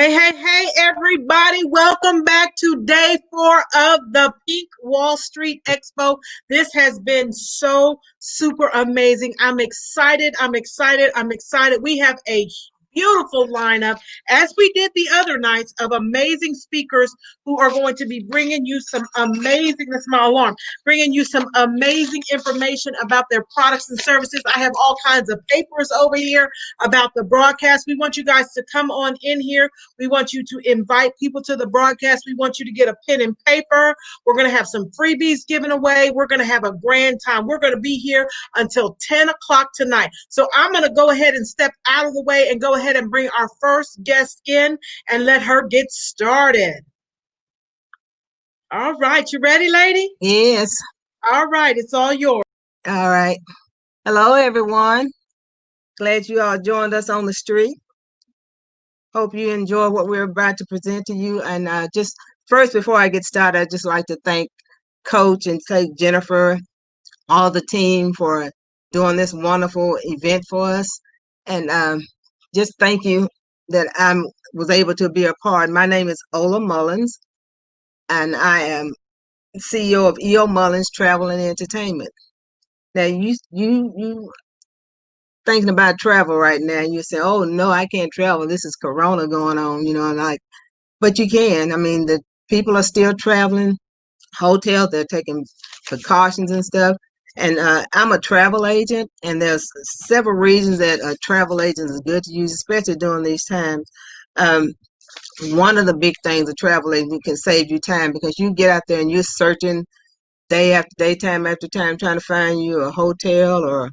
Hey, everybody. Welcome back to day 4 of the Pink Wall Street Expo. This has been so super amazing. I'm excited. We have a beautiful lineup, as we did the other nights, of amazing speakers who are going to be bringing you some amazing, that's my alarm, bringing you some amazing information about their products and services. I have all kinds of papers over here about the broadcast. We want you guys to come on in here. We want you to invite people to the broadcast. We want you to get a pen and paper. We're going to have some freebies given away. We're going to have a grand time. We're going to be here until 10 o'clock tonight. So I'm going to go ahead and step out of the way and go ahead and bring our first guest in and let her get started. All right. You ready, lady? Yes. All right. It's all yours. All right. Hello, everyone. Glad you all joined us on the street. Hope you enjoy what we're about to present to you. And just first, before I get started, I'd just like to thank Coach and thank Jennifer, all the team for doing this wonderful event for us. And just thank you that I was able to be a part. My name is Ola Mullins, and I am CEO of E.O. Mullins Travel and Entertainment. Now, you thinking about travel right now, and you say, "Oh no, I can't travel. This is Corona going on," and like, but you can. I mean, the people are still traveling. Hotels, they're taking precautions and stuff. And I'm a travel agent, and there's several reasons that a travel agent is good to use, especially during these times. Um, One of the big things a travel agent can save you time because you get out there and you're searching day after day, time after time, trying to find you a hotel or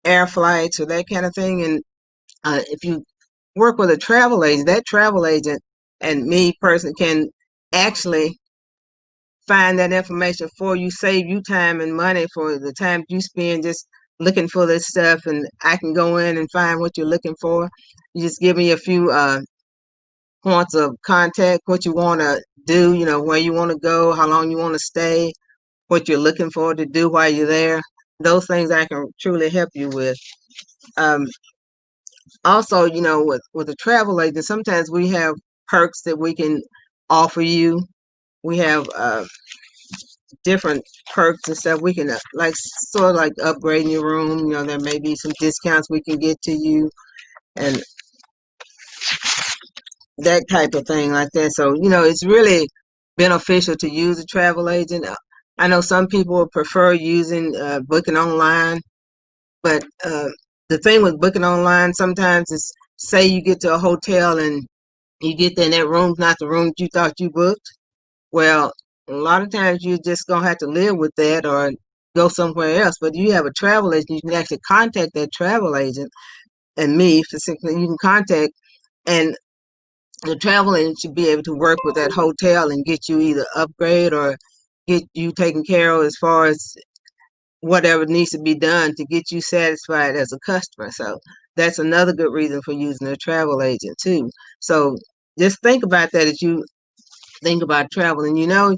air flights or that kind of thing. And if you work with a travel agent, that travel agent and me personally can actually find that information for you, save you time and money for the time you spend just looking for this stuff. And I can go in and find what you're looking for. You just give me a few points of contact, what you want to do, where you want to go, how long you want to stay, what you're looking for to do while you're there. Those things I can truly help you with. Um, Also, with a travel agent, sometimes we have perks that we can offer you. We have different perks and stuff. We can like sort of like upgrading your room. There may be some discounts we can get to you and that type of thing like that. So, it's really beneficial to use a travel agent. I know some people prefer using booking online, but the thing with booking online sometimes is, say you get to a hotel and you get there and that room's not the room that you thought you booked. Well, a lot of times you're just gonna have to live with that or go somewhere else. But you have a travel agent, you can actually contact that travel agent, and me specifically, you can contact, and the travel agent should be able to work with that hotel and get you either upgrade or get you taken care of as far as whatever needs to be done to get you satisfied as a customer. So that's another good reason for using a travel agent too. So just think about that as you think about traveling. You're not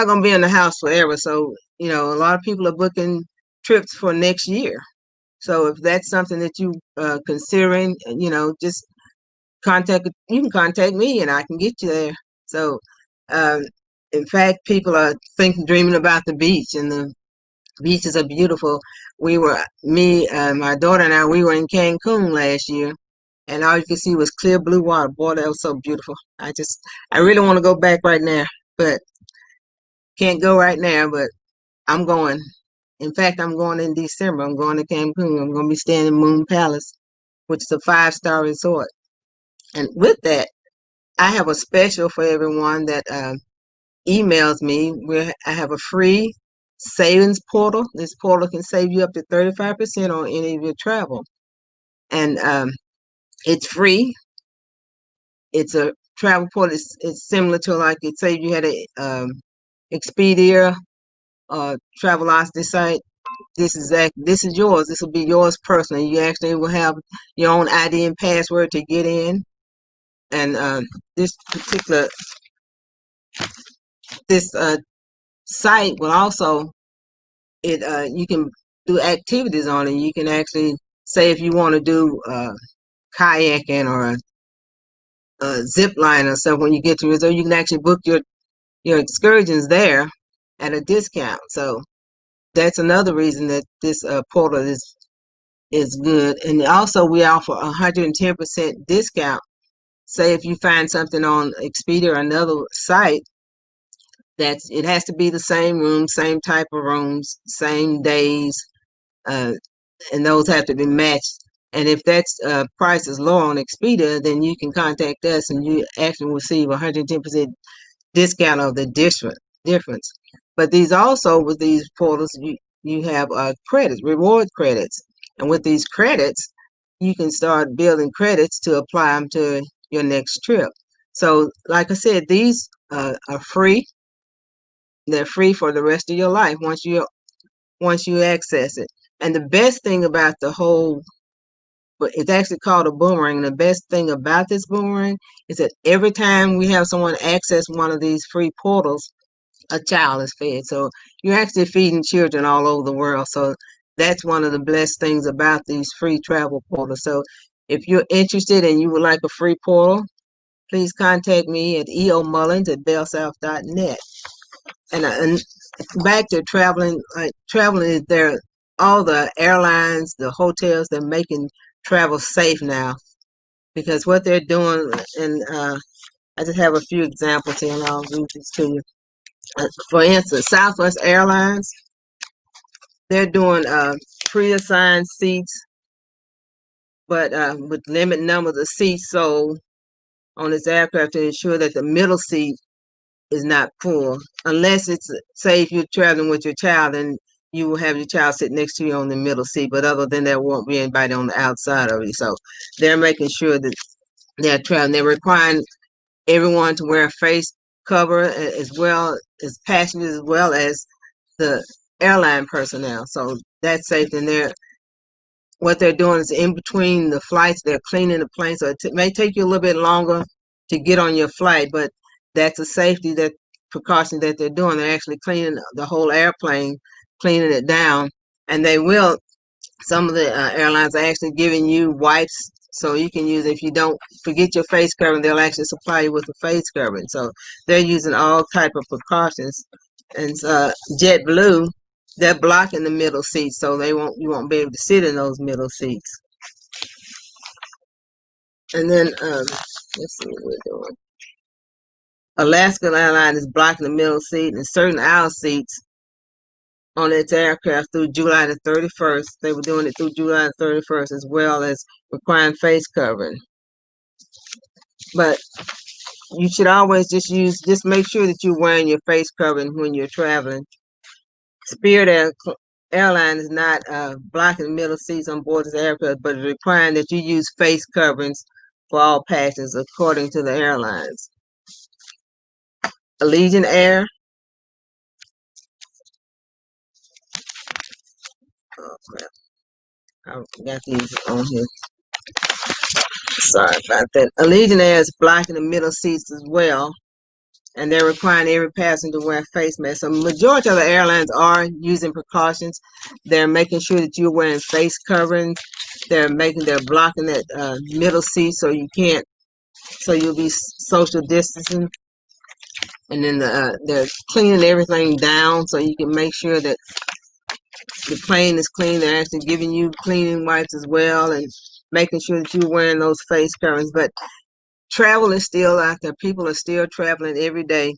going to be in the house forever. So, a lot of people are booking trips for next year. So if that's something that you considering, just you can contact me and I can get you there. So, um, in fact, people are dreaming about the beach, and the beaches are beautiful. My daughter and I, we were in Cancun last year, and all you could see was clear blue water. Boy, that was so beautiful. I really want to go back right now, but can't go right now, but I'm going. In fact, I'm going in December. I'm going to Cancun. I'm going to be staying in Moon Palace, which is a 5-star resort. And with that, I have a special for everyone that emails me. Where I have a free savings portal. This portal can save you up to 35% on any of your travel. And it's free. It's a travel portal. It's similar to, like, say you had a Expedia Travelocity site. This is yours. This will be yours personally. You actually will have your own ID and password to get in. And this particular this site will also you can do activities on it. You can actually say if you want to do kayaking or zip line or something when you get to resort. You can actually book your excursions there at a discount. So that's another reason that this portal is good. And also we offer 110% discount. Say if you find something on Expedia or another site, that it has to be the same room, same type of rooms, same days, uh, and those have to be matched. And if that price is low on Expedia, then you can contact us and you actually receive 110% discount of the difference. But these also with these portals, you have credits, reward credits, and with these credits, you can start building credits to apply them to your next trip. So, like I said, these are free. They're free for the rest of your life once you access it. And the best thing about the whole, but it's actually called a boomerang. The best thing about this boomerang is that every time we have someone access one of these free portals, a child is fed. So you're actually feeding children all over the world. So that's one of the blessed things about these free travel portals. So if you're interested and you would like a free portal, please contact me at eomullins@bellsouth.net. And back to traveling, like traveling is there, all the airlines, the hotels, they're making travel safe now because what they're doing, and I just have a few examples here and I'll read this to you. For instance, Southwest Airlines, they're doing pre-assigned seats, but with limited numbers of seats sold on this aircraft to ensure that the middle seat is not full. Unless it's, say, if you're traveling with your child, then you will have your child sit next to you on the middle seat. But other than that, won't be anybody on the outside of you. So they're making sure that they're traveling. They're requiring everyone to wear a face cover as well as passengers as well as the airline personnel. So that's safe. And what they're doing is in between the flights, they're cleaning the plane. So it may take you a little bit longer to get on your flight, but that's a safety that precaution that they're doing. They're actually cleaning the whole airplane, cleaning it down, and they will. Some of the airlines are actually giving you wipes so you can use, if you don't forget your face covering, they'll actually supply you with a face covering. So they're using all type of precautions. And JetBlue, they're blocking the middle seats, so you won't be able to sit in those middle seats. And then let's see what we're doing. Alaska Airlines is blocking the middle seat and certain aisle seats on its aircraft through July the 31st. They were doing it through July the 31st, as well as requiring face covering. But you should always just make sure that you're wearing your face covering when you're traveling. Spirit Airline is not blocking middle seats on board this aircraft, but requiring that you use face coverings for all passengers, according to the airlines. Allegiant Air. Oh crap! I got these on here. Sorry about that. Allegiant Air is blocking the middle seats as well, and they're requiring every passenger to wear a face mask. So majority of the airlines are using precautions. They're making sure that you're wearing face coverings. They're blocking that middle seat so you'll be social distancing. And then they're cleaning everything down so you can make sure that the plane is clean. They're actually giving you cleaning wipes as well and making sure that you're wearing those face coverings. But travel is still out there. People are still traveling every day.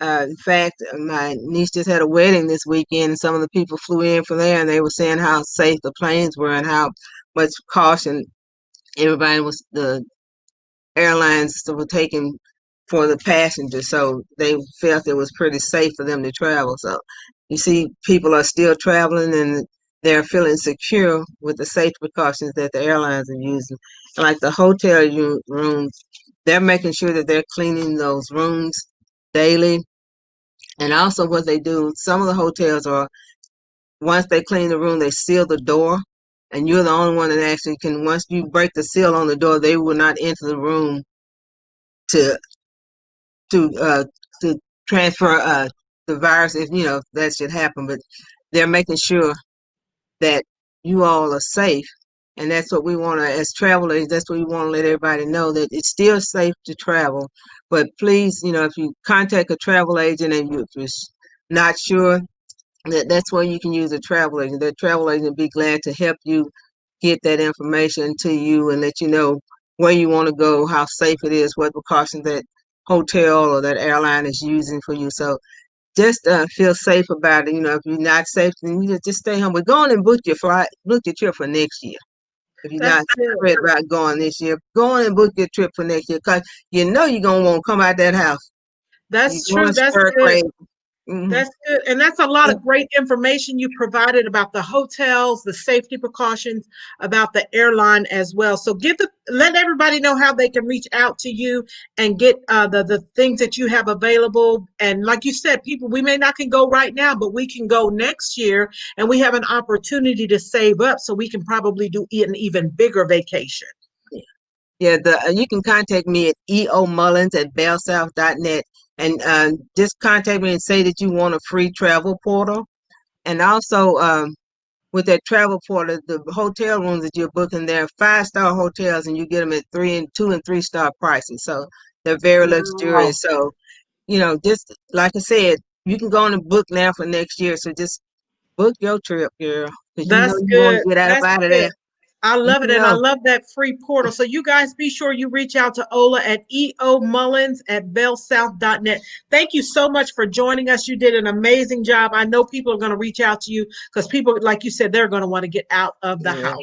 In fact, my niece just had a wedding this weekend, and some of the people flew in from there, and they were saying how safe the planes were and how much caution the airlines were taking for the passengers. So they felt it was pretty safe for them to travel. So you see, people are still traveling, and they're feeling secure with the safety precautions that the airlines are using. And like the hotel rooms, they're making sure that they're cleaning those rooms daily. And also what they do, some of the hotels once they clean the room, they seal the door. And you're the only one that actually can, once you break the seal on the door, they will not enter the room to to uh to transfer the virus if that should happen. But they're making sure that you all are safe And that's what we want to, as travelers, that's what we want to let everybody know, that it's still safe to travel. But please, if you contact a travel agent and if you're not sure, that's where you can use a travel agent. That travel agent will be glad to help you get that information to you and let you know where you want to go, how safe it is, what precautions that hotel or that airline is using for you. So just feel safe about it. If you're not safe, then you just stay home. But go on and book your flight, book your trip for next year. If you're That's not good. scared about going this year, go on and book your trip for next year because you're going to want to come out that house. You're That's true. going That's stir good. crazy. Hmm. That's good. And that's a lot of great information you provided about the hotels, the safety precautions, about the airline as well. So let everybody know how they can reach out to you and get the things that you have available. And like you said, people, we may not can go right now, but we can go next year and we have an opportunity to save up so we can probably do an even bigger vacation. Yeah, you can contact me at eomullins@bellsouth.net and just contact me and say that you want a free travel portal. And also, with that travel portal, the hotel rooms that you're booking, they're 5-star hotels, and you get them at 2 and 3-star prices. So they're very Wow. luxurious. So just like I said, you can go on and book now for next year. So just book your trip, girl, because you That's want good. to get That's out of good. there. I You love it. And I know. love that free portal. So you guys be sure you reach out to Ola at eomullins@bellsouth.net. Thank you so much for joining us. You did an amazing job. I know people are going to reach out to you because people, like you said, they're going to want to get out of the Yeah. house.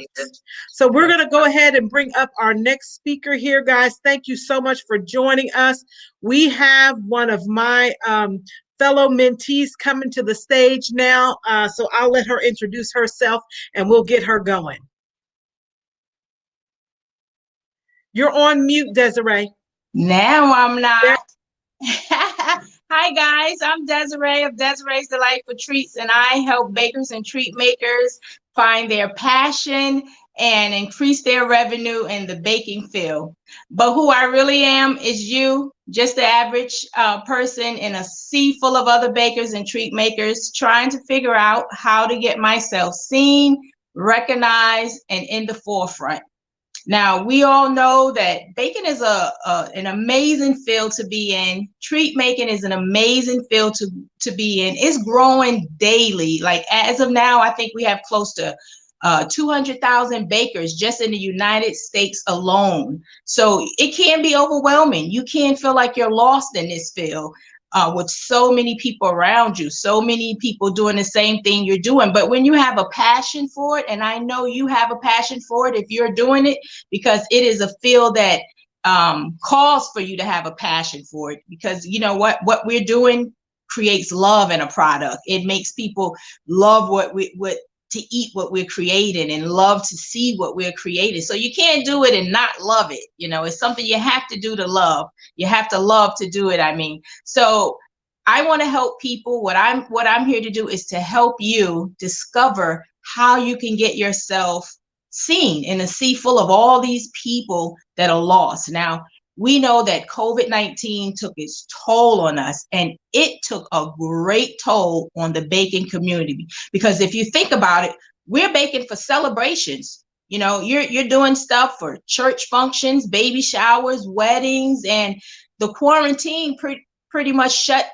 So we're going to go ahead and bring up our next speaker here, guys. Thank you so much for joining us. We have one of my fellow mentees coming to the stage now. So I'll let her introduce herself and we'll get her going. You're on mute, Desiree. Now I'm There- not. Hi guys, I'm Desiree of Desiree's Delightful Treats, and I help bakers and treat makers find their passion and increase their revenue in the baking field. But who I really am is you, just the average person in a sea full of other bakers and treat makers trying to figure out how to get myself seen, recognized, and in the forefront. Now, we all know that baking is an amazing field to be in. Treat making is an amazing field to be in. It's growing daily. Like as of now, I think we have close to 200,000 bakers just in the United States alone. So it can be overwhelming. You can feel like you're lost in this field. With so many people around you, so many people doing the same thing you're doing. But when you have a passion for it, and I know you have a passion for it if you're doing it, because it is a field that calls for you to have a passion for it, because you know what we're doing creates love in a product. It makes people love what to eat what we're creating and love to see what we're creating. So you can't do it and not love it. It's something you have to do to love. You have to love to do it. I mean, so I want to help people. What I'm here to do is to help you discover how you can get yourself seen in a sea full of all these people that are lost. Now, we know that COVID-19 took its toll on us, and it took a great toll on the baking community. Because if you think about it, we're baking for celebrations. You're doing stuff for church functions, baby showers, weddings, and the quarantine pretty much shut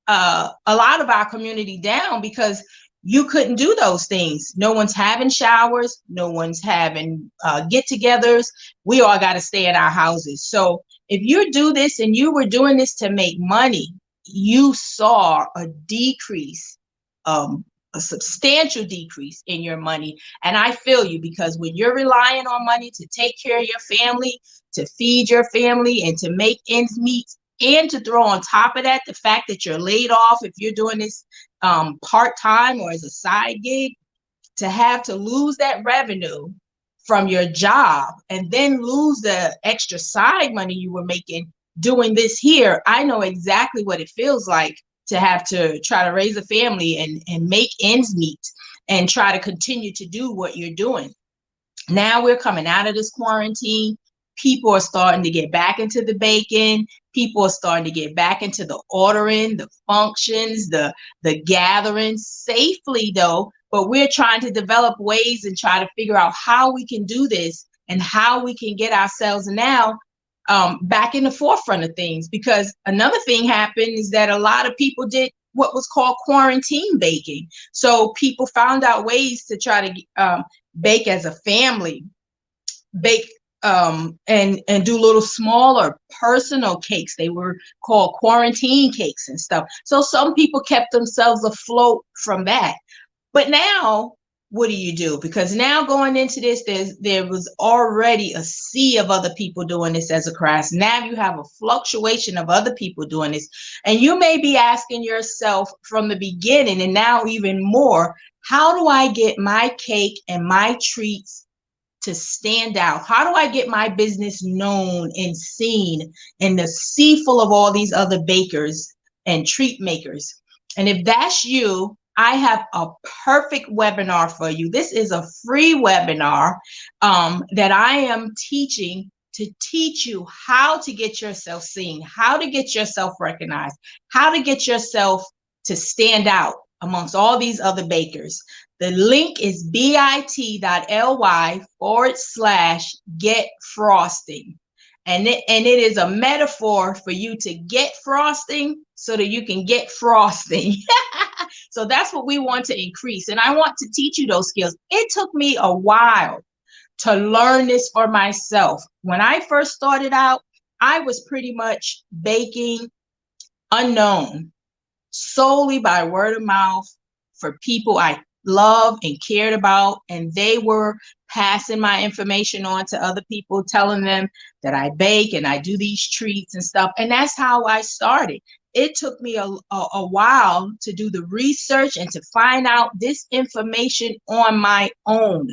a lot of our community down because you couldn't do those things. No one's having showers. No one's having get-togethers. We all got to stay in our houses. So if you do this and you were doing this to make money, you saw a decrease, a substantial decrease in your money. And I feel you, because when you're relying on money to take care of your family, to feed your family, and to make ends meet, and to throw on top of that the fact that you're laid off if you're doing this part-time or as a side gig, to have to lose that revenue from your job and then lose the extra side money you were making doing this here. I know exactly what it feels like to have to try to raise a family and make ends meet and try to continue to do what you're doing. Now we're coming out of this quarantine. People are starting to get back into the baking. People are starting to get back into the ordering, the functions, the gatherings safely, though. but we're trying to develop ways and try to figure out how we can do this and how we can get ourselves now back in the forefront of things. Because another thing happened is that a lot of people did what was called quarantine baking. So people found out ways to try to bake as a family, bake and do little smaller personal cakes. They were called quarantine cakes and stuff. So some people kept themselves afloat from that. But now, what do you do? Because now going into this, there was already a sea of other people doing this as a craft. Now you have a fluctuation of other people doing this. And you may be asking yourself from the beginning, and now even more, how do I get my cake and my treats to stand out? How do I get my business known and seen in the sea full of all these other bakers and treat makers? And if that's you, I have a perfect webinar for you. This is a free webinar that I am teaching to teach you how to get yourself seen, how to get yourself recognized, how to get yourself to stand out amongst all these other bakers. The link is bit.ly/get frosting. And it is a metaphor for you to get frosting so that you can get frosting. So that's what we want to increase. And I want to teach you those skills. It took me a while to learn this for myself. When I first started out, I was pretty much baking unknown, solely by word of mouth for people I loved and cared about, and they were passing my information on to other people, telling them that I bake and I do these treats and stuff. And that's how I started. It took me a while to do the research and to find out this information on my own.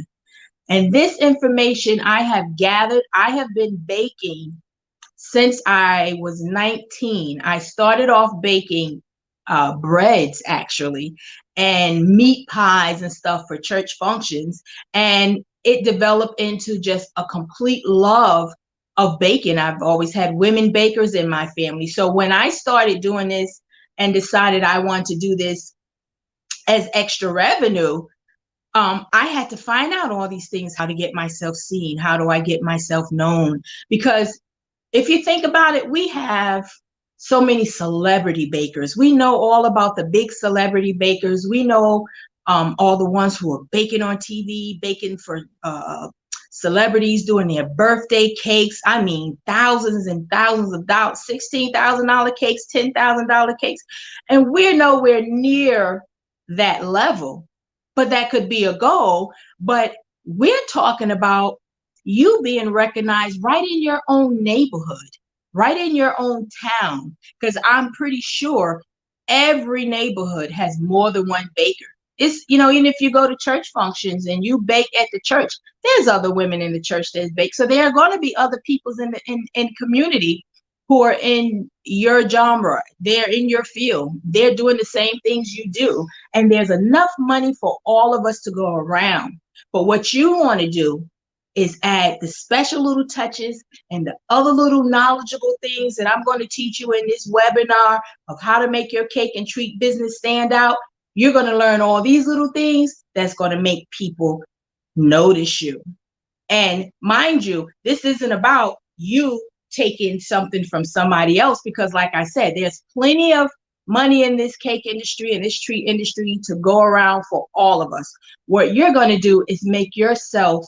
And this information I have gathered. I have been baking since I was 19. I started off baking breads, actually, and meat pies and stuff for church functions. And it developed into just a complete love of baking. I've always had women bakers in my family. So when I started doing this and decided I want to do this as extra revenue, I had to find out all these things, how to get myself seen, how do I get myself known? Because if you think about it, we have so many celebrity bakers. We know all about the big celebrity bakers. We know all the ones who are baking on TV, baking for celebrities, doing their birthday cakes. I mean, thousands and thousands of dollars, $16,000 cakes, $10,000 cakes. And we're nowhere near that level, but that could be a goal. But we're talking about you being recognized right in your own neighborhood, right in your own town, because I'm pretty sure every neighborhood has more than one baker. It's, even if you go to church functions and you bake at the church, there's other women in the church that bake. So there are going to be other peoples in community who are in your genre. They're in your field. They're doing the same things you do. And there's enough money for all of us to go around. But what you want to do is add the special little touches and the other little knowledgeable things that I'm going to teach you in this webinar of how to make your cake and treat business stand out. You're going to learn all these little things that's going to make people notice you. And mind you, this isn't about you taking something from somebody else, because like I said, there's plenty of money in this cake industry and this treat industry to go around for all of us. What you're going to do is make yourself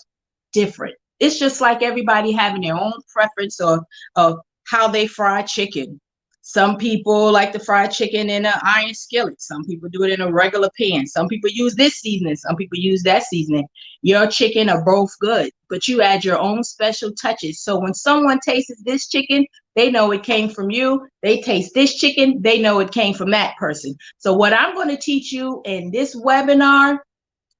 different. It's just like everybody having their own preference of how they fry chicken. Some people like to fry chicken in an iron skillet. Some people do it in a regular pan. Some people use this seasoning. Some people use that seasoning. Your chicken are both good, but you add your own special touches. So when someone tastes this chicken, they know it came from you. They taste this chicken, they know it came from that person. So what I'm going to teach you in this webinar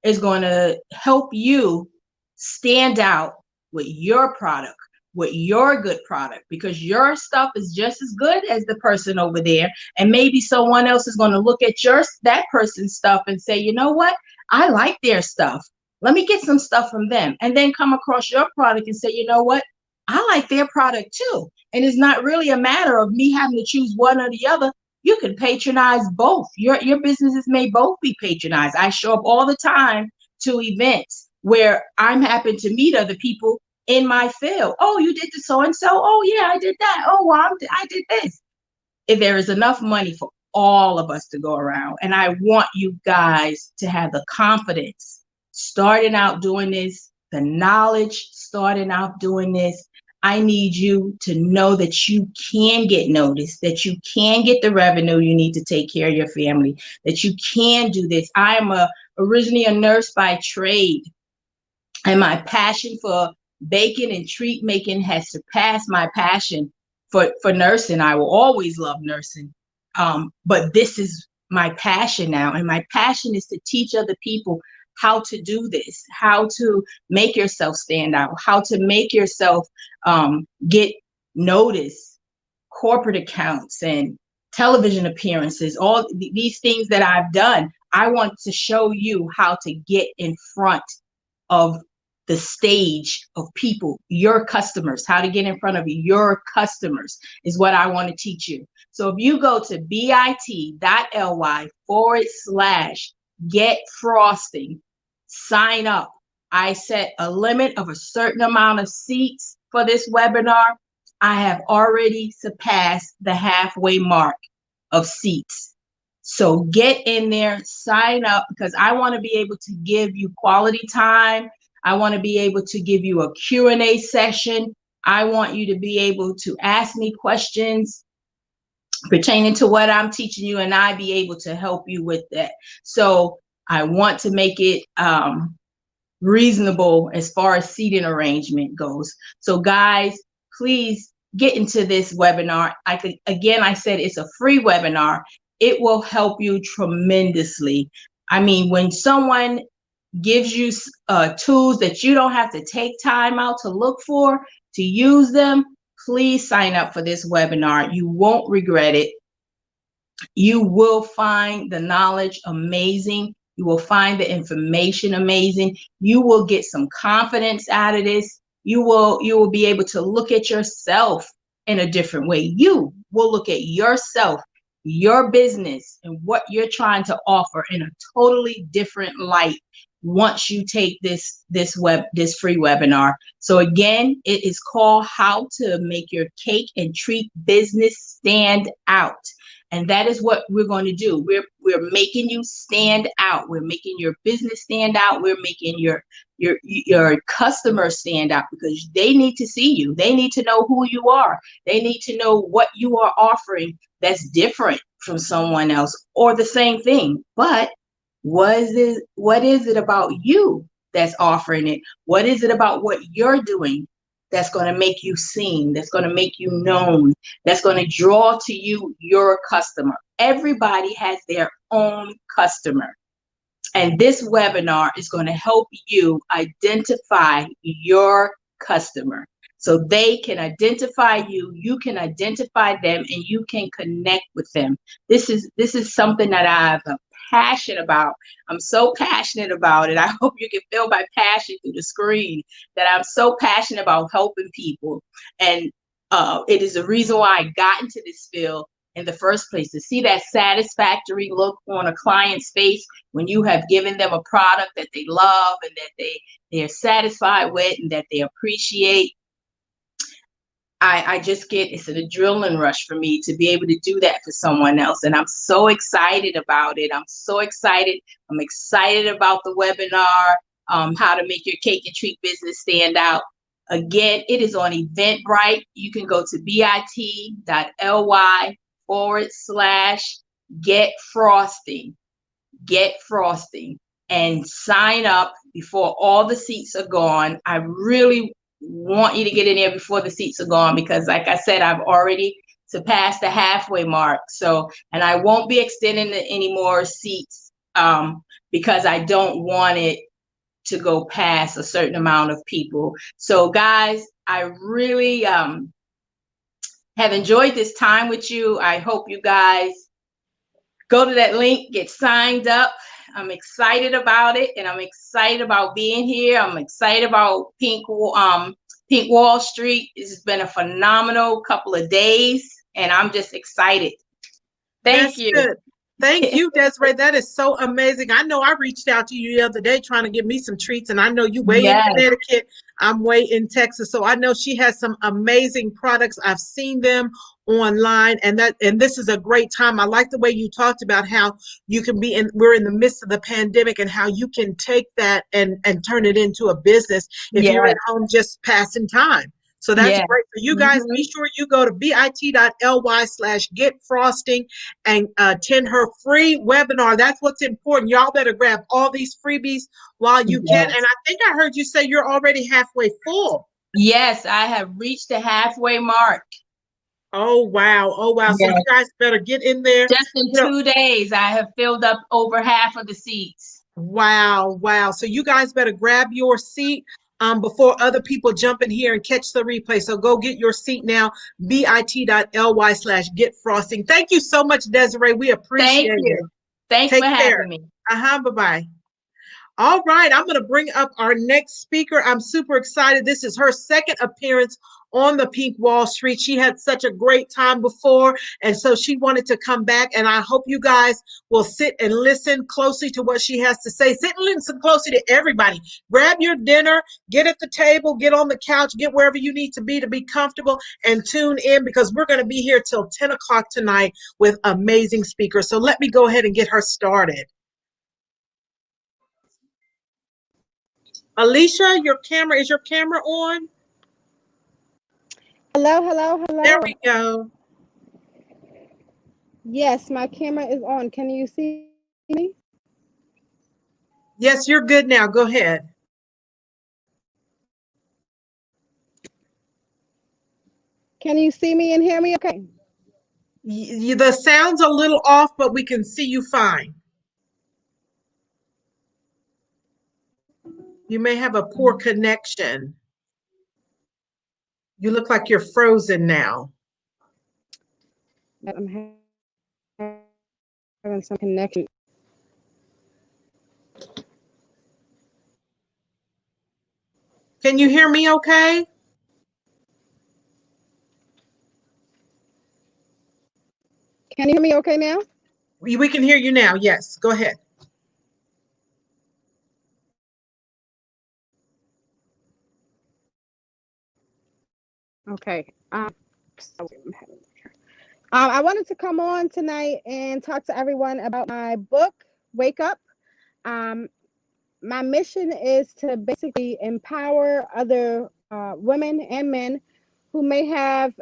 is going to help you stand out with your product, with your good product, because your stuff is just as good as the person over there. And maybe someone else is going to look at that person's stuff and say, you know what? I like their stuff. Let me get some stuff from them. And then come across your product and say, you know what? I like their product too. And it's not really a matter of me having to choose one or the other. you can patronize both. Your businesses may both be patronized. I show up all the time to events where I'm happen to meet other people in my field. Oh, you did the so and so. Oh yeah, I did that. Oh, well, I did this. If there is enough money for all of us to go around, and I want you guys to have the confidence starting out doing this, the knowledge starting out doing this. I need you to know that you can get noticed, that you can get the revenue you need to take care of your family, that you can do this. I am originally a nurse by trade, and my passion for baking and treat making has surpassed my passion for nursing. I will always love nursing. But this is my passion now. And my passion is to teach other people how to do this, how to make yourself stand out, how to make yourself get noticed, corporate accounts and television appearances, all these things that I've done. I want to show you how to get in front of the stage of people, your customers, how to get in front of your customers is what I want to teach you. So if you go to bit.ly/get frosting, sign up. I set a limit of a certain amount of seats for this webinar. I have already surpassed the halfway mark of seats. So get in there, sign up, because I want to be able to give you quality time. I want to be able to give you a Q&A session. I want you to be able to ask me questions pertaining to what I'm teaching you, and I be able to help you with that. So I want to make it reasonable as far as seating arrangement goes. So guys, please get into this webinar. I said it's a free webinar. It will help you tremendously. I mean, when someone gives you tools that you don't have to take time out to look for, to use them, please sign up for this webinar. You won't regret it. You will find the knowledge amazing. You will find the information amazing. You will get some confidence out of this. You will be able to look at yourself in a different way. You will look at yourself, your business, and what you're trying to offer in a totally different light once you take this free webinar. So again, it is called How to Make Your Cake and Treat Business Stand Out. And that is what we're going to do. We're making you stand out. We're making your business stand out. We're making your customers stand out, because they need to see you. They need to know who you are. They need to know what you are offering that's different from someone else, or the same thing. But what is it about you that's offering it? What is it about what you're doing that's going to make you seen, that's going to make you known, that's going to draw to you your customer? Everybody has their own customer. And this webinar is going to help you identify your customer. So they can identify you, you can identify them, and you can connect with them. This is something that I'm passionate about. I'm so passionate about it. I hope you can feel my passion through the screen, that I'm so passionate about helping people. And it is the reason why I got into this field in the first place, to see that satisfactory look on a client's face when you have given them a product that they love and that they're satisfied with and that they appreciate. I just it's an adrenaline rush for me to be able to do that for someone else. And I'm so excited about it. I'm so excited. I'm excited about the webinar, How to Make Your Cake and Treat Business Stand Out. Again, it is on Eventbrite. You can go to bit.ly/get frosting, and sign up before all the seats are gone. I really want you to get in there before the seats are gone, because like I said, I've already surpassed the halfway mark. So, and I won't be extending any more seats because I don't want it to go past a certain amount of people. So guys, I really have enjoyed this time with you. I hope you guys go to that link, get signed up. I'm excited about it, and I'm excited about being here. I'm excited about Pink Wall Street. It's been a phenomenal couple of days, and I'm just excited Thank That's you. good. Thank you, Desiree. That is so amazing. I know I reached out to you the other day trying to get me some treats, and I know you way in Yes, Connecticut. I'm way in Texas, so I know she has some amazing products. I've seen them online, and this is a great time. I like the way you talked about how you can be in. We're in the midst of the pandemic, and how you can take that and turn it into a business if you're at yes, home just passing time. So that's yes. great. So you guys be Hmm. sure you go to bit.ly/get frosting and attend her free webinar. That's what's important. Y'all better grab all these freebies while you can. And Yes. I think I heard you say you're already halfway full. Yes, I have reached the halfway mark. Oh, wow. Oh, wow. So you Yes. guys better get in there. Just in You know, 2 days, I have filled up over half of the seats. wow, wow. So you guys better grab your seat before other people jump in here and catch the replay. So go get your seat now, bit.ly/get frosting. Thank you so much, Desiree. We Thank appreciate it. you. Thanks for Take care. having me. Bye bye. All right, I'm going to bring up our next speaker. I'm super excited. This is her second appearance on the Pink Wall Street. She had such a great time before, and so she wanted to come back. And I hope you guys will sit and listen closely to what she has to say. Sit and listen closely to everybody. Grab your dinner, get at the table, get on the couch, get wherever you need to be comfortable, and tune in because we're going to be here till 10 o'clock tonight with amazing speakers. So let me go ahead and get her started. Alicia, is your camera on? Hello, hello, There hello. we go. Yes, my camera is on. Can you see me? Yes, you're good now. Go ahead. Can you see me and hear me? Okay. The sound's a little off, but we can see you fine. You may have a poor connection. You look like you're frozen now. I'm having some connection. Can you hear me okay? Can you hear me okay now? We can hear you now. Yes, go ahead. Okay. I wanted to come on tonight and talk to everyone about my book, Wake Up. Um, my mission is to basically empower other women and men who may have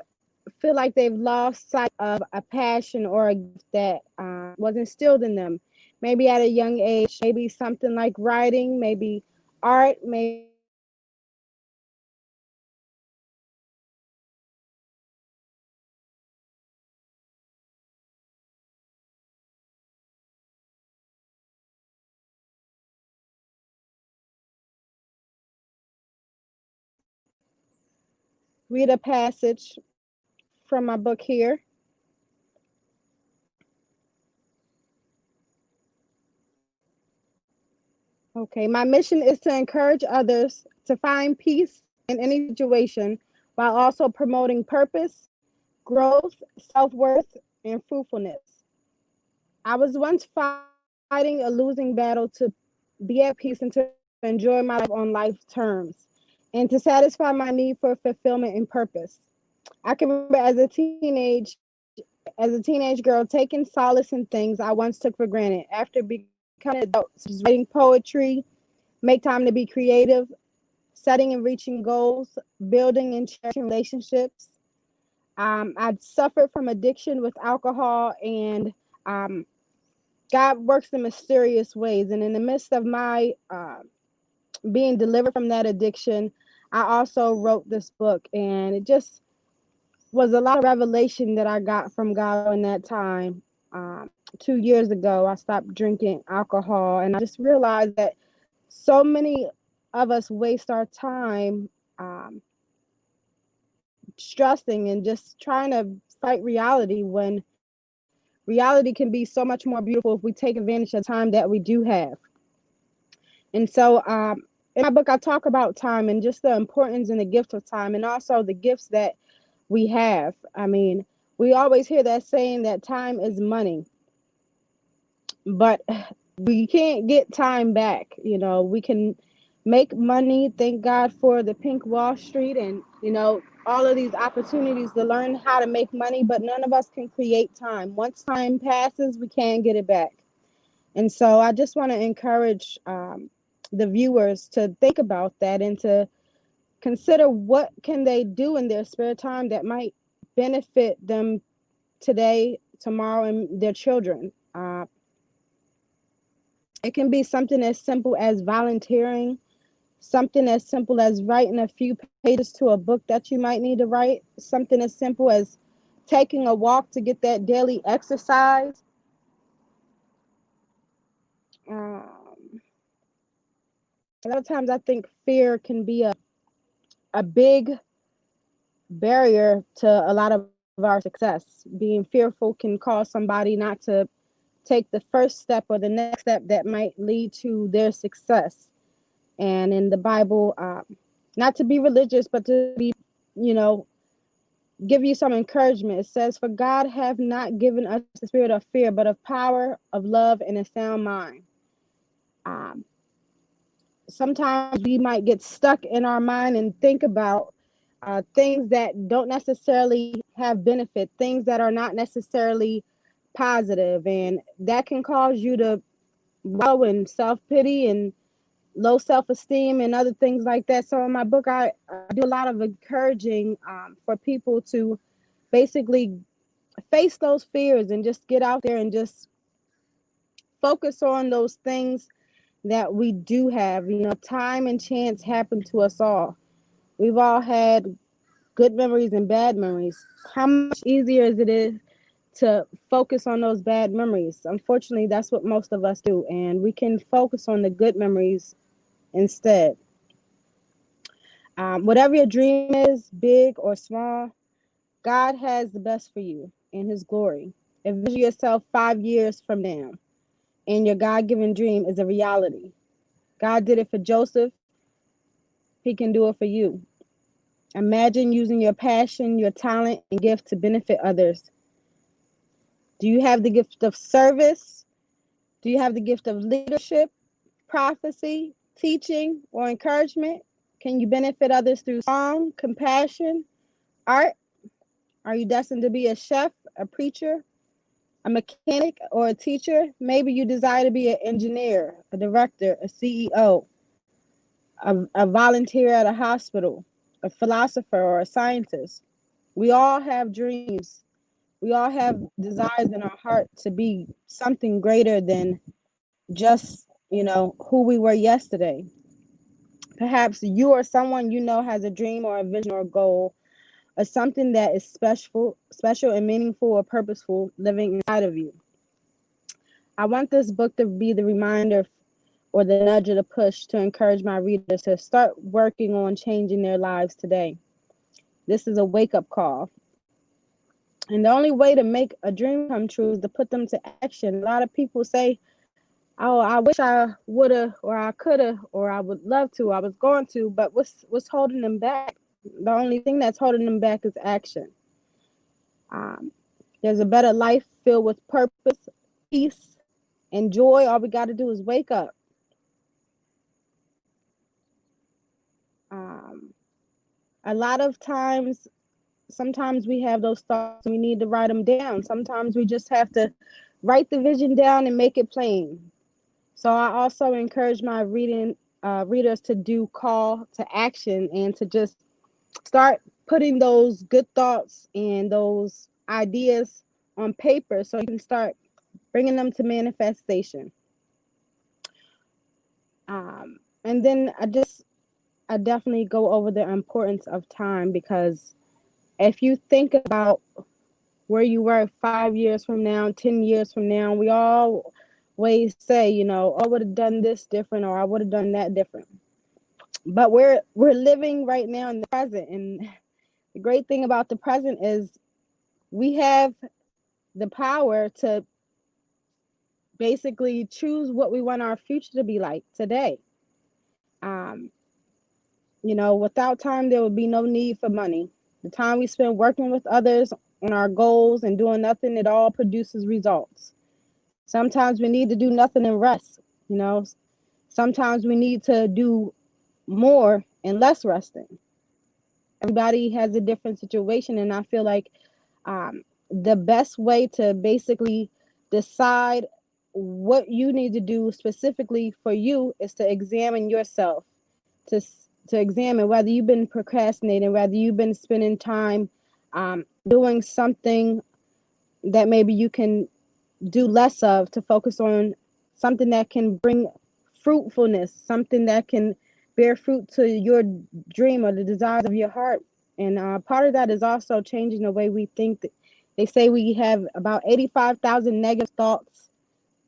feel like they've lost sight of a passion or a gift that was instilled in them, maybe at a young age, maybe something like writing, maybe art, maybe read a passage from my book here. Okay, my mission is to encourage others to find peace in any situation while also promoting purpose, growth, self worth, and fruitfulness. I was once fighting a losing battle to be at peace and to enjoy my life on life terms and to satisfy my need for fulfillment and purpose. I can remember as a teenage girl taking solace in things I once took for granted. After becoming an adult, such as writing poetry, make time to be creative, setting and reaching goals, building and cherishing relationships. I've suffered from addiction with alcohol, and um, God works in mysterious ways. And in the midst of my being delivered from that addiction, I also wrote this book. And it just was a lot of revelation that I got from God in that time. 2 years ago, I stopped drinking alcohol, and I just realized that so many of us waste our time stressing and just trying to fight reality when reality can be so much more beautiful if we take advantage of the time that we do have. And so, in my book, I talk about time and just the importance and the gift of time, and also the gifts that we have. I mean, We always hear that saying that time is money, but we can't get time back. We can make money. Thank God for the pink Wall Street and, all of these opportunities to learn how to make money, but none of us can create time. Once time passes, we can't get it back. And so I just want to encourage the viewers to think about that and to consider what can they do in their spare time that might benefit them today, tomorrow, and their children. It can be something as simple as volunteering, something as simple as writing a few pages to a book that you might need to write, something as simple as taking a walk to get that daily exercise. Um, a lot of times I think fear can be a big barrier to a lot of our success. Being fearful can cause somebody not to take the first step or the next step that might lead to their success. And in the Bible, not to be religious, but to be, you know, give you some encouragement. It says, "For God have not given us the spirit of fear, but of power, of love, and a sound mind." Um, Sometimes we might get stuck in our mind and think about things that don't necessarily have benefit, things that are not necessarily positive, and that can cause you to wallow in self pity and low self esteem and other things like that. So in my book, I do a lot of encouraging for people to basically face those fears and just get out there and just focus on those things that we do have. Time and chance happen to us all. We've all had good memories and bad memories. How much easier is to focus on those bad memories? Unfortunately, that's what most of us do, and we can focus on the good memories instead. Whatever your dream is, big or small, God has the best for you in His glory. Envision yourself 5 years from now, and your God given dream is a reality. God did it for Joseph, He can do it for you. Imagine using your passion, your talent, and gift to benefit others. Do you have the gift of service? Do you have the gift of leadership, prophecy, teaching, or encouragement? Can you benefit others through song, compassion, art? Are you destined to be a chef, a preacher, a mechanic, or a teacher? Maybe you desire to be an engineer, a director, a CEO, a volunteer at a hospital, a philosopher, or a scientist. We all have dreams. We all have desires in our heart to be something greater than just, who we were yesterday. Perhaps you or someone you know has a dream or a vision or a goal or something that is special and meaningful or purposeful living inside of you. I want this book to be the reminder or the nudge or the push to encourage my readers to start working on changing their lives today. This is a wake-up call. And the only way to make a dream come true is to put them to action. A lot of people say, "Oh, I wish I woulda, or I coulda, or I would love to, I was going to," but what's holding them back? The only thing that's holding them back is action. Um, there's a better life filled with purpose, peace, and joy. All we got to do is wake up. Um, a lot of times, sometimes we have those thoughts and we need to write them down. Sometimes we just have to write the vision down and make it plain. So I also encourage my readers to do call to action and to just start putting those good thoughts and those ideas on paper so you can start bringing them to manifestation. And then I definitely go over the importance of time, because if you think about where you were 5 years from now, 10 years from now, we always say, "Oh, I would have done this different, or I would have done that different." But we're living right now in the present, and the great thing about the present is we have the power to basically choose what we want our future to be like today. Um, without time, there would be no need for money. The time we spend working with others on our goals and doing nothing at all produces results. Sometimes we need to do nothing and rest. You know, sometimes we need to do more and less resting. Everybody has a different situation, and I feel like the best way to basically decide what you need to do specifically for you is to examine yourself, to to examine whether you've been procrastinating, whether you've been spending time doing something that maybe you can do less of, to focus on something that can bring fruitfulness, something that can bear fruit to your dream or the desires of your heart. And part of that is also changing the way we think. They say we have about 85,000 negative thoughts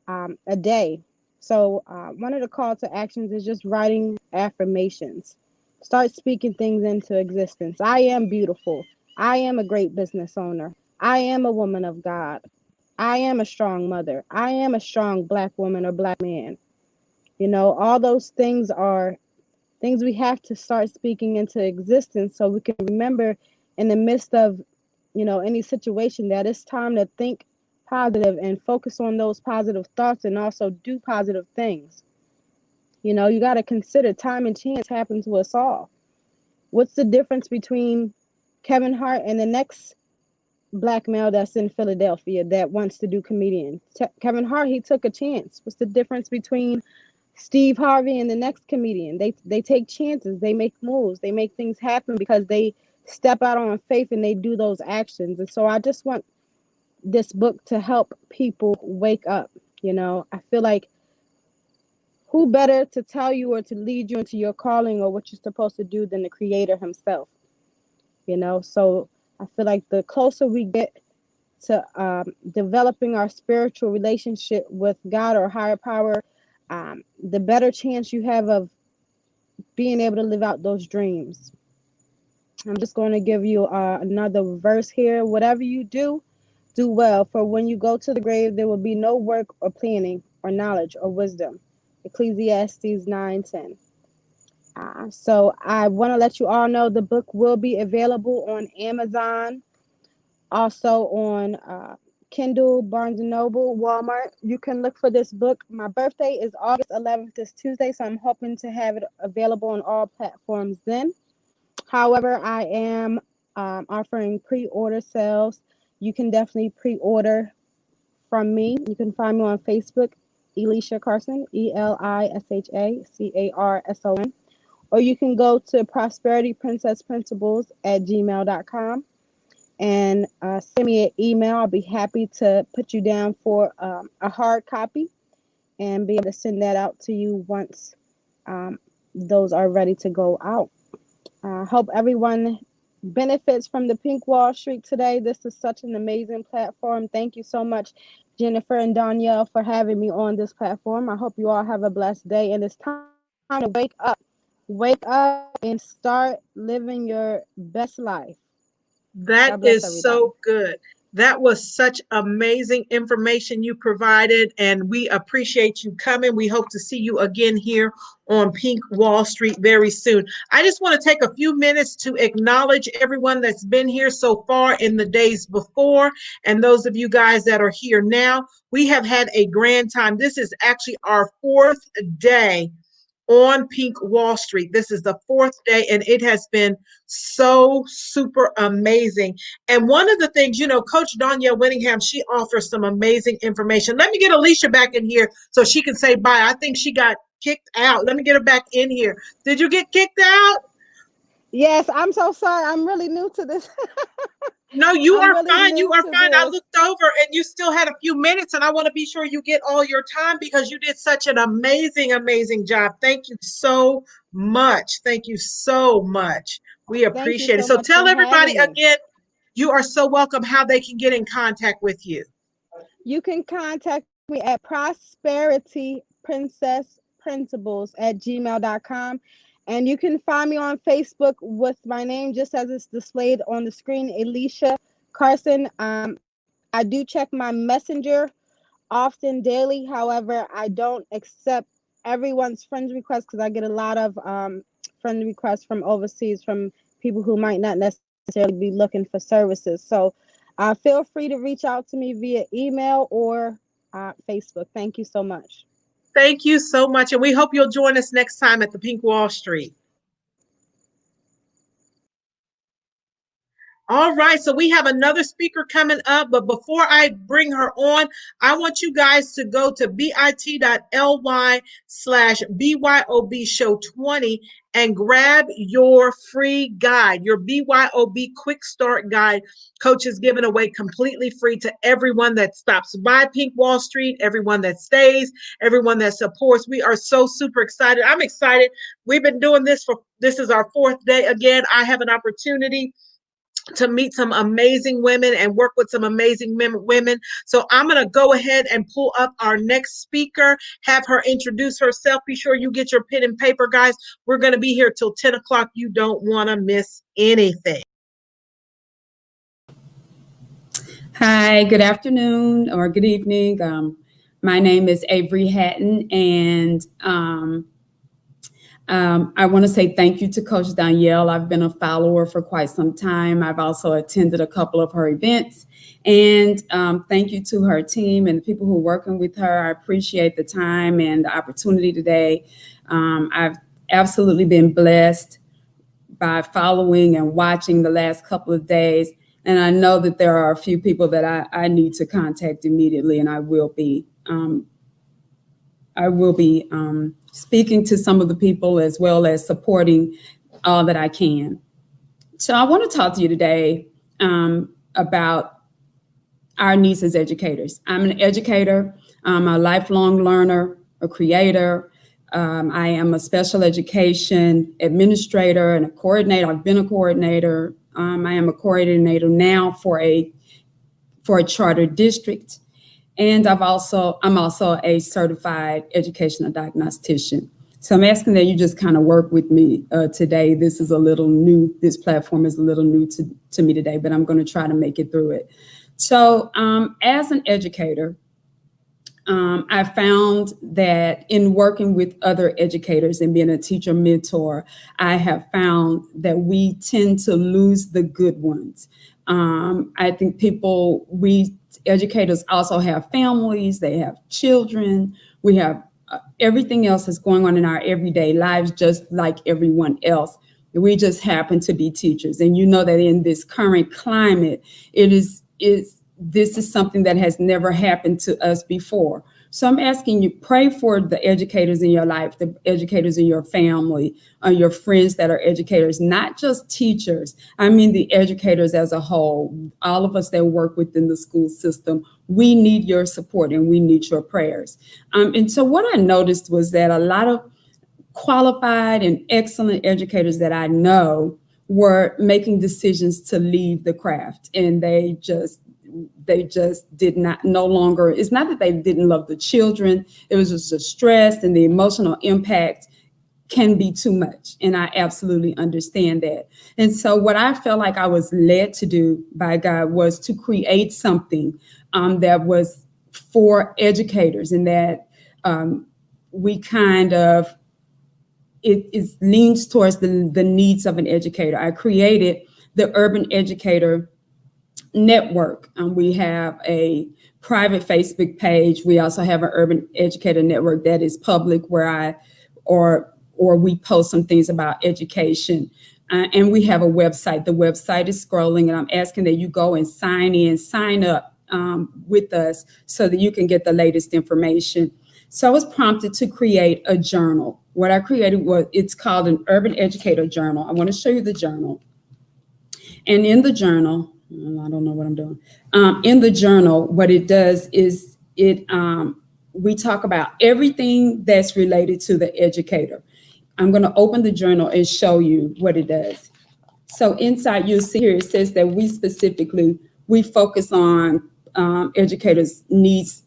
a day. So one of the call to actions is just writing affirmations. Start speaking things into existence. I am beautiful. I am a great business owner. I am a woman of God. I am a strong mother. I am a strong black woman or black man. You know, all those things are things we have to start speaking into existence so we can remember in the midst of, any situation that it's time to think positive and focus on those positive thoughts and also do positive things. You got to consider time and chance happen to us all. What's the difference between Kevin Hart and the next black male that's in Philadelphia that wants to do comedian? Kevin Hart, he took a chance. What's the difference between Steve Harvey and the next comedian? They take chances, they make moves, they make things happen because they step out on faith and they do those actions. And so I just want this book to help people wake up. I feel like who better to tell you or to lead you into your calling or what you're supposed to do than the creator himself. So I feel like the closer we get to developing our spiritual relationship with God or higher power, the better chance you have of being able to live out those dreams. I'm just going to give you another verse here. Whatever you do, do well, for when you go to the grave, there will be no work or planning or knowledge or wisdom. Ecclesiastes 9:10. So I want to let you all know the book will be available on Amazon, also on Kindle, Barnes and Noble, Walmart. You can look for this book. My birthday is August 11th, this Tuesday, so I'm hoping to have it available on all platforms then. However, I am offering pre-order sales. You can definitely pre-order from me. You can find me on Facebook, Elisha Carson, ELISHA CARSON, or you can go to prosperityprincessprinciples at gmail.com and send me an email. I'll be happy to put you down for a hard copy and be able to send that out to you once those are ready to go out. I hope everyone benefits from the Pink Wall Street today. This is such an amazing platform. Thank you so much, Jennifer and Danielle, for having me on this platform. I hope you all have a blessed day. And it's time to wake up. Wake up and start living your best life. God That bless is everybody. so good. That was such amazing information you provided, and we appreciate you coming. We hope to see you again here on Pink Wall Street very soon. I just want to take a few minutes to acknowledge everyone that's been here so far in the days before, and those of you guys that are here now. We have had a grand time. This is actually our fourth day on Pink Wall Street. This is the fourth day, and it has been so super amazing. And one of the things, Coach Danielle Winningham, she offers some amazing information. Let me get Alicia back in here so she can say bye. I think she got kicked out. Let me get her back in here. Did you get kicked out? Yes, I'm so sorry. I'm really new to this. No, you I'm are really fine. You new are to fine. I this. looked over and you still had a few minutes, and I want to be sure you get all your time because you did such an amazing, amazing job. Thank you so much. Thank you so much. We Thank you appreciate it. so So much tell for everybody having me. again, you are so welcome, how they can get in contact with you. You can contact me at prosperityprincessprinciples@gmail.com. And you can find me on Facebook with my name just as it's displayed on the screen, Elisha Carson. I do check my messenger often daily. However, I don't accept everyone's friend requests because I get a lot of friend requests from overseas from people who might not necessarily be looking for services. So Feel free to reach out to me via email or Facebook. Thank you so much. Thank you so much. And we hope you'll join us next time at the Pink Wall Street. All right, so we have another speaker coming up, but before I bring her on, I want you guys to go to bit.ly/BYOB show 20 and grab your free guide, your BYOB quick start guide. Coach is giving away completely free to everyone that stops by Pink Wall Street, everyone that stays, everyone that supports. We are so super excited. I'm excited. We've been doing this is our 4th day. Again, I have an opportunity to meet some amazing women and work with some amazing women. So I'm going to go ahead and pull up our next speaker, have her introduce herself. Be sure you get your pen and paper, guys. We're going to be here till 10 o'clock. You don't want to miss anything. Hi, good afternoon or good evening. My name is Avery Hatton, and I want to say thank you to Coach Danielle. I've been a follower for quite some time. I've also attended a couple of her events, and thank you to her team and the people who are working with her. I appreciate the time and the opportunity today. I've absolutely been blessed by following and watching the last couple of days. And I know that there are a few people that I need to contact immediately, and I will be speaking to some of the people as well as supporting all that I can. So I want to talk to you today about our needs as educators. I'm an educator, I'm a lifelong learner, a creator. I am a special education administrator and a coordinator. I've been a coordinator. I am a coordinator now for a charter district. And I'm also a certified educational diagnostician. So I'm asking that you just kind of work with me today. This is a little new. This platform is a little new to me today, but I'm going to try to make it through it. So as an educator, I found that in working with other educators and being a teacher mentor, I have found that we tend to lose the good ones. I think educators also have families, they have children, we have everything else that's going on in our everyday lives, just like everyone else. We just happen to be teachers. And you know that in this current climate, this is something that has never happened to us before. So I'm asking you, pray for the educators in your life, the educators in your family, your friends that are educators, not just teachers. I mean, the educators as a whole, all of us that work within the school system, we need your support and we need your prayers. And so what I noticed was that a lot of qualified and excellent educators that I know were making decisions to leave the craft, and they just did not no longer. It's not that they didn't love the children. It was just the stress and the emotional impact can be too much. And I absolutely understand that. And so what I felt like I was led to do by God was to create something that was for educators, and that we kind of, it leans towards the needs of an educator. I created the Urban Educator Network. We have a private Facebook page. We also have an Urban Educator Network that is public, where we post some things about education. And we have a website. The website is scrolling, and I'm asking that you go and sign up with us so that you can get the latest information. So I was prompted to create a journal. What I created it's called an Urban Educator Journal. I want to show you the journal. And in the journal, I don't know what I'm doing. In the journal, what it does is we talk about everything that's related to the educator. I'm going to open the journal and show you what it does. So inside, you'll see here, it says that we focus on educators' needs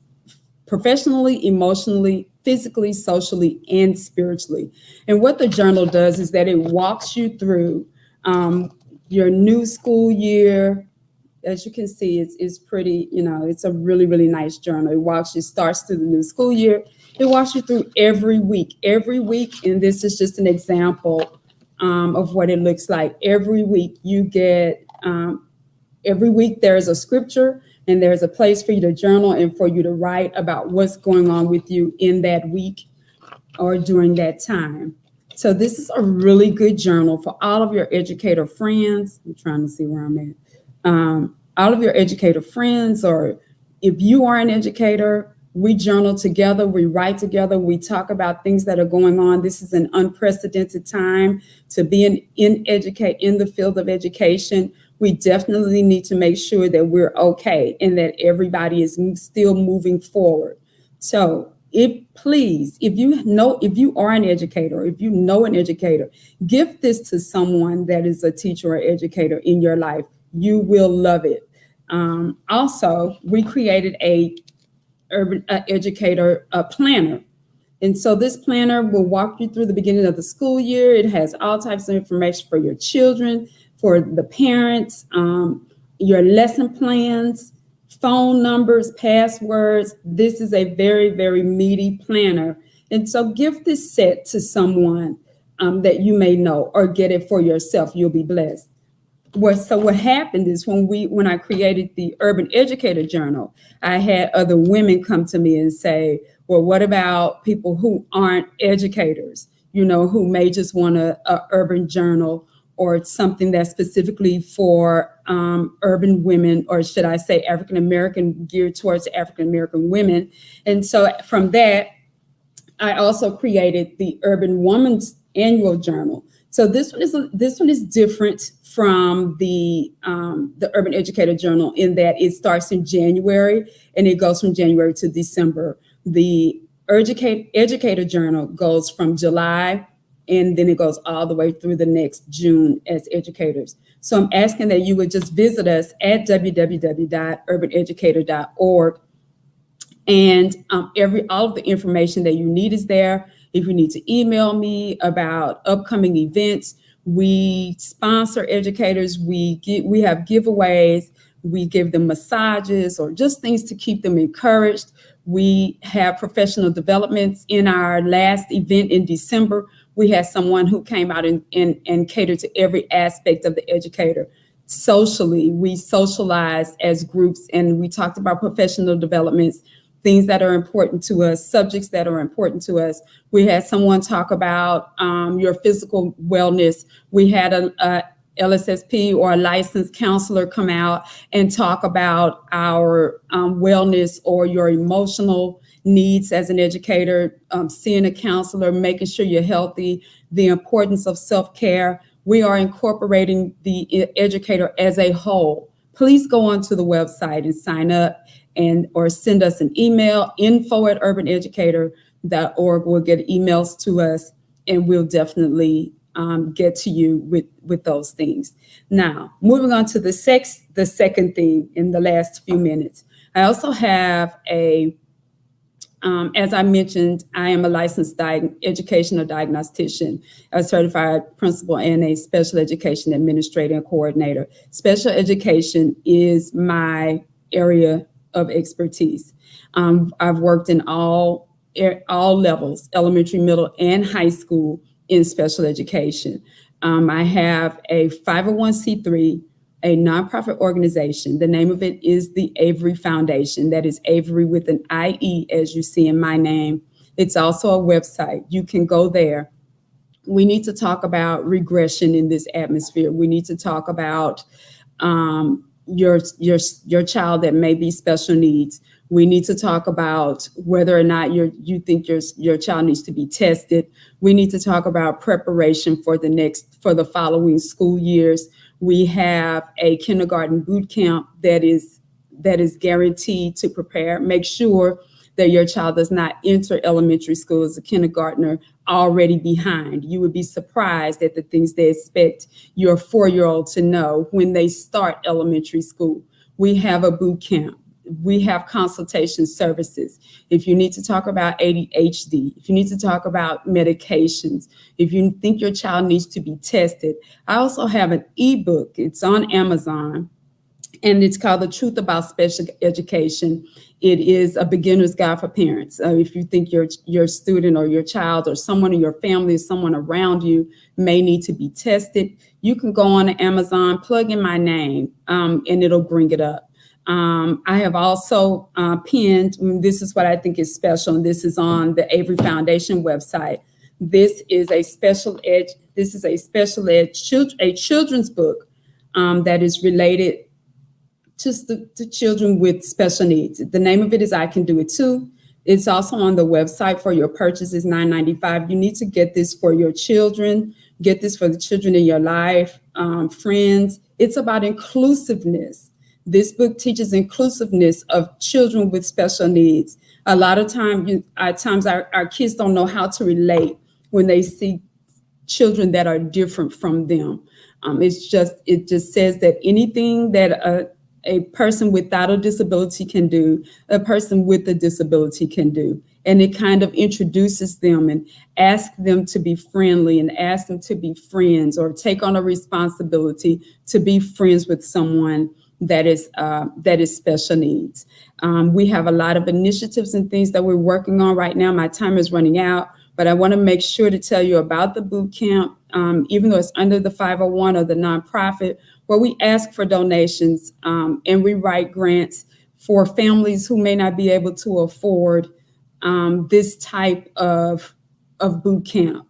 professionally, emotionally, physically, socially, and spiritually. And what the journal does is that it walks you through your new school year. As you can see, it's pretty, it's a really, really nice journal. It starts through the new school year. It walks you through every week, and this is just an example of what it looks like. Every week you get every week there is a scripture and there's a place for you to journal and for you to write about what's going on with you in that week or during that time. So this is a really good journal for all of your educator friends. I'm trying to see where I'm at. All of your educator friends, or if you are an educator, we journal together, we write together, we talk about things that are going on. This is an unprecedented time to be in the field of education. We definitely need to make sure that we're okay and that everybody is still moving forward. So if you are an educator, if you know an educator, give this to someone that is a teacher or educator in your life. You will love it. Also, we created a urban educator planner. And so this planner will walk you through the beginning of the school year. It has all types of information for your children, for the parents, your lesson plans, phone numbers, passwords. This is a very, very meaty planner. And so give this set to someone that you may know, or get it for yourself. You'll be blessed. So what happened is when I created the Urban Educator Journal, I had other women come to me and say, well, what about people who aren't educators, who may just want a urban journal or something that's specifically for urban women, or should I say African American, geared towards African American women. And so from that, I also created the Urban Woman's Annual Journal. So this one is different from the Urban Educator Journal in that it starts in January and it goes from January to December. The Educator Journal goes from July and then it goes all the way through the next June as educators. So I'm asking that you would just visit us at www.urbaneducator.org, and all of the information that you need is there. If you need to email me about upcoming events, we sponsor educators. We have giveaways. We give them massages or just things to keep them encouraged. We have professional developments. In our last event in December, we had someone who came out and catered to every aspect of the educator. Socially, we socialized as groups and we talked about professional developments, things that are important to us, subjects that are important to us. We had someone talk about your physical wellness. We had a LSSP or a licensed counselor come out and talk about our wellness or your emotional needs as an educator, seeing a counselor, making sure you're healthy, the importance of self-care. We are incorporating the educator as a whole. Please go onto the website and sign up or send us an email, info@urbaneducator.org. We'll get emails to us and we'll definitely get to you with those things. Now, moving on to the second thing in the last few minutes. I also have as I mentioned, I am a licensed educational diagnostician, a certified principal, and a special education administrator and coordinator. Special education is my area of expertise. I've worked in all levels, elementary, middle, and high school in special education. I have a 501c3, a nonprofit organization. The name of it is the Avery Foundation. That is Avery with an IE, as you see in my name. It's also a website. You can go there. We need to talk about regression in this atmosphere. We need to talk about your child that may be special needs. We need to talk about whether or not you think your child needs to be tested. We need to talk about preparation for the following school years. We have a kindergarten boot camp that is guaranteed to prepare. Make sure that your child does not enter elementary school as a kindergartner already behind. You would be surprised at the things they expect your 4-year-old to know when they start elementary school. We have a boot camp. We have consultation services. If you need to talk about ADHD, if you need to talk about medications, if you think your child needs to be tested, I also have an ebook. It's on Amazon, and it's called The Truth About Special Education. It is a beginner's guide for parents. If you think your student or your child or someone in your family or someone around you may need to be tested, You can go on Amazon, plug in my name, and it'll bring it up. I have also pinned, this is what I think is special, and this is on the Avery Foundation website. This is a special ed, a children's book that is related to children with special needs. The name of it is I Can Do It Too. It's also on the website for your purchase is $9.95. You need to get this for your children, get this for the children in your life, friends. It's about inclusiveness. This book teaches inclusiveness of children with special needs. A lot of times our kids don't know how to relate when they see children that are different from them. It just says that anything that a person without a disability can do, a person with a disability can do. And it kind of introduces them and asks them to be friendly and asks them to be friends or take on a responsibility to be friends with someone that is special needs. We have a lot of initiatives and things that we're working on right now. My time is running out, but I want to make sure to tell you about the boot camp, even though it's under the 501 or the nonprofit, where we ask for donations and we write grants for families who may not be able to afford this type of boot camp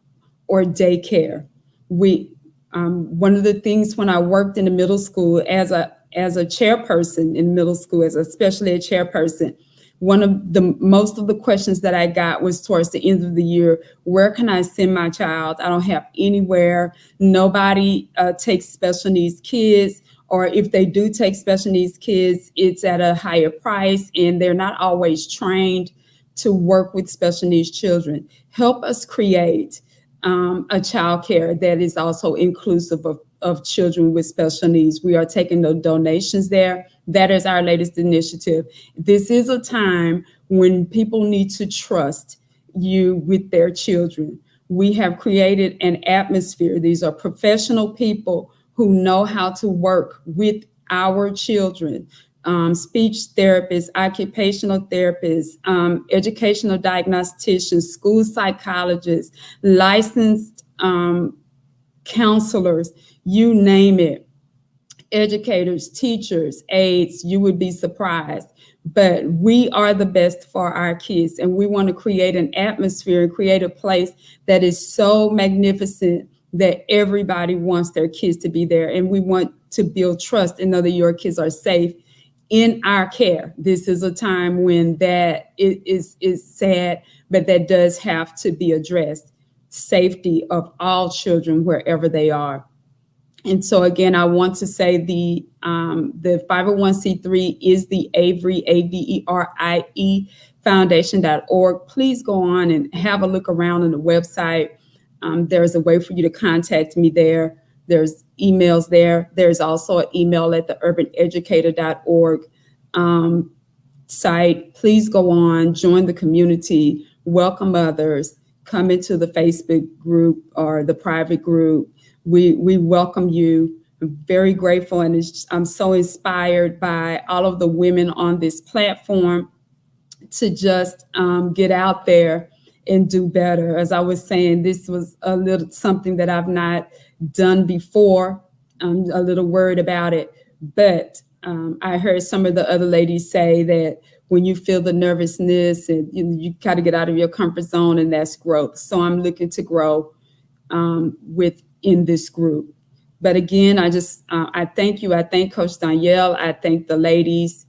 or daycare. One of the things when I worked in the middle school as a chairperson in middle school, as a special ed chairperson, most of the questions that I got was towards the end of the year, where can I send my child? I don't have anywhere. Nobody takes special needs kids, or if they do take special needs kids, it's at a higher price and they're not always trained to work with special needs children. Help us create a child care that is also inclusive of children with special needs. We are taking the donations there. That is our latest initiative. This is a time when people need to trust you with their children. We have created an atmosphere. These are professional people who know how to work with our children. Speech therapists, occupational therapists, educational diagnosticians, school psychologists, licensed counselors, you name it, educators, teachers, aides, you would be surprised. But we are the best for our kids, and we want to create an atmosphere and create a place that is so magnificent that everybody wants their kids to be there. And we want to build trust and know that your kids are safe in our care. This is a time when that is sad, but that does have to be addressed. Safety of all children wherever they are. And so again, I want to say the 501c3 is the Avery, AVERIE Foundation.org. Please go on and have a look around on the website. There's a way for you to contact me there. There's emails there. There's also an email at the urbaneducator.org site. Please go on, join the community, welcome others, come into the Facebook group or the private group. We welcome you. I'm very grateful, and I'm so inspired by all of the women on this platform to just get out there and do better. As I was saying, this was a little something that I've not done before. I'm a little worried about it, but I heard some of the other ladies say that when you feel the nervousness and you got to get out of your comfort zone, and that's growth. So I'm looking to grow in this group. But again, I thank you. I thank Coach Danielle. I thank the ladies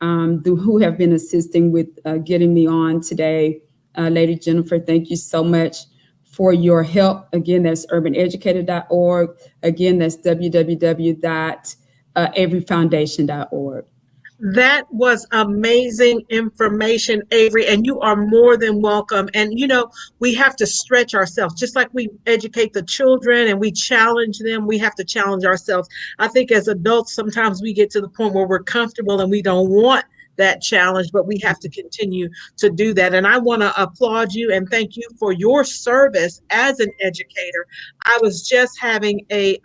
who have been assisting with getting me on today. Lady Jennifer, thank you so much for your help. Again, that's urbaneducator.org. Again, that's www.averyfoundation.org. That was amazing information, Avery, and you are more than welcome. And, we have to stretch ourselves, just like we educate the children and we challenge them, we have to challenge ourselves. I think as adults, sometimes we get to the point where we're comfortable and we don't want that challenge, but we have to continue to do that. And I want to applaud you and thank you for your service as an educator. I was just having a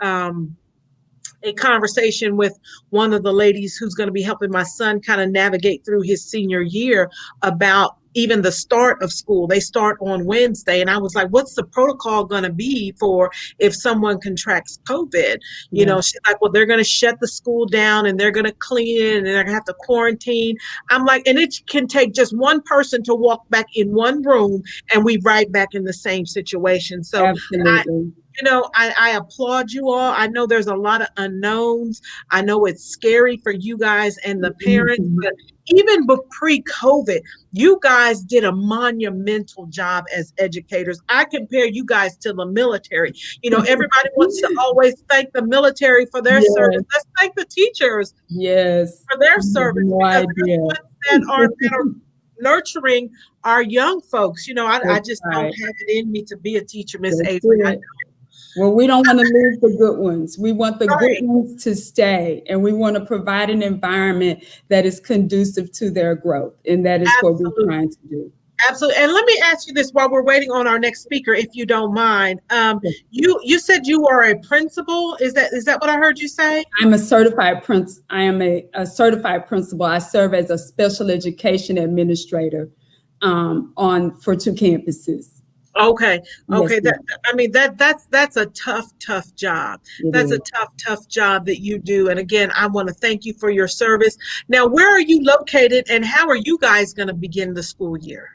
a conversation with one of the ladies who's going to be helping my son kind of navigate through his senior year about even the start of school. They start on Wednesday. And I was like, what's the protocol going to be for if someone contracts COVID? You Yeah. know, she's like, well, they're going to shut the school down and they're going to clean it and they're going to have to quarantine. I'm like, and it can take just one person to walk back in one room and we right back in the same situation. So Absolutely. I applaud you all. I know there's a lot of unknowns. I know it's scary for you guys and the parents, Mhm. but even pre-COVID, you guys did a monumental job as educators. I compare you guys to the military. You know, everybody wants to always thank the military for their service. Yes, Let's thank the teachers yes. for their You have service no because they're the idea. ones that are nurturing our young folks. You know, I That's just don't right. have it in me to be a teacher, Miss That's Avery. it. Well, we don't want to lose the good ones. We want the good Right. ones to stay, and we want to provide an environment that is conducive to their growth, and that is what we're Absolutely. trying to do. Absolutely. And let me ask you this while we're waiting on our next speaker, if you don't mind. Yes. You said you are a principal. Is that what I heard you say? I'm a certified prince. I am a certified principal. I serve as a special education administrator on for 2 campuses. Okay. Yes, Okay. ma'am. That's a tough job. It That's a is. tough job that you do. And again, I want to thank you for your service. Now, where are you located and how are you guys going to begin the school year?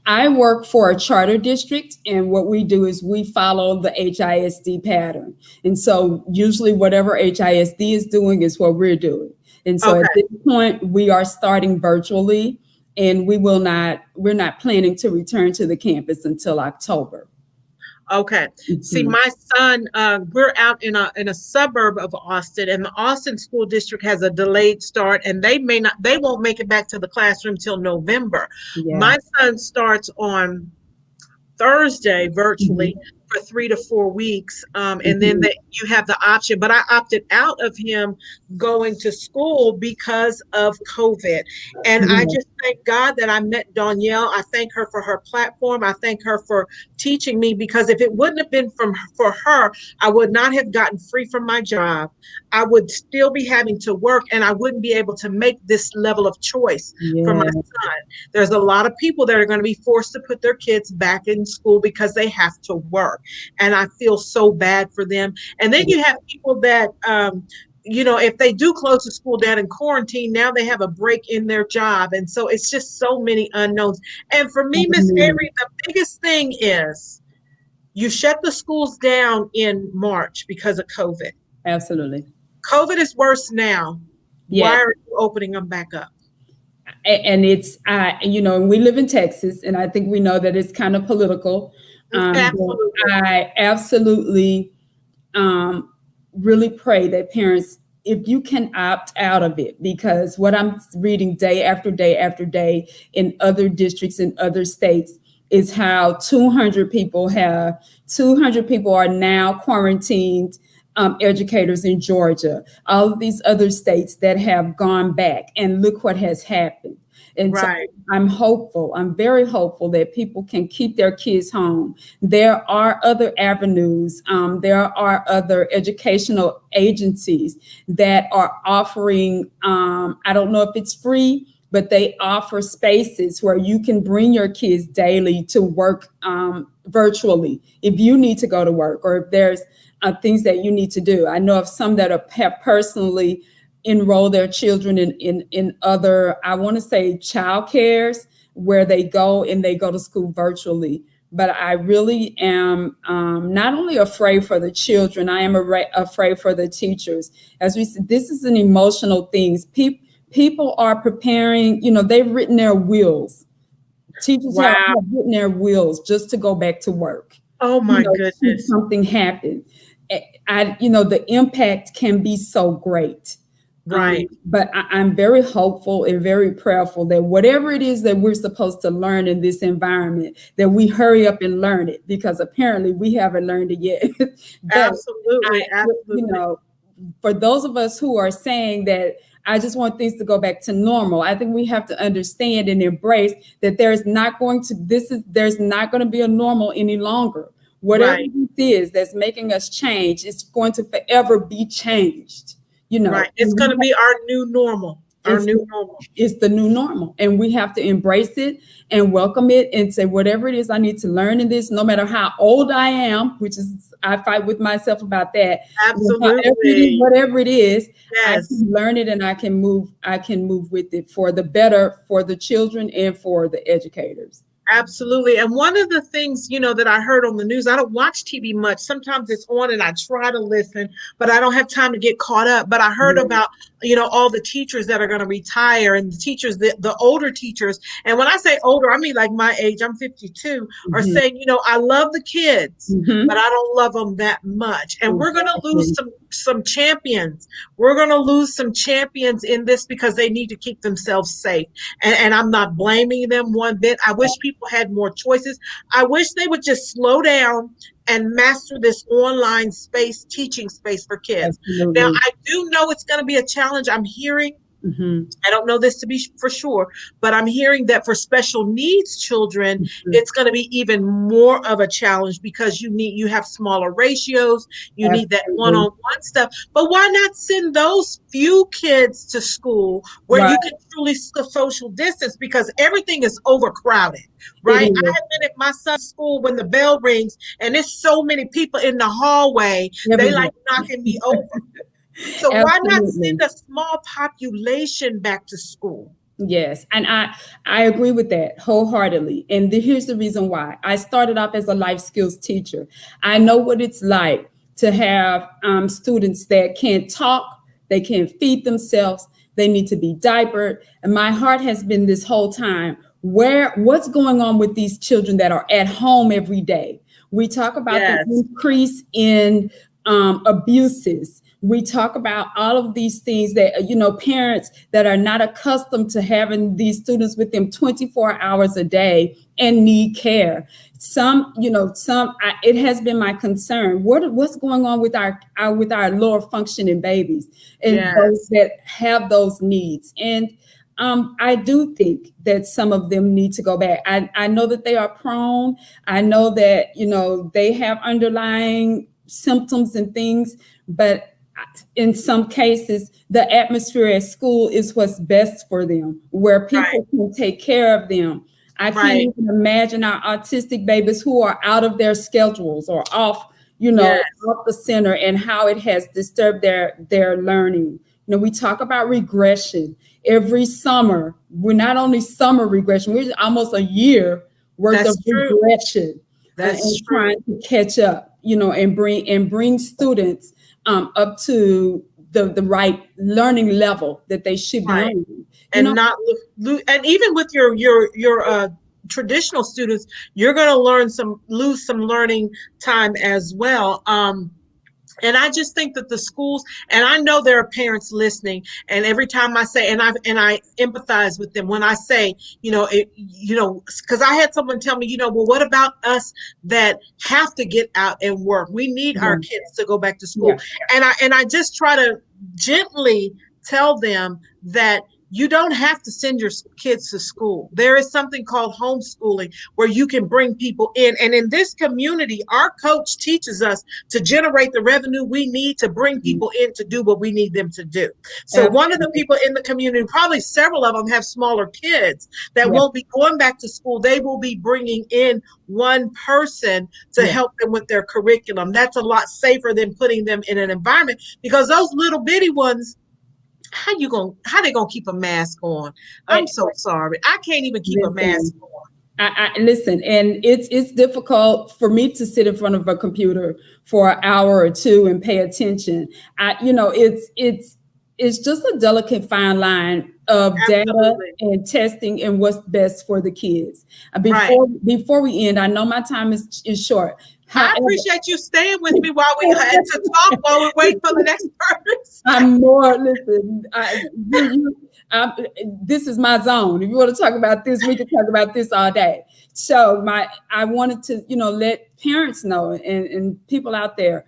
I work for a charter district, and what we do is we follow the HISD pattern. And so usually whatever HISD is doing is what we're doing. And so at Okay. this point, we are starting virtually, and we're not planning to return to the campus until October. Okay. See, Mhm. my son, we're out in a suburb of Austin, and the Austin School District has a delayed start, and they won't make it back to the classroom till November. Yeah. My son starts on Thursday virtually Mhm. for 3 to 4 weeks. And then Mhm. you have the option, but I opted out of him going to school because of COVID. And I Yeah. just thank God that I met Danielle. I thank her for her platform. I thank her for teaching me because if it wouldn't have been for her, I would not have gotten free from my job. I would still be having to work and I wouldn't be able to make this level of choice for my Yeah. son. There's a lot of people that are going to be forced to put their kids back in school because they have to work. And I feel so bad for them. And then you have people that, if they do close the school down in quarantine, now they have a break in their job. And so it's just so many unknowns. And for me, Miss Avery, the biggest thing is you shut the schools down in March because of COVID. Absolutely. COVID is worse now. Why Yes. are you opening them back up? And it's and we live in Texas, and I think we know that it's kind of political. But Absolutely. I absolutely really pray that parents, if you can opt out of it, because what I'm reading day after day after day in other districts in other states is how 200 people are now quarantined, educators in Georgia, all of these other states that have gone back, and look what has happened. And so Right. I'm hopeful, I'm very hopeful that people can keep their kids home. There are other avenues, there are other educational agencies that are offering, I don't know if it's free, but they offer spaces where you can bring your kids daily to work virtually if you need to go to work, or if there's things that you need to do. I know of some that have personally enroll their children in other, I want to say, child cares, where they go to school virtually. But I really am not only afraid for the children, I am afraid for the teachers. As we said, this is an emotional thing. People are preparing, they've written their wills. Teachers have Wow. written their wills just to go back to work. Oh my Should goodness. something happen. The impact can be so great. Right. But I'm very hopeful and very prayerful that whatever it is that we're supposed to learn in this environment, that we hurry up and learn it, because apparently we haven't learned it yet. But Absolutely. you Absolutely. know, for those of us who are saying that I just want things to go back to normal, I think we have to understand and embrace that there's not going to be a normal any longer. Whatever Right. this is that's making us change, it's going to forever be changed. you know. Right. It's going to be our new normal. Our It's new normal. it's the new normal, and we have to embrace it and welcome it and say whatever it is I need to learn in this, no matter how old I am, which is I fight with myself about that. Absolutely. Whatever it is, I Yes. can learn it and I can move with it for the better for the children and for the educators. Absolutely. And one of the things, that I heard on the news, I don't watch TV much. Sometimes it's on and I try to listen, but I don't have time to get caught up. But I heard Yeah. about, all the teachers that are going to retire and the teachers, the older teachers. And when I say older, I mean like my age, I'm 52, are Mhm. saying, I love the kids, but Mhm. I don't love them that much. And we're going to lose Exactly. some champions. We're going to lose some champions in this because they need to keep themselves safe. And I'm not blaming them one bit. I wish people had more choices. I wish they would just slow down and master this online space, teaching space for kids. Now, Absolutely. I do know it's going to be a challenge. I'm hearing, Mhm. I don't know this to be for sure, but I'm hearing that for special needs children, Mhm. it's going to be even more of a challenge because you have smaller ratios, you need that Absolutely. one-on-one stuff. But why not send those few kids to school where Right. you can truly social distance because everything is overcrowded, It right? I is have been at my son's school when the bell rings and there's so many people in the hallway, they everywhere. like knocking me over. So why not send Absolutely. a small population back to school? Yes, and I agree with that wholeheartedly. And here's the reason why. I started off as a life skills teacher. I know what it's like to have students that can't talk, they can't feed themselves, they need to be diapered. And my heart has been this whole time what's going on with these children that are at home every day. We talk about the Yes, increase in abuses. We talk about all of these things that, parents that are not accustomed to having these students with them 24 hours a day and need care. It has been my concern. What's going on with our lower functioning babies and those yes, that have those needs? And I do think that some of them need to go back. I know that they are prone. I know that, they have underlying symptoms and things, but in some cases, the atmosphere at school is what's best for them, where right, people can take care of them. I can't right. even imagine our autistic babies who are out of their schedules or off, Yes, off the center, and how it has disturbed their learning. We talk about regression every summer. We're not only summer regression, we're almost a year worth of that's true. regression, That's and true. trying to catch up, and bring students up to the right learning level that they should be Right. on. You And know, not and even with your traditional students, you're going to lose some learning time as well. And I just think that the schools, and I know there are parents listening, and every time I say, and I empathize with them when I say, because I had someone tell me, well, what about us that have to get out and work? We need our yeah, kids to go back to school, yeah, and I just try to gently tell them that you don't have to send your kids to school. There is something called homeschooling where you can bring people in, and in this community, our coach teaches us to generate the revenue we need to bring people in to do what we need them to do. So one of the absolutely, people in the community, probably several of them have smaller kids that yeah, won't be going back to school. They will be bringing in one person to yeah. help them with their curriculum. That's a lot safer than putting them in an environment because those little bitty ones, how they gonna keep a mask on? I'm Eh, so sorry. I can't even keep a mask Listen, on. I listen, and it's difficult for me to sit in front of a computer for an hour or two and pay attention. It's just a delicate fine line of data Absolutely. and testing and what's best for the kids. Right. Before we end, I know my time is short. I However, appreciate you staying with me while we had to talk while we wait for the next person. I'm more listen. This is my zone. If you want to talk about this, we can talk about this all day. So I wanted to let parents know and people out there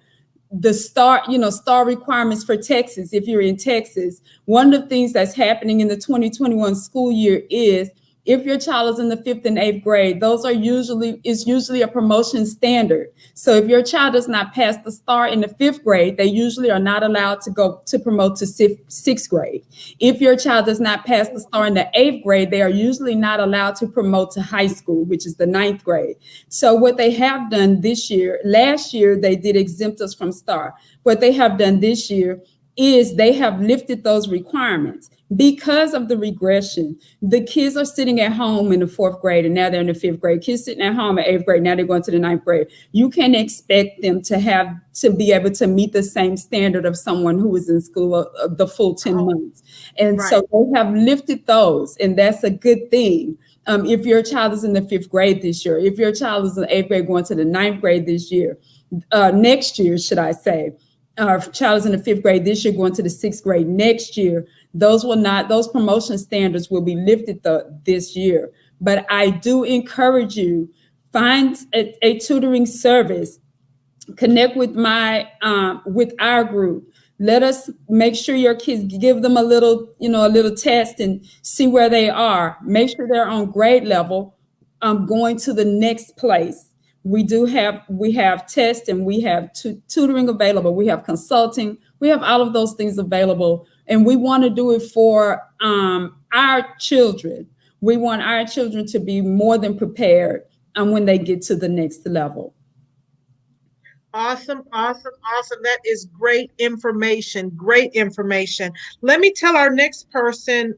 the star requirements for Texas. If you're in Texas, one of the things that's happening in the 2021 school year is If your child is in the 5th and 8th grade, those are usually a promotion standard. So if your child does not pass the STAR in the 5th grade, they usually are not allowed to go to promote to 6th grade. If your child does not pass the STAR in the 8th grade, they are usually not allowed to promote to high school, which is the 9th grade. So what they have done this year, last year they did exempt us from STAR. What they have done this year is they have lifted those requirements because of the regression. The kids are sitting at home in the 4th grade and now they're in the 5th grade. Kids sitting at home at 8th grade, now they're going to the 9th grade. You can expect them to be able to meet the same standard of someone who was in school the full 10 months. And Right. so they have lifted those, and that's a good thing. If your child is in the 5th grade this year, if your child is in the 8th grade going to the 9th grade this year, next year, should I say, our child is in the 5th grade this year going to the 6th grade next year, those promotion standards will be lifted this year. But I do encourage you, find a tutoring service, connect with with our group. Let us make sure your kids, give them a little test and see where they are. Make sure they're on grade level, going to the next place. We have tests and we have tutoring available. We have consulting. We have all of those things available, and we want to do it for our children. We want our children to be more than prepared when they get to the next level. Awesome, awesome, awesome. That is great information. Great information. Let me tell our next person.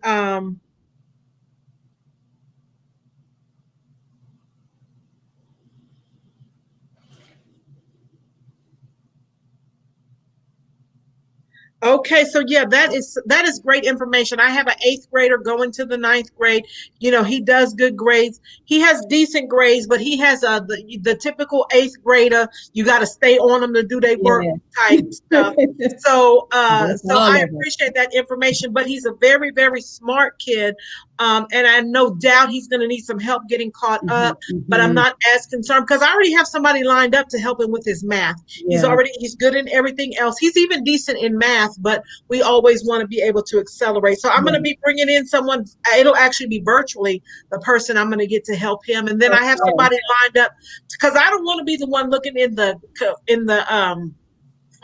Okay, so yeah, that is great information. I have an 8th grader going to the 9th grade. You know, he does good grades. He has decent grades, but he has the typical 8th grader. You got to stay on them to do their work type stuff. So I appreciate that information. But he's a very, very smart kid, and I no doubt he's going to need some help getting caught up. But I'm not as concerned because I already have somebody lined up to help him with his math. Yeah. He's good in everything else. He's even decent in math, but we always want to be able to accelerate. So I'm going to be bringing in someone. It'll actually be virtually the person I'm going to get to help him, and then I have somebody lined up because I don't want to be the one looking in the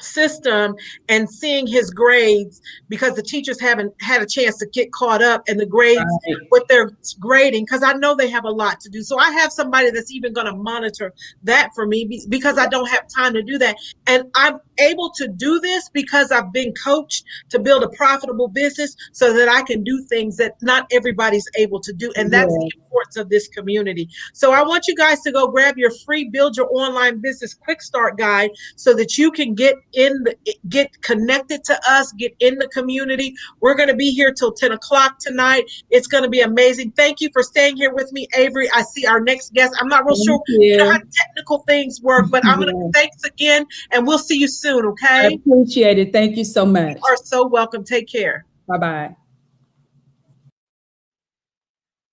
system and seeing his grades because the teachers haven't had a chance to get caught up in the grades with their grading, because I know they have a lot to do. So I have somebody that's even going to monitor that for me because I don't have time to do that. And I'm able to do this because I've been coached to build a profitable business so that I can do things that not everybody's able to do. And that's the importance of this community. So I want you guys to go grab your free Build Your Online Business Quick Start Guide so that you can get connected to us, get in the community. We're going to be here till 10 o'clock tonight. It's going to be amazing. Thank you for staying here with me, Avery. I see our next guest. I'm not real sure how technical things work, but I'm going to thanks again, and we'll see you soon, okay? I appreciate it. Thank you so much. You are so welcome. Take care. Bye-bye.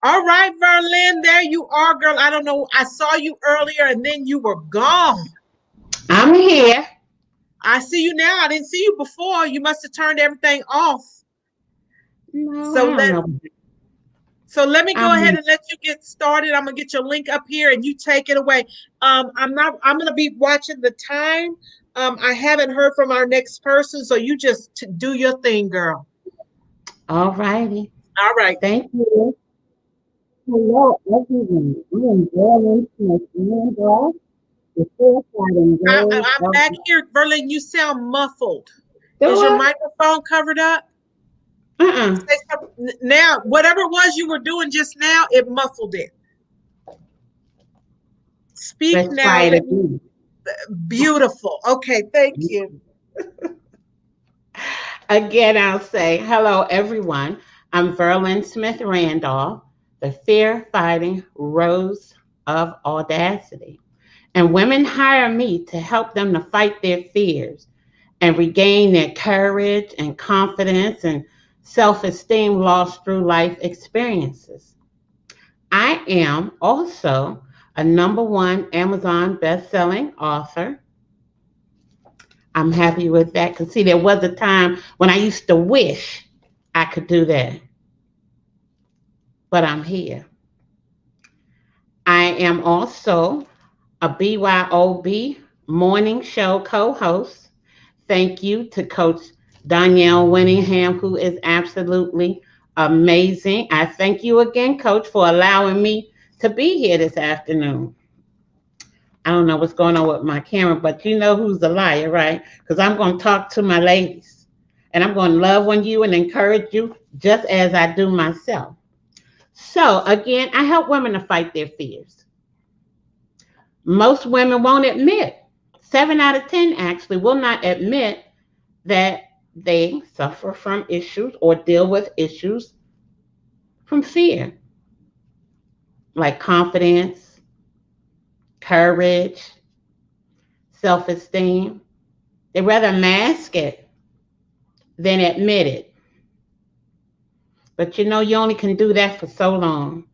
All right, Verlyn, there you are, girl. I don't know. I saw you earlier, and then you were gone. I'm here. I see you now. I didn't see you before. You must have turned everything off. No, So let me go ahead and let you get started. I'm gonna get your link up here and you take it away. I'm gonna be watching the time. I haven't heard from our next person, so you just do your thing, girl. All righty. All right. Thank you. Hello, everyone. I am Verlyn Smith. I'm back here, Verlyn. You sound muffled. Is your microphone covered up? Now, whatever it was you were doing just now, it muffled it. Speak now. Beautiful. Okay, thank you. Again, I'll say hello, everyone. I'm Verlyn Smith Randolph, the fear-fighting Rose of Audacity. And women hire me to help them to fight their fears and regain their courage and confidence and self-esteem lost through life experiences. I am also a #1 Amazon best-selling author. I'm happy with that because, see, there was a time when I used to wish I could do that. But I'm here. am also a BYOB morning show co host. Thank you to Coach Danielle Winningham, who is absolutely amazing. I thank you again, Coach, for allowing me to be here this afternoon. I don't know what's going on with my camera, but you know who's the liar, right? Because I'm going to talk to my ladies and I'm going to love on you and encourage you just as I do myself. So, again, I help women to fight their fears. Most women won't admit, 7 out of 10 actually will not admit that they suffer from issues or deal with issues from fear, like confidence, courage, self esteem. They rather mask it than admit it. But you know, you only can do that for so long,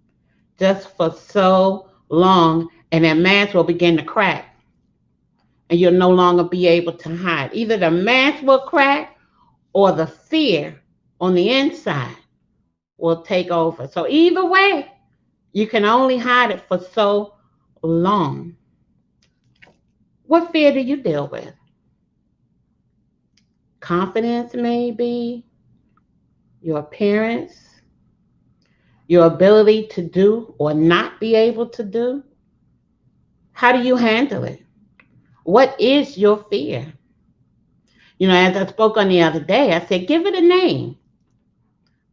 just for so long, and that mask will begin to crack, and you'll no longer be able to hide. Either the mask will crack or the fear on the inside will take over. So either way, you can only hide it for so long. What fear do you deal with? Confidence, maybe, your appearance, your ability to do or not be able to do. How do you handle it? What is your fear? You know, as I spoke on the other day, I said, give it a name.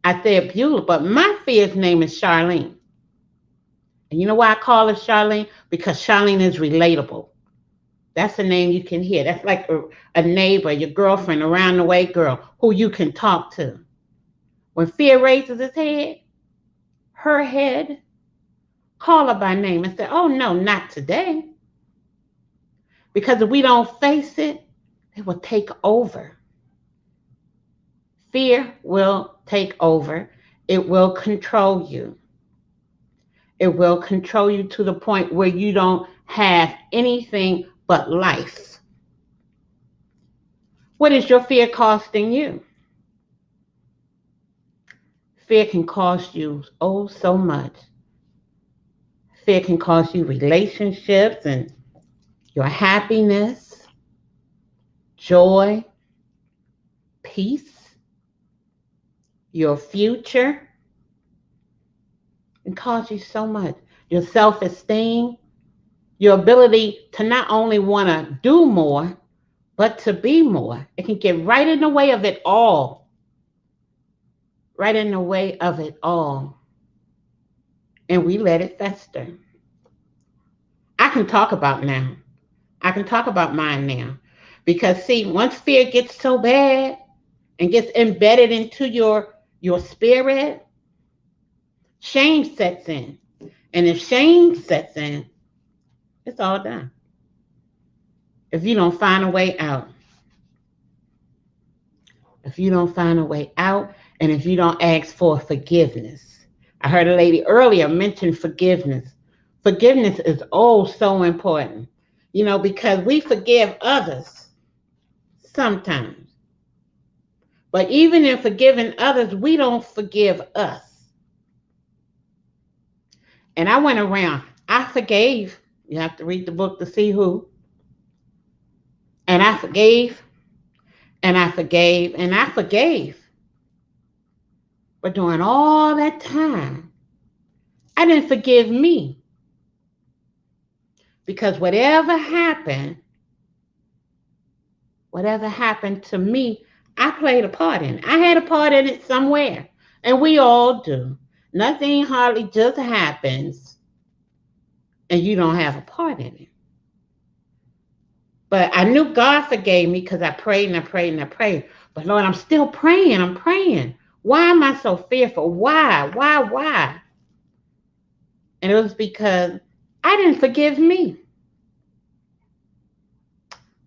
I said Beulah, but my fear's name is Charlene. And you know why I call her Charlene? Because Charlene is relatable. That's a name you can hear. That's like a neighbor, your girlfriend, around the way girl who you can talk to. When fear raises its head, her head, call her by name and say, oh no, not today. Because if we don't face it, it will take over. Fear will take over. It will control you. It will control you to the point where you don't have anything but life. What is your fear costing you? Fear can cost you oh so much. Fear can cost you relationships and your happiness, joy, peace, your future. It costs you so much. Your self-esteem, your ability to not only want to do more, but to be more. It can get right in the way of it all. Right in the way of it all. And we let it fester. I can talk about now. I can talk about mine now. Because see, once fear gets so bad and gets embedded into your spirit, shame sets in. And if shame sets in, it's all done. If you don't find a way out. If you don't find a way out, and if you don't ask for forgiveness. I heard a lady earlier mention forgiveness. Forgiveness is oh so important, you know, because we forgive others sometimes. But even in forgiving others, we don't forgive us. And I went around, I forgave. You have to read the book to see who. And I forgave, and I forgave, and I forgave. But during all that time, I didn't forgive me. Because whatever happened to me, I played a part in it. I had a part in it somewhere. And we all do. Nothing hardly just happens and you don't have a part in it. But I knew God forgave me because I prayed and I prayed and I prayed. But Lord, I'm still praying. I'm praying. Why am I so fearful? Why? Why? And it was because I didn't forgive me.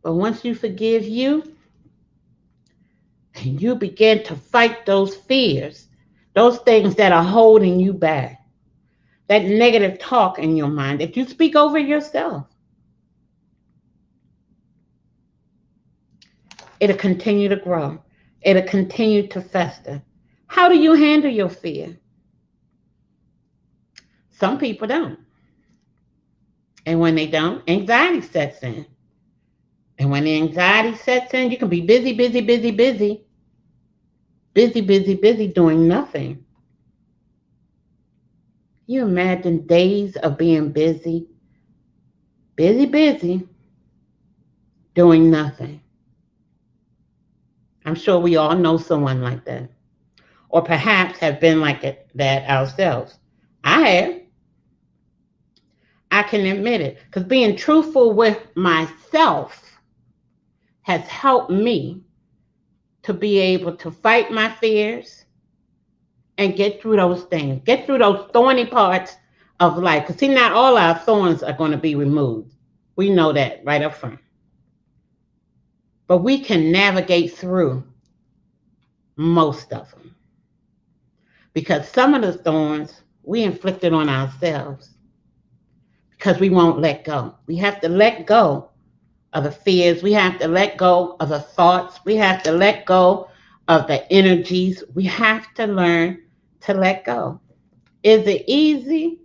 But once you forgive you, and you begin to fight those fears, those things that are holding you back, that negative talk in your mind that you speak over yourself, it'll continue to grow. It'll continue to fester. How do you handle your fear? Some people don't. And when they don't, anxiety sets in. And when the anxiety sets in, you can be busy, busy, busy, busy, busy, busy, busy, doing nothing. You imagine days of being busy, busy, busy, doing nothing. I'm sure we all know someone like that, or perhaps have been like that ourselves. I have. I can admit it because being truthful with myself has helped me to be able to fight my fears and get through those things, get through those thorny parts of life. Because, see, not all our thorns are going to be removed. We know that right up front. But we can navigate through most of them because some of the thorns we inflicted on ourselves because we won't let go. We have to let go of the fears. We have to let go of the thoughts. We have to let go of the energies. We have to learn to let go. Is it easy?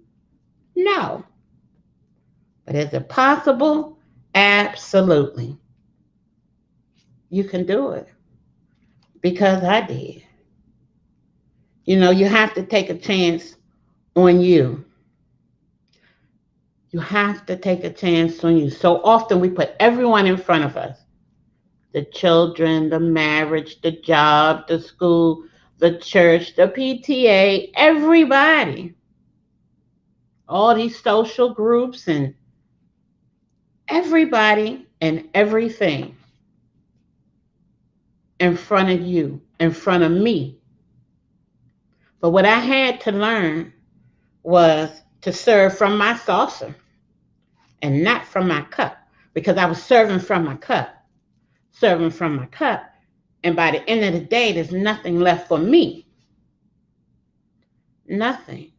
No. But is it possible? Absolutely. You can do it because I did. You have to take a chance on you. You have to take a chance on you. So often we put everyone in front of us, the children, the marriage, the job, the school, the church, the PTA, everybody, all these social groups, and everybody and everything in front of you, in front of me. But what I had to learn was to serve from my saucer and not from my cup because I was serving from my cup, serving from my cup. And by the end of the day, there's nothing left for me. Nothing.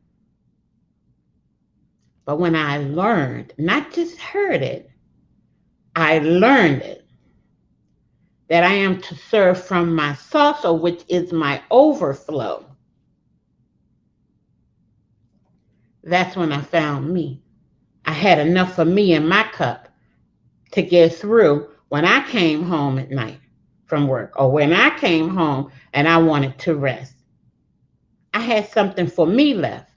But when I learned, not just heard it, I learned it, that I am to serve from my saucer, which is my overflow. That's when I found me. I had enough for me in my cup to get through when I came home at night from work or when I came home and I wanted to rest. I had something for me left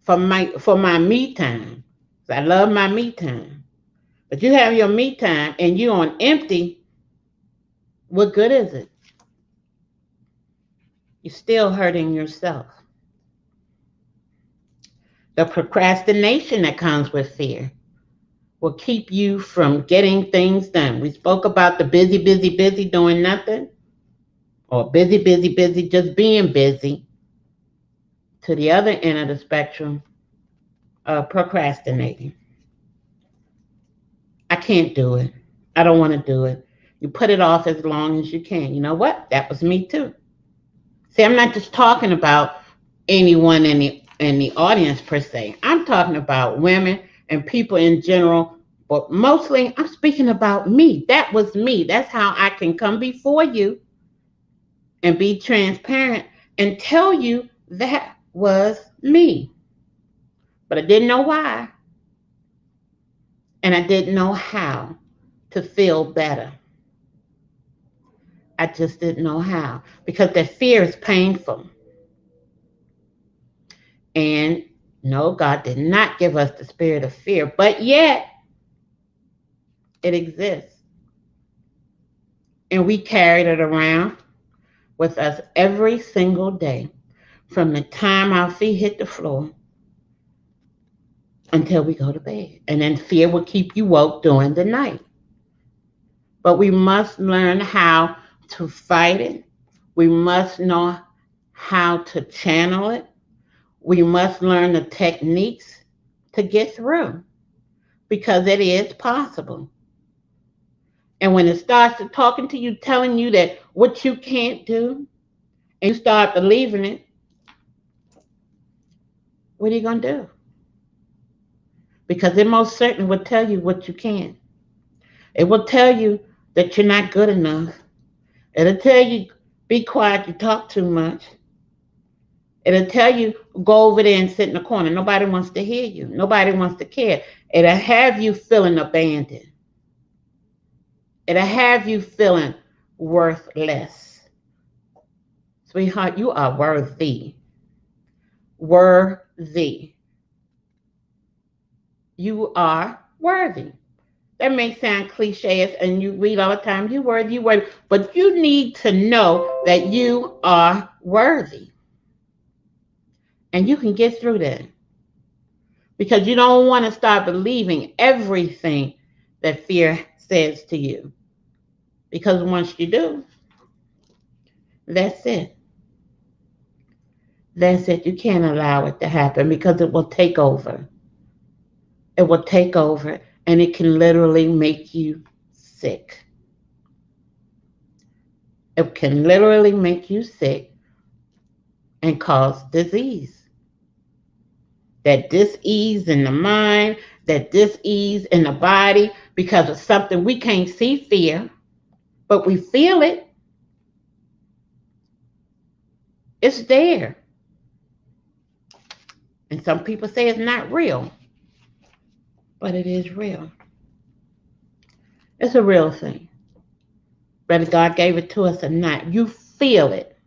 for my me time. I love my me time. But you have your me time and you're on empty, what good is it? You're still hurting yourself. The procrastination that comes with fear will keep you from getting things done. We spoke about the busy, busy, busy doing nothing, or busy, busy, busy just being busy, to the other end of the spectrum of procrastinating. I can't do it. I don't want to do it. You put it off as long as you can. You know what? That was me too. See, I'm not just talking about anyone in the audience per se. I'm talking about women and people in general, but mostly I'm speaking about me. That was me. That's how I can come before you and be transparent and tell you that was me. But I didn't know why, and I didn't know how to feel better. I just didn't know how because the fear is painful. And no, God did not give us the spirit of fear, but yet it exists. And we carried it around with us every single day from the time our feet hit the floor until we go to bed. And then fear will keep you woke during the night. But we must learn how to fight it. We must know how to channel it. We must learn the techniques to get through because it is possible. And when it starts to talking to you, telling you that what you can't do, and you start believing it, what are you going to do? Because it most certainly will tell you what you can. It will tell you that you're not good enough. It'll tell you, be quiet, you talk too much. It'll tell you, go over there and sit in the corner. Nobody wants to hear you. Nobody wants to care. It'll have you feeling abandoned. It'll have you feeling worthless. Sweetheart, you are worthy. Worthy. You are worthy. That may sound cliche and you read all the time, you worthy, you worthy. But you need to know that you are worthy. And you can get through that. Because you don't want to start believing everything that fear says to you. Because once you do, that's it. That's it. You can't allow it to happen because it will take over. It will take over and it can literally make you sick. It can literally make you sick and cause disease. That dis-ease in the mind, that dis-ease in the body because of something we can't see, fear, but we feel it. It's there. And some people say it's not real, but it is real. It's a real thing. Whether God gave it to us or not, you feel it.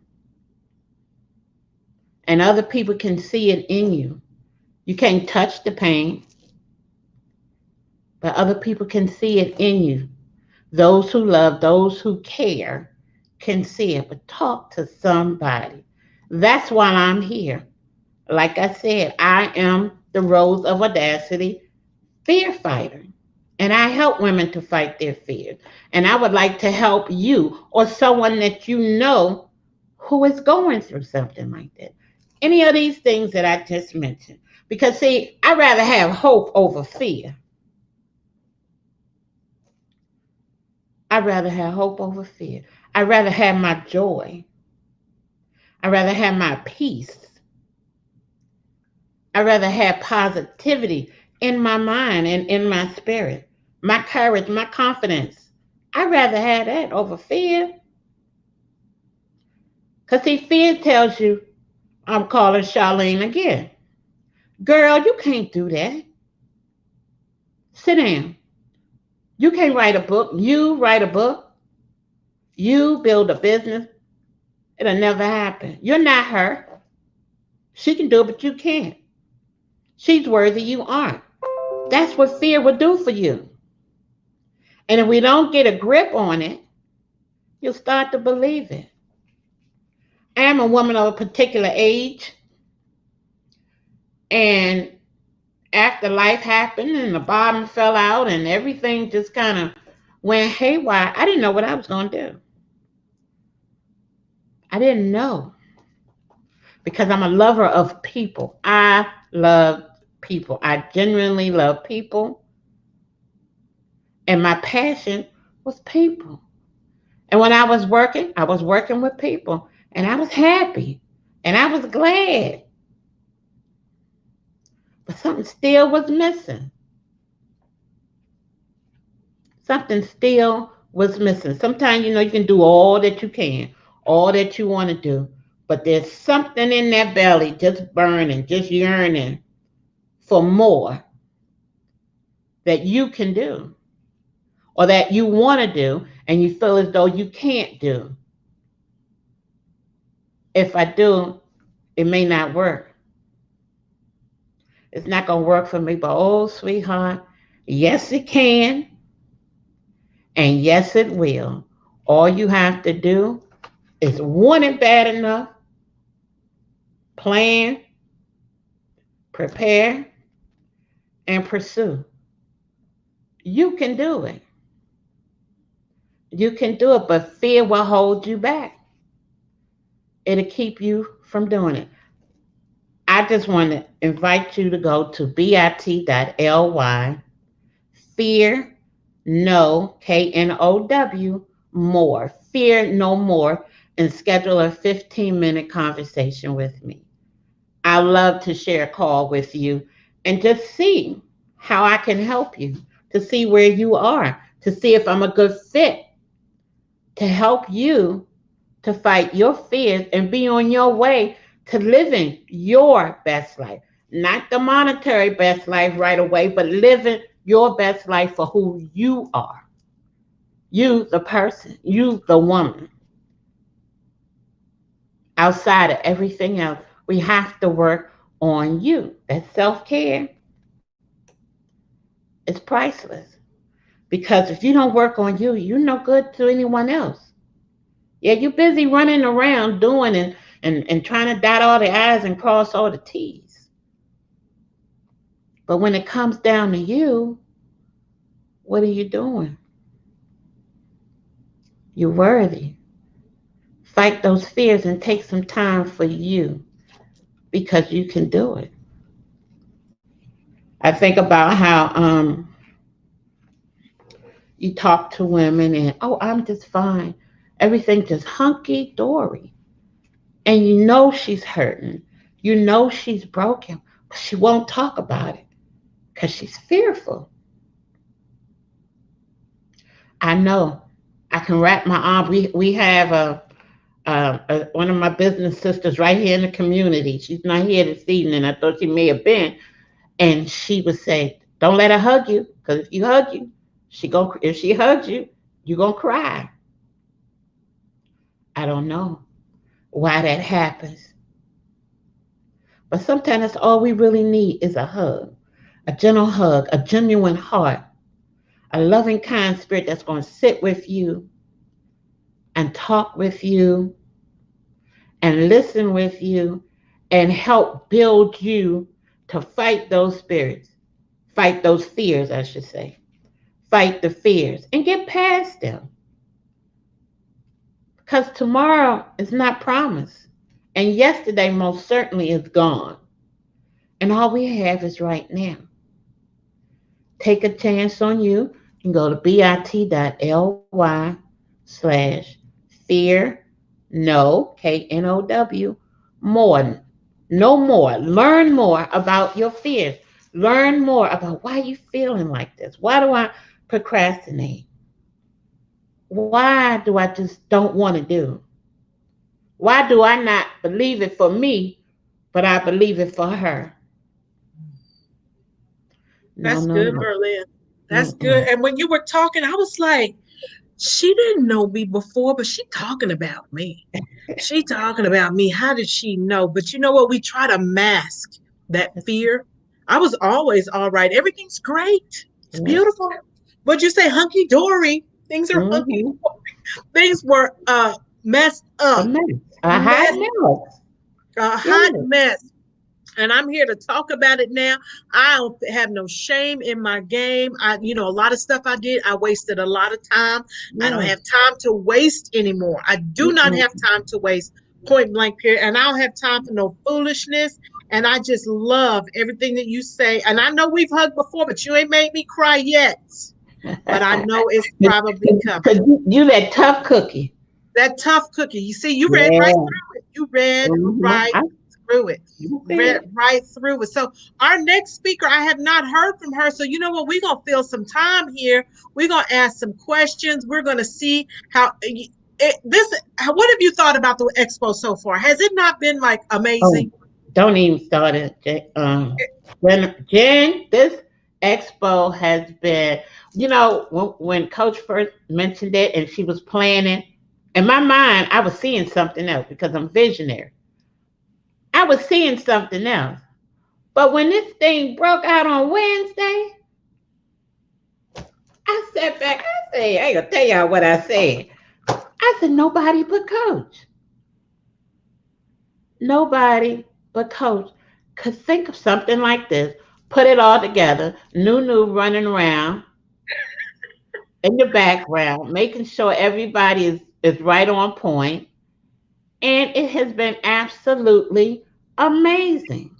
And other people can see it in you. You can't touch the pain, but other people can see it in you. Those who love, those who care can see it, but talk to somebody. That's why I'm here. Like I said, I am the Rose of Audacity fear fighter. And I help women to fight their fears. And I would like to help you or someone that you know who is going through something like that. Any of these things that I just mentioned. Because, see, I'd rather have hope over fear. I'd rather have hope over fear. I'd rather have my joy. I'd rather have my peace. I'd rather have positivity in my mind and in my spirit. My courage, my confidence. I'd rather have that over fear. Because, see, fear tells you, I'm calling Charlene again. Girl, you can't do that. Sit down. You can't write a book. You write a book. You build a business. It'll never happen. You're not her. She can do it, but you can't. She's worthy, you aren't. That's what fear will do for you. And if we don't get a grip on it, you'll start to believe it. I am a woman of a particular age. And after life happened and the bottom fell out and everything just kind of went haywire, I didn't know what I was going to do. I didn't know. Because I'm a lover of people. I love people. I genuinely love people. And my passion was people. And when I was working with people. And I was happy. And I was glad. But something still was missing. Something still was missing. Sometimes, you can do all that you can, all that you want to do. But there's something in that belly just burning, just yearning for more that you can do or that you want to do and you feel as though you can't do. If I do, it may not work. It's not going to work for me, but oh, sweetheart, yes, it can. And yes, it will. All you have to do is want it bad enough, plan, prepare, and pursue. You can do it. You can do it, but fear will hold you back. It'll keep you from doing it. I just want to invite you to go to bit.ly, fear, no, KNOW, more, fear no more, and schedule a 15-minute conversation with me. I love to share a call with you and just see how I can help you, to see where you are, to see if I'm a good fit to help you to fight your fears and be on your way to living your best life. Not the monetary best life right away, but living your best life for who you are. You, the person, you, the woman. Outside of everything else, we have to work on you. That self care is priceless. Because if you don't work on you, you're no good to anyone else. Yeah, you're busy running around doing and trying to dot all the I's and cross all the T's. But when it comes down to you, what are you doing? You're worthy. Fight those fears and take some time for you because you can do it. I think about how you talk to women and, oh, I'm just fine. Everything just hunky dory. And you know she's hurting. You know she's broken, but she won't talk about it because she's fearful. I know. I can wrap my arm. We have one of my business sisters right here in the community. She's not here this evening. I thought she may have been. And she would say, "Don't let her hug you, because if you hug you, if she hugs you, you're gonna cry." I don't know why that happens, but sometimes that's all we really need is a hug, a gentle hug, a genuine heart, a loving, kind spirit that's going to sit with you and talk with you and listen with you and help build you to fight those spirits, fight those fears, I should say, fight the fears and get past them. Because tomorrow is not promised. And yesterday most certainly is gone. And all we have is right now. Take a chance on you. You can go to bit.ly/fear no, KNOW, more. No more. Learn more about your fears. Learn more about why you're feeling like this. Why do I procrastinate? Why do I just don't want to do? Why do I not believe it for me, but I believe it for her? No, That's no, good, no. Berlin. That's good. Mm-mm. And when you were talking, I was like, she didn't know me before, but she talking about me. She talking about me. How did she know? But you know what? We try to mask that fear. I was always all right. Everything's great. It's Yeah. beautiful. What'd you say? Hunky dory. Things are hunky. Mm-hmm. Things were messed A up. mess. A hot Mess, mess. a Yeah. hot mess. And I'm here to talk about it now. I don't have no shame in my game. A lot of stuff I did, I wasted a lot of time. I don't Yeah. have time to waste anymore. I do not Mm-mm. have time to waste, point blank period. And I don't have time for no foolishness. And I just love everything that you say. And I know we've hugged before, but you ain't made me cry yet. But I know it's probably coming. Because you that tough cookie. That tough cookie. You see, you read right Yeah. through it. You read Mm-hmm. right through it. You see Read it. right through it. So our next speaker, I have not heard from her. So you know what? We're gonna fill some time here. We're gonna ask some questions. We're gonna see how this. What have you thought about the expo so far? Has it not been like Oh, amazing? don't even start it. Jen, this expo has been, when Coach first mentioned it and she was planning, in my mind, I was seeing something else because I'm visionary. I was seeing something else. But when this thing broke out on Wednesday, I sat back. I said, I ain't gonna tell y'all what I said. I said, nobody but Coach. Nobody but Coach could think of something like this, put it all together. Nunu running around in the background, making sure everybody is right on point. And it has been absolutely amazing.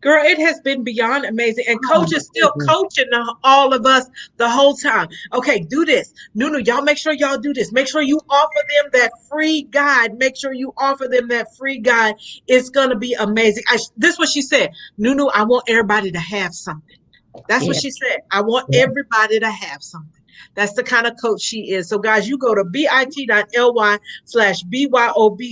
Girl, it has been beyond amazing. And Oh coach my is still goodness. coaching all of us the whole time. Okay, do this. Nunu, y'all make sure y'all do this. Make sure you offer them that free guide. Make sure you offer them that free guide. It's going to be amazing. This is what she said. Nunu, I want everybody to have something. That's what Yeah, she said. I want yeah. everybody to have something. That's the kind of coach she is. So, guys, you go to bit.ly/BYOB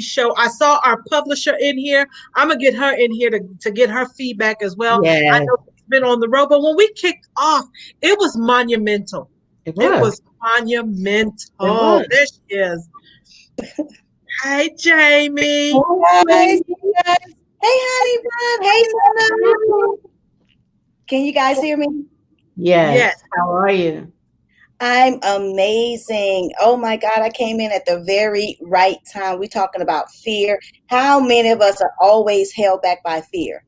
show. I saw our publisher in here. I'm going to get her in here to get her feedback as well. I Yes, know she's been on the road, but when we kicked off, it was monumental. it It was. was It monumental. was. There she is. Hey, Jamie. Guys, hey guys. Hey, honey bun. Hey, Nana. Can you guys hear me? Yes. Yes. How are you? I'm amazing. Oh my God, I came in at the very right time. We're talking about fear. How many of us are always held back by fear?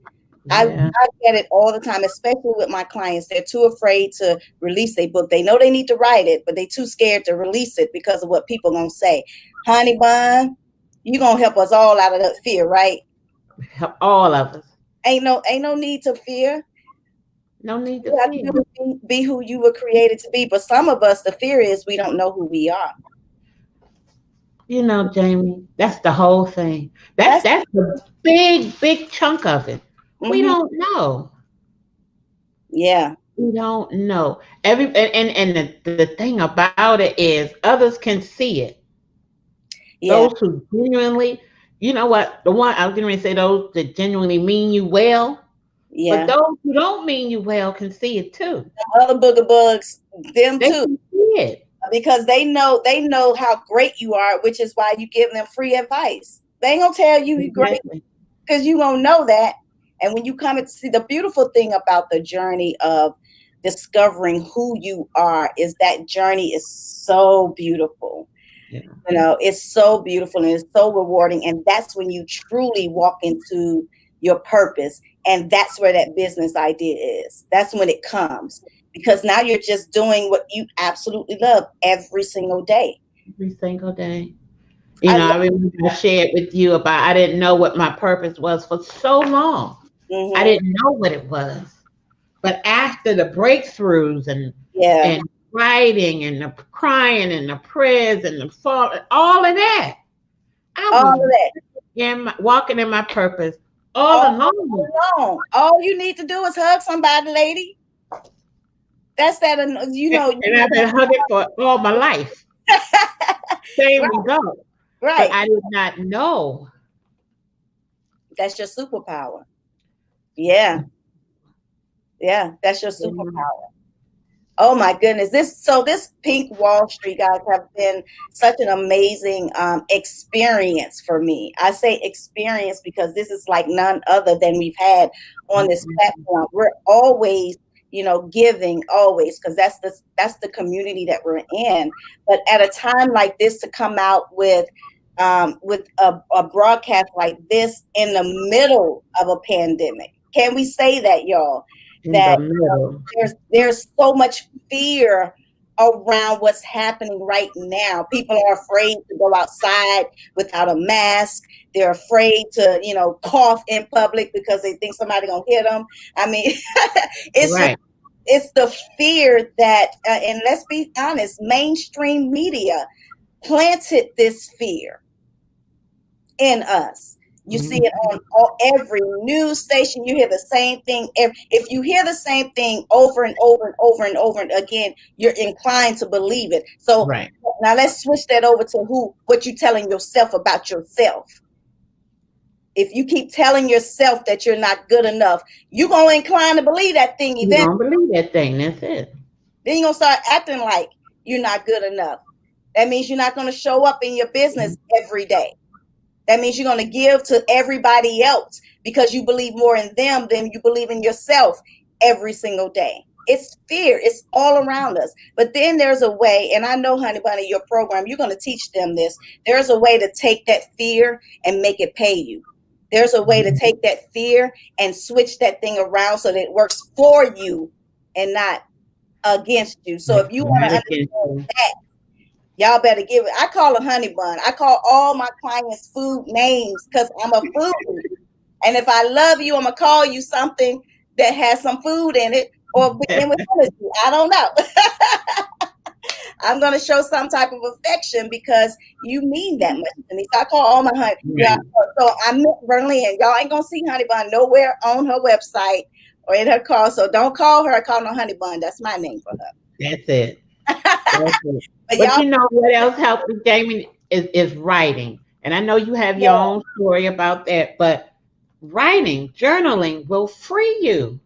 Yeah. I get it all the time, especially with my clients. They're too afraid to release their book. They know they need to write it, but they're too scared to release it because of what people gonna say. Honey bun, you gonna help us all out of that fear, right? Help all of us. Ain't no need to fear. No need to You have to fear. be who you were created to be. But some of us, the fear is we don't know who we are. You know, Jamie, that's the whole thing. That's the big chunk of it. We Mhm. don't know. Yeah. We don't know. And the thing about it is others can see it. Yeah. Those who genuinely, you know what? The one I was going to say, those that genuinely mean you well, but Yeah. those who don't mean you well can see it too. Other booger bugs, them They too. can see it. Because they know how great you are, which is why you give them free advice. They ain't gonna tell you you're great Exactly. because you gonna know that. And when you come and see, the beautiful thing about the journey of discovering who you are is that journey is so beautiful. Yeah. You know, it's so beautiful and it's so rewarding. And that's when you truly walk into your purpose. And that's where that business idea is. That's when it comes. Because now you're just doing what you absolutely love every single day. Every single day. You know, I remember I shared with you about I didn't know what my purpose was for so long. Mhm. I didn't know what it was. But after the breakthroughs and Yeah. writing and the crying and the prayers and the fall, all of that, I All of was that. walking in my purpose all along. All you need to do is hug somebody, lady. That's that, you know. And I've been hugging for all my life. Same we go. Right. But I did not know. That's your superpower. Yeah. Yeah, that's your superpower. Oh my goodness. This Pink Wall Street, guys, have been such an amazing experience for me. I say experience because this is like none other than we've had on this platform. We're always, you know, giving always, because that's the community that we're in. But at a time like this, to come out with a broadcast like this in the middle of a pandemic. Can we say that, y'all? That there's so much fear around what's happening right now. People are afraid to go outside without a mask. They're afraid to, you know, cough in public because they think somebody gonna hit them. I mean, it's the fear that, and let's be honest, mainstream media planted this fear in us. You see it on every news station. You hear the same thing. If you hear the same thing over and over and over and over again, you're inclined to believe it. So now let's switch that over to what you're telling yourself about yourself. If you keep telling yourself that you're not good enough, you're going to incline to believe that thing eventually. You're going to believe that thing. That's it. Then you're going to start acting like you're not good enough. That means you're not going to show up in your business every day. That means you're going to give to everybody else because you believe more in them than you believe in yourself every single day. It's fear. It's all around us. But then there's a way, and I know, Honey Bunny, your program, you're going to teach them this. There's a way to take that fear and make it pay you. There's a way to take that fear and switch that thing around so that it works for you and not against you. So if you want to understand that, y'all better give it. I call a honey bun. I call all my clients food names because I'm a foodie. And if I love you, I'm going to call you something that has some food in it or begin with energy. I don't know. I'm going to show some type of affection because you mean that much to me. So I call all my honey. Yeah. So I met Verlin. Y'all ain't going to see Honey Bun nowhere on her website or in her call. So don't call her. Call no Honey Bun. That's my name for her. That's it. That's it. But But y'all, you know what else helped me, Jamie, is writing. And I know you have your yeah, own story about that, but writing, journaling will free you.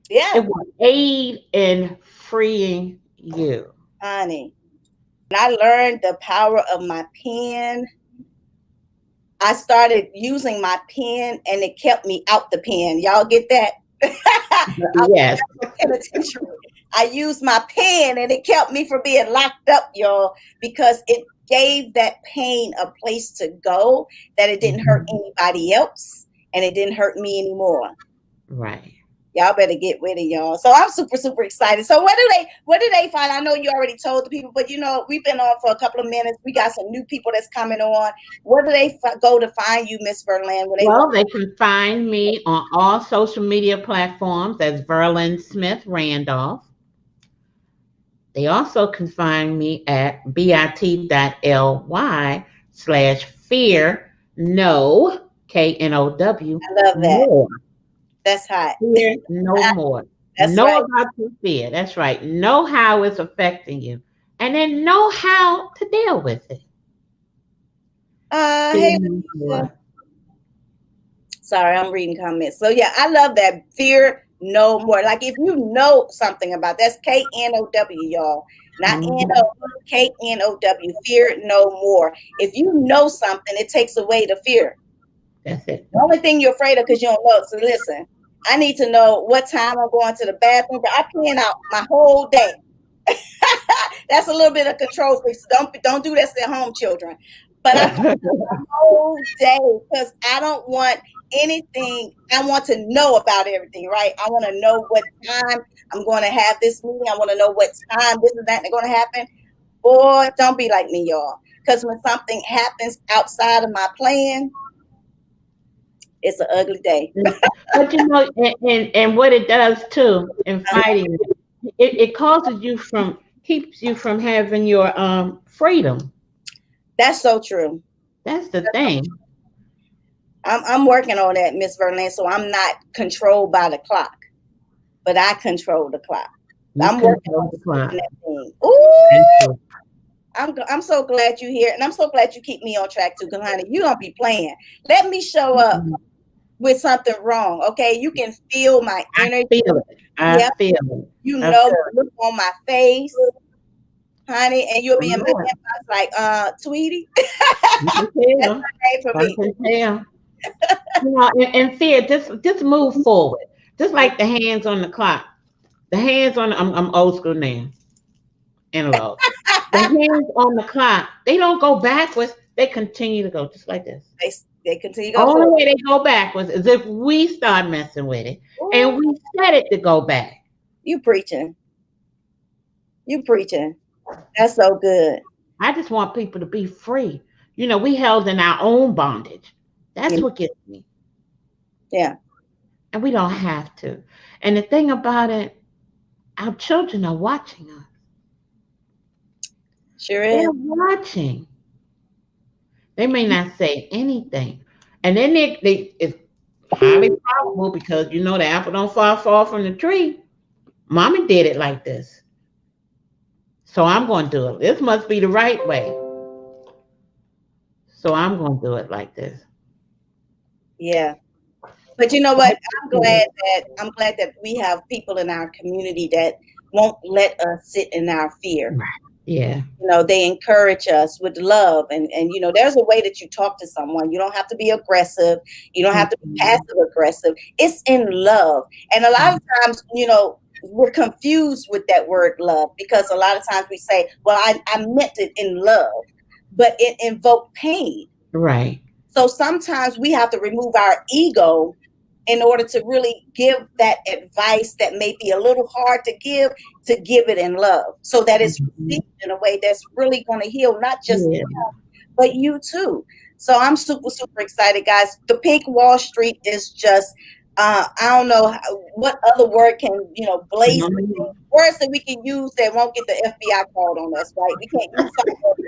It yeah, will aid in freeing you. honey. When I learned the power of my pen, I started using my pen and it kept me out the pen. Y'all get that? I was Yes. penitentiary. I used my pen and it kept me from being locked up, y'all, because it gave that pain a place to go, that it didn't hurt anybody else and it didn't hurt me anymore. Right. Y'all better get with it, y'all. So I'm super, super excited. So what do they find? I know you already told the people, but we've been on for a couple of minutes. We got some new people that's coming on. Where do they go to find you, Miss Verlin, when they want? Well, they can find me on all social media platforms as Verlin Smith Randolph. They also can find me at bit.ly/fear no KNOW I love that. more. That's hot. Fear no more. That's Know right. about your fear. That's right. Know how it's affecting you. And then know how to deal with it. Fear Hey, no more. sorry, I'm reading comments. So yeah, I love that. Fear no more. Like if you know something about that's KNOW, y'all. Not Mhm. NO, KNOW. Fear no more. If you know something, it takes away the fear. That's it. The only thing you're afraid of because you don't know. So listen, I need to know what time I'm going to the bathroom. But I plan out my whole day. That's a little bit of control freak. So don't do this at home, children. But I whole day because I don't want anything. I want to know about everything, right? I want to know what time I'm going to have this meeting. I want to know what time this and that is going to happen. Boy, don't be like me, y'all. Because when something happens outside of my plan, it's an ugly day. But you know, and what it does too in fighting, it causes you from keeps you from having your freedom. That's so true. That's the thing. I'm working on that, Miss Verlaine. So I'm not controlled by the clock, but I control the clock. You I'm working control on the switching clock. that thing. That's Ooh, it. I'm so glad you're here, and I'm so glad you keep me on track too. Cause honey, you don't be playing. Let me show up Mhm. with something wrong, okay? You can feel my I energy. feel it. I Yep, feel it. you I know feel the look on my face, honey, and you'll it. be I in my know it. inbox like, Tweety. You can That's tell. her name for I me. can tell. You know, and fear, just move forward. Just like the hands on the clock. The hands on I'm old school now. Analog. The hands on the clock, they don't go backwards. They continue to go just like this. they, they continue to go Only forward. way they go backwards is if we start messing with it and Ooh, we set it to go back. you preaching. You preaching. That's so good. I just want people to be free. You know, we held in our own bondage. That's Yeah. what gets me. Yeah, And we don't have to. And the thing about it, our children are watching us. sure is. They're watching. They may not say anything. And then it's highly probable because you know the apple don't fall from the tree. Mommy did it like this. So I'm going to do it. This must be the right way. So I'm going to do it like this. Yeah. But you know what? I'm glad that we have people in our community that won't let us sit in our fear. Right. Yeah. They encourage us with love, and there's a way that you talk to someone. You don't have to be aggressive. You don't have to be Mhm. passive aggressive. It's in love. And a lot of times, we're confused with that word love because a lot of times we say, well, I meant it in love, but it invoked pain. Right. So sometimes we have to remove our ego in order to really give that advice that may be a little hard to give it in love so that it's Mhm. received in a way that's really going to heal not just Yeah. but you too. So I'm super, super excited, guys. The Pink Wall Street is just, I don't know what other word can, blaze Mhm. words that we can use that won't get the FBI called on us, right? We can't use some words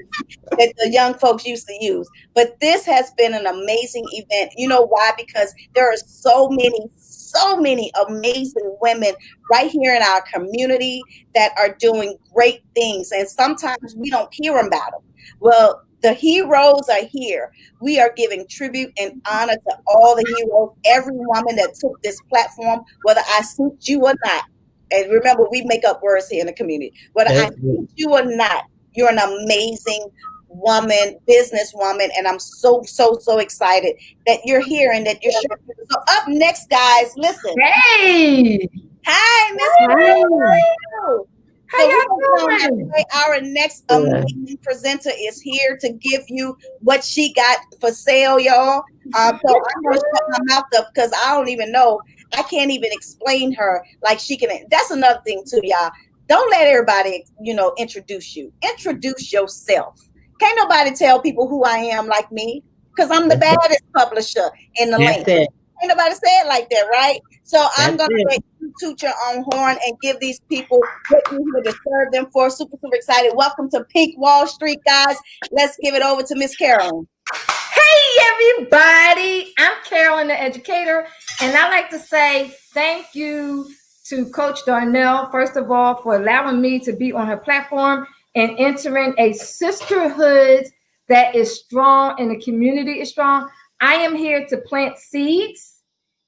that the young folks used to use. But this has been an amazing event. You know why? Because there are so many so many amazing women right here in our community that are doing great things. And sometimes we don't hear about them. Well, the heroes are here. We are giving tribute and honor to all the heroes, every woman that took this platform, whether I suit you or not. And remember, we make up words here in the community. Whether I suit you or not, you're an amazing woman, businesswoman, and I'm so excited that you're here and that you're sharing. So up next, guys, listen. Hey, Hi, Miss Carol. how y'all doing? Our next amazing presenter is here to give you what she got for sale, y'all. So I'm gonna shut my mouth up because I don't even know. I can't even explain her like she can. That's another thing too, y'all. Don't let everybody, introduce you. Introduce yourself. Can't nobody tell people who I am like me because I'm the baddest publisher in the land. Ain't nobody say it like that, right? So I'm going to let you toot your own horn and give these people what you here to serve them for. Super excited. Welcome to Pink Wall Street, guys. Let's give it over to Miss Carolyn. Hey, everybody. I'm Carolyn, the educator, and I like to say thank you to Coach Darnell, first of all, for allowing me to be on her platform and entering a sisterhood that is strong and the community is strong. I am here to plant seeds,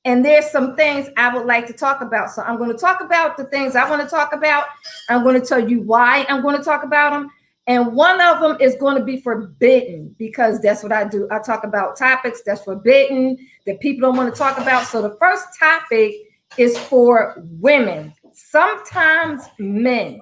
and there's some things I would like to talk about. So I'm going to talk about the things I want to talk about. I'm going to tell you why I'm going to talk about them. And one of them is going to be forbidden because that's what I do. I talk about topics that's forbidden, that people don't want to talk about. So the first topic is for women, sometimes men.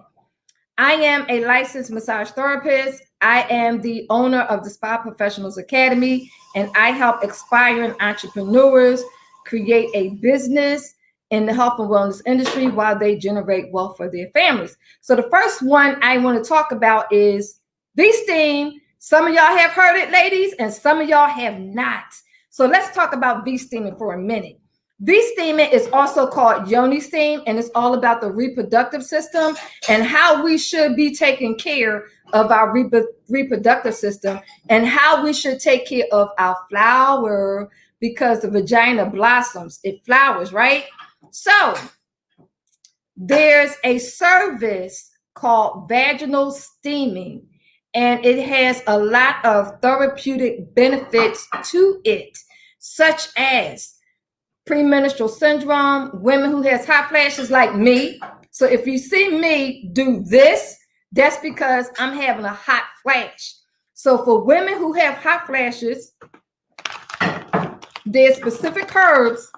I am a licensed massage therapist. I am the owner of the Spa Professionals Academy, and I help aspiring entrepreneurs create a business in the health and wellness industry while they generate wealth for their families. So the first one I want to talk about is V-Steam. Some of y'all have heard it, ladies, and some of y'all have not. So let's talk about V-Steaming for a minute. V-Steaming is also called Yoni Steam, and it's all about the reproductive system and how we should be taking care of our reproductive system and how we should take care of our flower because the vagina blossoms, it flowers, right? So there's a service called vaginal steaming, and it has a lot of therapeutic benefits to it, such as premenstrual syndrome, women who has hot flashes like me. So if you see me do this, that's because I'm having a hot flash. So for women who have hot flashes, there's specific herbs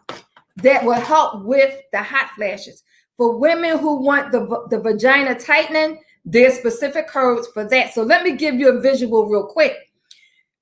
that will help with the hot flashes. For women who want the vagina tightening, there's specific herbs for that. So let me give you a visual real quick.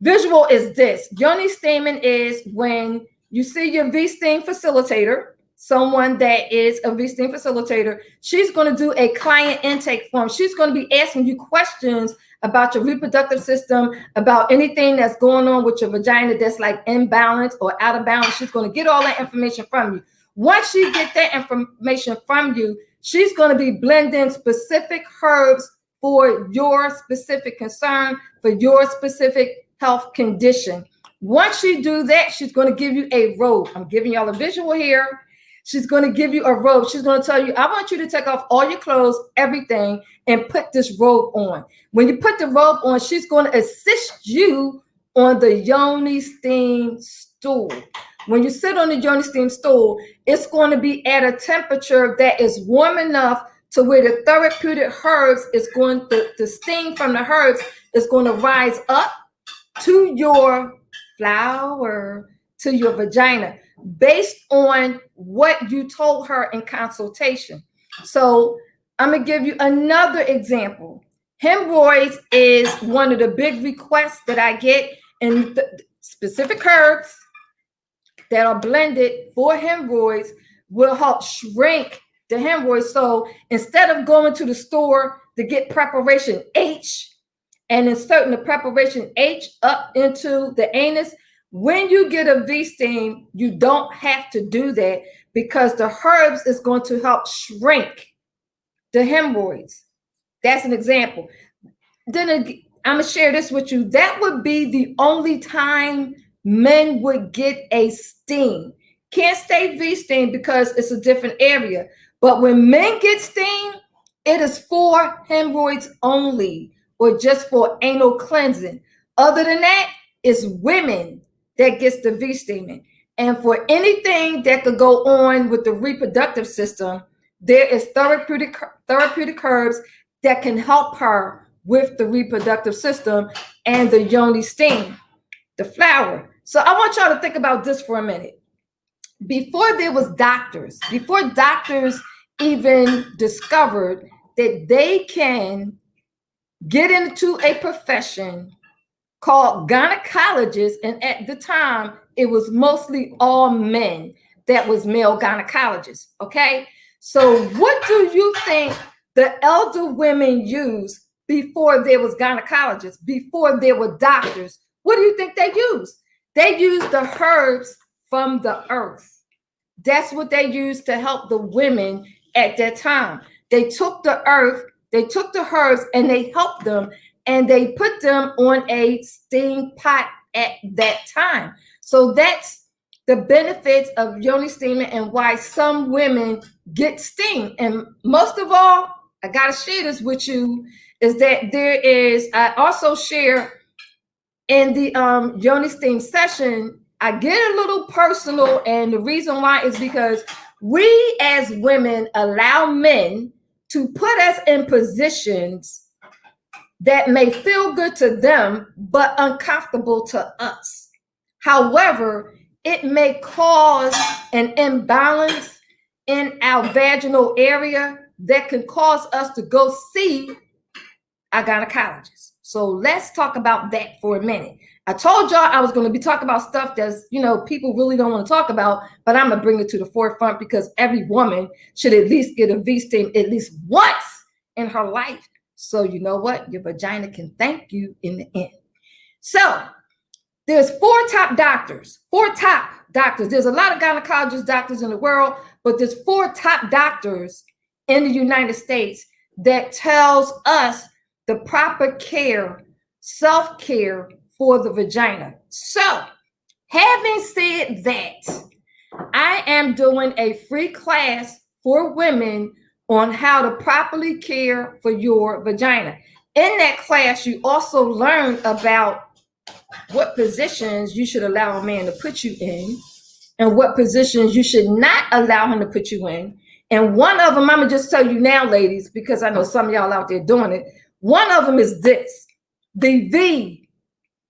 Visual is this. Yoni steaming is when you see your V-Steam facilitator, someone that is a V-Steam facilitator, she's going to do a client intake form. She's going to be asking you questions about your reproductive system, about anything that's going on with your vagina that's like imbalance or out of balance. She's going to get all that information from you. Once she gets that information from you, she's going to be blending specific herbs for your specific concern, for your specific health condition. Once she do that, she's going to give you a robe. I'm giving y'all a visual here. She's going to give you a robe. She's going to tell you, I want you to take off all your clothes, everything, and put this robe on. When you put the robe on, she's going to assist you on the Yoni Steam stool. When you sit on the Yoni Steam stool, it's going to be at a temperature that is warm enough to where the therapeutic herbs is going to, the steam from the herbs is going to rise up to your flower, to your vagina, based on what you told her in consultation. So I'm going to give you another example. Hemorrhoids is one of the big requests that I get, in the specific herbs that are blended for hemorrhoids will help shrink the hemorrhoids. So instead of going to the store to get preparation H and inserting the preparation H up into the anus, when you get a V-Steam, you don't have to do that because the herbs is going to help shrink the hemorrhoids. That's an example. Then I'm going to share this with you. That would be the only time men would get a steam. can't stay V-steam because it's a different area. But when men get steam, it is for hemorrhoids only, or just for anal cleansing. Other than that, it's women that gets the V-steaming. And for anything that could go on with the reproductive system, there is therapeutic herbs that can help her with the reproductive system and the yoni steam, the flower. So I want y'all to think about this for a minute. Before there was doctors, before doctors even discovered that they can get into a profession called gynecologist, and at the time it was mostly all men that was male gynecologists. Okay, so what do you think the elder women used before there was gynecologists, before there were doctors? What do you think they used? They used the herbs from the earth. That's what they used to help the women at that time. They took the earth, they took the herbs, and they helped them, and they put them on a steam pot at that time. So that's the benefits of yoni steaming and why some women get steam. And most of all, I gotta share this with you, is that I also share in the yoni steam session, I get a little personal, and the reason why is because we as women allow men to put us in positions that may feel good to them, but uncomfortable to us. However, it may cause an imbalance in our vaginal area that can cause us to go see a gynecologist. So let's talk about that for a minute. I told y'all I was going to be talking about stuff that's, people really don't want to talk about, but I'm going to bring it to the forefront because every woman should at least get a V-steam at least once in her life. So you know what? Your vagina can thank you in the end. So there's four top doctors. There's a lot of gynecologist doctors in the world, but there's four top doctors in the United States that tells us the proper care, self-care for the vagina. So having said that, I am doing a free class for women on how to properly care for your vagina. In that class, you also learn about what positions you should allow a man to put you in and what positions you should not allow him to put you in. And one of them, I'm gonna just tell you now, ladies, because I know some of y'all out there doing it. One of them is this, the V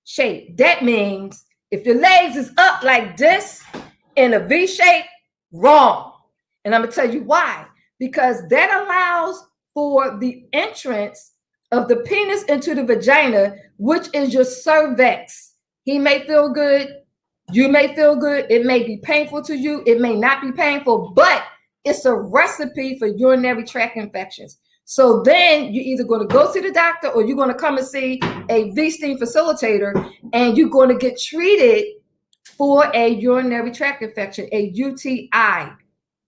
shape. That means if your legs is up like this in a V shape, wrong. And I'm gonna tell you why. Because that allows for the entrance of the penis into the vagina, which is your cervix. He may feel good. You may feel good. It may be painful to you. It may not be painful, but it's a recipe for urinary tract infections. So then you're either going to go see the doctor or you're going to come and see a V-steam facilitator, and you're going to get treated for a urinary tract infection, a UTI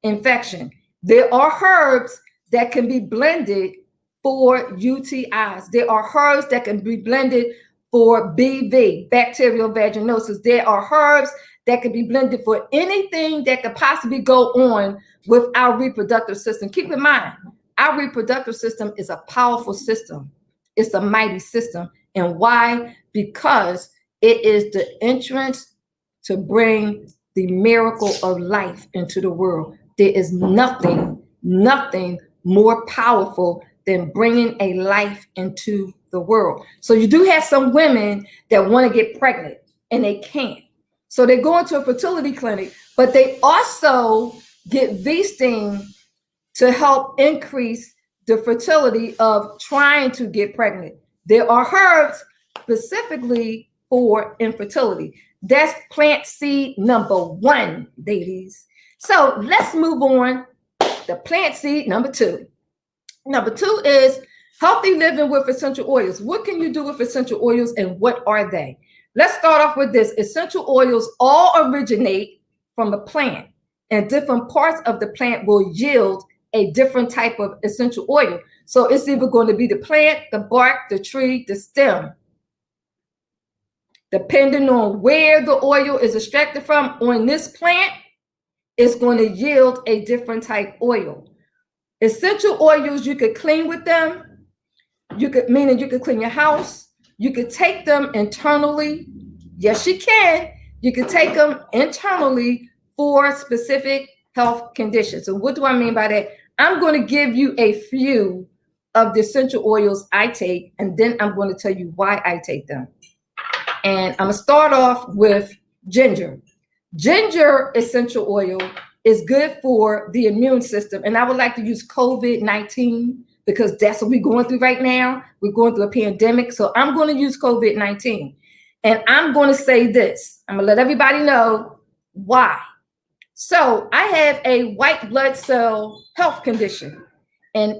infection. There are herbs that can be blended for UTIs. There are herbs that can be blended for BV, bacterial vaginosis. There are herbs that can be blended for anything that could possibly go on with our reproductive system. Keep in mind, our reproductive system is a powerful system. It's a mighty system. And why? Because it is the entrance to bring the miracle of life into the world. There is nothing more powerful than bringing a life into the world. So you do have some women that want to get pregnant and they can't. So they go into a fertility clinic, but they also get V-steam to help increase the fertility of trying to get pregnant. There are herbs specifically for infertility. That's plant seed number 1, ladies. So let's move on. The plant seed number 2. Number 2 is healthy living with essential oils. What can you do with essential oils and what are they? Let's start off with this. Essential oils all originate from a plant, and different parts of the plant will yield a different type of essential oil. So it's either going to be the plant, the bark, the tree, the stem. Depending on where the oil is extracted from on this plant, is going to yield a different type oil. Essential oils, you could clean with them. You could, meaning you could clean your house. You could take them internally. Yes, you can. You could take them internally for specific health conditions. So what do I mean by that? I'm going to give you a few of the essential oils I take, and then I'm going to tell you why I take them. And I'm going to start off with ginger. Ginger essential oil is good for the immune system. And I would like to use COVID-19 because that's what we're going through right now. We're going through a pandemic. So I'm going to use COVID-19. And I'm going to say this. I'm going to let everybody know why. So I have a white blood cell health condition. And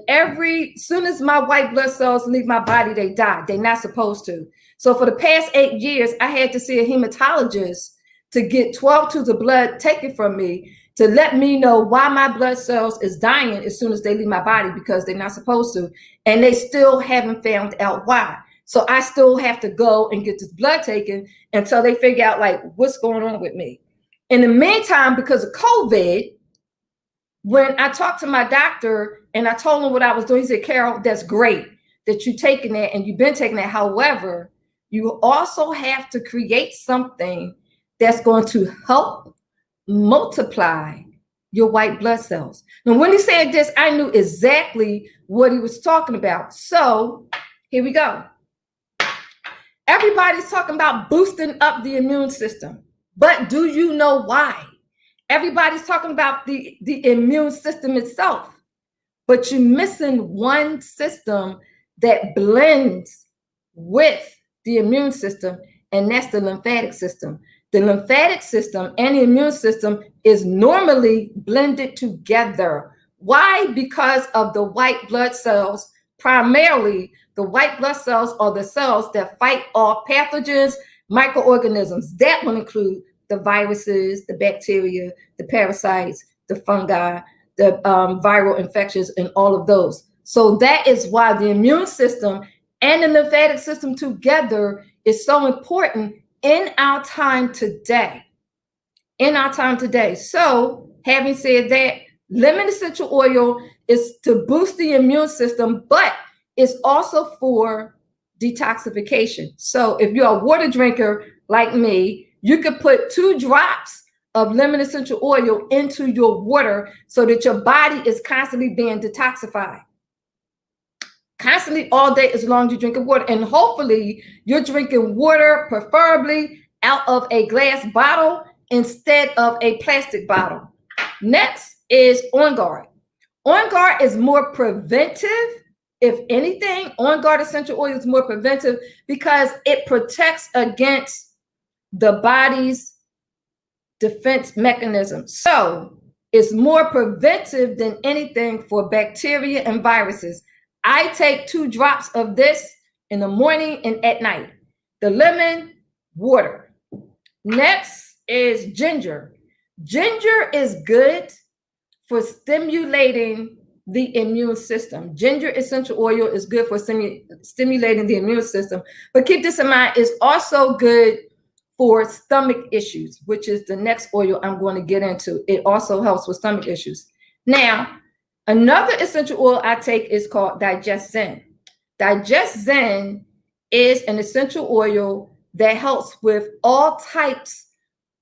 soon as my white blood cells leave my body, they die. They're not supposed to. So for the past 8 years, I had to see a hematologist to get 12 tubes of blood taken from me to let me know why my blood cells is dying as soon as they leave my body, because they're not supposed to. And they still haven't found out why. So I still have to go and get this blood taken until they figure out like what's going on with me. In the meantime, because of COVID, when I talked to my doctor and I told him what I was doing, he said, Carol, that's great that you're taking that and you've been taking that. However, you also have to create something that's going to help multiply your white blood cells. And when he said this, I knew exactly what he was talking about. So here we go. Everybody's talking about boosting up the immune system, but do you know why? Everybody's talking about the immune system itself, but you're missing one system that blends with the immune system, and that's the lymphatic system. The lymphatic system and the immune system is normally blended together. Why? Because of the white blood cells. Primarily, the white blood cells are the cells that fight off pathogens, microorganisms. That will include the viruses, the bacteria, the parasites, the fungi, the viral infections, and all of those. So that is why the immune system and the lymphatic system together is so important in our time today. So having said that, lemon essential oil is to boost the immune system, but it's also for detoxification. So if you're a water drinker like me, you could put 2 drops of lemon essential oil into your water so that your body is constantly being detoxified. Constantly all day as long as you're drinking water. And hopefully you're drinking water, preferably out of a glass bottle instead of a plastic bottle. Next is On Guard. On Guard is more preventive. If anything, On Guard essential oil is more preventive because it protects against the body's defense mechanism. So it's more preventive than anything for bacteria and viruses. I take 2 drops of this in the morning and at night. The lemon, water. Next is ginger. Ginger is good for stimulating the immune system. Ginger essential oil is good for stimulating the immune system. But keep this in mind, it's also good for stomach issues, which is the next oil I'm going to get into. It also helps with stomach issues. Now, another essential oil I take is called Digest Zen. Digest Zen is an essential oil that helps with all types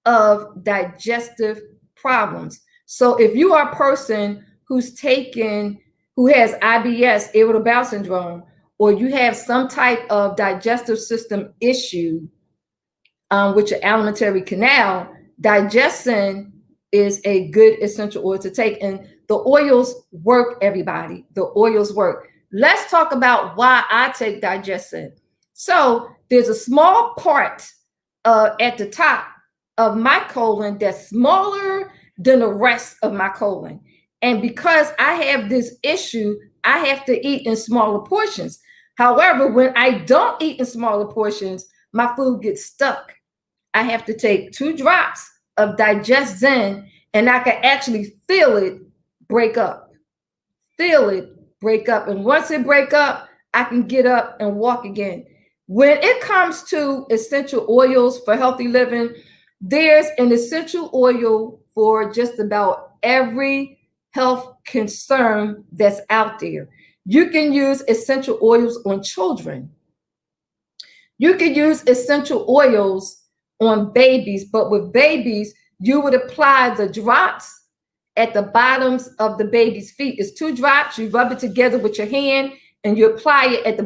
of digestive problems. So if you are a person who has IBS, irritable bowel syndrome, or you have some type of digestive system issue with your alimentary canal, Digest Zen is a good essential oil to take. And the oils work, everybody. The oils work. Let's talk about why I take Digest Zen. So there's a small part at the top of my colon that's smaller than the rest of my colon. And because I have this issue, I have to eat in smaller portions. However, when I don't eat in smaller portions, my food gets stuck. I have to take 2 drops of Digest Zen, and I can actually feel it break up. Feel it break up. And once it break up, I can get up and walk again. When it comes to essential oils for healthy living, there's an essential oil for just about every health concern that's out there. You can use essential oils on children. You can use essential oils on babies, but with babies, you would apply the drops at the bottoms of the baby's feet. It's 2 drops. You rub it together with your hand and you apply it at the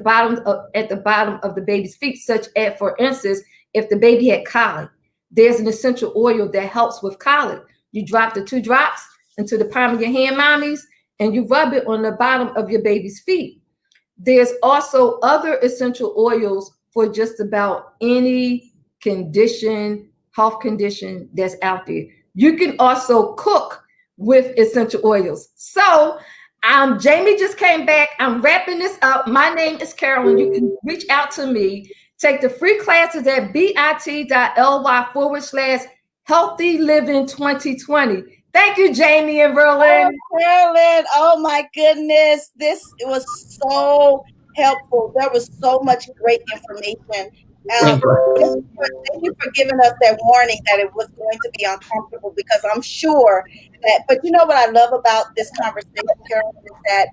bottom of the baby's feet, such as, for instance, if the baby had colic, there's an essential oil that helps with colic. You drop the 2 drops into the palm of your hand, mommies, and you rub it on the bottom of your baby's feet. There's also other essential oils for just about any condition, health condition that's out there. You can also cook with essential oils. So Jamie just came back. I'm wrapping this up. My name is Carolyn. You can reach out to me. Take the free classes at bit.ly/Healthy Living 2020. Thank you, Jamie and Verlin. Oh, Carolyn, oh my goodness. This was so helpful. There was so much great information. Thank you for giving us that warning that it was going to be uncomfortable, because I'm sure that, but you know what I love about this conversation, Carolyn, is that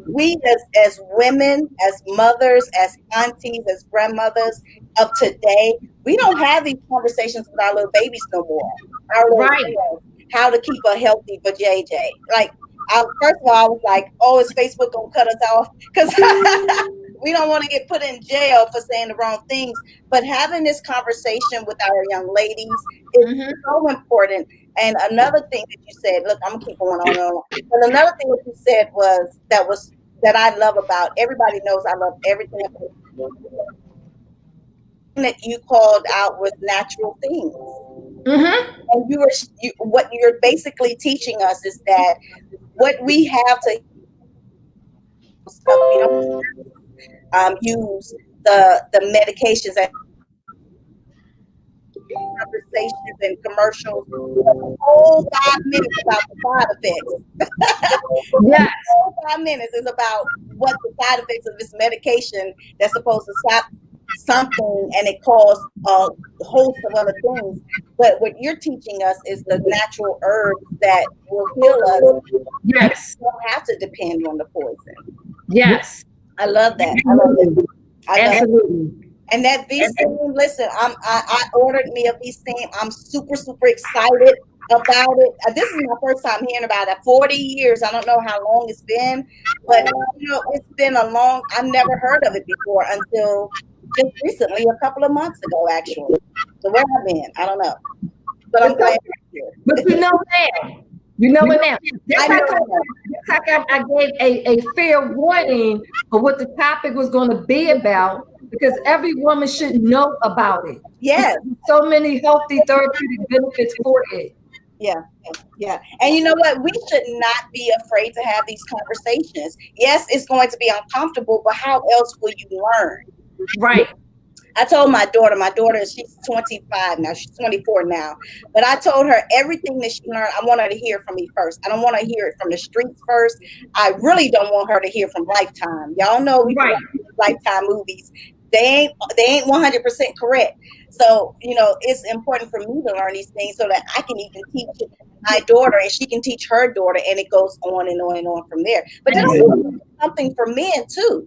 we as women, as mothers, as aunties, as grandmothers of today, we don't have these conversations with our little babies no more. Our little girls, how to keep a healthy vajayjay. Like, first of all, I was like, oh, is Facebook gonna cut us off? Because we don't want to get put in jail for saying the wrong things. But having this conversation with our young ladies is so important. And another thing that you said, look, I'm gonna keep going on and on. But another thing that you said that I love about, everybody knows I love everything that you called out was natural things. And what you're basically teaching us is that what we have to stuff we don't use the medications and conversations and commercials, the whole 5 minutes about the side effects. Yes. The whole 5 minutes is about what the side effects of this medication that's supposed to stop something, and it causes a host of other things. But what you're teaching us is the natural herbs that will heal us. Yes. You don't have to depend on the poison. Yes. I love that. I love it. Absolutely. And that V-Steam, listen, I ordered me a V-Steam. I'm super, super excited about it. This is my first time hearing about it. 40 years. I don't know how long it's been, but it's been a long, I've never heard of it before until just recently, a couple of months ago, actually. So where I've been, I don't know. But I'm glad you're here. But you know now. You know it now. I gave a fair warning of what the topic was going to be about, because every woman should know about it. Yes. So many healthy therapeutic benefits for it. Yeah. And you know what? We should not be afraid to have these conversations. Yes, it's going to be uncomfortable, but how else will you learn? Right. I told my daughter, she's 25 now, she's 24 now, but I told her everything that she learned, I want her to hear from me first. I don't want to hear it from the streets first. I really don't want her to hear from Lifetime. Y'all know we do Lifetime movies. They ain't 100% correct. So, it's important for me to learn these things so that I can even teach my daughter and she can teach her daughter, and it goes on and on and on from there. But then also something for men too.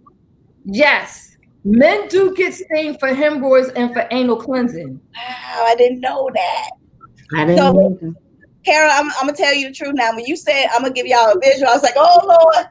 Yes. Men do get steamed for hemorrhoids and for anal cleansing. Wow, I didn't know that. I didn't know that. Carol, I'm going to tell you the truth now. When you said I'm going to give y'all a visual, I was like, oh, Lord.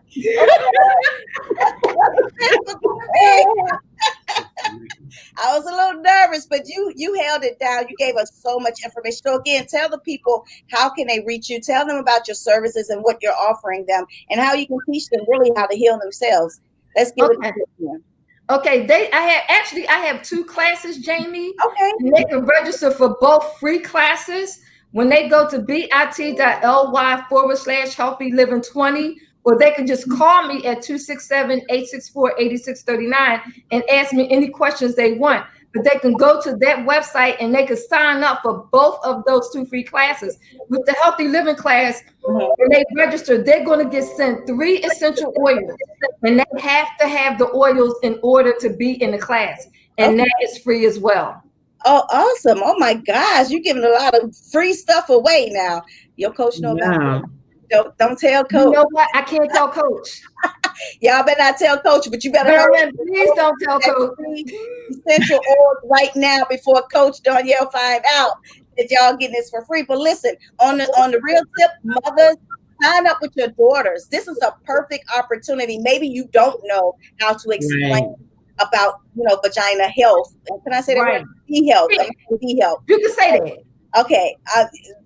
I was a little nervous, but you held it down. You gave us so much information. So again, tell the people, how can they reach you? Tell them about your services and what you're offering them and how you can teach them really how to heal themselves. Let's give it to them. Okay, I have 2 classes, Jamie. Okay. And they can register for both free classes when they go to bit.ly/Healthy Living 20, or they can just call me at 267-864-8639 and ask me any questions they want. But they can go to that website and they can sign up for both of those 2 free classes. With the Healthy Living class, when they register, they're going to get sent 3 essential oils, and they have to have the oils in order to be in the class, and that is free as well. Oh, awesome. Oh my gosh. You're giving a lot of free stuff away now. Your coach know about Yeah. that. Don't tell You coach. know what? I can't tell coach. Y'all better not tell coach, but you better hurry. Marilyn, please don't tell coach. Essential oils right now before Coach Danielle find out that y'all getting this for free. But listen, on the real tip, mothers, sign up with your daughters. This is a perfect opportunity. Maybe you don't know how to explain Right. about vagina health. Can I say that Right. word? Bee health. Bee health. You can say that. Okay,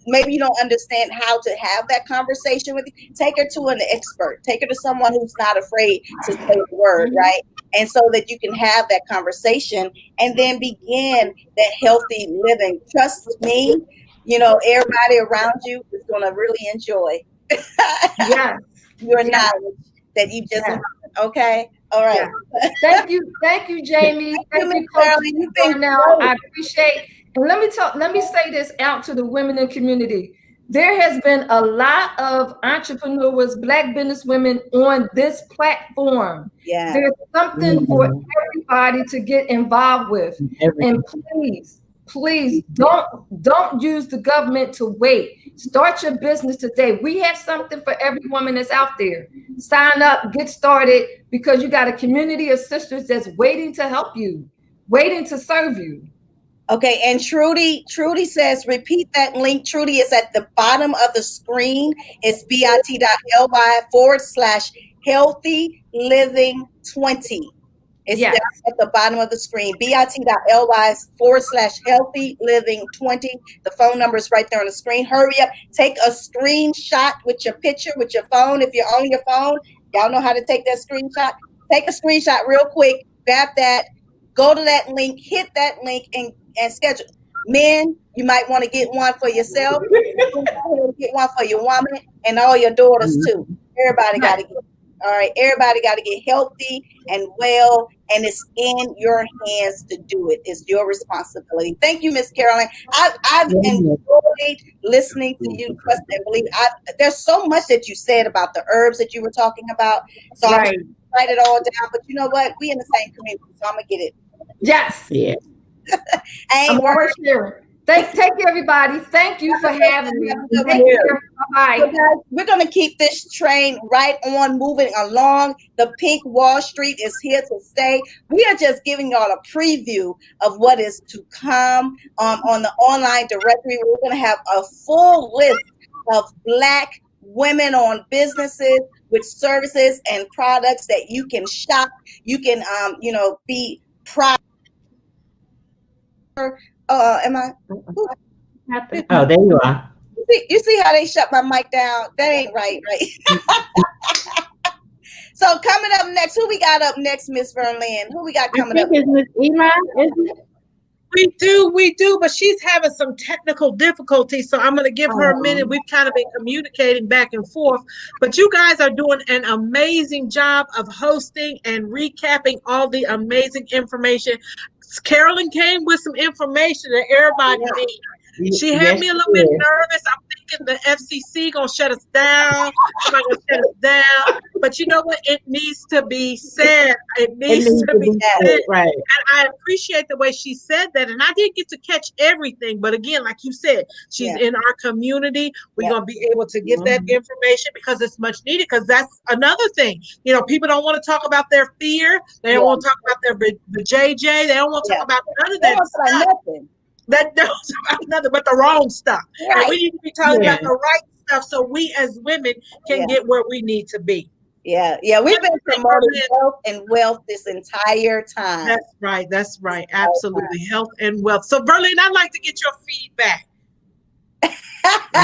maybe you don't understand how to have that conversation with you. Take her to an expert. Take her to someone who's not afraid to say the word, right? And so that you can have that conversation and then begin that healthy living. Trust me, everybody around you is going to really enjoy Yeah. your Yeah. knowledge that you just Yeah. learned. Okay, all right. Yeah. Thank you, Jamie. Thank you, Miss Coach Shirley. You've been Darnell. great. I appreciate. And let me say this out to the women in the community. There has been a lot of entrepreneurs, Black business women on this platform. Yeah. There's something for everybody to get involved with. And please don't use the government to wait. Start your business today. We have something for every woman that's out there. Sign up, get started, because you got a community of sisters that's waiting to help you, waiting to serve you. Okay, and Trudy says, repeat that link. Trudy is at the bottom of the screen. It's bit.ly/healthy living 20. It's down at the bottom of the screen. bit.ly/healthy living 20. The phone number is right there on the screen. Hurry up. Take a screenshot with your picture, with your phone. If you're on your phone, y'all know how to take that screenshot. Take a screenshot real quick. Grab that. Go to that link. Hit that link and schedule. Men, you might want to get one for yourself. Get one for your woman and all your daughters too. Everybody got to get. All right, everybody got to get healthy and well, and it's in your hands to do it. It's your responsibility. Thank you, Miss Caroline. I've enjoyed listening to you. Trust and believe. There's so much that you said about the herbs that you were talking about. So I'm going to write it all down. But you know what? We in the same community, so I'm going to get it. Yes. Yeah. I'm always sharing. Thank you, everybody. Thank you for having me. Take care. Bye-bye. So guys, we're going to keep this train right on moving along. The Pink Wall Street is here to stay. We are just giving y'all a preview of what is to come on the online directory. We're going to have a full list of Black women-owned businesses with services and products that you can shop. You can, be proud. Am I? Oh, there you are. You see how they shut my mic down? That ain't right? So coming up next, who we got up next, Miss Verlin? Who we got coming up? Is Miss Ema, isn't it? We do, but she's having some technical difficulties, so I'm going to give her a minute. We've kind of been communicating back and forth, but you guys are doing an amazing job of hosting and recapping all the amazing information. Carolyn came with some information that everybody needs. She had me a little bit nervous. I'm thinking the FCC gonna shut us down. Somebody gonna shut us down. But you know what? It needs to be said. It needs to be said. Right. And I appreciate the way she said that. And I didn't get to catch everything. But again, like you said, she's in our community. We're gonna be able to get that information because it's much needed. Because that's another thing. People don't want to talk about their fear. They don't want to talk about their JJ. They don't want to talk about none of that stuff. That knows about nothing but the wrong stuff. Right. And we need to be talking about the right stuff so we as women can get where we need to be. Yeah. We've been promoting health and wealth this entire time. That's right. Absolutely. Health and wealth. So, Berlin, I'd like to get your feedback.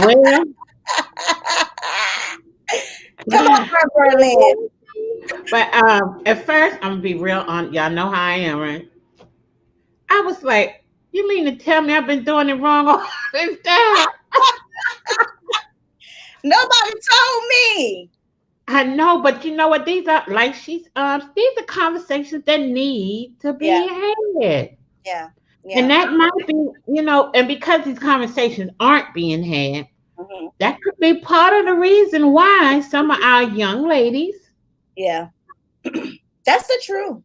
Well, come on, Berlin. But at first, I'm gonna be real on. Y'all know how I am, right? I was like, you mean to tell me I've been doing it wrong all this time? Nobody told me. I know, but you know what? These are these are conversations that need to be had. Yeah. And that might be, and because these conversations aren't being had, that could be part of the reason why some of our young ladies, that's the truth,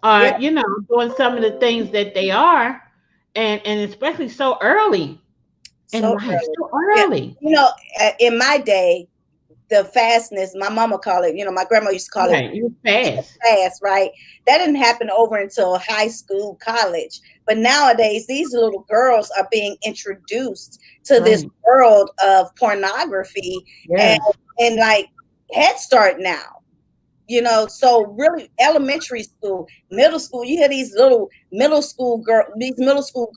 are doing some of the things that they are. and especially so early in So life, early. so Yeah. early. In my day, the fastness, my mama called it, my grandma used to call it Right, you fast. fast, right? That didn't happen over until high school, college. But nowadays, these little girls are being introduced to this Right. world of pornography and, Yes. and like Head Start now. So really elementary school, middle school, you hear these middle school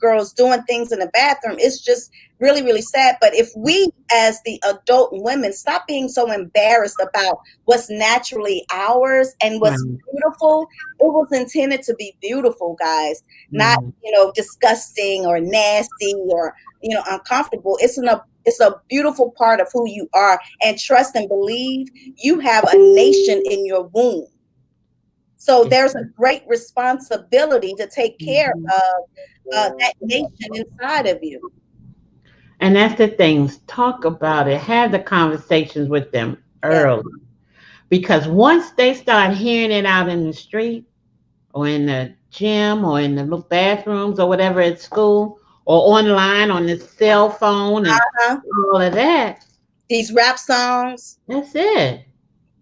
girls doing things in the bathroom. It's just really, really sad. But if we as the adult women stop being so embarrassed about what's naturally ours and what's Right. beautiful, it was intended to be beautiful, guys, not, Right. disgusting or nasty or, uncomfortable. It's a beautiful part of who you are, and trust and believe you have a nation in your womb. So there's a great responsibility to take care Mhm. of that nation inside of you. And that's the things. Talk about it. Have the conversations with them Yeah. early. Because once they start hearing it out in the street or in the gym or in the little bathrooms or whatever at school or online on the cell phone and Uh-huh. all of that, These rap songs. that's it.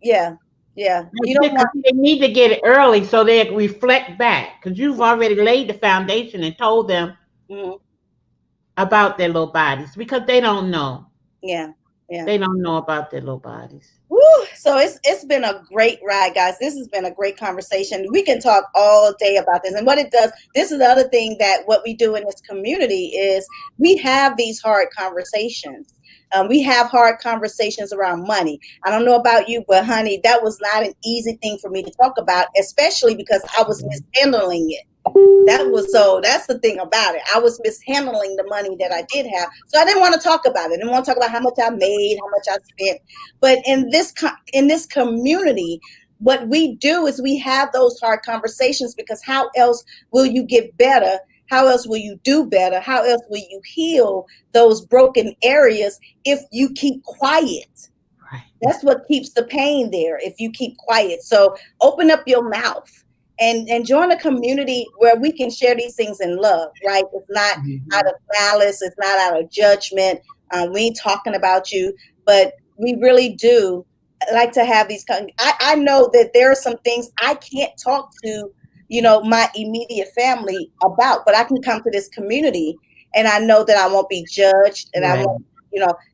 Yeah. Yeah. That's You it, don't 'cause want. they need to get it early so they reflect back. Because you've already laid the foundation and told them Mhm. about their little bodies because they don't know. Yeah. Yeah. They don't know about their little bodies. Woo. So it's been a great ride, guys. This has been a great conversation. We can talk all day about this. And what it does, this is the other thing that what we do in this community is we have these hard conversations. We have hard conversations around money. I don't know about you, but honey, that was not an easy thing for me to talk about, especially because I was mishandling it. That's the thing about it. I was mishandling the money that I did have. So I didn't want to talk about it. I didn't want to talk about how much I made, how much I spent. But in this community, what we do is we have those hard conversations, because how else will you get better? How else will you do better? How else will you heal those broken areas if you keep quiet? Right. That's what keeps the pain there, if you keep quiet. So open up your mouth and join a community where we can share these things in love, right? It's not out of malice. It's not out of judgment. We ain't talking about you, but we really do like to have these. I know that there are some things I can't talk to, my immediate family about, but I can come to this community and I know that I won't be judged, and I Right. won't,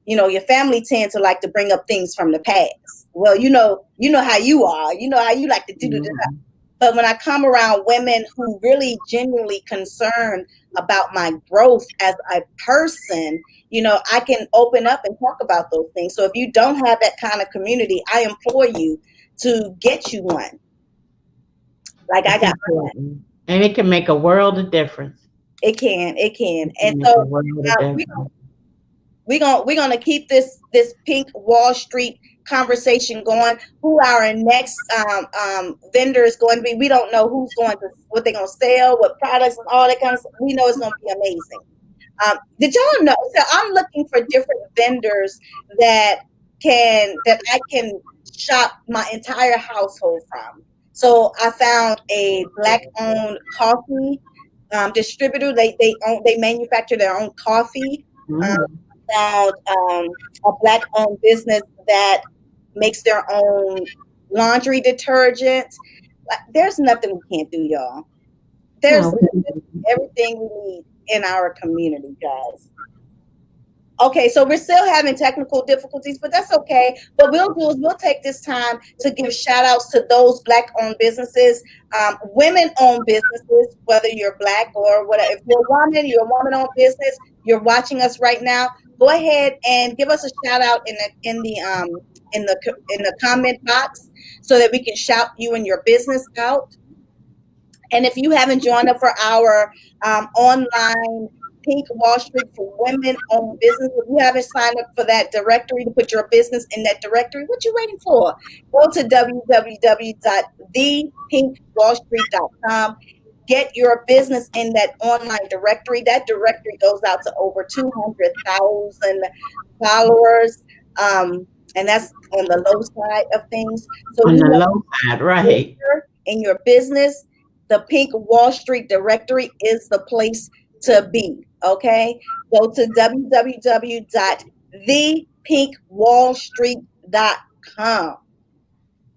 your family tend to like to bring up things from the past. Well, you know how you are. You know how you like to do this. Mhm. But when I come around women who really genuinely concerned about my growth as a person, I can open up and talk about those things. So if you don't have that kind of community, I implore you to get you one. Like I It's got, important. And it can make a world of difference. it can. It And can make a so world of we difference. we're gonna keep this Pink Wall Street conversation going. Who our next vendor is going to be? We don't know who's going to, what they're gonna sell, what products and all that kind of stuff. We know it's gonna be amazing. Did y'all know? So I'm looking for different vendors that I can shop my entire household from. So I found a Black-owned coffee distributor. They manufacture their own coffee. Mm. Found a Black-owned business that makes their own laundry detergent. There's nothing we can't do, y'all. There's No, everything we need in our community, guys. Okay, so we're still having technical difficulties, but that's okay. What we'll do is we'll take this time to give shout outs to those Black-owned businesses, women-owned businesses, whether you're Black or whatever. If you're a woman-owned business, you're watching us right now, go ahead and give us a shout out in the comment box so that we can shout you and your business out. And if you haven't joined up for our online Pink Wall Street for women-owned business, if you haven't signed up for that directory to put your business in that directory, what you waiting for? Go to www.thepinkwallstreet.com. Get your business in that online directory. That directory goes out to over 200,000 followers, and that's on the low side of things. So on you the want low side, right. in your business, the Pink Wall Street directory is the place to be. Okay, go to www.thepinkwallstreet.com.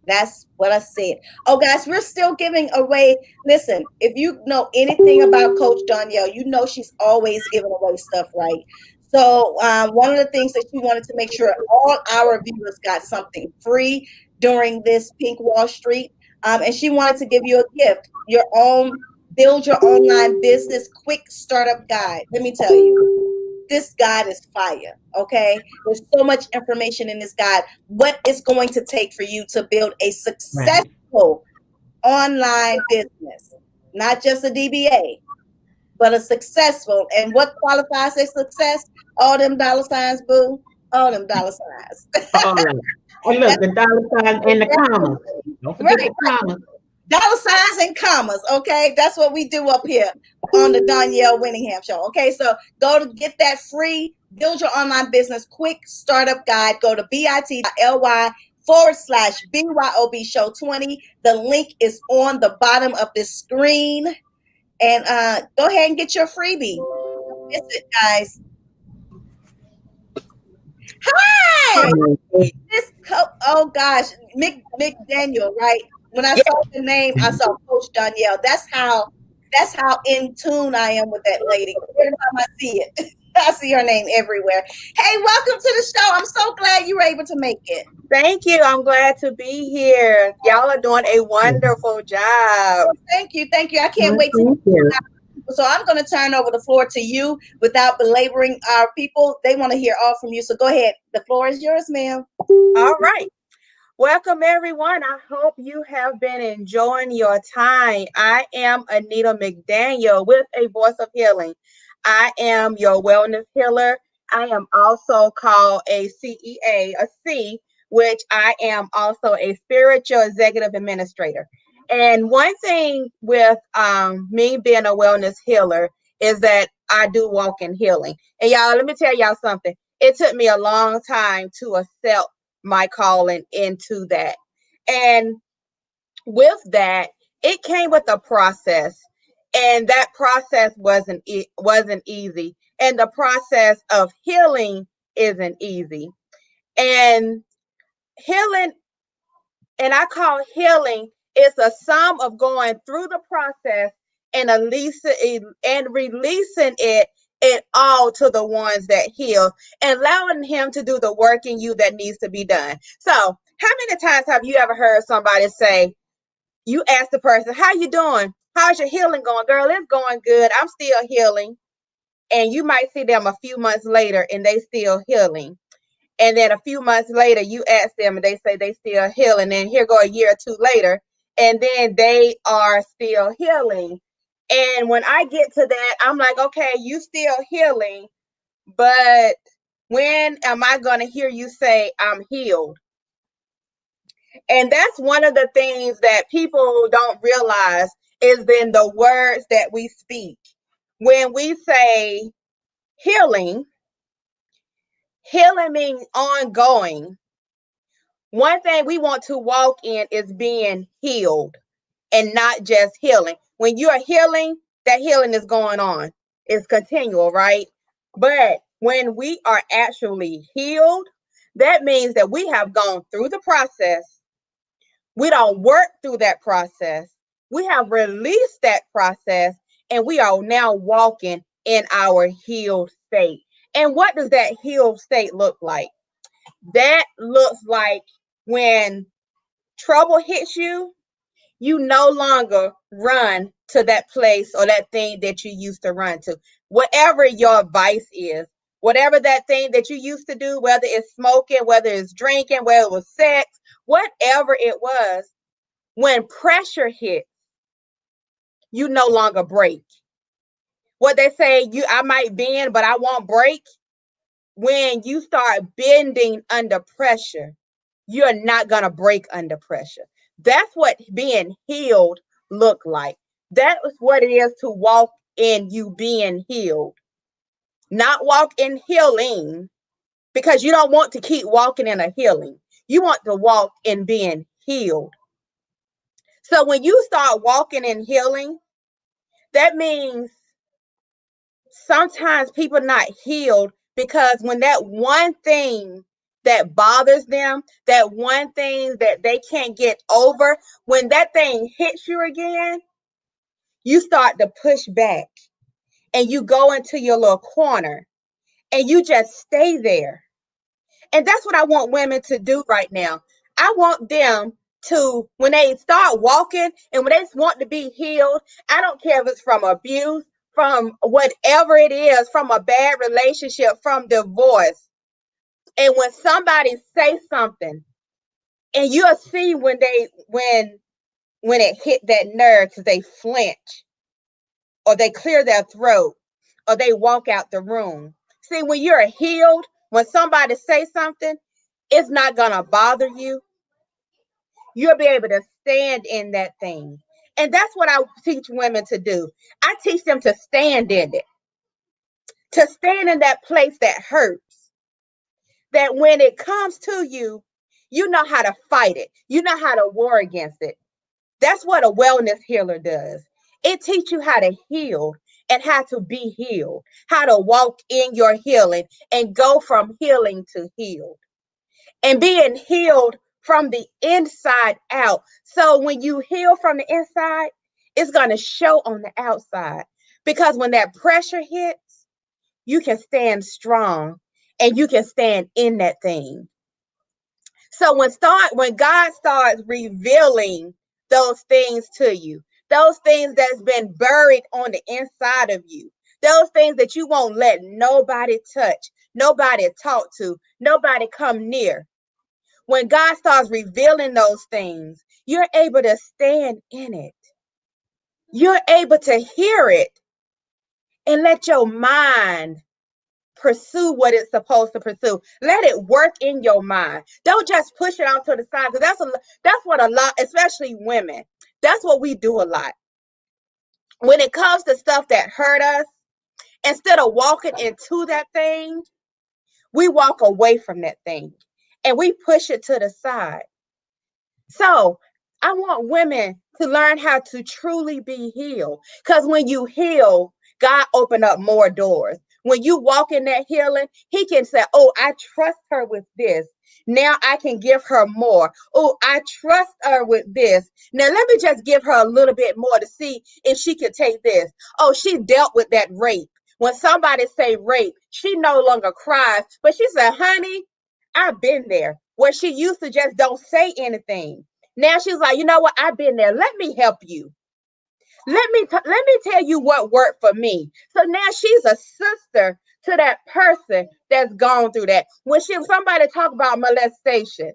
That's what I said. Oh, guys, we're still giving away. Listen, if you know anything about Coach Danielle, you know she's always giving away stuff, right? So, one of the things that she wanted to make sure all our viewers got something free during this Pink Wall Street, and she wanted to give you a gift, your own build your online business quick startup guide. Let me tell you, this guide is fire. Okay, there's so much information in this guide. What it's going to take for you to build a successful online business, not just a DBA, but a successful. And what qualifies as success? All them dollar signs, boo. All them dollar signs. All right. And look, the dollar signs and the commas. Don't forget the commas. Dollar signs and commas, okay? That's what we do up here on the Danielle Winningham Show, okay? So go to get that free Build Your Online Business Quick Startup Guide. Go to bit.ly/BYOB Show 20. The link is on the bottom of this screen. And go ahead and get your freebie. Don't miss it, guys. Hi! Oh, gosh. McDaniel, right? When I saw the name, I saw Coach Danielle. That's how in tune I am with that lady. Every time I see it, I see her name everywhere. Hey, welcome to the show. I'm so glad you were able to make it. Thank you. I'm glad to be here. Y'all are doing a wonderful job. Oh, thank you. Thank you. I can't wait to. So I'm going to turn over the floor to you without belaboring our people. They want to hear all from you. So go ahead. The floor is yours, ma'am. All right. Welcome, everyone. I hope you have been enjoying your time. I am Anita McDaniel with a voice of healing. I am your wellness healer. I am also called a CEA, a C, which I am also a spiritual executive administrator. And one thing with me being a wellness healer is that I do walk in healing. And y'all, let me tell y'all something. It took me a long time to accept my calling into that. And with that, it came with a process. And that process wasn't easy. And the process of healing isn't easy. And healing, and I call healing, is a sum of going through the process and releasing it all to the ones that heal and allowing him to do the work in you that needs to be done. So how many times have you ever heard somebody say, you ask the person, how you doing? How's your healing going? Girl, it's going good. I'm still healing. And you might see them a few months later and they still healing. And then a few months later, you ask them and they say they still healing. And here go a year or two later, and then they are still healing. And when I get to that, I'm like, okay, you still healing, but when am I going to hear you say I'm healed? And that's one of the things that people don't realize is in the words that we speak. When we say healing means ongoing. One thing we want to walk in is being healed and not just healing. When you're healing, that healing is going on. It's continual, right? But when we are actually healed, that means that we have gone through the process. We don't work through that process. We have released that process and we are now walking in our healed state. And what does that healed state look like? That looks like when trouble hits you, you no longer run to that place or that thing that you used to run to. Whatever your vice is, whatever that thing that you used to do, whether it's smoking, whether it's drinking, whether it was sex, whatever it was, when pressure hits, you no longer break. What they say, I might bend, but I won't break. When you start bending under pressure, you're not going to break under pressure. That's what being healed look like. That is what it is to walk in you being healed. Not walk in healing, because you don't want to keep walking in a healing. You want to walk in being healed. So when you start walking in healing, that means sometimes people not healed because when that one thing that bothers them, that one thing that they can't get over, when that thing hits you again, you start to push back and you go into your little corner and you just stay there. And that's what I want women to do right now. I want them to, when they start walking and when they want to be healed, I don't care if it's from abuse, from whatever it is, from a bad relationship, from divorce. And when somebody say something, and you'll see when it hit that nerve, because they flinch or they clear their throat or they walk out the room. See, when you're healed, when somebody say something, it's not gonna bother you. You'll be able to stand in that thing. And that's what I teach women to do. I teach them to stand in it, to stand in that place that hurts, that when it comes to you, you know how to fight it. You know how to war against it. That's what a wellness healer does. It teaches you how to heal and how to be healed, how to walk in your healing and go from healing to healed. And being healed from the inside out. So when you heal from the inside, it's going to show on the outside. Because when that pressure hits, you can stand strong and you can stand in that thing. So when God starts revealing those things to you, those things that's been buried on the inside of you, those things that you won't let nobody touch, nobody talk to, nobody come near. When God starts revealing those things, you're able to stand in it. You're able to hear it and let your mind pursue what it's supposed to pursue. Let it work in your mind. Don't just push it out to the side, because that's what a lot, especially women, that's what we do a lot. When it comes to stuff that hurt us, instead of walking into that thing, we walk away from that thing and we push it to the side. So I want women to learn how to truly be healed, because when you heal, God opened up more doors. When you walk in that healing, he can say, oh, I trust her with this. Now I can give her more. Oh, I trust her with this. Now let me just give her a little bit more to see if she can take this. Oh, she dealt with that rape. When somebody say rape, she no longer cries, but she said, honey, I've been there, where she used to just don't say anything. Now she's like, you know what? I've been there. Let me help you. Let me tell you what worked for me. So now she's a sister to that person that's gone through that. When somebody talk about molestation,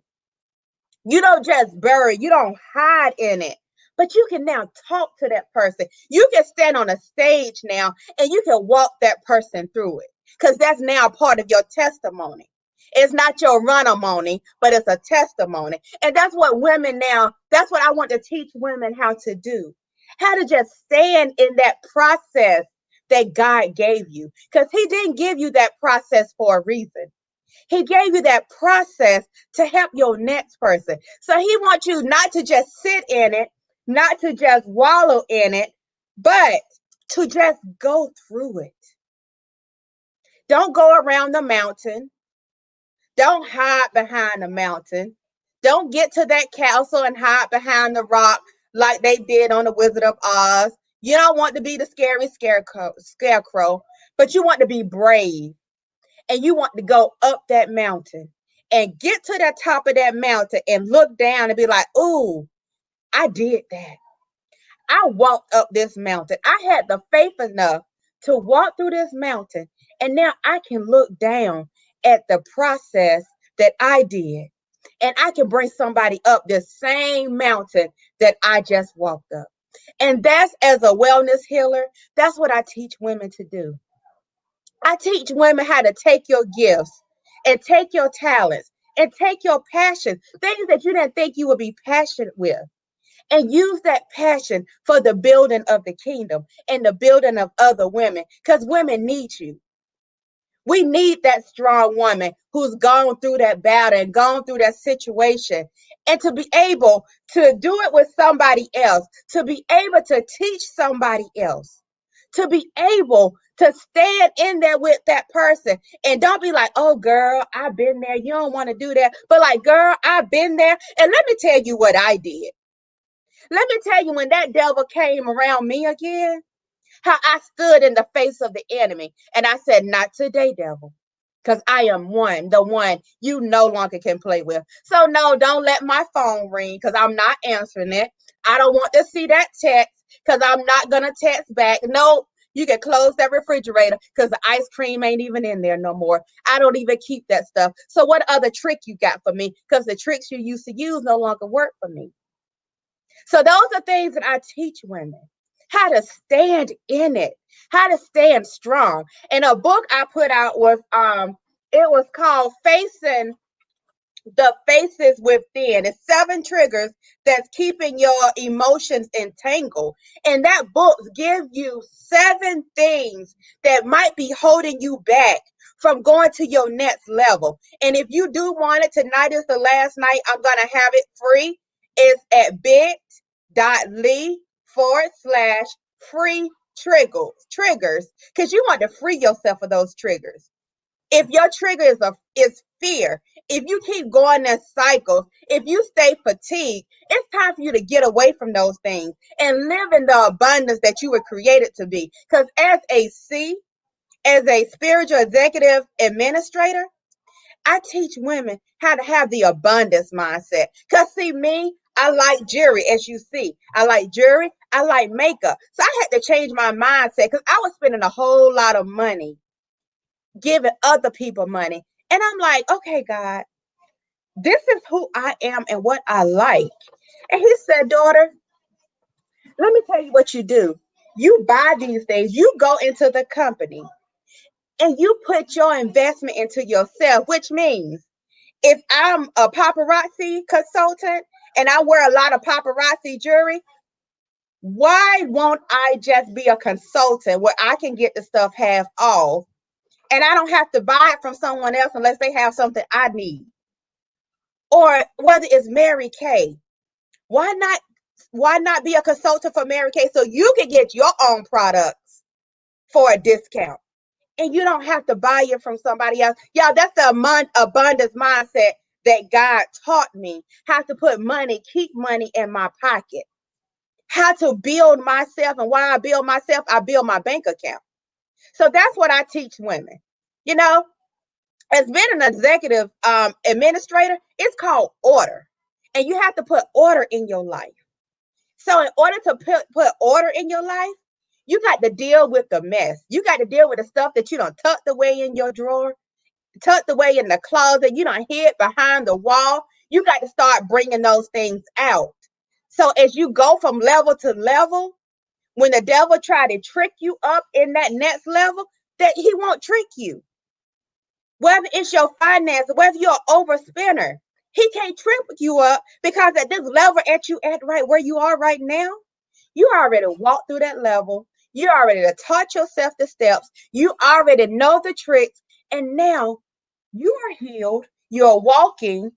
you don't just bury, you don't hide in it, but you can now talk to that person. You can stand on a stage now and you can walk that person through it, because that's now part of your testimony. It's not your run-a-mony, but it's a testimony. And that's what women now, that's what I want to teach women how to do. How to just stand in that process that God gave you. Because he didn't give you that process for a reason. He gave you that process to help your next person. So he wants you not to just sit in it, not to just wallow in it, but to just go through it. Don't go around the mountain. Don't hide behind the mountain. Don't get to that castle and hide behind the rock like they did on the Wizard of Oz. You don't want to be the scary scarecrow, but you want to be brave. And you want to go up that mountain and get to the top of that mountain and look down and be like, ooh, I did that. I walked up this mountain. I had the faith enough to walk through this mountain. And now I can look down at the process that I did. And I can bring somebody up the same mountain that I just walked up. And that's, as a wellness healer, that's what I teach women to do. I teach women how to take your gifts and take your talents and take your passion, things that you didn't think you would be passionate with, and use that passion for the building of the kingdom and the building of other women, because women need you. We need that strong woman who's gone through that battle and gone through that situation, and to be able to do it with somebody else, to be able to teach somebody else, to be able to stand in there with that person. And don't be like, oh, girl, I've been there. You don't want to do that. But like, girl, I've been there. And let me tell you what I did. Let me tell you, when that devil came around me again, how I stood in the face of the enemy. And I said, not today, devil. Because I am the one you no longer can play with. So no, don't let my phone ring, because I'm not answering it. I don't want to see that text, because I'm not going to text back. No, you can close that refrigerator, because the ice cream ain't even in there no more. I don't even keep that stuff. So what other trick you got for me? Because the tricks you used to use no longer work for me. So those are things that I teach women. How to stand in it, how to stand strong. And a book I put out was it was called Facing the Faces Within. It's 7 triggers that's keeping your emotions entangled. And that book gives you 7 things that might be holding you back from going to your next level. And if you do want it, tonight is the last night. I'm going to have it free. It's at bit.ly/free triggers, because you want to free yourself of those triggers. If your trigger is fear, if you keep going in cycles, if you stay fatigued, it's time for you to get away from those things and live in the abundance that you were created to be. Because as a spiritual executive administrator, I teach women how to have the abundance mindset. Because see, me, I like jewelry, as you see. I like jewelry. I like makeup. So I had to change my mindset, because I was spending a whole lot of money giving other people money. And I'm like, okay, God, this is who I am and what I like. And he said, daughter, let me tell you what you do. You buy these things, you go into the company, and you put your investment into yourself, which means if I'm a paparazzi consultant and I wear a lot of paparazzi jewelry, why won't I just be a consultant where I can get the stuff half off, and I don't have to buy it from someone else unless they have something I need? Or whether it's Mary Kay, why not be a consultant for Mary Kay so you can get your own products for a discount, and you don't have to buy it from somebody else? Y'all, that's the abundance mindset that God taught me. How to put money, keep money in my pocket. How to build myself, and why I build myself, I build my bank account. So that's what I teach women. You know, as being an executive administrator, it's called order. And you have to put order in your life. So in order to put order in your life, you got to deal with the mess. You got to deal with the stuff that you don't tucked away in your drawer, tucked away in the closet, you don't hid behind the wall. You got to start bringing those things out. So as you go from level to level, when the devil try to trick you up in that next level, that he won't trick you. Whether it's your finances, whether you're an overspender, he can't trip you up, because at this level at you at right where you are right now, you already walked through that level. You already taught yourself the steps. You already know the tricks. And now you are healed. You're walking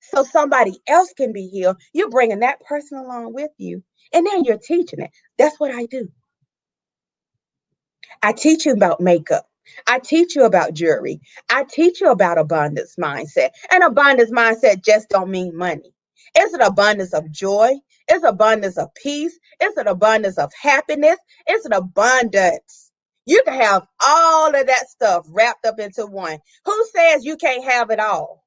so somebody else can be healed. You're bringing that person along with you. And then you're teaching it. That's what I do. I teach you about makeup. I teach you about jewelry. I teach you about abundance mindset. And abundance mindset just don't mean money. It's an abundance of joy. It's abundance of peace. It's an abundance of happiness. It's an abundance. You can have all of that stuff wrapped up into one. Who says you can't have it all?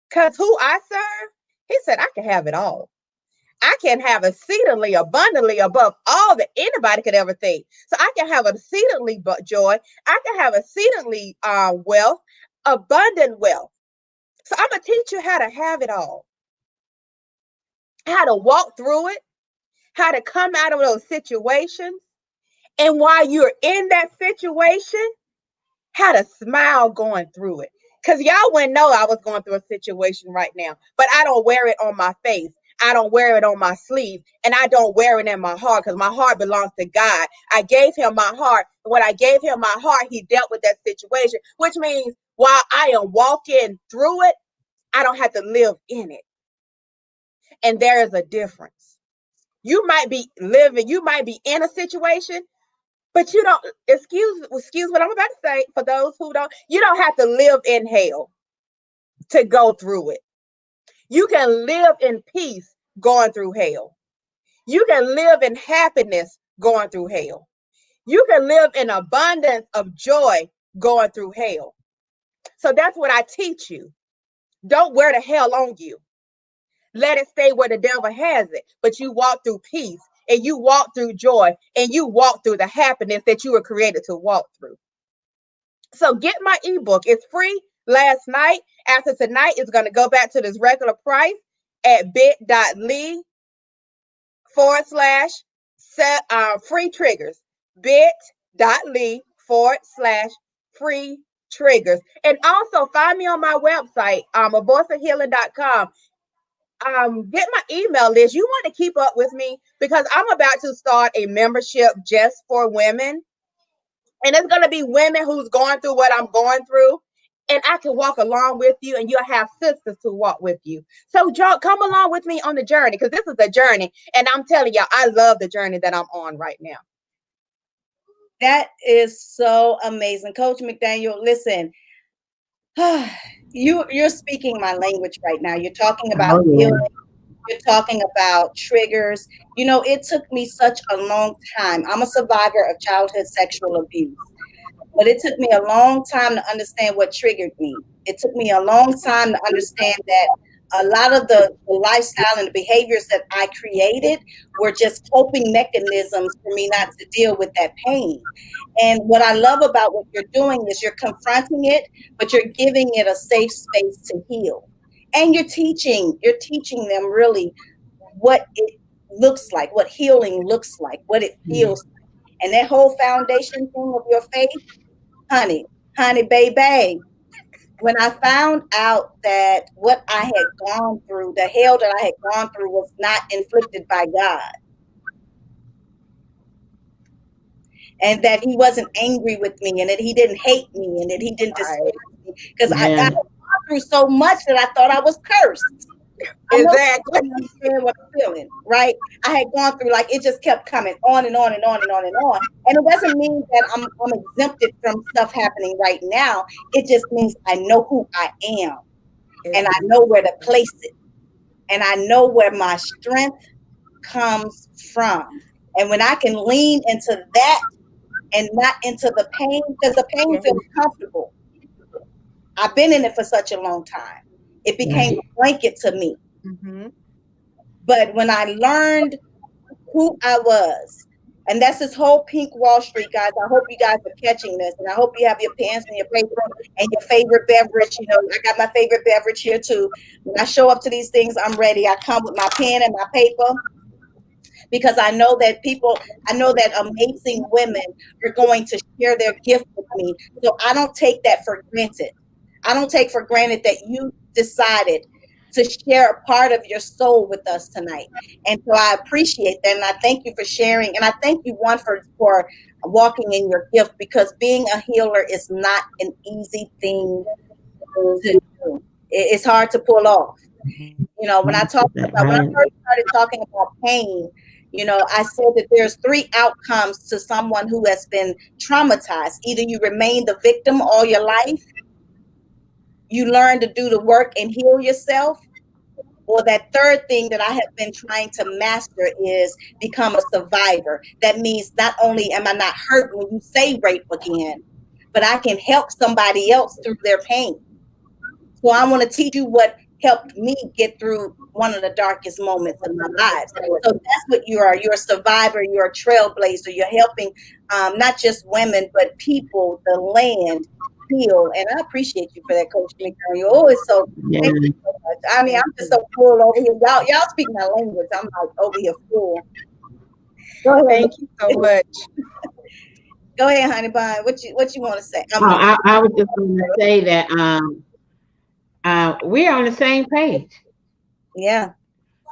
Because who I serve, he said I can have it all. I can have exceedingly abundantly above all that anybody could ever think. So I can have exceedingly joy. I can have exceedingly wealth, abundant wealth. So I'm going to teach you how to have it all, how to walk through it, how to come out of those situations. And while you're in that situation, how to smile going through it. Because y'all wouldn't know I was going through a situation right now, but I don't wear it on my face. I don't wear it on my sleeve, and I don't wear it in my heart, because my heart belongs to God. I gave him my heart. When I gave him my heart, he dealt with that situation, which means while I am walking through it, I don't have to live in it. And there is a difference. You might be in a situation, But you don't, excuse what I'm about to say, for those who don't, you don't have to live in hell to go through it. You can live in peace going through hell. You can live in happiness going through hell. You can live in abundance of joy going through hell. So that's what I teach you. Don't wear the hell on you. Let it stay where the devil has it. But you walk through peace, and you walk through joy, and you walk through the happiness that you were created to walk through. So get my ebook. It's free last night. After tonight, it's going to go back to this regular price at bit.ly / free triggers. Bit.ly / free triggers. And also find me on my website, aborsahealing.com. Get my email list. You want to keep up with me because I'm about to start a membership just for women. And it's going to be women who's going through what I'm going through. And I can walk along with you, and you'll have sisters to walk with you. So come along with me on the journey, because this is a journey. And I'm telling y'all, I love the journey that I'm on right now. That is so amazing. Coach McDaniel, listen, you're speaking my language right now. You're talking about healing. You're talking about triggers. You know, it took me such a long time. I'm a survivor of childhood sexual abuse. But it took me a long time to understand what triggered me. It took me a long time to understand that a lot of the lifestyle and the behaviors that I created were just coping mechanisms for me not to deal with that pain. And what I love about what you're doing is you're confronting it, but you're giving it a safe space to heal. And you're teaching them really what it looks like, what healing looks like, what it feels like. And that whole foundation thing of your faith, honey, baby, when I found out that what I had gone through, the hell that I had gone through was not inflicted by God, and that he wasn't angry with me, and that he didn't hate me, and that he didn't despise me, because I had gone through so much that I thought I was cursed. Exactly. I understand what I'm feeling, right? I had gone through, like, it just kept coming on and on and on and on and on. And it doesn't mean that I'm exempted from stuff happening right now. It just means I know who I am, and I know where to place it, and I know where my strength comes from. And when I can lean into that and not into the pain, because the pain feels comfortable. I've been in it for such a long time. It became a blanket to me. Mm-hmm. But when I learned who I was, and that's this whole Pink Wall Street, guys. I hope you guys are catching this, and I hope you have your pens and your paper and your favorite beverage. You know, I got my favorite beverage here too. When I show up to these things, I'm ready. I come with my pen and my paper, because I know that amazing women are going to share their gift with me. So I don't take that for granted. I don't take for granted that you decided to share a part of your soul with us tonight. And so I appreciate that. And I thank you for sharing. And I thank you, one, for walking in your gift, because being a healer is not an easy thing to do. It's hard to pull off. You know, when I first started talking about pain, you know, I said that there's 3 outcomes to someone who has been traumatized. Either you remain the victim all your life, you learn to do the work and heal yourself, or that third thing that I have been trying to master is become a survivor. That means not only am I not hurt when you say rape again, but I can help somebody else through their pain. So I want to teach you what helped me get through one of the darkest moments in my life. So that's what you are. You're a survivor. You're a trailblazer. You're helping not just women, but people, the land, heal. And I appreciate you for that, Coach McDaniel. You're always so, thank you so much. I mean, I'm just so full over here. Y'all speak my language. I'm like over here full. Go ahead. Thank you so much. Go ahead, honey bun. What you want to say? I was just going to say that we're on the same page. Yeah.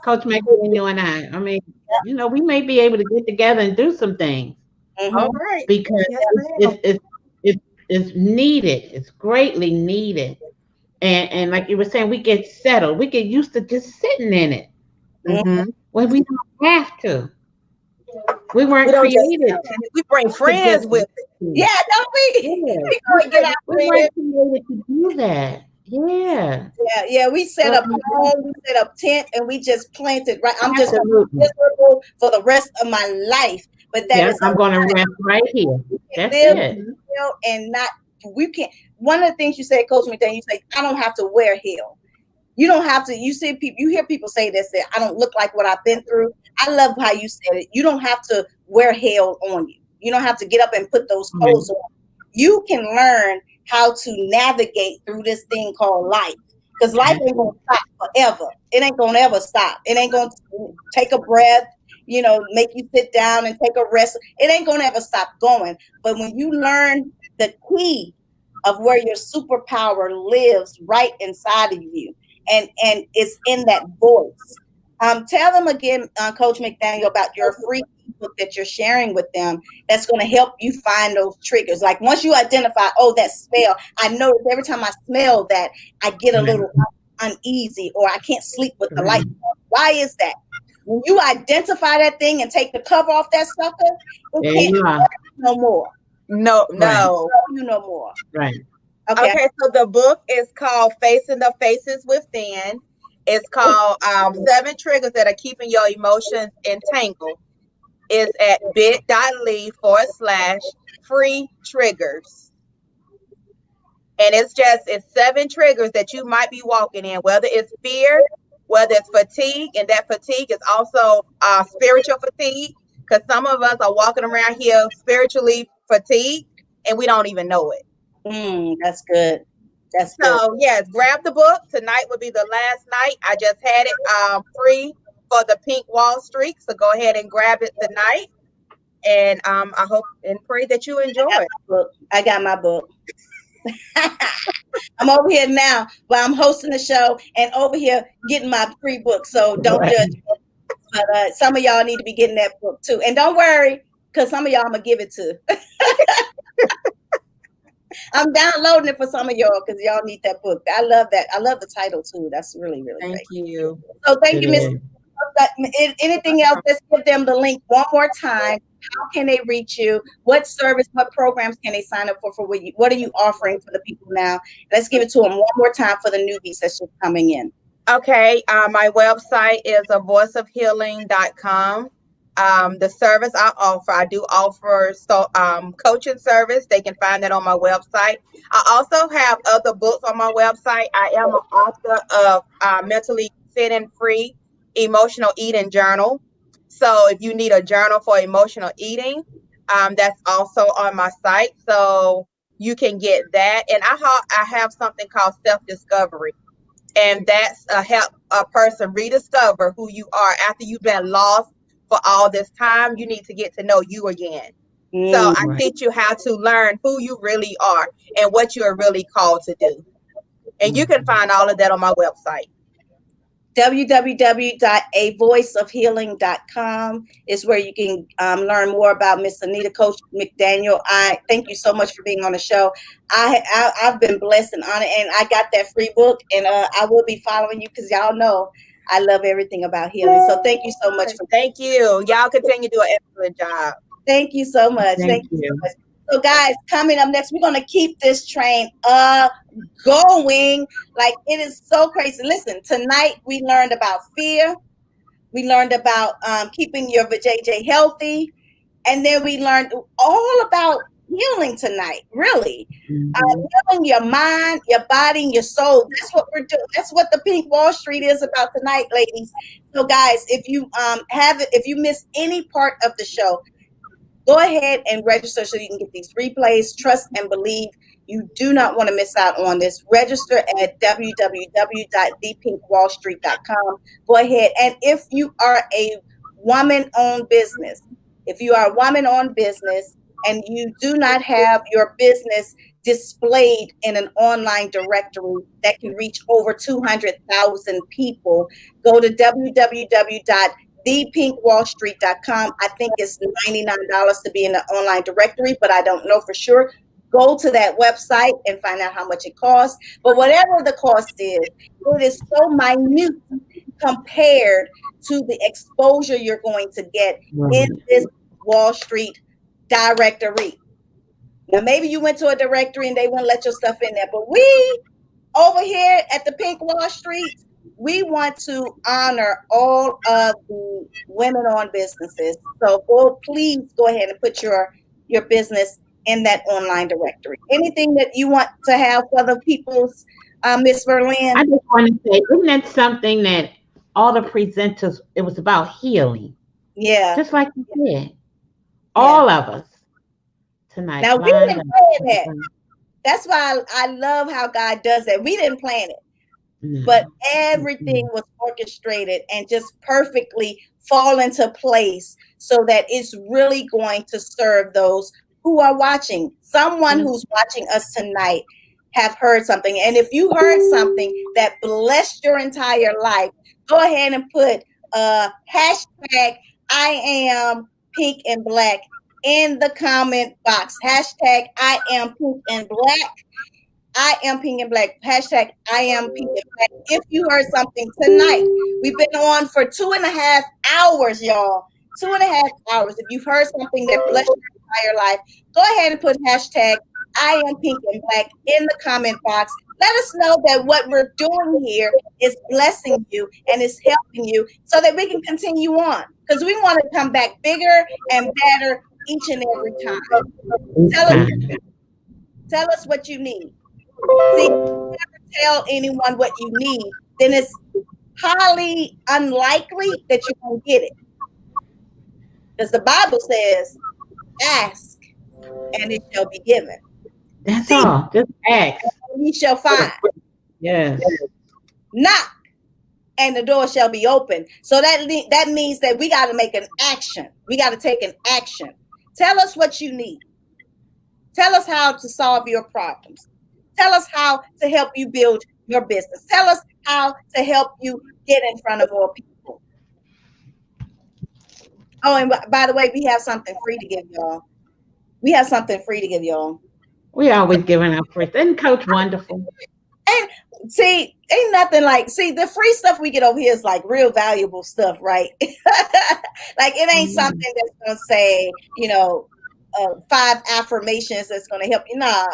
Coach McDaniel and I mean, you know, we may be able to get together and do some things. Mm-hmm. All right. Because it's needed. It's greatly needed. And like you were saying, we get settled. We get used to just sitting in it. Mm-hmm. When we don't have to. We We weren't don't just created sell it. We bring to friends just with it. Yeah, don't we? yeah. We go and get our We friends. weren't created to do that. Yeah. Yeah. We set up But home, we set up tent, and we just planted. Right, I'm just absolutely. miserable for the rest of my life. But that Yeah, is I'm gonna rest right here. That's live it. and not. We can't. One of the things you said, Coach McDaniel, you say, I don't have to wear hell. You don't have to. You see people. You hear people say this. That I don't look like what I've been through. I love how you said it. You don't have to wear hell on you. You don't have to get up and put those clothes on. You can learn how to navigate through this thing called life. Because life ain't gonna stop forever. It ain't gonna ever stop. It ain't gonna take a breath, make you sit down and take a rest. It ain't gonna ever stop going. But when you learn the key of where your superpower lives right inside of you, and it's in that voice. Tell them again, Coach McDaniel, about your free ebook that you're sharing with them that's going to help you find those triggers. Like once you identify, oh, that smell, I notice every time I smell that, I get a little uneasy or I can't sleep with the light on. Why is that? When you identify that thing and take the cover off that sucker, it can't hurt you no more. No. You no more. Right. Okay, so the book is called Facing the Faces Within. It's called 7 Triggers That Are Keeping Your Emotions Entangled. It's at bit.ly/free triggers. And it's 7 triggers that you might be walking in, whether it's fear, whether it's fatigue, and that fatigue is also spiritual fatigue, because some of us are walking around here spiritually fatigued and we don't even know it. That's good. That's good. So yes, grab the book. Tonight will be the last night. I just had it free for the Pink Wall Street. So go ahead and grab it tonight. And I hope and pray that you enjoy it. I got my book. I'm over here now, but I'm hosting the show and over here getting my free book. So don't judge me. But some of y'all need to be getting that book too. And don't worry, because some of y'all I'm gonna give it to. I'm downloading it for some of y'all because y'all need that book. I love that. I love the title too. That's really, really great. Thank you. So thank you, Miss. Anything else? Let's give them the link one more time. How can they reach you? What service, what programs can they sign up for what are you offering for the people now? Let's give it to them one more time for the newbies that's just coming in. Okay, my website is avoiceofhealing.com. The service I do offer coaching service. They can find that on my website. I also have other books on my website. I am an author of Mentally Fit and Free Emotional Eating Journal. So if you need a journal for emotional eating, that's also on my site. So you can get that. And I have something called self-discovery. And that's help a person rediscover who you are after you've been lost for all this time. You need to get to know you again. So I teach you how to learn who you really are and what you are really called to do. And you can find all of that on my website. www.avoiceofhealing.com is where you can learn more about Miss Anita Coach McDaniel. I thank you so much for being on the show. I've been blessed and honored, and I got that free book, and I will be following you because y'all know I love everything about healing. So thank you so much. Thank you. Y'all continue to do an excellent job. Thank you so much. Thank you so much. So guys, coming up next, we're going to keep this train going. Like, it is so crazy. Listen, tonight we learned about fear. We learned about keeping your vajayjay healthy. And then we learned all about healing tonight, really. Healing your mind, your body, and your soul. That's what we're doing. That's what the Pink Wall Street is about tonight, ladies. So guys, if you if you miss any part of the show, go ahead and register so you can get these replays. Trust and believe. You do not want to miss out on this. Register at www.thepinkwallstreet.com. Go ahead. And if you are a woman-owned business, and you do not have your business displayed in an online directory that can reach over 200,000 people, go to www.thepinkwallstreet.com. I think it's $99 to be in the online directory, but I don't know for sure. Go to that website and find out how much it costs. But whatever the cost is, it is so minute compared to the exposure you're going to get in this Wall Street directory. Now, maybe you went to a directory and they wouldn't let your stuff in there, but we over here at the Pink Wall Street, we want to honor all of the women-owned businesses. So please go ahead and put your business in that online directory. Anything that you want to have for the people's, Miss Berlin? I just want to say, isn't that something that all the presenters, it was about healing, Yeah. just like you said, all of us tonight. Now, we didn't plan that. That's why I love how God does that. We didn't plan it. But everything was orchestrated and just perfectly fall into place so that it's really going to serve those who are watching. Someone who's watching us tonight have heard something. And if you heard something that blessed your entire life, go ahead and put hashtag I am pink and black in the comment box. Hashtag I am pink and black. I am pink and black. Hashtag I am pink and black. If you heard something tonight, we've been on for 2.5 hours, y'all. 2.5 hours. If you've heard something that blessed your entire life, go ahead and put hashtag I am pink and black in the comment box. Let us know that what we're doing here is blessing you and is helping you so that we can continue on. Because we want to come back bigger and better each and every time. Tell us what you need. See, if you never tell anyone what you need, then it's highly unlikely that you're going to get it. Because the Bible says, ask and it shall be given. That's all. Just ask. And ye shall find. Yes. Knock and the door shall be open. So that means that we got to make an action. We got to take an action. Tell us what you need. Tell us how to solve your problems. Tell us how to help you build your business. Tell us how to help you get in front of more people. Oh, and by the way, we have something free to give y'all. We always giving out free. Isn't Coach wonderful? And see, ain't nothing like, the free stuff we get over here is like real valuable stuff, right? Like it ain't something that's going to say, 5 affirmations that's going to help you. No.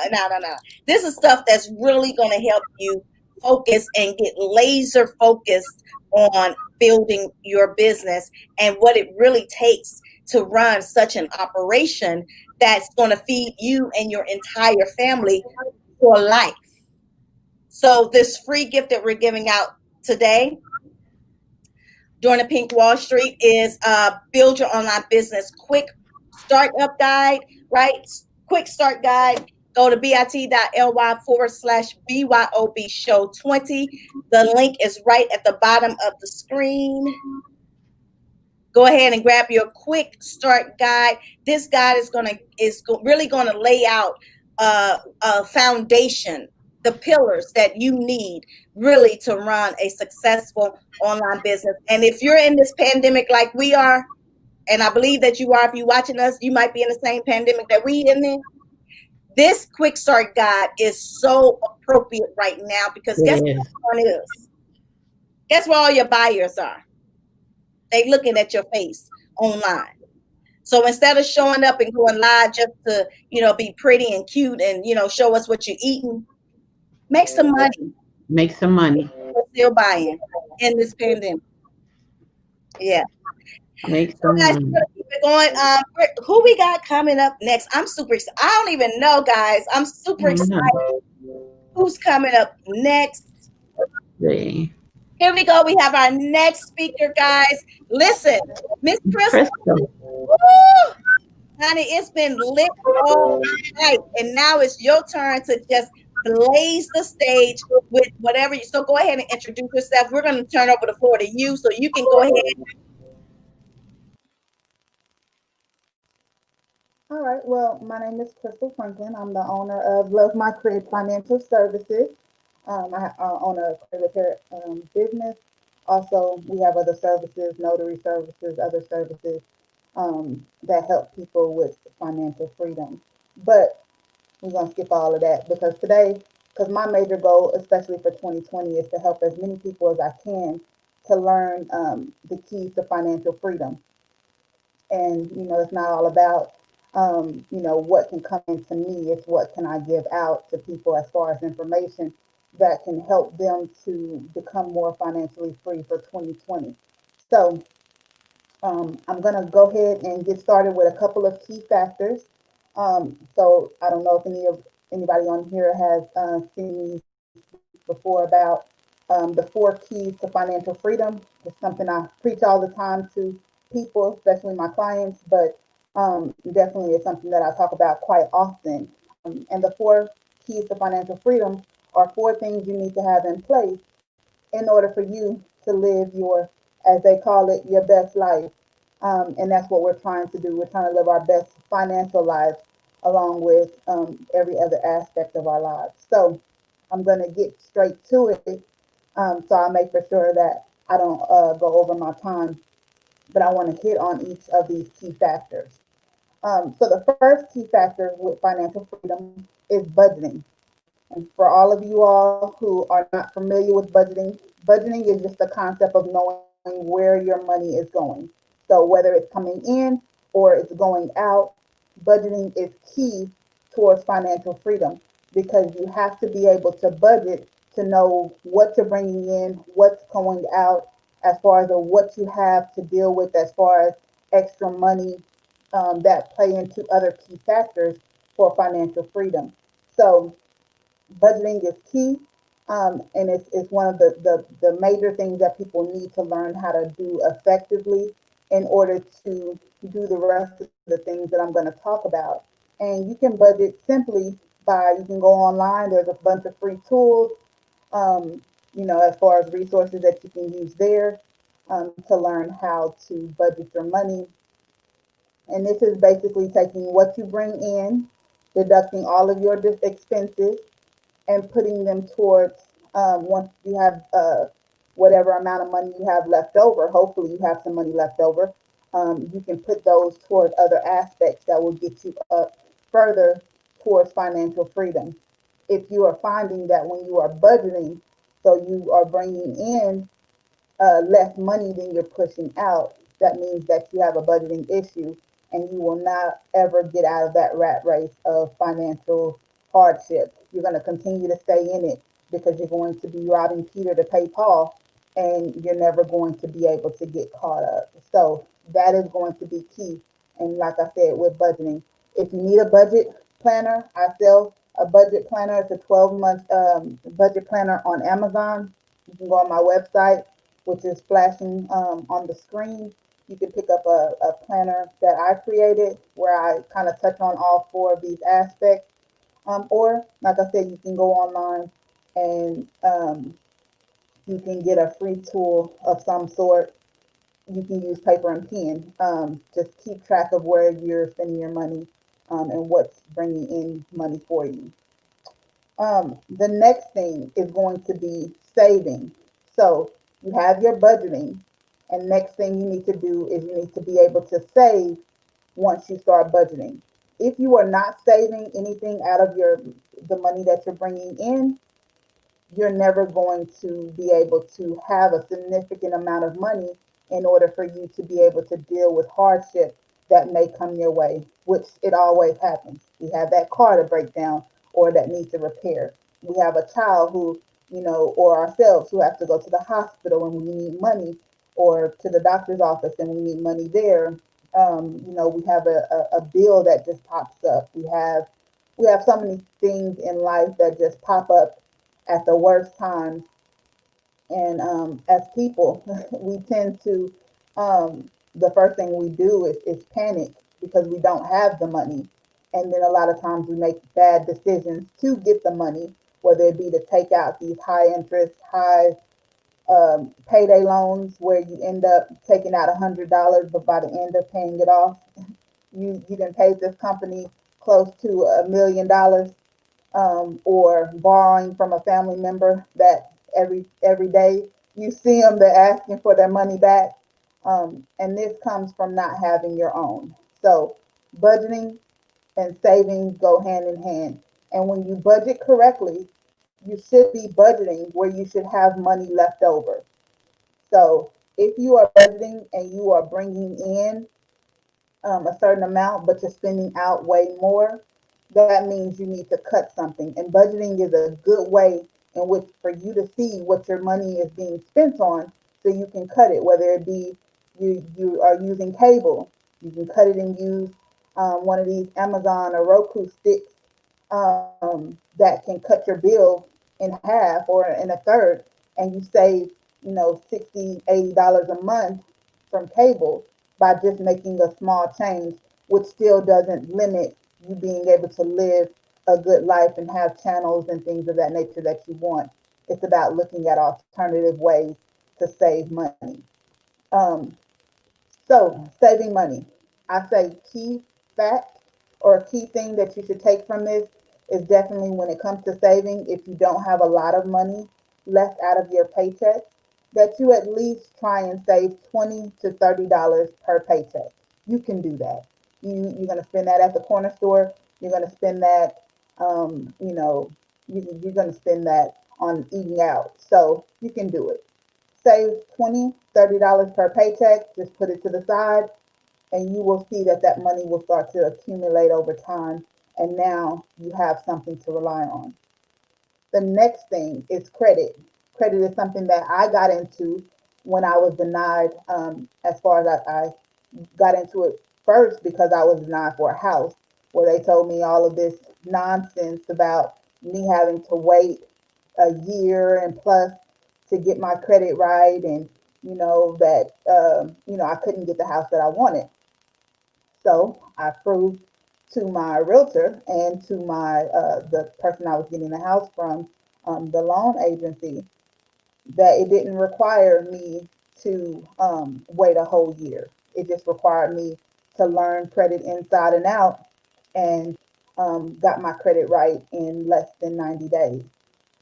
This is stuff that's really going to help you focus and get laser focused on building your business and what it really takes to run such an operation that's going to feed you and your entire family for life. So this free gift that we're giving out today during the Pink Wall Street is Build Your Online Business Quick Startup Guide, right? Quick Start Guide. Go to bit.ly/BYOB show 20. The link is right at the bottom of the screen. Go ahead and grab your Quick Start Guide. This guide is really going to lay out a foundation, the pillars that you need really to run a successful online business. And if you're in this pandemic like we are, and I believe that you are, if you're watching us, you might be in the same pandemic that we in there. This Quick Start Guide is so appropriate right now because guess what one is? Guess where all your buyers are? They looking at your face online. So instead of showing up and going live just to, be pretty and cute and, show us what you're eating, make some money. Make some money. We're still buying in this pandemic. Yeah. Make some money. Keep it going. Who we got coming up next? I'm super excited. I don't even know, guys. I'm super excited. Who's coming up next? See. Here we go. We have our next speaker, guys. Listen, Miss Crystal. Honey, it's been lit all night, and now it's your turn to just blaze the stage with whatever. So go ahead and introduce yourself. We're going to turn over the floor to you, so you can go ahead. All right. Well, my name is Crystal Franklin. I'm the owner of Love My Crib Financial Services. I own a credit repair business. Also, we have other services, notary services, other services that help people with financial freedom. But we're going to skip all of that because my major goal, especially for 2020, is to help as many people as I can to learn the keys to financial freedom. And it's not all about what can come into me. It's what can I give out to people as far as information that can help them to become more financially free for 2020. So I'm going to go ahead and get started with a couple of key factors. So I don't know if anybody on here has seen me speak before about the four keys to financial freedom. It's something I preach all the time to people, especially my clients, but definitely it's something that I talk about quite often. And the four keys to financial freedom are four things you need to have in place in order for you to live your, as they call it, your best life. And that's what we're trying to do. We're trying to live our best financial lives along with every other aspect of our lives. So I'm going to get straight to it. So I'll make for sure that I don't go over my time, but I want to hit on each of these key factors. So the first key factor with financial freedom is budgeting. And for all of you all who are not familiar with budgeting, budgeting is just the concept of knowing where your money is going. So whether it's coming in or it's going out, budgeting is key towards financial freedom because you have to be able to budget to know what you're bringing in, what's going out, as far as what you have to deal with, as far as extra money that play into other key factors for financial freedom. So budgeting is key, and it's one of the major things that people need to learn how to do effectively in order to do the rest of the things that I'm going to talk about. And you can budget simply by, you can go online, there's a bunch of free tools, as far as resources that you can use there to learn how to budget your money. And this is basically taking what you bring in, deducting all of your expenses, and putting them towards once you have whatever amount of money you have left over. Hopefully, you have some money left over. You can put those toward other aspects that will get you up further towards financial freedom. If you are finding that when you are budgeting, so you are bringing in less money than you're pushing out, that means that you have a budgeting issue and you will not ever get out of that rat race of financial hardship. You're going to continue to stay in it because you're going to be robbing Peter to pay Paul and you're never going to be able to get caught up. So that is going to be key. And like I said, with budgeting, if you need a budget planner, I sell a budget planner. It's a 12-month budget planner on Amazon. You can go on my website, which is flashing on the screen. You can pick up a planner that I created where I kind of touch on all four of these aspects. Or, like I said, you can go online and you can get a free tool of some sort. You can use paper and pen. Just keep track of where you're spending your money and what's bringing in money for you. The next thing is going to be saving. So you have your budgeting, and next thing you need to do is you need to be able to save once you start budgeting. If you are not saving anything out of the money that you're bringing in, you're never going to be able to have a significant amount of money in order for you to be able to deal with hardship that may come your way, which it always happens. We have that car to break down or that needs a repair. We have a child who, or ourselves who have to go to the hospital and we need money, or to the doctor's office and we need money there. We have a bill that just pops up. We have so many things in life that just pop up at the worst times. And as people, we tend to, the first thing we do is panic because we don't have the money. And then a lot of times we make bad decisions to get the money, whether it be to take out these high interest, high payday loans where you end up taking out $100, but by the end of paying it off, you can pay this company close to $1 million, or borrowing from a family member that every day you see them, they're asking for their money back, and this comes from not having your own. So budgeting and saving go hand in hand, and when you budget correctly, you should be budgeting where you should have money left over. So if you are budgeting and you are bringing in a certain amount, but you're spending out way more, that means you need to cut something. And budgeting is a good way in which for you to see what your money is being spent on so you can cut it, whether it be you are using cable, you can cut it and use one of these Amazon or Roku sticks that can cut your bill in half or in a third, and you save, $60, $80 a month from cable by just making a small change, which still doesn't limit you being able to live a good life and have channels and things of that nature that you want. It's about looking at alternative ways to save money. Um, so, saving money. I say key fact or key thing that you should take from this is definitely when it comes to saving, if you don't have a lot of money left out of your paycheck, that you at least try and save $20 to $30 per paycheck. You can do that. You're going to spend that at the corner store. You're going to spend that, um, you know, you're going to spend that on eating out. So you can do it. Save $20 to $30 per paycheck. Just put it to the side, and you will see that that money will start to accumulate over time. And now you have something to rely on. The next thing is credit. Credit is something that I got into when I was denied, as far as I got into it first because I was denied for a house, where they told me all of this nonsense about me having to wait a year and plus to get my credit right, and that I couldn't get the house that I wanted. So I proved to my realtor and to my the person I was getting the house from, the loan agency, that it didn't require me to wait a whole year. It just required me to learn credit inside and out, and got my credit right in less than 90 days.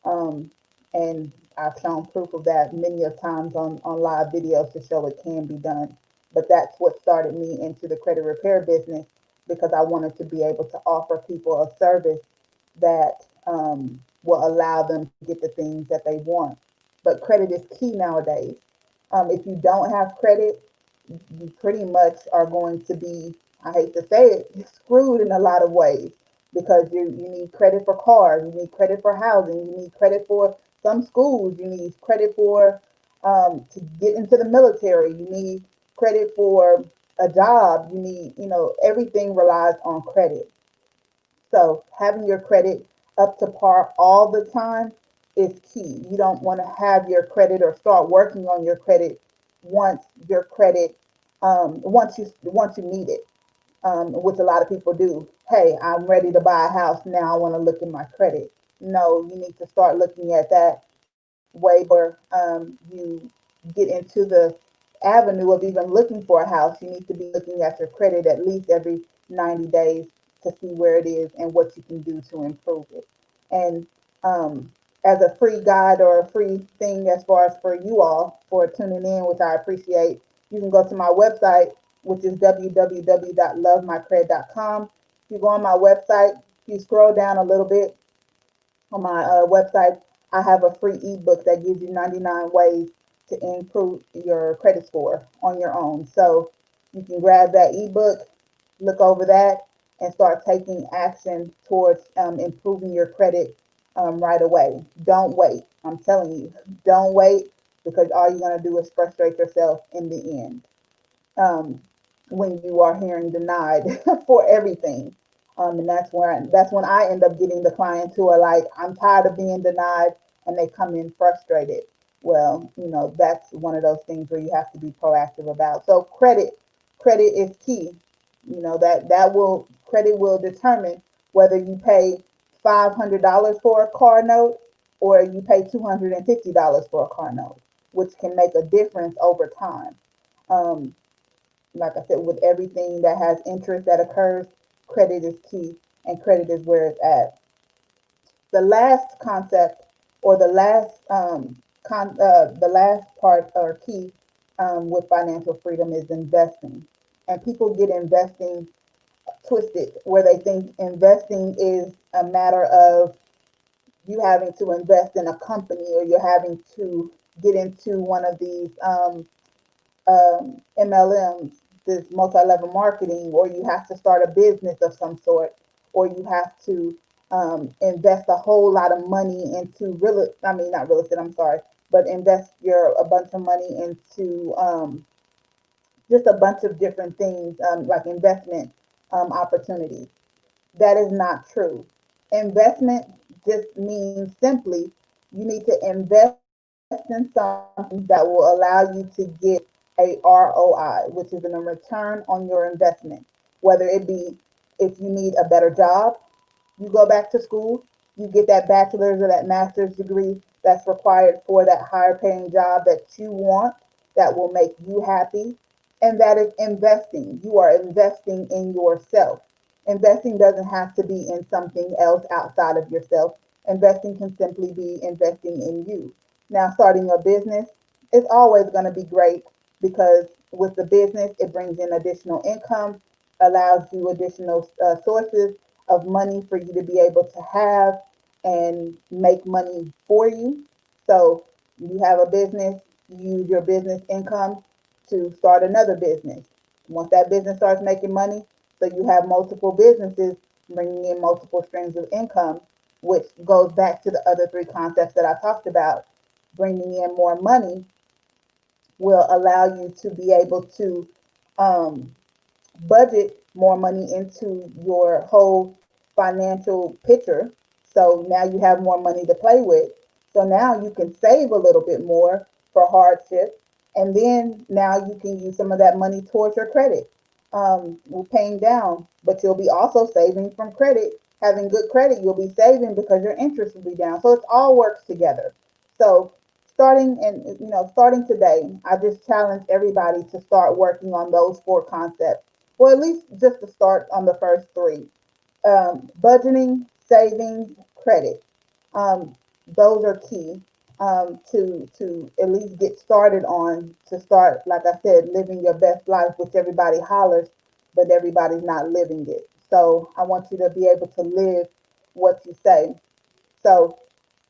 Um, and I've shown proof of that many of times on live videos to show it can be done. But that's what started me into the credit repair business, because I wanted to be able to offer people a service that will allow them to get the things that they want. But credit is key nowadays. If you don't have credit, you pretty much are going to be, I hate to say it, screwed in a lot of ways, because you need credit for cars, you need credit for housing, you need credit for some schools, you need credit for to get into the military, you need credit for a job, you need, everything relies on credit. So having your credit up to par all the time is key. You don't want to have your credit or start working on your credit once your credit once you need it, which a lot of people do. Hey, I'm ready to buy a house now. I want to look at my credit. No, you need to start looking at that way before you get into the avenue of even looking for a house. You need to be looking at your credit at least every 90 days to see where it is and what you can do to improve it. And as a free guide or a free thing as far as for you all for tuning in, which I appreciate, you can go to my website, which is www.lovemycred.com. If you go on my website, if you scroll down a little bit, on my website, I have a free ebook that gives you 99 ways to improve your credit score on your own. So you can grab that ebook, look over that, and start taking action towards improving your credit right away. Don't wait. I'm telling you, don't wait, because all you're going to do is frustrate yourself in the end, um, when you are hearing denied for everything. And that's when I end up getting the clients who are like, I'm tired of being denied, and they come in frustrated. Well, that's one of those things where you have to be proactive about. So credit is key. That will credit will determine whether you pay $500 for a car note or you pay $250 for a car note, which can make a difference over time. Um, like I said, with everything that has interest that occurs, credit is key, and credit is where it's at. The last concept, or the last part or key with financial freedom is investing. And people get investing twisted, where they think investing is a matter of you having to invest in a company, or you're having to get into one of these MLMs, practice multi-level marketing, or you have to start a business of some sort, or you have to invest a whole lot of money into I mean, not real estate, I'm sorry, but invest a bunch of money into just a bunch of different things, like investment opportunities. That is not true. Investment just means simply you need to invest in something that will allow you to get a ROI, which is a return on your investment. Whether it be if you need a better job, you go back to school, you get that bachelor's or that master's degree that's required for that higher paying job that you want, that will make you happy. And that is investing. You are investing in yourself. Investing doesn't have to be in something else outside of yourself. Investing can simply be investing in you. Now, starting a business is always going to be great because with the business, it brings in additional income, allows you additional sources of money for you to be able to have and make money for you. So you have a business, you use your business income to start another business. Once that business starts making money, so you have multiple businesses bringing in multiple streams of income, which goes back to the other three concepts that I talked about. Bringing in more money will allow you to be able to um, budget more money into your whole financial picture. So now you have more money to play with. So now you can save a little bit more for hardship. And then now you can use some of that money towards your credit, paying down. But you'll be also saving from credit. Having good credit, you'll be saving because your interest will be down. So it all works together. So starting today, I just challenge everybody to start working on those four concepts, or at least just to start on the first three: budgeting, savings, credit. Um, those are key to at least get started on, to start, like I said, living your best life, which everybody hollers, but everybody's not living it. So I want you to be able to live what you say. So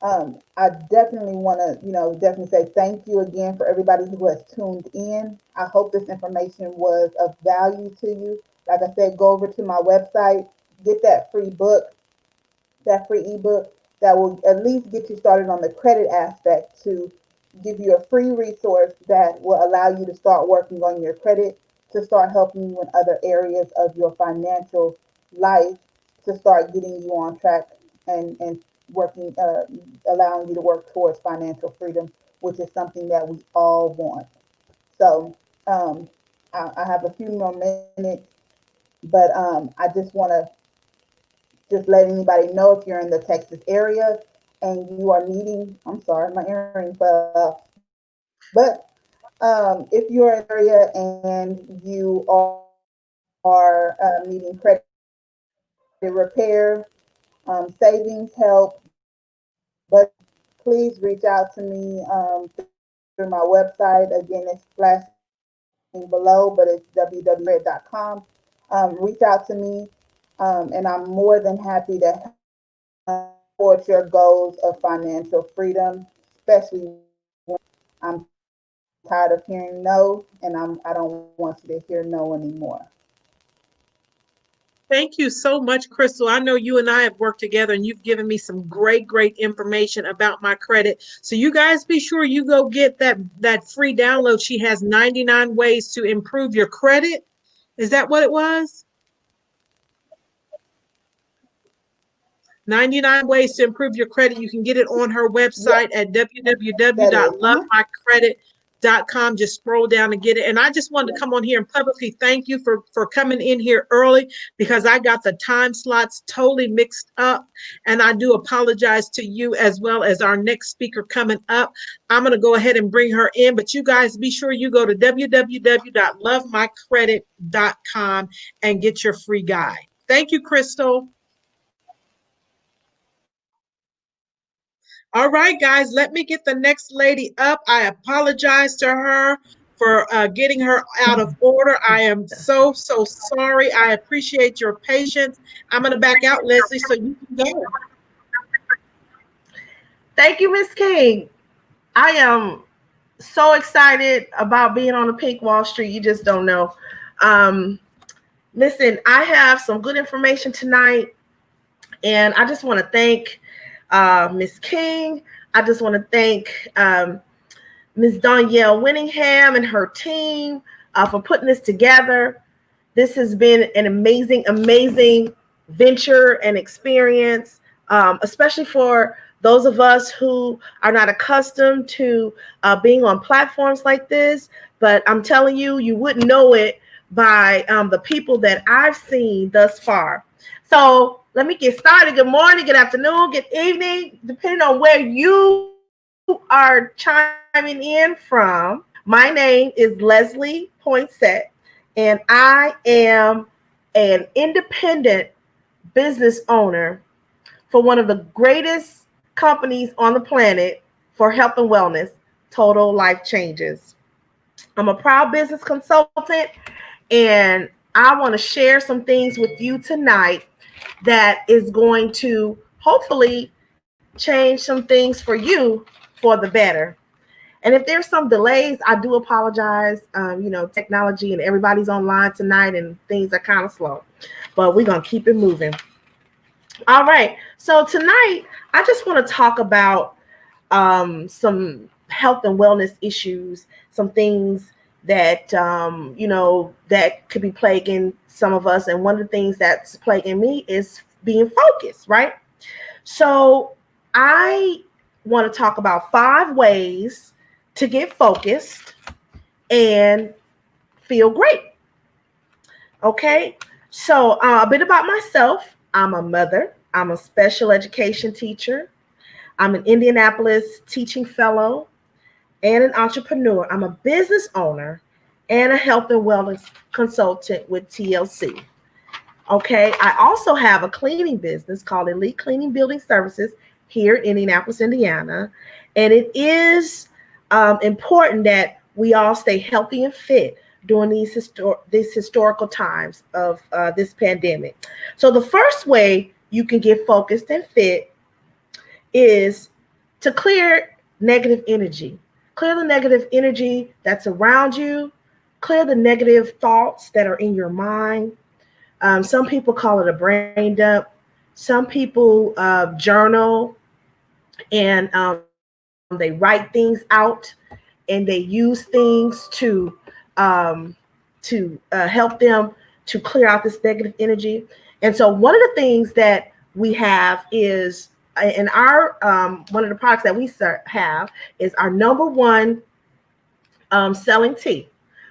I definitely want to, definitely say thank you again for everybody who has tuned in. I hope this information was of value to you. Like I said, go over to my website, get that free book, that free ebook that will at least get you started on the credit aspect, to give you a free resource that will allow you to start working on your credit, to start helping you in other areas of your financial life, to start getting you on track and working, allowing you to work towards financial freedom, which is something that we all want. So I have a few more minutes, but I just want to just let anybody know, if you're in the Texas area and you are needing, I'm sorry, my earring fell off. But if you're in the area and you are needing credit repair, savings help, budgeting, please reach out to me through my website. Again, it's flashing below, but it's www.wallstreet.com. Reach out to me, and I'm more than happy to help towards your goals of financial freedom, especially women. I'm tired of hearing no, and I don't want you to hear no anymore. Thank you so much, Crystal. I know you and I have worked together and you've given me some great, great information about my credit. So you guys be sure you go get that free download. She has 99 ways to improve your credit. Is that what it was? 99 ways to improve your credit. You can get it on her Yes, website at that is. www.lovemycredit.com. Just scroll down and get it. And I just wanted to come on here and publicly thank you for coming in here early, because I got the time slots totally mixed up. And I do apologize to you as well as our next speaker coming up. I'm going to go ahead and bring her in, but you guys be sure you go to www.lovemycredit.com and get your free guide. Thank you, Crystal. All right, guys, let me get the next lady up. I apologize to her for getting her out of order. I am so, so sorry. I appreciate your patience. I'm going to back out, Leslie, so you can go. Thank you, Miss King. I am so excited about being on the Pink Wall Street. You just don't know. Listen, I have some good information tonight, and I just want to thank Miss King. I just want to thank Ms. Danielle Winningham and her team for putting this together. This has been an amazing, amazing venture and experience, especially for those of us who are not accustomed to being on platforms like this. But I'm telling you, you wouldn't know it by the people that I've seen thus far. So let me get started. Good morning, good afternoon, good evening, depending on where you are chiming in from. My name is Leslie Poinsett, and I am an independent business owner for one of the greatest companies on the planet for health and wellness, Total Life Changes. I'm a proud business consultant, and I want to share some things with you tonight that is going to hopefully change some things for you for the better. And if there's some delays, I do apologize. Technology and everybody's online tonight and things are kind of slow, but we're going to keep it moving. All right. So tonight, I just want to talk about some health and wellness issues, some things that, that could be plaguing some of us. And one of the things that's plaguing me is being focused, right? So I want to talk about 5 ways to get focused and feel great. Okay, so a bit about myself. I'm a mother. I'm a special education teacher. I'm an Indianapolis teaching fellow and an entrepreneur. I'm a business owner and a health and wellness consultant with TLC. Okay, I also have a cleaning business called Elite Cleaning Building Services here in Indianapolis, Indiana. And it is important that we all stay healthy and fit during these historical times of this pandemic. So the first way you can get focused and fit is to clear negative energy. Clear the negative energy that's around you. Clear the negative thoughts that are in your mind. Some people call it a brain dump. Some people journal and they write things out, and they use things to help them to clear out this negative energy. And so one of the things that we have is in our one of the products that we have is our number one selling tea.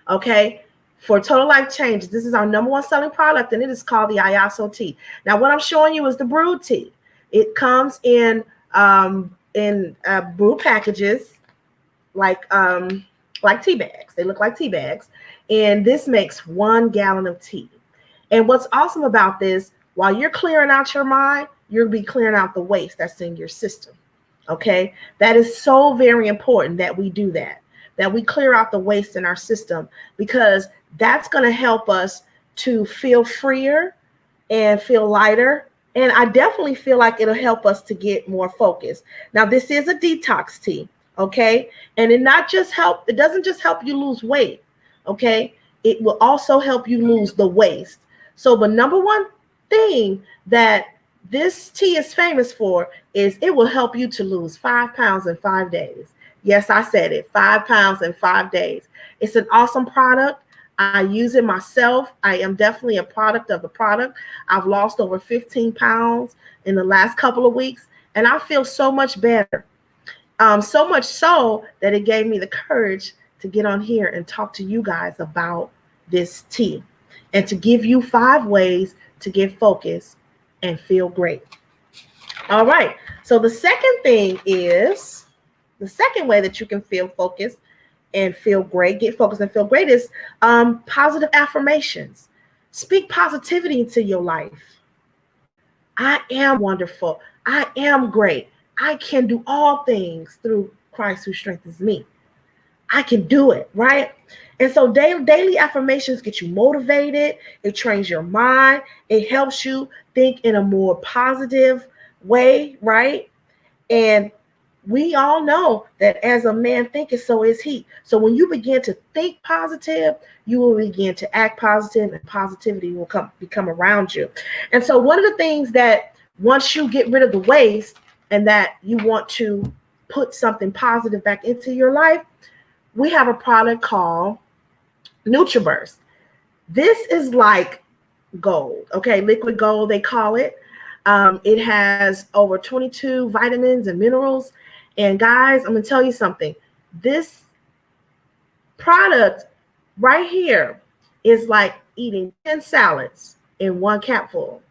Okay. For Total Life Changes, this is our number one selling product, and it is called the Ayaso tea. Now, what I'm showing you is the brewed tea. It comes in brew packages like tea bags. They look like tea bags, and this makes 1 gallon of tea. And what's awesome about this, while you're clearing out your mind, you'll be clearing out the waste that's in your system. Okay, that is so very important that we do that we clear out the waste in our system, because that's going to help us to feel freer and feel lighter. And I definitely feel like it'll help us to get more focused. Now, this is a detox tea, okay? And it doesn't just help you lose weight, okay? It will also help you lose the waste. So the number one thing that this tea is famous for is it will help you to lose 5 pounds in 5 days. Yes, I said it, 5 pounds in 5 days. It's an awesome product. I use it myself. I am definitely a product of the product. I've lost over 15 pounds in the last couple of weeks, and I feel so much better. So much so that it gave me the courage to get on here and talk to you guys about this tea and to give you 5 ways to get focused and feel great. All right. So the second way that you can feel focused and feel great, get focused and feel great, is positive affirmations. Speak positivity into your life. I am wonderful. I am great. I can do all things through Christ who strengthens me. I can do it, right? And so daily affirmations get you motivated. It trains your mind. It helps you think in a more positive way, right? And we all know that as a man thinketh, so is he. So when you begin to think positive, you will begin to act positive, and positivity will become around you. And so one of the things that once you get rid of the waste and that you want to put something positive back into your life, we have a product called NutriBurst. This is like gold, okay? Liquid gold, they call it. It has over 22 vitamins and minerals. And guys, I'm gonna tell you something. This product right here is like eating 10 salads in one capful.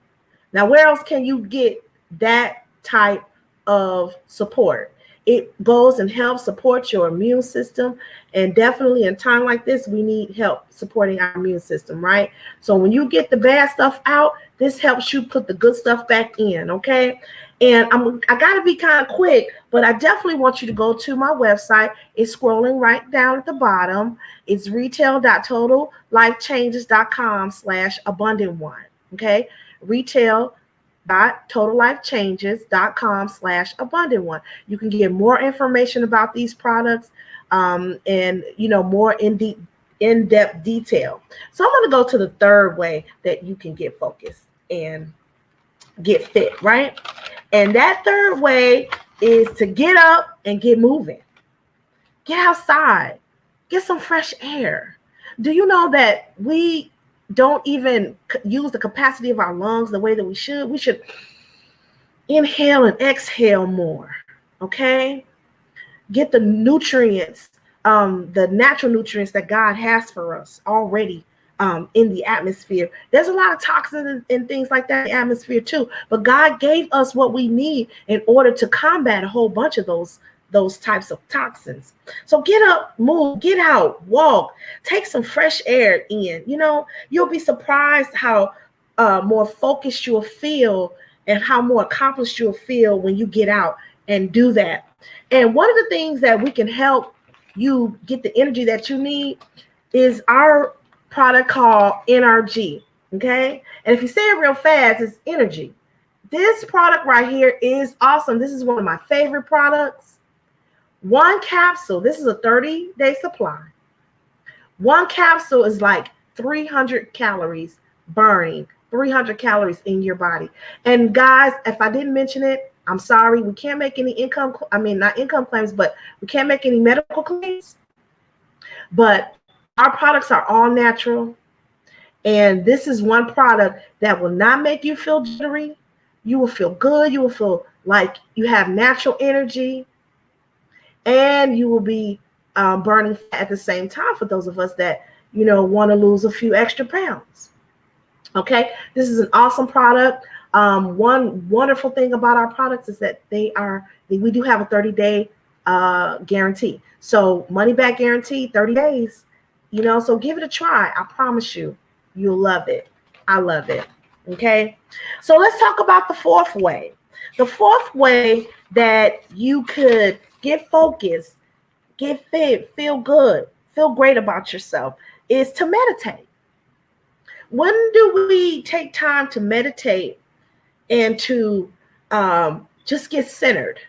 Now, where else can you get that type of support? It goes and helps support your immune system. And definitely in time like this, we need help supporting our immune system, right? So when you get the bad stuff out, this helps you put the good stuff back in, okay? And I got to be kind of quick, but I definitely want you to go to my website. It's scrolling right down at the bottom. It's retail.totallifechanges.com/abundant one, okay? Retail.totallifechanges.com/abundant one. You can get more information about these products and more in-depth detail. So I'm going to go to the third way that you can get focused and get fit, right? And that third way is to get up and get moving. Get outside. Get some fresh air. Do you know that we don't even use the capacity of our lungs the way that we should? We should inhale and exhale more, okay? Get the nutrients, the natural nutrients that God has for us already in the atmosphere. There's a lot of toxins and things like that in the atmosphere too, but God gave us what we need in order to combat a whole bunch of those types of toxins. So get up, move, get out, walk, take some fresh air in. You'll be surprised how more focused you'll feel and how more accomplished you'll feel when you get out and do that. And one of the things that we can help you get the energy that you need is our product called NRG, okay? And if you say it real fast, it's energy. This product right here is awesome. This is one of my favorite products. One capsule, this is a 30-day supply. One capsule is like 300 calories burning, 300 calories in your body. And guys, if I didn't mention it, I'm sorry. We can't make any not income claims, but we can't make any medical claims. But our products are all natural. And this is one product that will not make you feel jittery. You will feel good. You will feel like you have natural energy. And you will be burning fat at the same time for those of us that, want to lose a few extra pounds. Okay, this is an awesome product. One wonderful thing about our products is that we do have a 30-day guarantee. So money back guarantee, 30 days, so give it a try. I promise you, you'll love it. I love it. Okay, so let's talk about the fourth way. The fourth way that you could get focused, get fit, feel good, feel great about yourself is to meditate. When do we take time to meditate and to just get centered?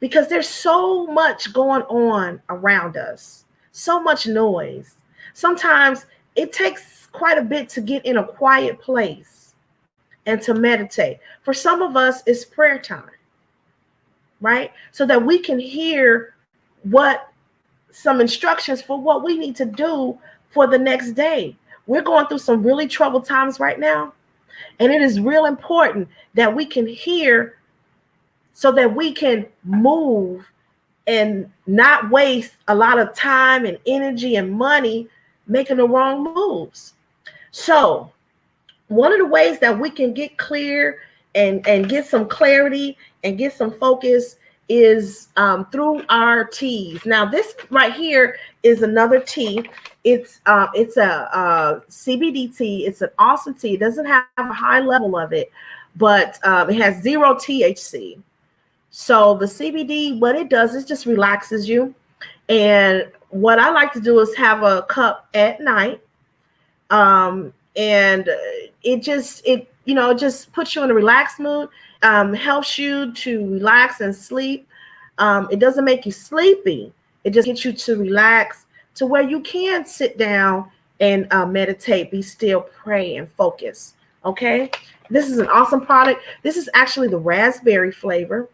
Because there's so much going on around us, so much noise. Sometimes it takes quite a bit to get in a quiet place and to meditate. For some of us, it's prayer time, right? So that we can hear some instructions for what we need to do for the next day. We're going through some really troubled times right now. And it is real important that we can hear so that we can move and not waste a lot of time and energy and money making the wrong moves. So one of the ways that we can get clear and get some clarity and get some focus is through our teas. Now this right here is another tea. It's a CBD tea. It's an awesome tea. It doesn't have a high level of it, but it has 0 THC. So the CBD, what it does is just relaxes you. And what I like to do is have a cup at night. And it just puts you in a relaxed mood, helps you to relax and sleep. It doesn't make you sleepy. It just gets you to relax to where you can sit down and meditate, be still, pray, and focus. Okay. This is an awesome product. This is actually the raspberry flavor.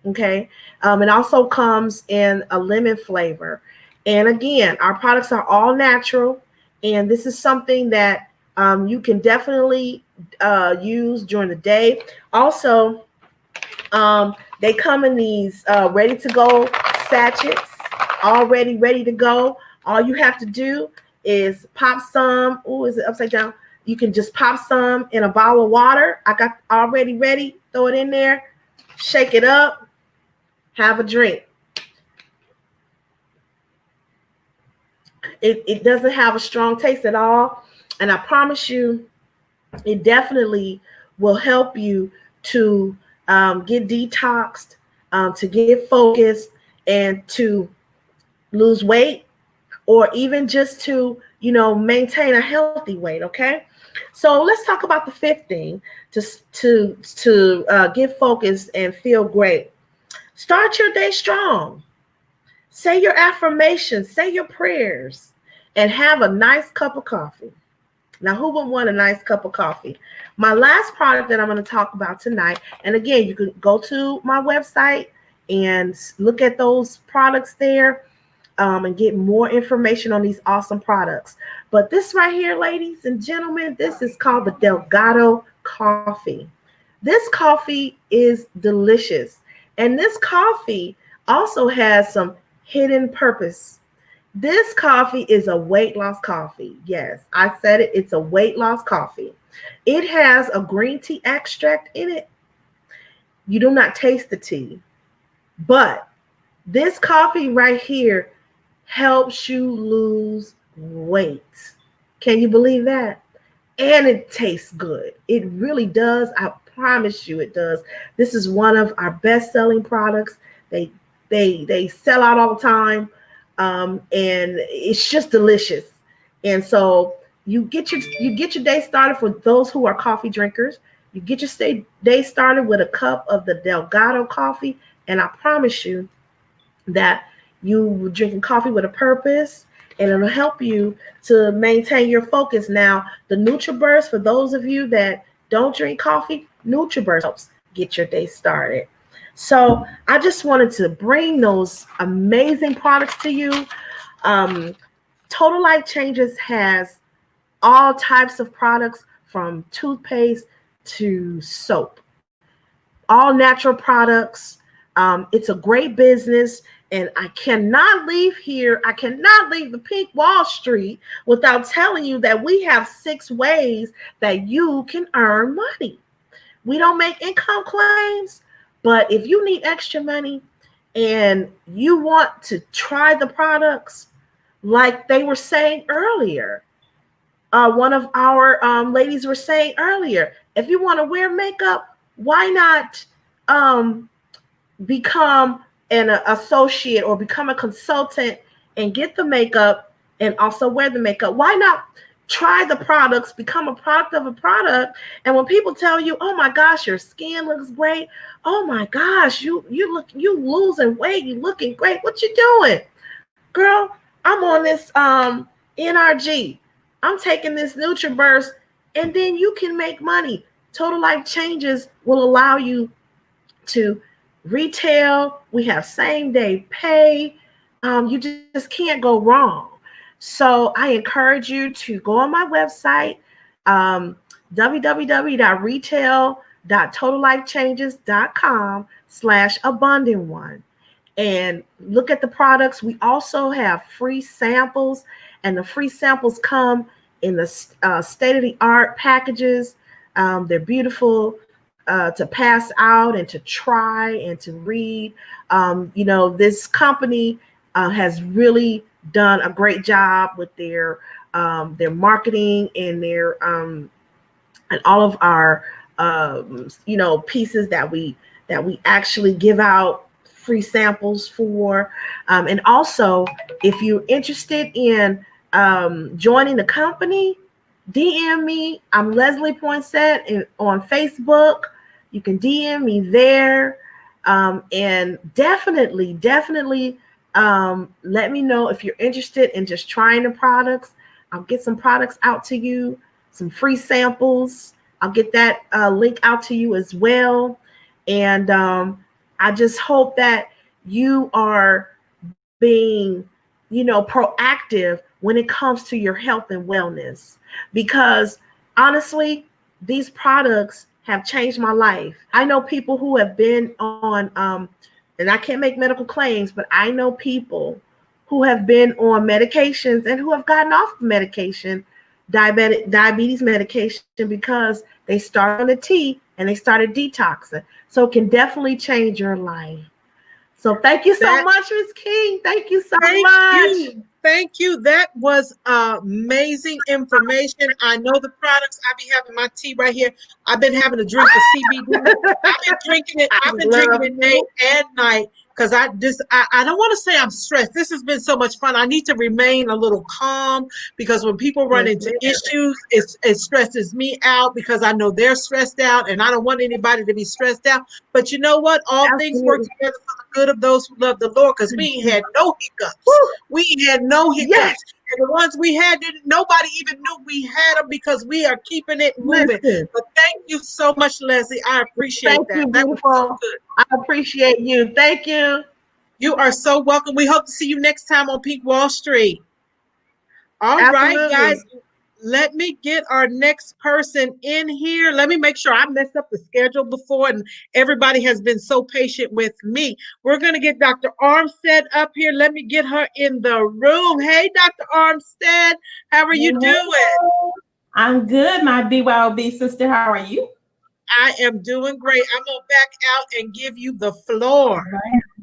Okay. It also comes in a lemon flavor. And again, our products are all natural. And this is something that you can definitely use during the day. Also, they come in these ready to go sachets, already ready to go. All you have to do is pop some. Oh, is it upside down? You can just pop some in a bottle of water. I got already ready. Throw it in there, shake it up, have a drink. It doesn't have a strong taste at all. And I promise you, it definitely will help you to get detoxed, to get focused, and to lose weight, or even just to, maintain a healthy weight. Okay. So let's talk about the fifth thing to get focused and feel great. Start your day strong. Say your affirmations, say your prayers, and have a nice cup of coffee. Now, who would want a nice cup of coffee? My last product that I'm going to talk about tonight, and again, you can go to my website and look at those products there, and get more information on these awesome products. But this right here, ladies and gentlemen, this is called the Delgado coffee. This coffee is delicious. And this coffee also has some hidden purpose. This coffee is a weight loss coffee. Yes, I said it. It's a weight loss coffee. It has a green tea extract in it. You do not taste the tea, but this coffee right here helps you lose weight. Can you believe that? And it tastes good. It really does. I promise you it does. This is one of our best-selling products. They sell out all the time. And it's just delicious. And so you get your day started. For those who are coffee drinkers, you get your day started with a cup of the Delgado coffee, and I promise you that you drinking coffee with a purpose, and it'll help you to maintain your focus. Now, the NutriBurst, for those of you that don't drink coffee, NutriBurst helps get your day started. So I just wanted to bring those amazing products to you. Total Life Changes has all types of products, from toothpaste to soap, all natural products. It's a great business, and I cannot leave the Pink Wall Street without telling you that we have 6 ways that you can earn money. We don't make income claims, but if you need extra money and you want to try the products, like they were saying earlier, one of our ladies were saying earlier, if you want to wear makeup, why not become an associate or become a consultant and get the makeup and also wear the makeup? Why not try the products, become a product of a product? And when people tell you, oh my gosh, your skin looks great, oh my gosh, you losing weight, you looking great, what you doing? Girl, I'm on this NRG. I'm taking this NutriBurst, and then you can make money. Total Life Changes will allow you to retail. We have same day pay. You just can't go wrong. So I encourage you to go on my website, www.retail.totallifechanges.com/abundant1, and look at the products. We also have free samples, and the free samples come in the state-of-the-art packages. They're beautiful to pass out and to try and to read. This company has really done a great job with their marketing and their and all of our pieces that we actually give out free samples for. And also, if you're interested in joining the company, DM me. I'm Leslie Poinsett on Facebook. You can DM me there. And definitely, let me know if you're interested in just trying the products. I'll get some products out to you, some free samples. I'll get that link out to you as well. And I just hope that you are being, proactive when it comes to your health and wellness. Because honestly, these products have changed my life. I know people who have been on, and I can't make medical claims, but I know people who have been on medications and who have gotten off of medication, diabetes medication, because they started on the tea and they started detoxing. So it can definitely change your life. So thank you so much, Ms. King. Thank you so much. Thank you. That was amazing information. I know the products. I be having my tea right here. I've been having a drink of CBD. I've been drinking it. I've been drinking it day and night because I don't want to say I'm stressed. This has been so much fun. I need to remain a little calm because when people run into issues, it stresses me out because I know they're stressed out and I don't want anybody to be stressed out. But you know what? All things work together for the good of those who love the Lord, because we ain't had no hiccups. We ain't had no hiccups. Yes. And the ones we had, nobody even knew we had them because we are keeping it moving. But thank you so much, Leslie. I appreciate that. Thank you, beautiful. So good. I appreciate you. Thank you. You are so welcome. We hope to see you next time on Pink Wall Street. All right, guys. Let me get our next person in here. Let me make sure I messed up the schedule before, and everybody has been so patient with me. We're going to get Dr. Armstead up here. Let me get her in the room. Hey, Dr. Armstead, how are you doing? I'm good, my BYOB sister. How are you? I am doing great. I'm going to back out and give you the floor.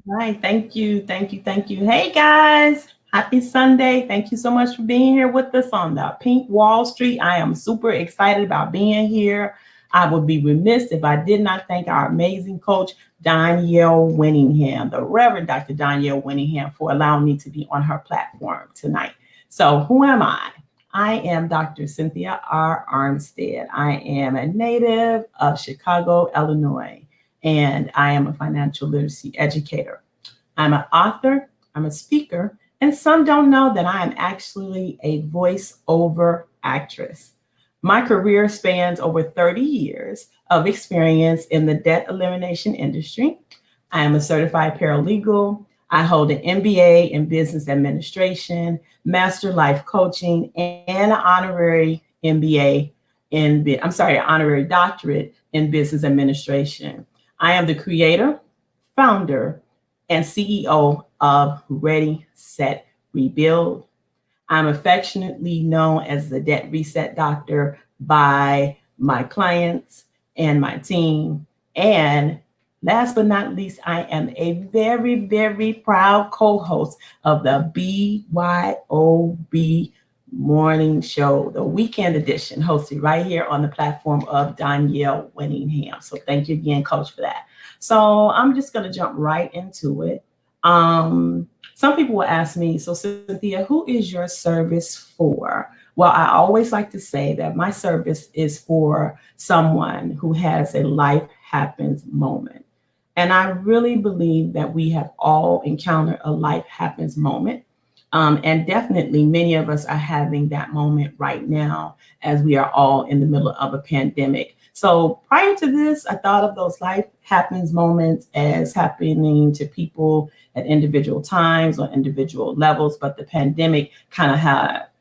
Right. Thank you. Hey, guys. Happy Sunday. Thank you so much for being here with us on the Pink Wall Street. I am super excited about being here. I would be remiss if I did not thank our amazing coach, Danielle Winningham, the Reverend Dr. Danielle Winningham, for allowing me to be on her platform tonight. So who am I? I am Dr. Cynthia R. Armstead. I am a native of Chicago, Illinois, and I am a financial literacy educator. I'm an author, I'm a speaker, and some don't know that I am actually a voiceover actress. My career spans over 30 years of experience in the debt elimination industry. I am a certified paralegal. I hold an MBA in business administration, master life coaching, and an honorary honorary doctorate in business administration. I am the creator, founder, and CEO of Ready, Set, Rebuild. I'm affectionately known as the Debt Reset Doctor by my clients and my team. And last but not least, I am a very, very proud co-host of the BYOB Morning Show, the weekend edition, hosted right here on the platform of Danielle Winningham. So thank you again, Coach, for that. So I'm just going to jump right into it. Some people will ask me, so Cynthia, who is your service for? Well, I always like to say that my service is for someone who has a life happens moment. And I really believe that we have all encountered a life happens moment. And definitely many of us are having that moment right now as we are all in the middle of a pandemic. So prior to this, I thought of those life happens moments as happening to people at individual times or individual levels, but the pandemic kind of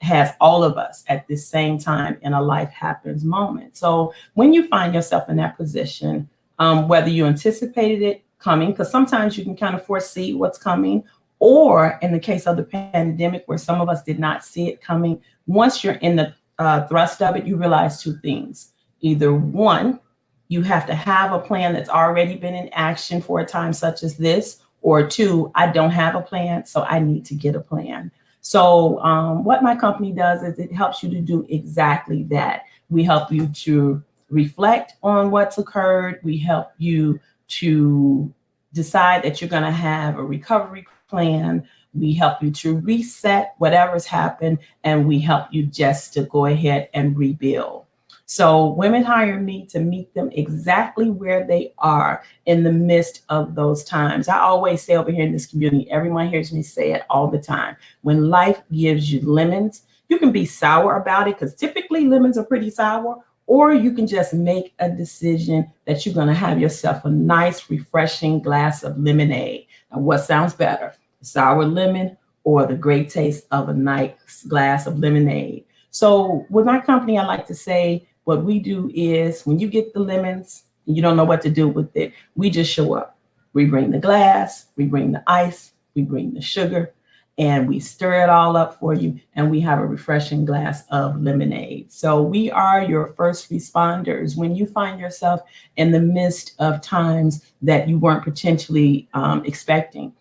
has all of us at the same time in a life happens moment. So when you find yourself in that position, whether you anticipated it coming, because sometimes you can kind of foresee what's coming, or in the case of the pandemic where some of us did not see it coming, once you're in the thrust of it, you realize two things. Either one, you have to have a plan that's already been in action for a time such as this, or two, I don't have a plan, so I need to get a plan. So what my company does is it helps you to do exactly that. We help you to reflect on what's occurred. We help you to decide that you're going to have a recovery plan. We help you to reset whatever's happened, and we help you just to go ahead and rebuild. So women hire me to meet them exactly where they are in the midst of those times. I always say over here in this community, everyone hears me say it all the time. When life gives you lemons, you can be sour about it because typically lemons are pretty sour, or you can just make a decision that you're going to have yourself a nice, refreshing glass of lemonade. And what sounds better, sour lemon or the great taste of a nice glass of lemonade? So with my company, I like to say what we do is when you get the lemons and you don't know what to do with it, we just show up. We bring the glass, we bring the ice, we bring the sugar, and we stir it all up for you, and we have a refreshing glass of lemonade. So we are your first responders when you find yourself in the midst of times that you weren't potentially expecting.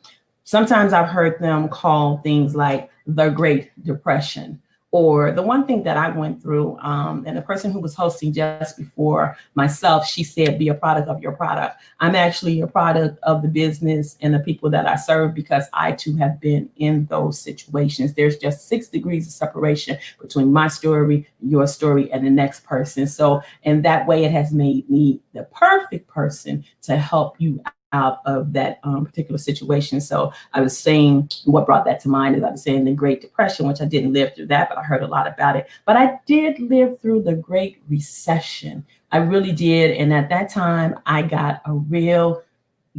Sometimes I've heard them call things like the Great Depression, or the one thing that I went through, and the person who was hosting just before myself, she said, be a product of your product. I'm actually a product of the business and the people that I serve because I too have been in those situations. There's just 6 degrees of separation between my story, your story, and the next person. So in that way, it has made me the perfect person to help you out of that particular situation. So I was saying, what brought that to mind is I was saying the Great Depression, which I didn't live through that, but I heard a lot about it. But I did live through the Great Recession. I really did. And at that time, I got a real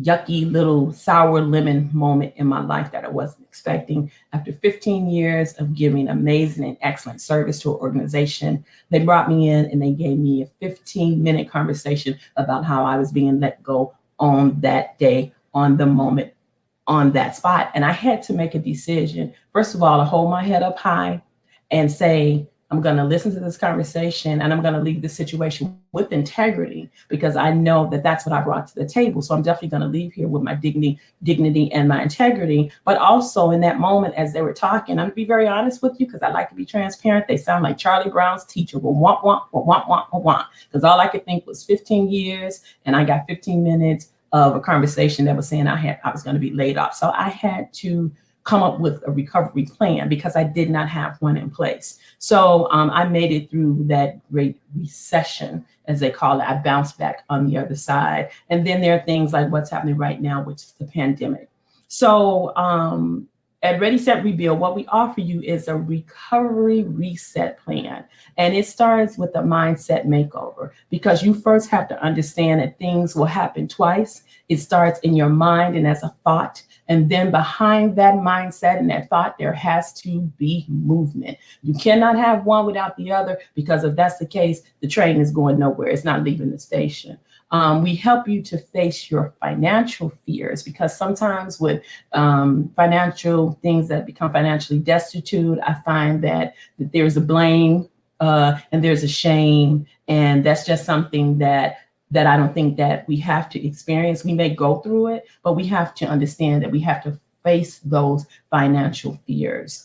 yucky little sour lemon moment in my life that I wasn't expecting. After 15 years of giving amazing and excellent service to an organization, they brought me in and they gave me a 15-minute conversation about how I was being let go on that day, on the moment, on that spot. And I had to make a decision, first of all, to hold my head up high and say, I'm going to listen to this conversation and I'm going to leave this situation with integrity because I know that that's what I brought to the table. So I'm definitely going to leave here with my dignity and my integrity. But also in that moment, as they were talking, I'm going to be very honest with you because I like to be transparent. They sound like Charlie Brown's teacher, because all I could think was 15 years and I got 15 minutes of a conversation that was saying I was going to be laid off. So I had to come up with a recovery plan because I did not have one in place. So I made it through that Great Recession, as they call it. I bounced back on the other side. And then there are things like what's happening right now, which is the pandemic. So at Ready, Set, Rebuild, what we offer you is a recovery reset plan. And it starts with a mindset makeover because you first have to understand that things will happen twice. It starts in your mind and as a thought. And then behind that mindset and that thought, there has to be movement. You cannot have one without the other because if that's the case, the train is going nowhere. It's not leaving the station. We help you to face your financial fears because sometimes with financial things that become financially destitute, I find that there's a blame and there's a shame. And that's just something that I don't think that we have to experience. We may go through it, but we have to understand that we have to face those financial fears.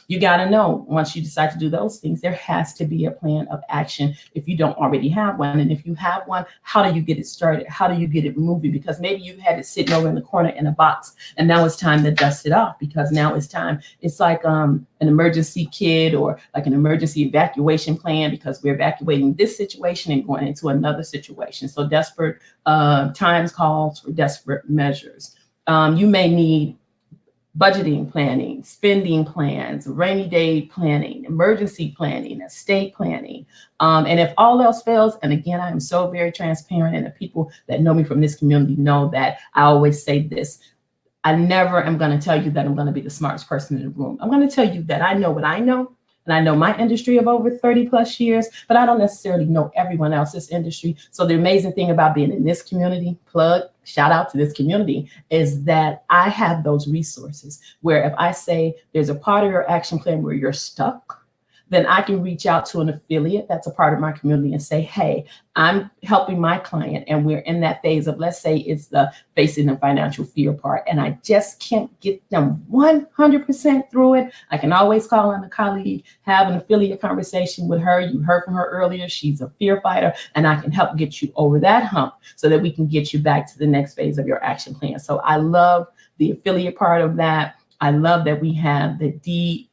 You got to know once you decide to do those things, there has to be a plan of action if you don't already have one. And if you have one, how do you get it started? How do you get it moving? Because maybe you had it sitting over in the corner in a box and now it's time to dust it off because now it's time. It's like an emergency kit or like an emergency evacuation plan because we're evacuating this situation and going into another situation. So desperate times calls for desperate measures. You may need budgeting planning, spending plans, rainy day planning, emergency planning, estate planning. And if all else fails, and again, I am so very transparent and the people that know me from this community know that I always say this, I never am going to tell you that I'm going to be the smartest person in the room. I'm going to tell you that I know what I know. And I know my industry of over 30 plus years, but I don't necessarily know everyone else's industry. So the amazing thing about being in this community, shout out to this community, is that I have those resources where if I say there's a part of your action plan where you're stuck, then I can reach out to an affiliate that's a part of my community and say, hey, I'm helping my client and we're in that phase of, let's say it's the facing the financial fear part and I just can't get them 100% through it. I can always call on a colleague, have an affiliate conversation with her. You heard from her earlier. She's a fear fighter and I can help get you over that hump so that we can get you back to the next phase of your action plan. So I love the affiliate part of that. I love that we have the DIY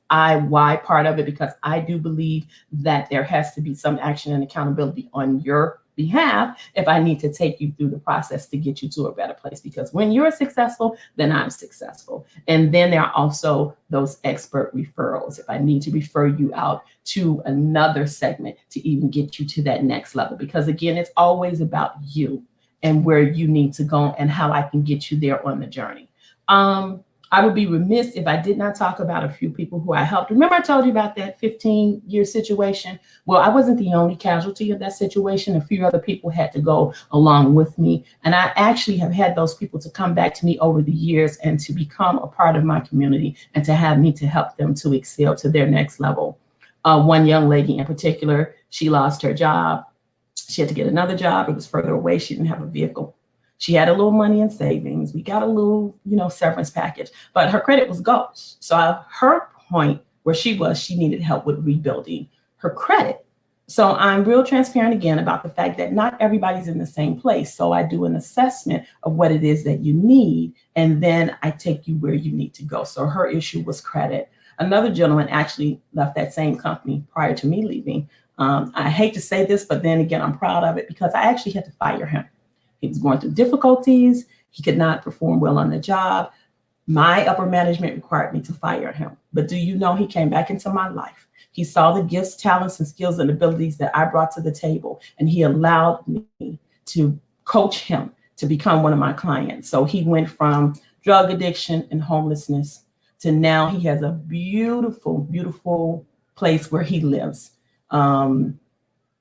why part of it, because I do believe that there has to be some action and accountability on your behalf if I need to take you through the process to get you to a better place. Because when you're successful, then I'm successful. And then there are also those expert referrals. If I need to refer you out to another segment to even get you to that next level, because again, it's always about you and where you need to go and how I can get you there on the journey. I would be remiss if I did not talk about a few people who I helped. Remember I told you about that 15-year situation? Well, I wasn't the only casualty of that situation. A few other people had to go along with me. And I actually have had those people to come back to me over the years and to become a part of my community and to have me to help them to excel to their next level. One young lady in particular, she lost her job. She had to get another job. It was further away. She didn't have a vehicle. She had a little money in savings. We got a little, severance package, but her credit was ghost. So her point where she was, she needed help with rebuilding her credit. So I'm real transparent again about the fact that not everybody's in the same place. So I do an assessment of what it is that you need, and then I take you where you need to go. So her issue was credit. Another gentleman actually left that same company prior to me leaving. I hate to say this, but then again, I'm proud of it because I actually had to fire him. He was going through difficulties. He could not perform well on the job. My upper management required me to fire him. But do you know he came back into my life? He saw the gifts, talents, and skills and abilities that I brought to the table, and he allowed me to coach him to become one of my clients. So he went from drug addiction and homelessness to now he has a beautiful, beautiful place where he lives.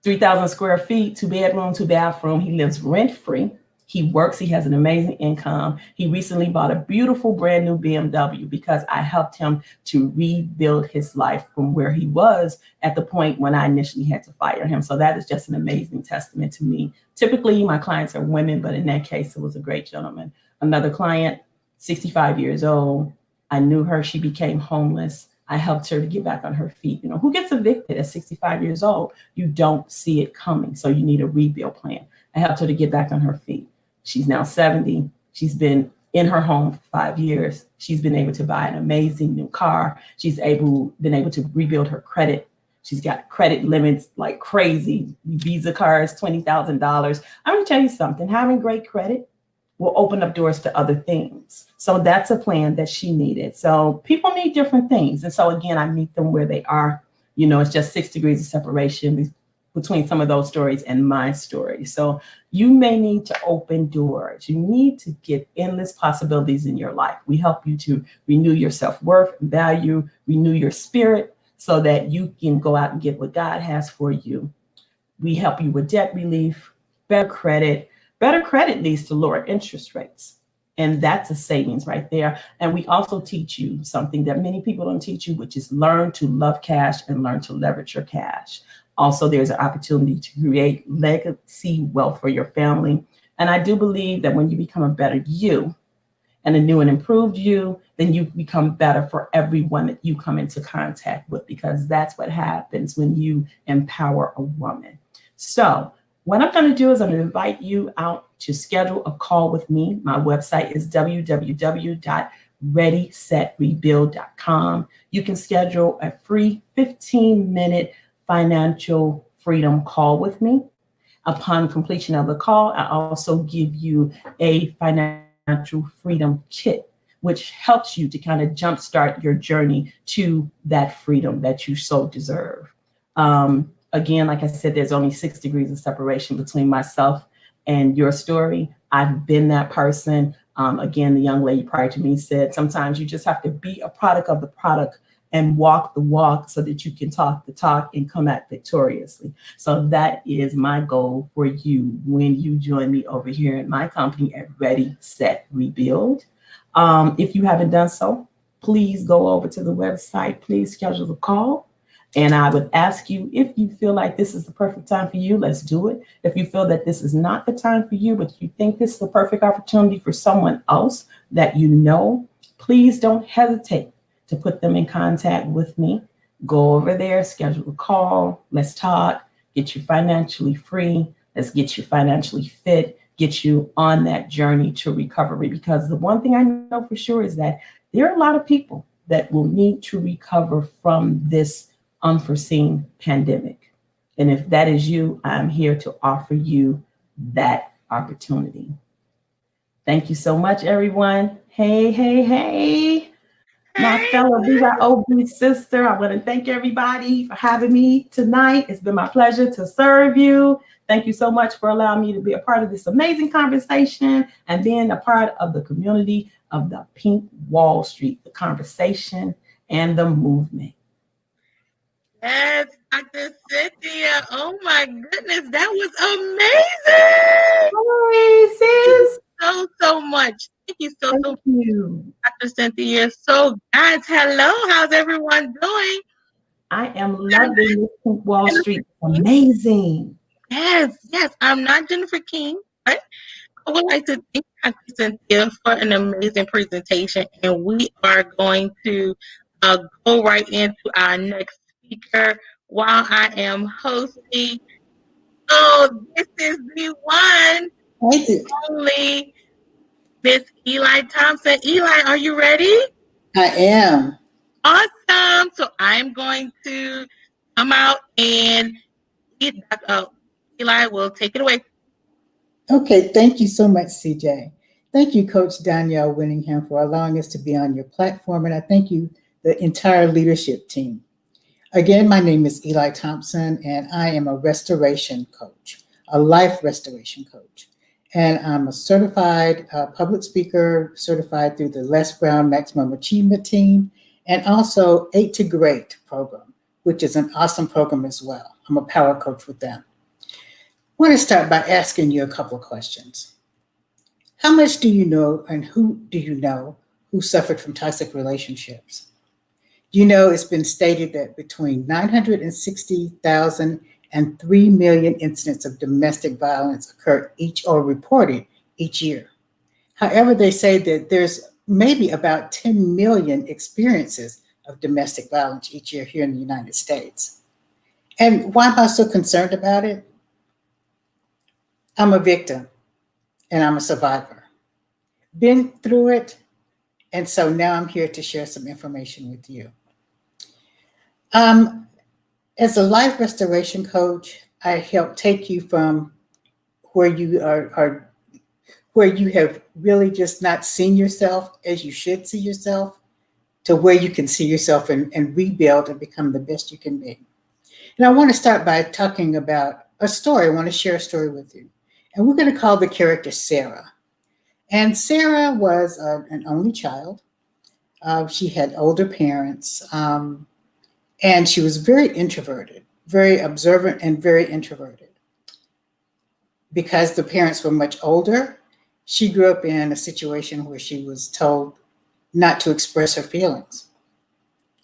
3,000 square feet, 2-bedroom, 2-bathroom. He lives rent-free. He works. He has an amazing income. He recently bought a beautiful brand new BMW because I helped him to rebuild his life from where he was at the point when I initially had to fire him. So that is just an amazing testament to me. Typically, my clients are women, but in that case, it was a great gentleman. Another client, 65 years old. I knew her. She became homeless. I helped her to get back on her feet. Who gets evicted at 65 years old? You don't see it coming. So you need a rebuild plan. I helped her to get back on her feet. She's now 70. She's been in her home for 5 years. She's been able to buy an amazing new car. She's been able to rebuild her credit. She's got credit limits like crazy. Visa cards, $20,000. I'm going to tell you something. Having great credit will open up doors to other things. So that's a plan that she needed. So people need different things. And so again, I meet them where they are. It's just 6 degrees of separation between some of those stories and my story. So you may need to open doors. You need to get endless possibilities in your life. We help you to renew your self-worth, value, renew your spirit so that you can go out and get what God has for you. We help you with debt relief, better credit. Better credit leads to lower interest rates. And that's a savings right there. And we also teach you something that many people don't teach you, which is learn to love cash and learn to leverage your cash. Also, there's an opportunity to create legacy wealth for your family. And I do believe that when you become a better you and a new and improved you, then you become better for everyone that you come into contact with, because that's what happens when you empower a woman. So what I'm going to do is I'm going to invite you out to schedule a call with me. My website is www.readysetrebuild.com. You can schedule a free 15-minute financial freedom call with me. Upon completion of the call, I also give you a financial freedom kit, which helps you to kind of jumpstart your journey to that freedom that you so deserve. Again, like I said, there's only 6 degrees of separation between myself and your story. I've been that person. Again, the young lady prior to me said, sometimes you just have to be a product of the product and walk the walk so that you can talk the talk and come out victoriously. So that is my goal for you when you join me over here in my company at Ready, Set, Rebuild. If you haven't done so, please go over to the website. Please schedule a call. And I would ask you, if you feel like this is the perfect time for you, let's do it. If you feel that this is not the time for you, but you think this is the perfect opportunity for someone else that you know, please don't hesitate to put them in contact with me. Go over there, schedule a call, let's talk, get you financially free, let's get you financially fit, get you on that journey to recovery. Because the one thing I know for sure is that there are a lot of people that will need to recover from this unforeseen pandemic. And if that is you, I'm here to offer you that opportunity. Thank you so much, everyone. Hey, hey, hey. My fellow BYOB sister, I want to thank everybody for having me tonight. It's been my pleasure to serve you. Thank you so much for allowing me to be a part of this amazing conversation and being a part of the community of the Pink Wall Street, the conversation and the movement. Yes, Dr. Cynthia. Oh my goodness, that was amazing. Hey, sis. So much. Thank you so Thank much, you. Dr. Cynthia. So, guys, hello. How's everyone doing? I am loving this Pink Wall Street. Amazing. Yes, I'm not Jennifer King, but I would like to thank Dr. Cynthia for an amazing presentation. And we are going to go right into our next speaker while I am hosting. Oh, this is the one, only Miss Eli Thompson. Eli, are you ready? I am. Awesome. So I'm going to come out and Eli will take it away. Okay, thank you so much, CJ. Thank you, Coach Danielle Winningham, for allowing us to be on your platform, and I thank you, the entire leadership team. Again, my name is Eli Thompson, and I am a restoration coach, a life restoration coach. And I'm a certified public speaker, certified through the Les Brown Maximum Achievement Team, and also 8 to Great program, which is an awesome program as well. I'm a power coach with them. I want to start by asking you a couple of questions. How much do you know and who do you know who suffered from toxic relationships? You know, it's been stated that between 960,000 and 3 million incidents of domestic violence occur each or reported each year. However, they say that there's maybe about 10 million experiences of domestic violence each year here in the United States. And why am I so concerned about it? I'm a victim and I'm a survivor. Been through it, and so now I'm here to share some information with you. As a life restoration coach, I help take you from where you are where you have really just not seen yourself as you should see yourself to where you can see yourself and rebuild and become the best you can be. And I want to start by talking about a story. I want to share a story with you. And we're going to call the character Sarah. And Sarah was an only child. She had older parents. And she was very introverted, very observant and very introverted. Because the parents were much older, she grew up in a situation where she was told not to express her feelings.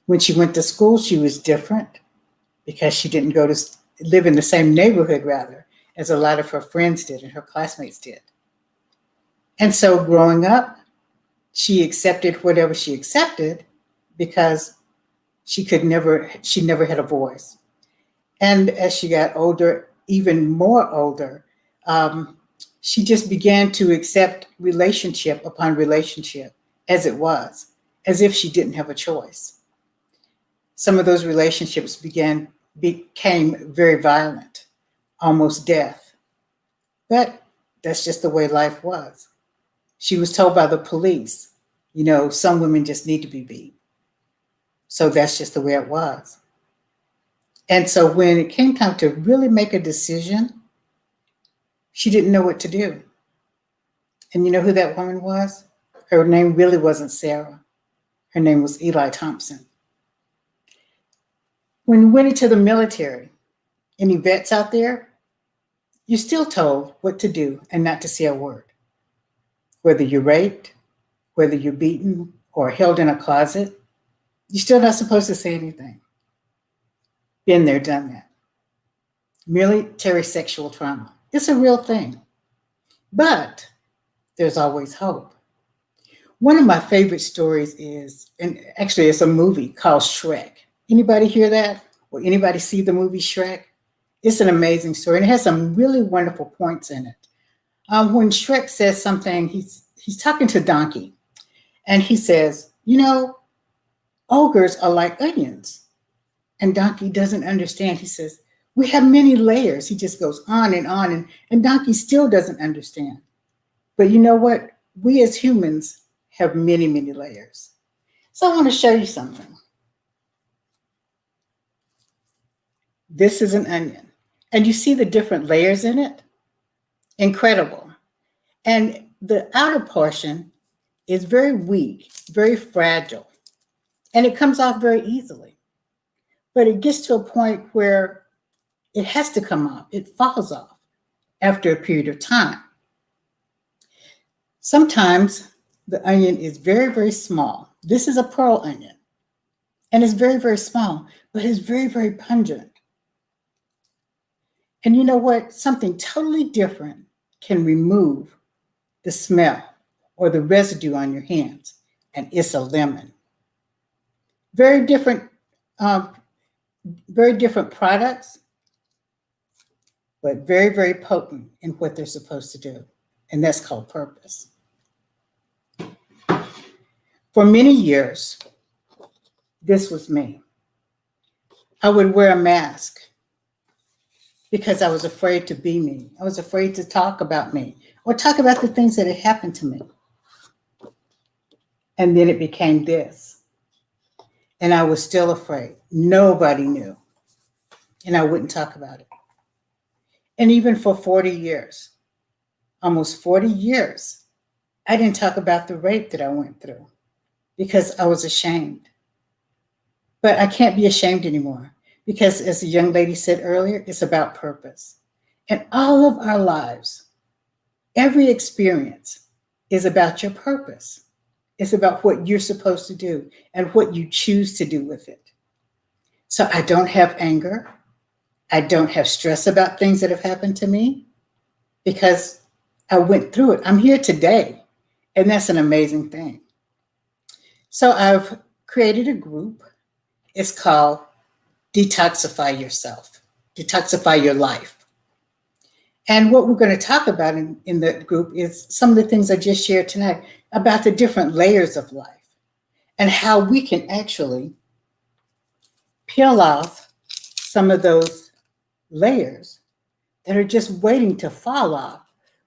When she went to school, she was different because she didn't go to live in the same neighborhood, rather, as a lot of her friends did and her classmates did. And so growing up, she accepted whatever she accepted because she never had a voice. And as she got older, even more older, she just began to accept relationship upon relationship as it was, as if she didn't have a choice. Some of those relationships became very violent, almost death. But that's just the way life was. She was told by the police, you know, some women just need to be beat. So that's just the way it was. And so when it came time to really make a decision, she didn't know what to do. And you know who that woman was? Her name really wasn't Sarah. Her name was Eli Thompson. When you went into the military, any vets out there, you're still told what to do and not to say a word. Whether you're raped, whether you're beaten or held in a closet, you're still not supposed to say anything. Been there, done that. Military sexual trauma. It's a real thing. But there's always hope. One of my favorite stories is, and actually it's a movie called Shrek. Anybody hear that? Or anybody see the movie Shrek? It's an amazing story and it has some really wonderful points in it. When Shrek says something, he's talking to Donkey and he says, you know, ogres are like onions. And Donkey doesn't understand. He says, we have many layers. He just goes on, and Donkey still doesn't understand. But you know what? We as humans have many, many layers. So I want to show you something. This is an onion. And you see the different layers in it? Incredible. And the outer portion is very weak, very fragile, and it comes off very easily. But it gets to a point where it has to come off. It falls off after a period of time. Sometimes the onion is very, very small. This is a pearl onion, and it's very, very small, but it's very, very pungent. And you know what? Something totally different can remove the smell or the residue on your hands, and it's a lemon. Very different products, but very, very potent in what they're supposed to do. And that's called purpose. For many years, this was me. I would wear a mask because I was afraid to be me. I was afraid to talk about me or talk about the things that had happened to me. And then it became this. And I was still afraid. Nobody knew. And I wouldn't talk about it. And even for 40 years, almost 40 years, I didn't talk about the rape that I went through because I was ashamed. But I can't be ashamed anymore because, as the young lady said earlier, it's about purpose. And all of our lives, every experience is about your purpose. It's about what you're supposed to do and what you choose to do with it. So I don't have anger. I don't have stress about things that have happened to me because I went through it. I'm here today, and that's an amazing thing. So I've created a group. It's called Detoxify Yourself, Detoxify Your Life. And what we're going to talk about in the group is some of the things I just shared tonight about the different layers of life and how we can actually peel off some of those layers that are just waiting to fall off.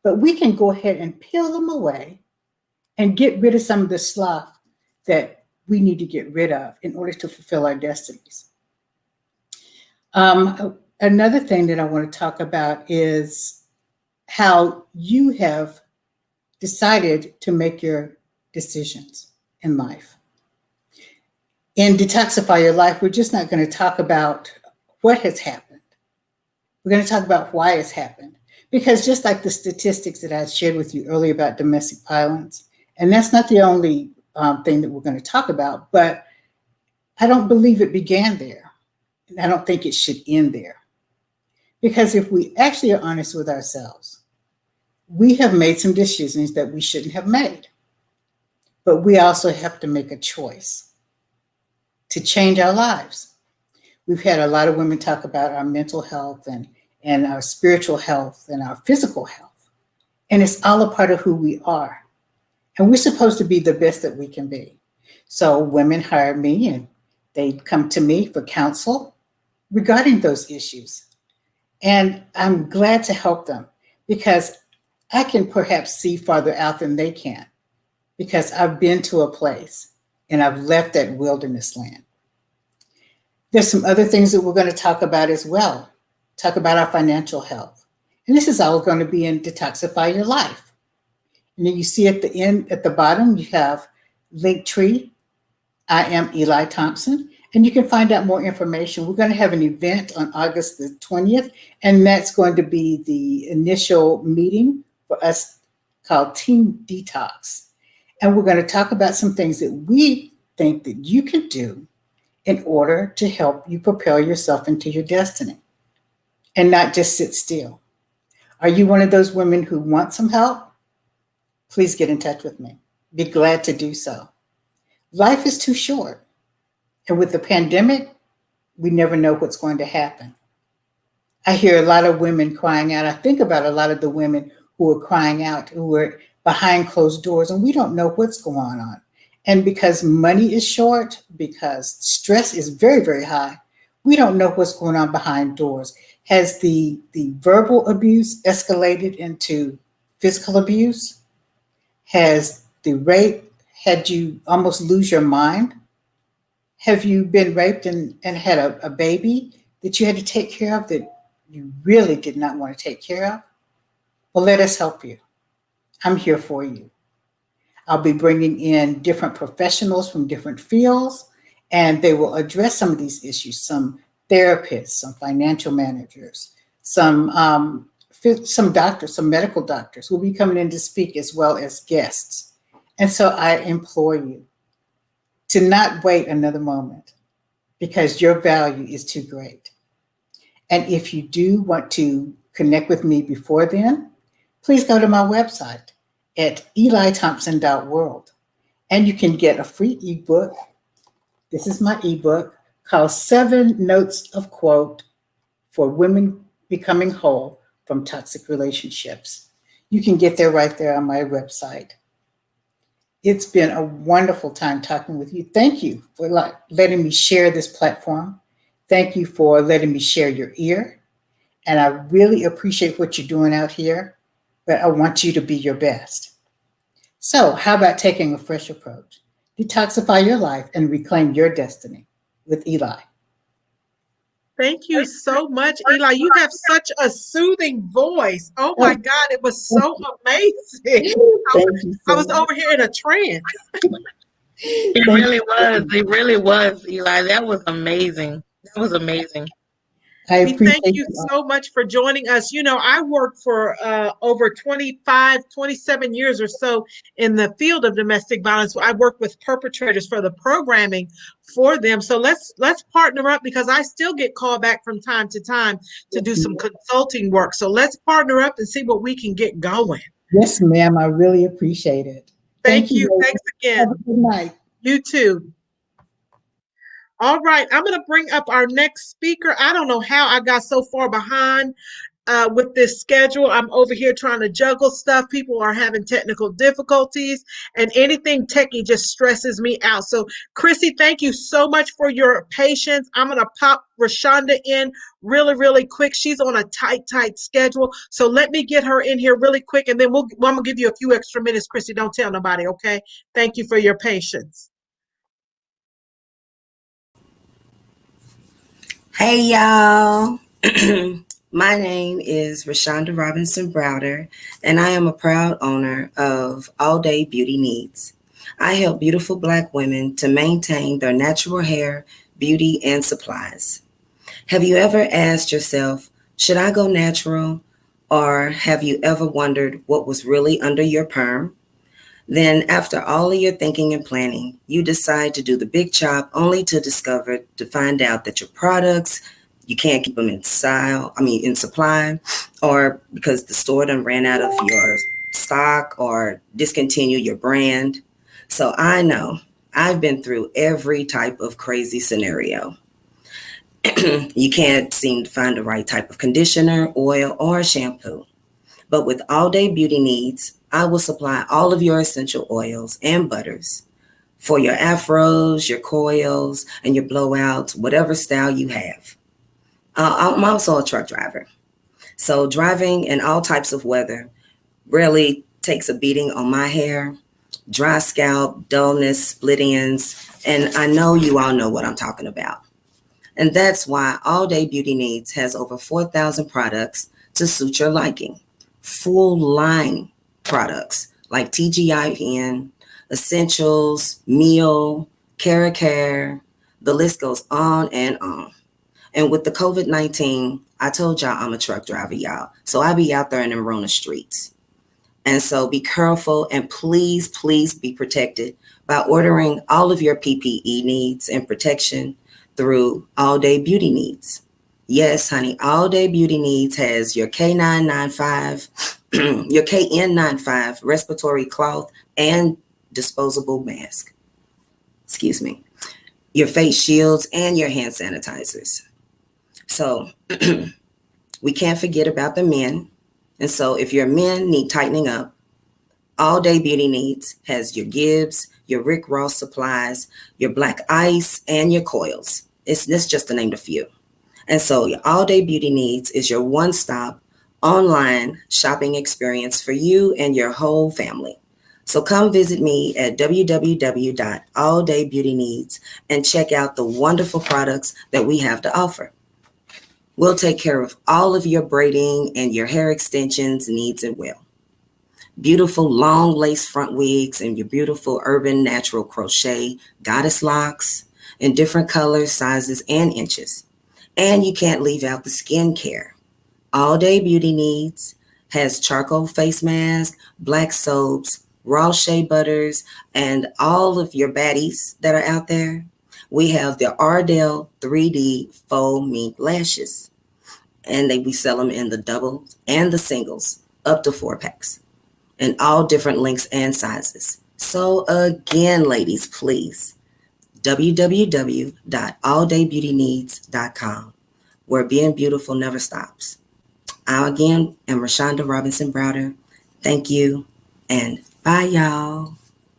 But we can go ahead and peel them away and get rid of some of the slough that we need to get rid of in order to fulfill our destinies. Another thing that I want to talk about is how you have decided to make your decisions in life. In Detoxify Your Life, we're just not going to talk about what has happened. We're going to talk about why it's happened. Because just like the statistics that I shared with you earlier about domestic violence, and that's not the only thing that we're going to talk about, but I don't believe it began there. And I don't think it should end there. Because if we actually are honest with ourselves, we have made some decisions that we shouldn't have made. But we also have to make a choice to change our lives. We've had a lot of women talk about our mental health and our spiritual health and our physical health. And it's all a part of who we are. And we're supposed to be the best that we can be. So women hire me and they come to me for counsel regarding those issues. And I'm glad to help them because I can perhaps see farther out than they can because I've been to a place and I've left that wilderness land. There's some other things that we're going to talk about as well. Talk about our financial health. And this is all going to be in Detoxify Your Life. And then you see at the end, at the bottom, you have Linktree. I am Eli Thompson. And you can find out more information. We're going to have an event on August the 20th. And that's going to be the initial meeting for us called Team Detox. And we're going to talk about some things that we think that you can do in order to help you propel yourself into your destiny and not just sit still. Are you one of those women who want some help? Please get in touch with me. Be glad to do so. Life is too short. And with the pandemic, we never know what's going to happen. I hear a lot of women crying out. I think about a lot of the women who are crying out, who are behind closed doors, and we don't know what's going on. And because money is short, because stress is very, very high, we don't know what's going on behind doors. Has the verbal abuse escalated into physical abuse? Has the rape had you almost lose your mind? Have you been raped and had a baby that you had to take care of that you really did not want to take care of? Well, let us help you. I'm here for you. I'll be bringing in different professionals from different fields, and they will address some of these issues. Some therapists, some financial managers, some doctors, some medical doctors will be coming in to speak as well as guests. And so I implore you to not wait another moment because your value is too great. And if you do want to connect with me before then, please go to my website at elithompson.world. And you can get a free ebook. This is my ebook called 7 Notes of Quote for Women Becoming Whole from Toxic Relationships. You can get there right there on my website. It's been a wonderful time talking with you. Thank you for letting me share this platform. Thank you for letting me share your ear. And I really appreciate what you're doing out here, but I want you to be your best. So how about taking a fresh approach? Detoxify your life and reclaim your destiny with Eli. Thank you so much, Eli. You have such a soothing voice. Oh my God, it was so amazing. Thank you I so was much. over here in a trance. It really was. It really was, Eli. That was amazing. That was amazing. I We thank appreciate you you. so much for joining us. You know, I worked for over 25, 27 years or so in the field of domestic violence. I work with perpetrators for the programming for them. So let's partner up because I still get called back from time to time to do some consulting work. So let's partner up and see what we can get going. Yes, ma'am. I really appreciate it. Thank Thank you. you. Thanks Have a again. good night. You too. All right, I'm going to bring up our next speaker. I don't know how I got so far behind with this schedule. I'm over here trying to juggle stuff. People are having technical difficulties, and anything techie just stresses me out. So, Chrissy, thank you so much for your patience. I'm going to pop Rashonda in really, really quick. She's on a tight schedule. So let me get her in here really quick, and then I'm going to give you a few extra minutes, Chrissy. Don't tell nobody, okay? Thank you for your patience. Hey y'all. My name is Rashonda Robinson Browder, and I am a proud owner of All Day Beauty Needs. I help beautiful Black women to maintain their natural hair, beauty, and supplies. Have you ever asked yourself, should I go natural? Or have you ever wondered what was really under your perm? Then, after all of your thinking and planning, you decide to do the big chop only to find out that your products, you can't keep them in supply, or because the store done ran out of your stock or discontinue your brand. So I know I've been through every type of crazy scenario. You can't seem to find the right type of conditioner, oil, or shampoo. But with All Day Beauty Needs, I will supply all of your essential oils and butters for your afros, your coils, and your blowouts, whatever style you have. I'm also a truck driver. So driving in all types of weather really takes a beating on my hair, dry scalp, dullness, split ends, and I know you all know what I'm talking about. And that's why All Day Beauty Needs has over 4,000 products to suit your liking. Full line products like TGIN, Essentials, Meal, Care, the list goes on and on. And with the COVID-19, I told y'all I'm a truck driver, y'all. So I be out there in them Rona streets. And so be careful and please, please be protected by ordering all of your PPE needs and protection through All Day Beauty Needs. Yes, honey, All Day Beauty Needs has your K995, your KN95 respiratory cloth and disposable mask. Excuse me. Your face shields and your hand sanitizers. So we can't forget about the men. And so if your men need tightening up, All Day Beauty Needs has your Gibbs, your Rick Ross supplies, your black ice, and your coils. This just to name a few. And so your All Day Beauty Needs is your one-stop online shopping experience for you and your whole family. So come visit me at www.alldaybeautyneeds and check out the wonderful products that we have to offer. We'll take care of all of your braiding and your hair extensions needs as well. Beautiful long lace front wigs and your beautiful urban natural crochet goddess locks in different colors, sizes, and inches. And you can't leave out the skincare. All Day Beauty Needs has charcoal face mask, black soaps, raw shea butters, and all of your baddies that are out there. We have the Ardell 3D faux mink lashes, and we sell them in the doubles and the singles, up to 4 packs, in all different lengths and sizes. So again, ladies, please, www.alldaybeautyneeds.com, where being beautiful never stops. I again am Rashonda Robinson Browder. Thank you, and bye, y'all.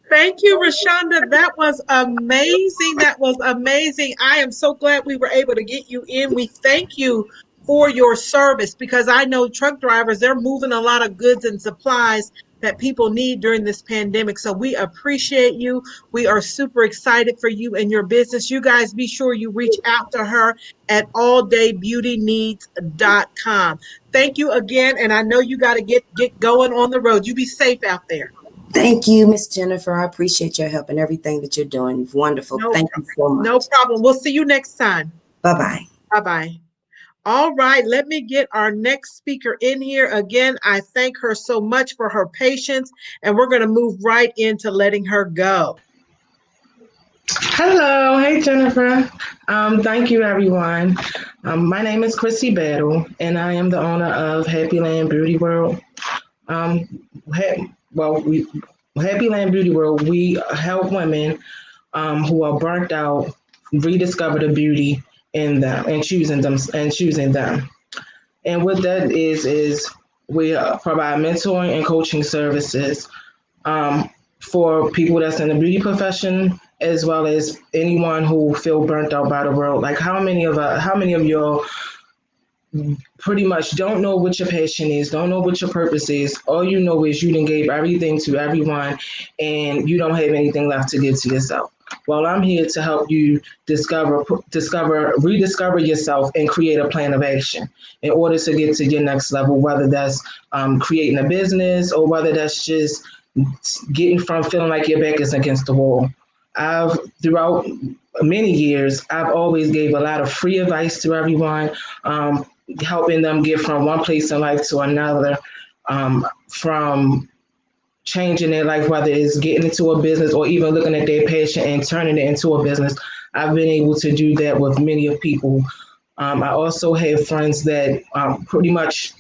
Thank you, Rashonda. That was amazing. That was amazing. I am so glad we were able to get you in. We thank you for your service, because I know truck drivers, they're moving a lot of goods and supplies that people need during this pandemic. So we appreciate you. We are super excited for you and your business. You guys be sure you reach out to her at alldaybeautyneeds.com. Thank you again. And I know you got to get going on the road. You be safe out there. Thank you, Miss Jennifer. I appreciate your help and everything that you're doing. Wonderful. Thank you so much. No problem. We'll see you next time. Bye-bye. Bye-bye. All right, let me get our next speaker in here. Again, I thank her so much for her patience, and we're going to move right into letting her go. Hello. Hey, Jennifer. Thank you, everyone. My name is Chrissy Battle, and I am the owner of Happy Land Beauty World. Happy Land Beauty World, we help women who are burnt out rediscover the beauty in them and choosing them. And what that is we provide mentoring and coaching services for people that's in the beauty profession, as well as anyone who feel burnt out by the world. Like how many of y'all pretty much don't know what your passion is, don't know what your purpose is. All you know is you done gave everything to everyone and you don't have anything left to give to yourself. Well, I'm here to help you rediscover yourself and create a plan of action in order to get to your next level, whether that's creating a business or whether that's just getting from feeling like your back is against the wall. Throughout many years, I've always gave a lot of free advice to everyone, helping them get from one place in life to another, from changing their life, whether it's getting into a business or even looking at their passion and turning it into a business. I've been able to do that with many of people. I also have friends that pretty much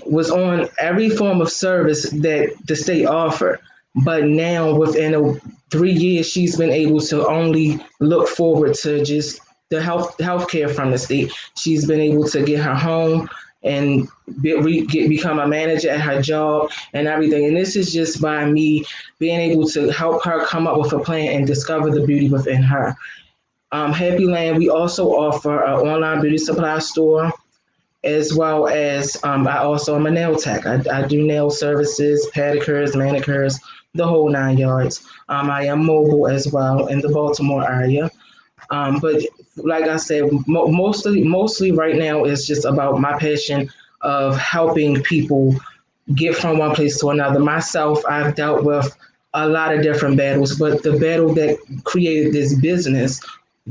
was on every form of service that the state offered. But now within 3 years, she's been able to only look forward to just the healthcare from the state. She's been able to get her home and become a manager at her job and everything. And this is just by me being able to help her come up with a plan and discover the beauty within her. Happy Land, we also offer an online beauty supply store, as well as I also am a nail tech. I do nail services, pedicures, manicures, the whole 9 yards. I am mobile as well in the Baltimore area. But like I said, mostly right now is just about my passion of helping people get from one place to another. Myself, I've dealt with a lot of different battles, but the battle that created this business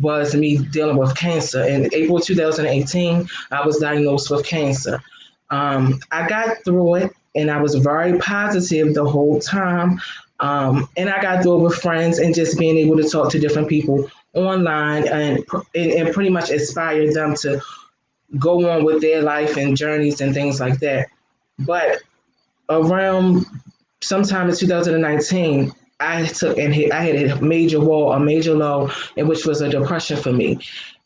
was me dealing with cancer. In April 2018, I was diagnosed with cancer. I got through it, and I was very positive the whole time. And I got through it with friends and just being able to talk to different people online and pretty much inspire them to go on with their life and journeys and things like that. But around sometime in 2019, I had a major low, in which was a depression for me.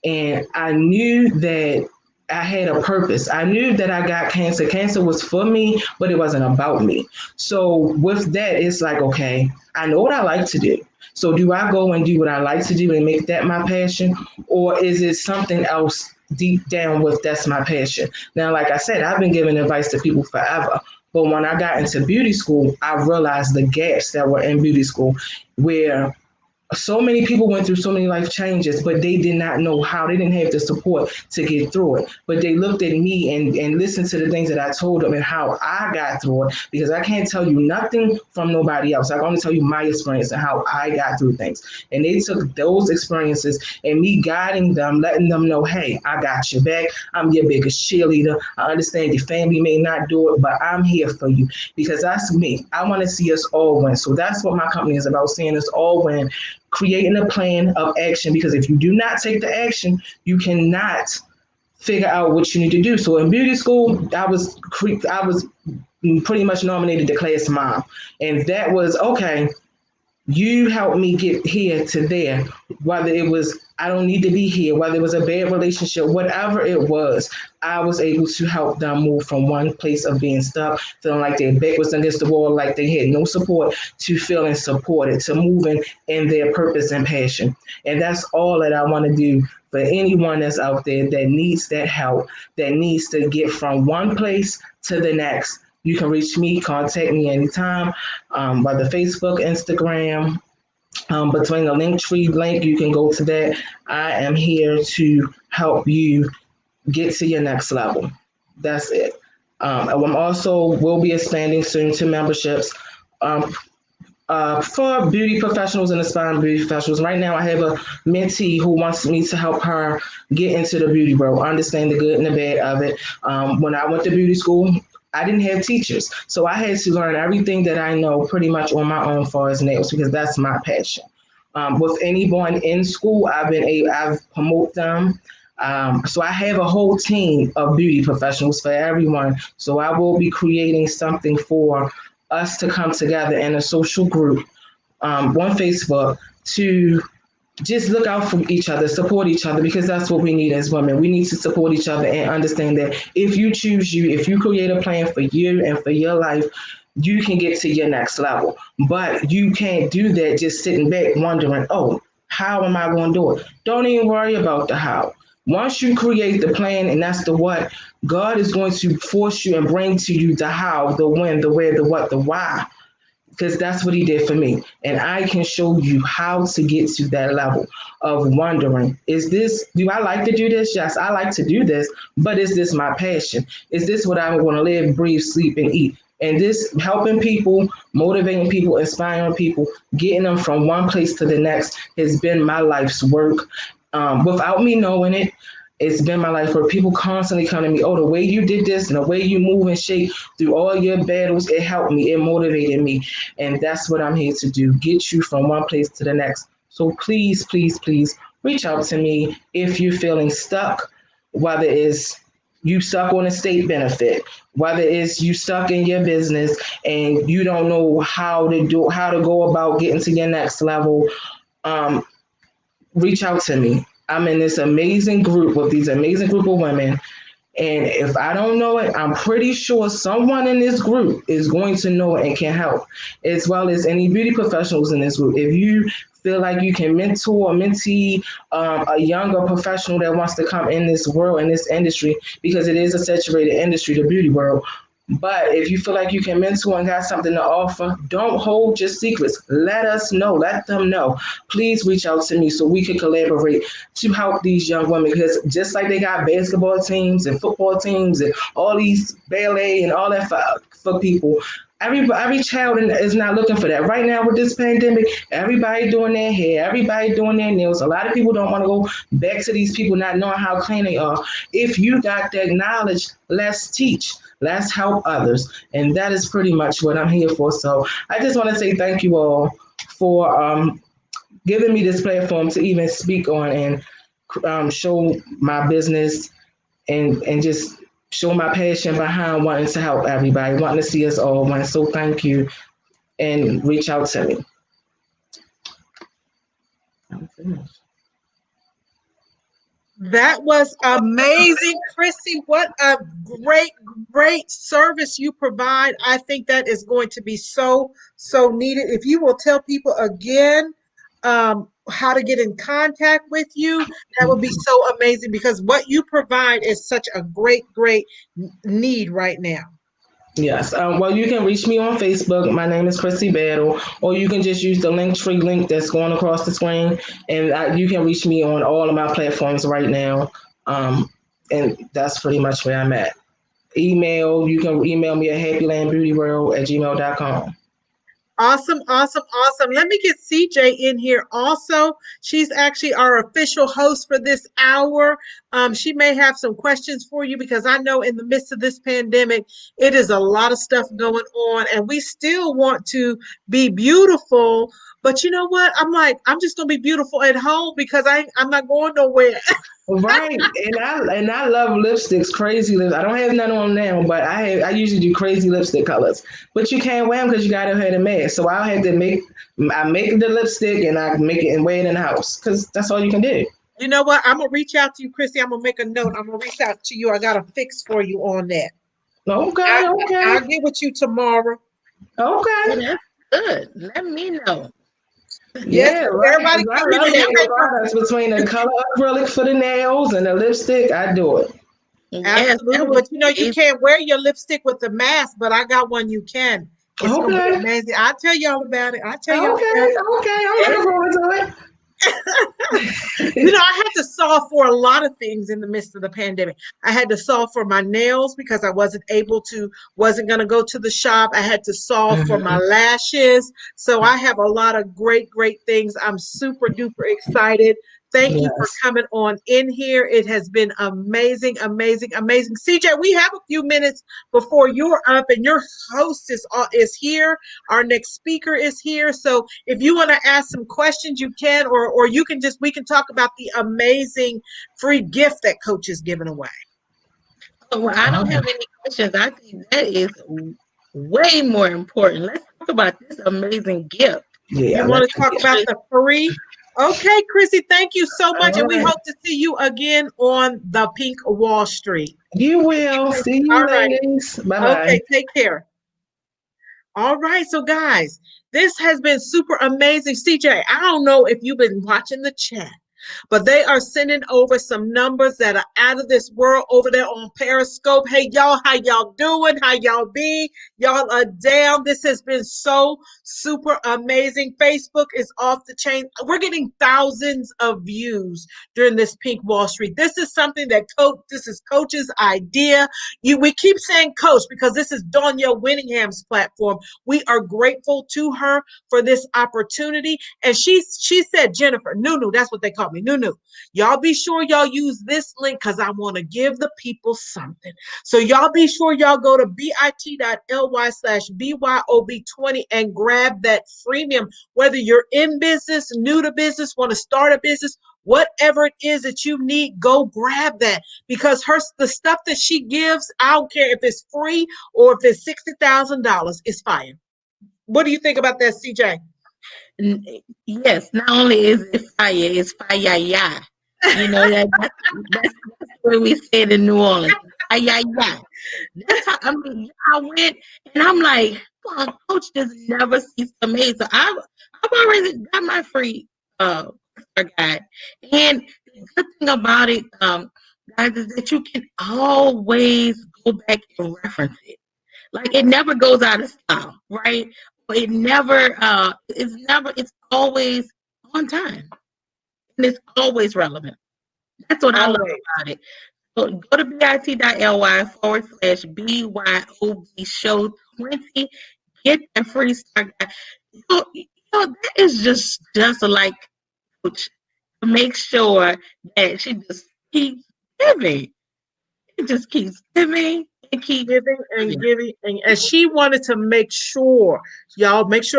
And I knew that I had a purpose. I knew that I got cancer. Cancer was for me, but it wasn't about me. So with that, it's like, okay, I know what I like to do. So do I go and do what I like to do and make that my passion? Or is it something else deep down with that's my passion? Now, like I said, I've been giving advice to people forever. But when I got into beauty school, I realized the gaps that were in beauty school where so many people went through so many life changes, but they did not know how. They didn't have the support to get through it. But they looked at me and listened to the things that I told them and how I got through it, because I can't tell you nothing from nobody else. I can only tell you my experience and how I got through things. And they took those experiences and me guiding them, letting them know, hey, I got your back. I'm your biggest cheerleader. I understand your family may not do it, but I'm here for you, because that's me. I want to see us all win. So that's what my company is about, seeing us all win, creating a plan of action, because if you do not take the action, you cannot figure out what you need to do. So in beauty school, I was pretty much nominated the class mom, and that was okay. You helped me get here to there, whether it was I don't need to be here, whether it was a bad relationship, whatever it was, I was able to help them move from one place of being stuck, feeling like their back was against the wall, like they had no support, to feeling supported, to moving in their purpose and passion. And that's all that I want to do for anyone that's out there that needs that help, that needs to get from one place to the next. You can reach me, contact me anytime, whether Facebook, Instagram, between the link tree link, you can go to that. I am here to help you get to your next level. That's it. I'm also will be expanding soon to memberships. For beauty professionals and aspiring beauty professionals. Right now, I have a mentee who wants me to help her get into the beauty world, understand the good and the bad of it. When I went to beauty school, I didn't have teachers, so I had to learn everything that I know pretty much on my own, as far as nails, because that's my passion. With anyone in school, I've promote them. So I have a whole team of beauty professionals for everyone. So I will be creating something for us to come together in a social group on Facebook to just look out for each other, support each other, because that's what we need as women. We need to support each other and understand that if you choose if you create a plan for you and for your life, you can get to your next level. But you can't do that just sitting back wondering, oh, how am I going to do it? Don't even worry about the how. Once you create the plan and that's the what, God is going to force you and bring to you the how, the when, the where, the what, the why, because that's what he did for me. And I can show you how to get to that level of wondering, do I like to do this? Yes, I like to do this, but is this my passion? Is this what I want to live, breathe, sleep, and eat? And this helping people, motivating people, inspiring people, getting them from one place to the next has been my life's work. Without me knowing it, it's been my life where people constantly come to me, oh, the way you did this and the way you move and shake through all your battles, it helped me, it motivated me. And that's what I'm here to do, get you from one place to the next. So please, please, please reach out to me if you're feeling stuck, whether it's you stuck on a state benefit, whether it's you stuck in your business and you don't know how to go about getting to your next level. Reach out to me. I'm in this amazing group with these amazing group of women. And if I don't know it, I'm pretty sure someone in this group is going to know it and can help, as well as any beauty professionals in this group. If you feel like you can mentor or mentee a younger professional that wants to come in this world, in this industry, because it is a saturated industry, the beauty world. But if you feel like you can mentor and got something to offer, don't hold your secrets. Let us know. Let them know. Please reach out to me so we can collaborate to help these young women. Because just like they got basketball teams and football teams and all these ballet and all that for people, every child is not looking for that. Right now with this pandemic, everybody doing their hair, everybody doing their nails. A lot of people don't want to go back to these people not knowing how clean they are. If you got that knowledge, let's teach. Let's help others. And that is pretty much what I'm here for. So I just want to say thank you all for giving me this platform to even speak on and show my business and just show my passion behind wanting to help everybody, wanting to see us all win. So thank you and reach out to me. I'm finished. That was amazing, Chrissy. What a great service you provide. I think that is going to be so needed. If you will tell people again how to get in contact with you, that would be so amazing because what you provide is such a great need right now. Yes. Well, you can reach me on Facebook. My name is Chrissy Battle, or you can just use the Linktree link that's going across the screen, and you can reach me on all of my platforms right now. And that's pretty much where I'm at. Email, you can email me at happylandbeautyworld@gmail.com. Awesome. Let me get CJ in here also. She's actually our official host for this hour. She may have some questions for you because I know in the midst of this pandemic, it is a lot of stuff going on and we still want to be beautiful. But you know what? I'm just going to be beautiful at home because I'm not going nowhere. Right, and I love lipsticks, crazy lips. I don't have none on now, but I usually do crazy lipstick colors. But you can't wear them because you gotta have a mask. So I'll have to make the lipstick and I make it and wear it in the house because that's all you can do. You know what? I'm gonna reach out to you, Chrissy. I'm gonna make a note. I'm gonna reach out to you. I got a fix for you on that. Okay. I'll get with you tomorrow. Okay. Well, that's good. Let me know. Yes, Yeah, right. everybody I come in love and you the products between the color acrylic for the nails and the lipstick. I do it. Yes, absolutely. But you know, you can't wear your lipstick with the mask, but I got one you can. It's gonna be Okay. amazing. I'll tell y'all about it. Okay. I'm looking forward to it. You know, I had to solve for a lot of things in the midst of the pandemic. I had to solve for my nails because I wasn't going to go to the shop. I had to solve for my lashes. So I have a lot of great things. I'm super duper excited. Thank you for Yes. coming on in here. It has been amazing. CJ, we have a few minutes before you're up and your host is here. Our next speaker is here. So if you want to ask some questions, you can, or you can we can talk about the amazing free gift that Coach is giving away. Well, I don't have any questions. I think that is way more important. Let's talk about this amazing gift. Yeah. You want to talk about the free? Okay, Chrissy, thank you so much. And we hope to see you again on the Pink Wall Street. You will. See you, ladies. Bye-bye. Okay, take care. All right, so guys, this has been super amazing. CJ, I don't know if you've been watching the chat, but they are sending over some numbers that are out of this world over there on Periscope. Hey, y'all, how y'all doing? How y'all be? Y'all are down. This has been so super amazing. Facebook is off the chain. We're getting thousands of views during this Pink Wall Street. This is something that this is Coach's idea. We keep saying Coach because this is Danielle Winningham's platform. We are grateful to her for this opportunity. And she said, Jennifer, Nunu, that's what they call me, Nunu. Y'all be sure y'all use this link because I want to give the people something. So y'all be sure y'all go to bit.ly/BYOB20 and grab that freemium, whether you're in business, new to business, want to start a business, whatever it is that you need, go grab that because the stuff that she gives, I don't care if it's free or if it's $60,000, it's fire. What do you think about that, CJ? Yes, not only is it fire, it's fire, yeah. You know, that's the way we say it in New Orleans. Fire, yeah. That's how, I went and I'm like, well, Coach does never cease to amaze. So I've already got my free guide. And the good thing about it, guys, is that you can always go back and reference it. Like it never goes out of style, right? It never, it's always on time. And it's always relevant. That's what I love about it. So go to bit.ly/BYOB show 20. Get that free start guide. That is just like Coach to make sure that she just keeps giving. It just keeps giving and keep giving and giving. And she wanted to make sure y'all pitch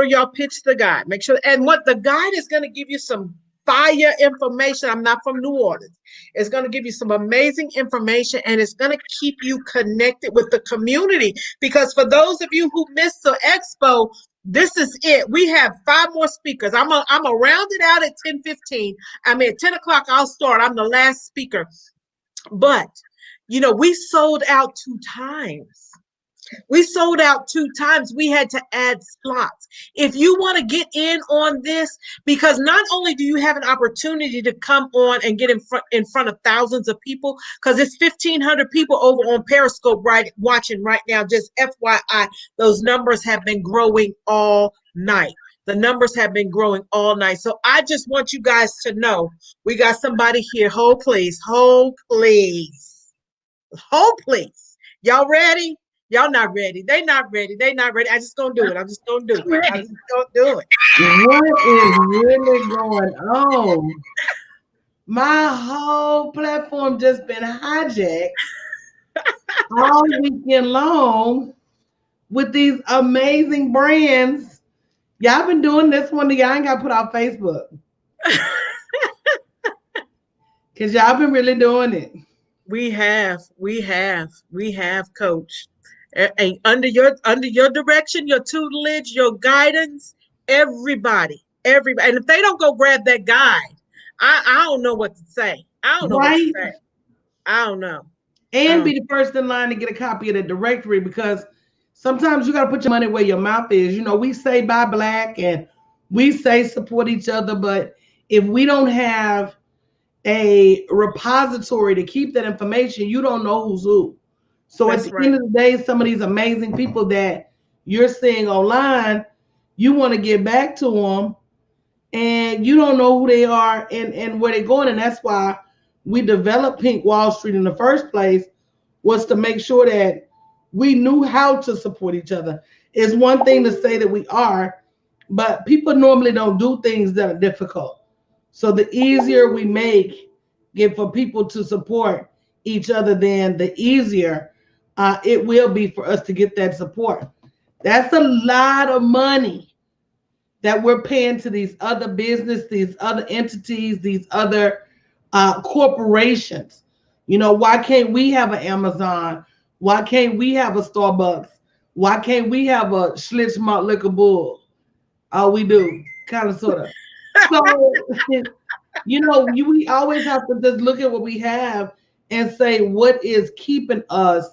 the guide. Make sure, and what the guide is going to give you some fire information. I'm not from New Orleans. It's going to give you some amazing information, and it's going to keep you connected with the community. Because for those of you who missed the expo, this is it. We have 5 more speakers. I'm a round it out at 10:15. I mean, at 10 o'clock, I'll start. I'm the last speaker. But, we sold out 2 times. We sold out 2 times. We had to add slots. If you want to get in on this, because not only do you have an opportunity to come on and get in front of thousands of people, because it's 1,500 people over on Periscope watching right now. Just FYI, those numbers have been growing all night. The numbers have been growing all night. So I just want you guys to know we got somebody here. Hold, please. Hold, please. Hold, please. Y'all ready? Y'all not ready. They not ready. They not ready. I just gonna do it. I'm just gonna do it. I just gonna do it. What is really going on? My whole platform just been hijacked all weekend long with these amazing brands. Y'all been doing this one that y'all ain't got put on Facebook. Cause y'all been really doing it. We have, Coach. And under your direction, your tutelage, your guidance, everybody. And if they don't go grab that guide, I don't know what to say. I don't know what to say. I don't know. And be the first in line to get a copy of the directory, because sometimes you got to put your money where your mouth is. We say buy black and we say support each other, but if we don't have a repository to keep that information, you don't know who's who. So at the end of the day, some of these amazing people that you're seeing online, you want to get back to them and you don't know who they are and where they're going. And that's why we developed Pink Wall Street in the first place, was to make sure that we knew how to support each other. It's one thing to say that we are, but people normally don't do things that are difficult. So the easier we make it for people to support each other, then the easier it will be for us to get that support. That's a lot of money that we're paying to these other businesses, these other entities, these other corporations. Why can't we have an Amazon? Why can't we have a Starbucks? Why can't we have a Schlitz Malt Liquor Bull? Oh, we do, kind of, sort of. So, we always have to just look at what we have and say, what is keeping us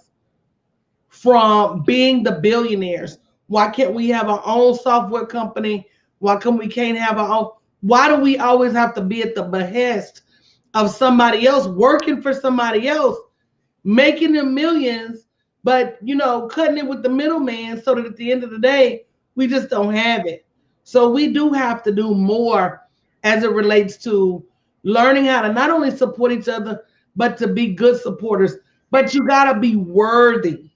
from being the billionaires? Why can't we have our own software company? Why can't have our own? Why do we always have to be at the behest of somebody else, working for somebody else, making them millions, but cutting it with the middleman, so that at the end of the day, we just don't have it. So we do have to do more as it relates to learning how to not only support each other, but to be good supporters. But you got to be worthy.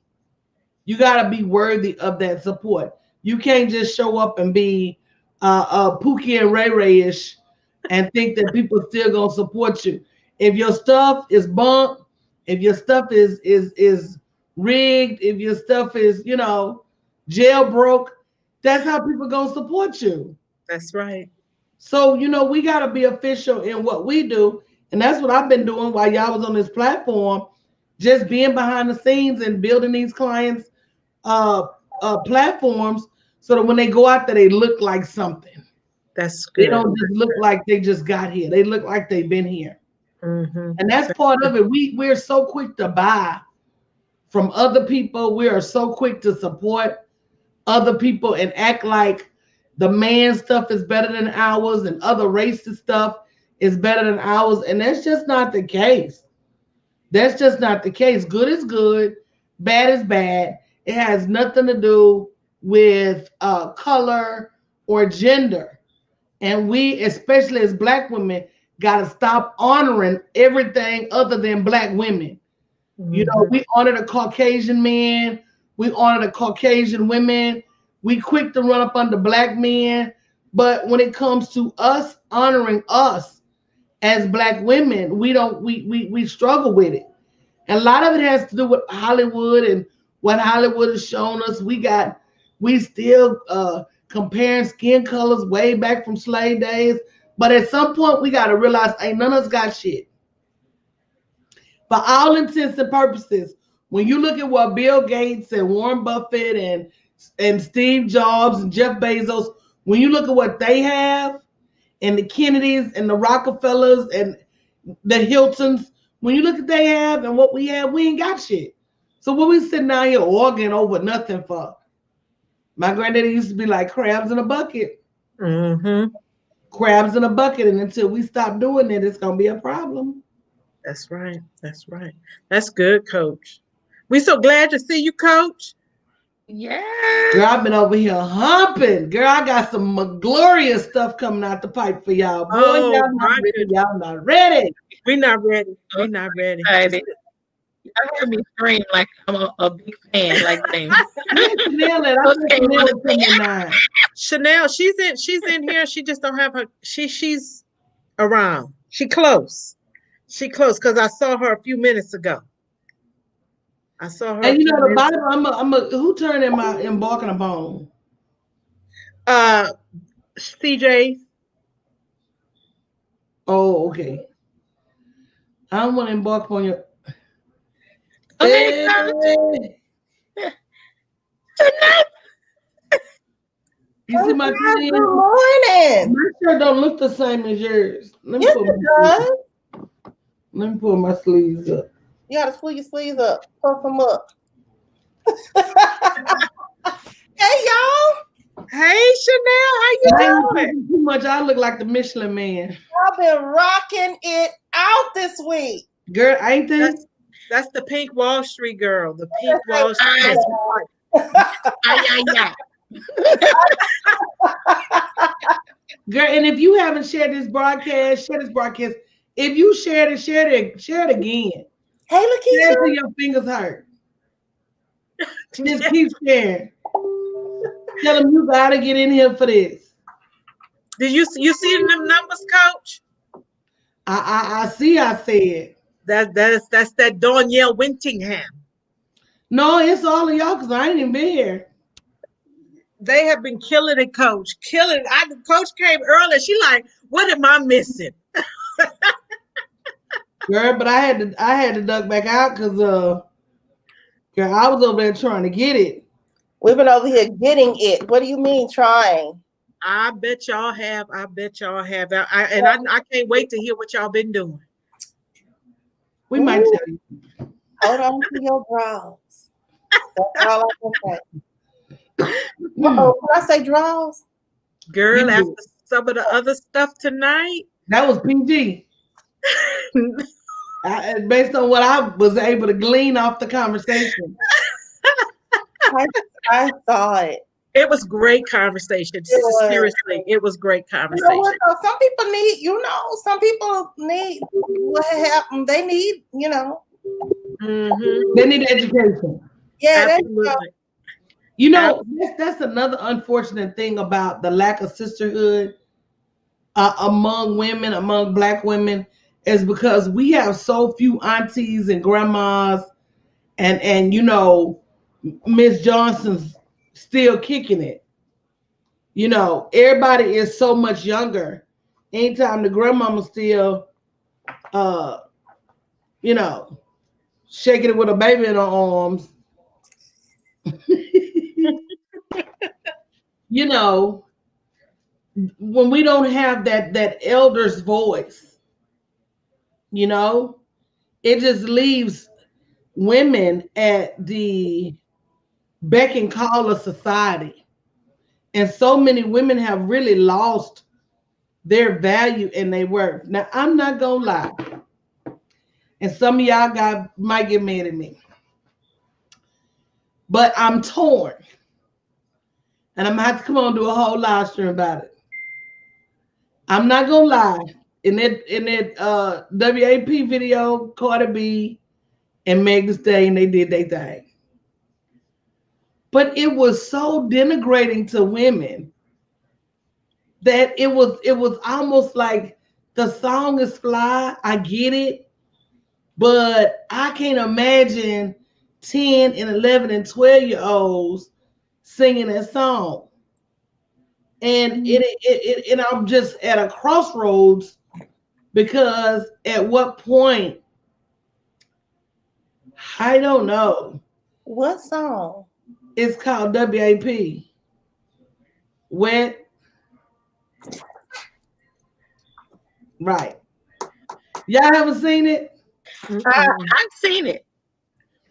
You got to be worthy of that support. You can't just show up and be Pookie and Ray Ray-ish and think that people still going to support you. If your stuff is bunk, if your stuff is rigged, if your stuff is, jailbroke, that's how people going to support you. That's right. So, we got to be official in what we do. And that's what I've been doing while y'all was on this platform, just being behind the scenes and building these clients' platforms, so that when they go out there, they look like something. That's good. They don't just look like they just got here. They look like they've been here. Mm-hmm. And that's part of it. We're so quick to buy from other people. We are so quick to support other people and act like the man stuff is better than ours and other racist stuff is better than ours. And that's just not the case. That's just not the case. Good is good. Bad is bad. It has nothing to do with color or gender. And we, especially as Black women, got to stop honoring everything other than Black women. Mm-hmm. We honor the Caucasian men. We honor the Caucasian women. We quick to run up under Black men. But when it comes to us honoring us as Black women, we struggle with it. And a lot of it has to do with Hollywood and what Hollywood has shown us. We still comparing skin colors way back from slave days. But at some point, we got to realize ain't none of us got shit. For all intents and purposes, when you look at what Bill Gates and Warren Buffett and Steve Jobs and Jeff Bezos, when you look at what they have, and the Kennedys and the Rockefellers and the Hiltons, when you look at they have and what we have, we ain't got shit. So what we sitting down here arguing over nothing for? My granddaddy used to be like crabs in a bucket. Mm-hmm. Crabs in a bucket, and until we stop doing it, it's gonna be a problem. That's right. That's right. That's good, Coach. We so glad to see you, Coach. Yeah. Girl, I've been over here humping. Girl, I got some glorious stuff coming out the pipe for y'all. Boy, Oh, y'all not my ready. goodness. Y'all not ready. We not ready. We not ready. Excited. I heard me scream like I'm a big fan, like them. Chanel, she's in here. She just don't have her. She's around. She close. She close because I saw her a few minutes ago. I saw her. And you know the Bible. Who turned in my embarking upon? CJ. Oh, okay. I don't want to embark upon your. Okay, You see my Good morning. My shirt don't look the same as yours. Let me Yes, pull it my does. Let me pull my sleeves up. You gotta pull your sleeves up, puff them up. Hey, y'all. Hey, Chanel, how you doing? Too much. I look like the Michelin Man. I've been rocking it out this week. Girl, ain't they? That's the pink Wall Street girl. The pink Wall Street. Girl, and if you haven't shared this broadcast, share this broadcast. If you shared it, share it again. Hey, Lakeisha. Share till your fingers hurt. Just keep sharing. Tell them you gotta get in here for this. Did you see them numbers, Coach? I see. I said that's that Danielle Wintingham. No, it's all of y'all because I ain't even been here. They have been killing it, Coach. Killing it. Coach came early. She like, what am I missing? Girl, but I had to duck back out because girl, I was over there trying to get it. We've been over here getting it. What do you mean trying? I bet y'all have. I can't wait to hear what y'all been doing. We might tell you. Hold on to your brows. That's all I can say. Can I say draws? Girl, after some of the other stuff tonight. That was PG. Based on what I was able to glean off the conversation. I thought it was great conversation. Seriously, it was great conversation. You know what, though? Some people need, some people need what happened. They need, They need education. Yeah, absolutely. That's another unfortunate thing about the lack of sisterhood among women, among Black women, is because we have so few aunties and grandmas, and Miss Johnson's still kicking it. Everybody is so much younger. Anytime the grandmama still, shaking it with a baby in her arms. When we don't have that elder's voice, it just leaves women at the beck and call of society. And so many women have really lost their value and their worth. Now, I'm not gonna lie, and some of y'all might get mad at me, but I'm torn. And I'm gonna have to come on and do a whole live stream about it. I'm not gonna lie. In that WAP video, Cardi B and Meg Thee Stallion, they did their thing. But it was so denigrating to women that it was almost like the song is fly. I get it, but I can't imagine 10 and 11 and 12-year-olds singing that song. And and I'm just at a crossroads because at what point, I don't know. What song? It's called WAP. Wet. Right. Y'all haven't seen it? I've seen it.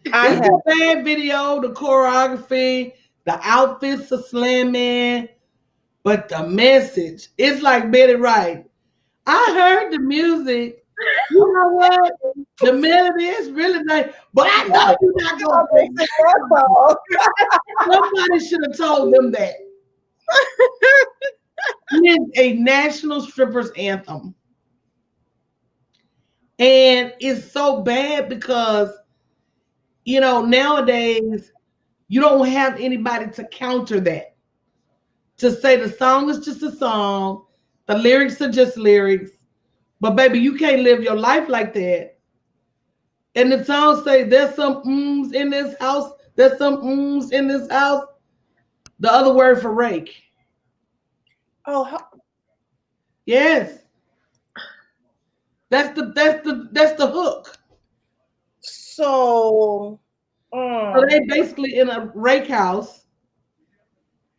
It's a bad video, the choreography, the outfits are slamming, but the message, it's like Betty Wright. I heard the music. You know what? The melody is really nice, but I know you're not gonna sing that. Somebody should have told them that. It's a national strippers anthem. And it's so bad because, you know, nowadays you don't have anybody to counter that. To say the song is just a song, the lyrics are just lyrics. But baby, you can't live your life like that. And the song say there's some ums in this house, there's some ums in this house. The other word for rake. Oh, yes. That's the hook. So they basically in a rake house,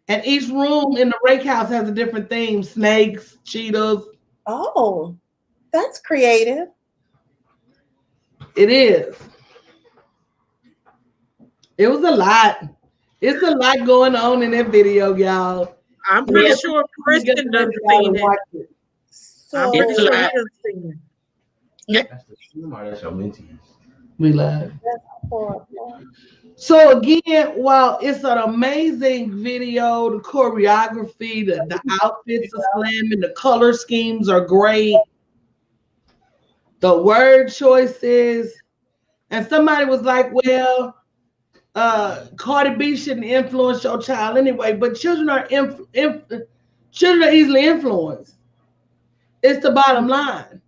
and each room in the rake house has a different theme: snakes, cheetahs. Oh, that's creative. It is. It was a lot. It's a lot going on in that video, y'all. I'm pretty sure Kristen done seen it. So I'm pretty sure he done seen it. We live. So again, while it's an amazing video, the choreography, the outfits are slamming, the color schemes are great, the word choices, and somebody was like, well, Cardi B shouldn't influence your child anyway, but children are children are easily influenced. It's the bottom line.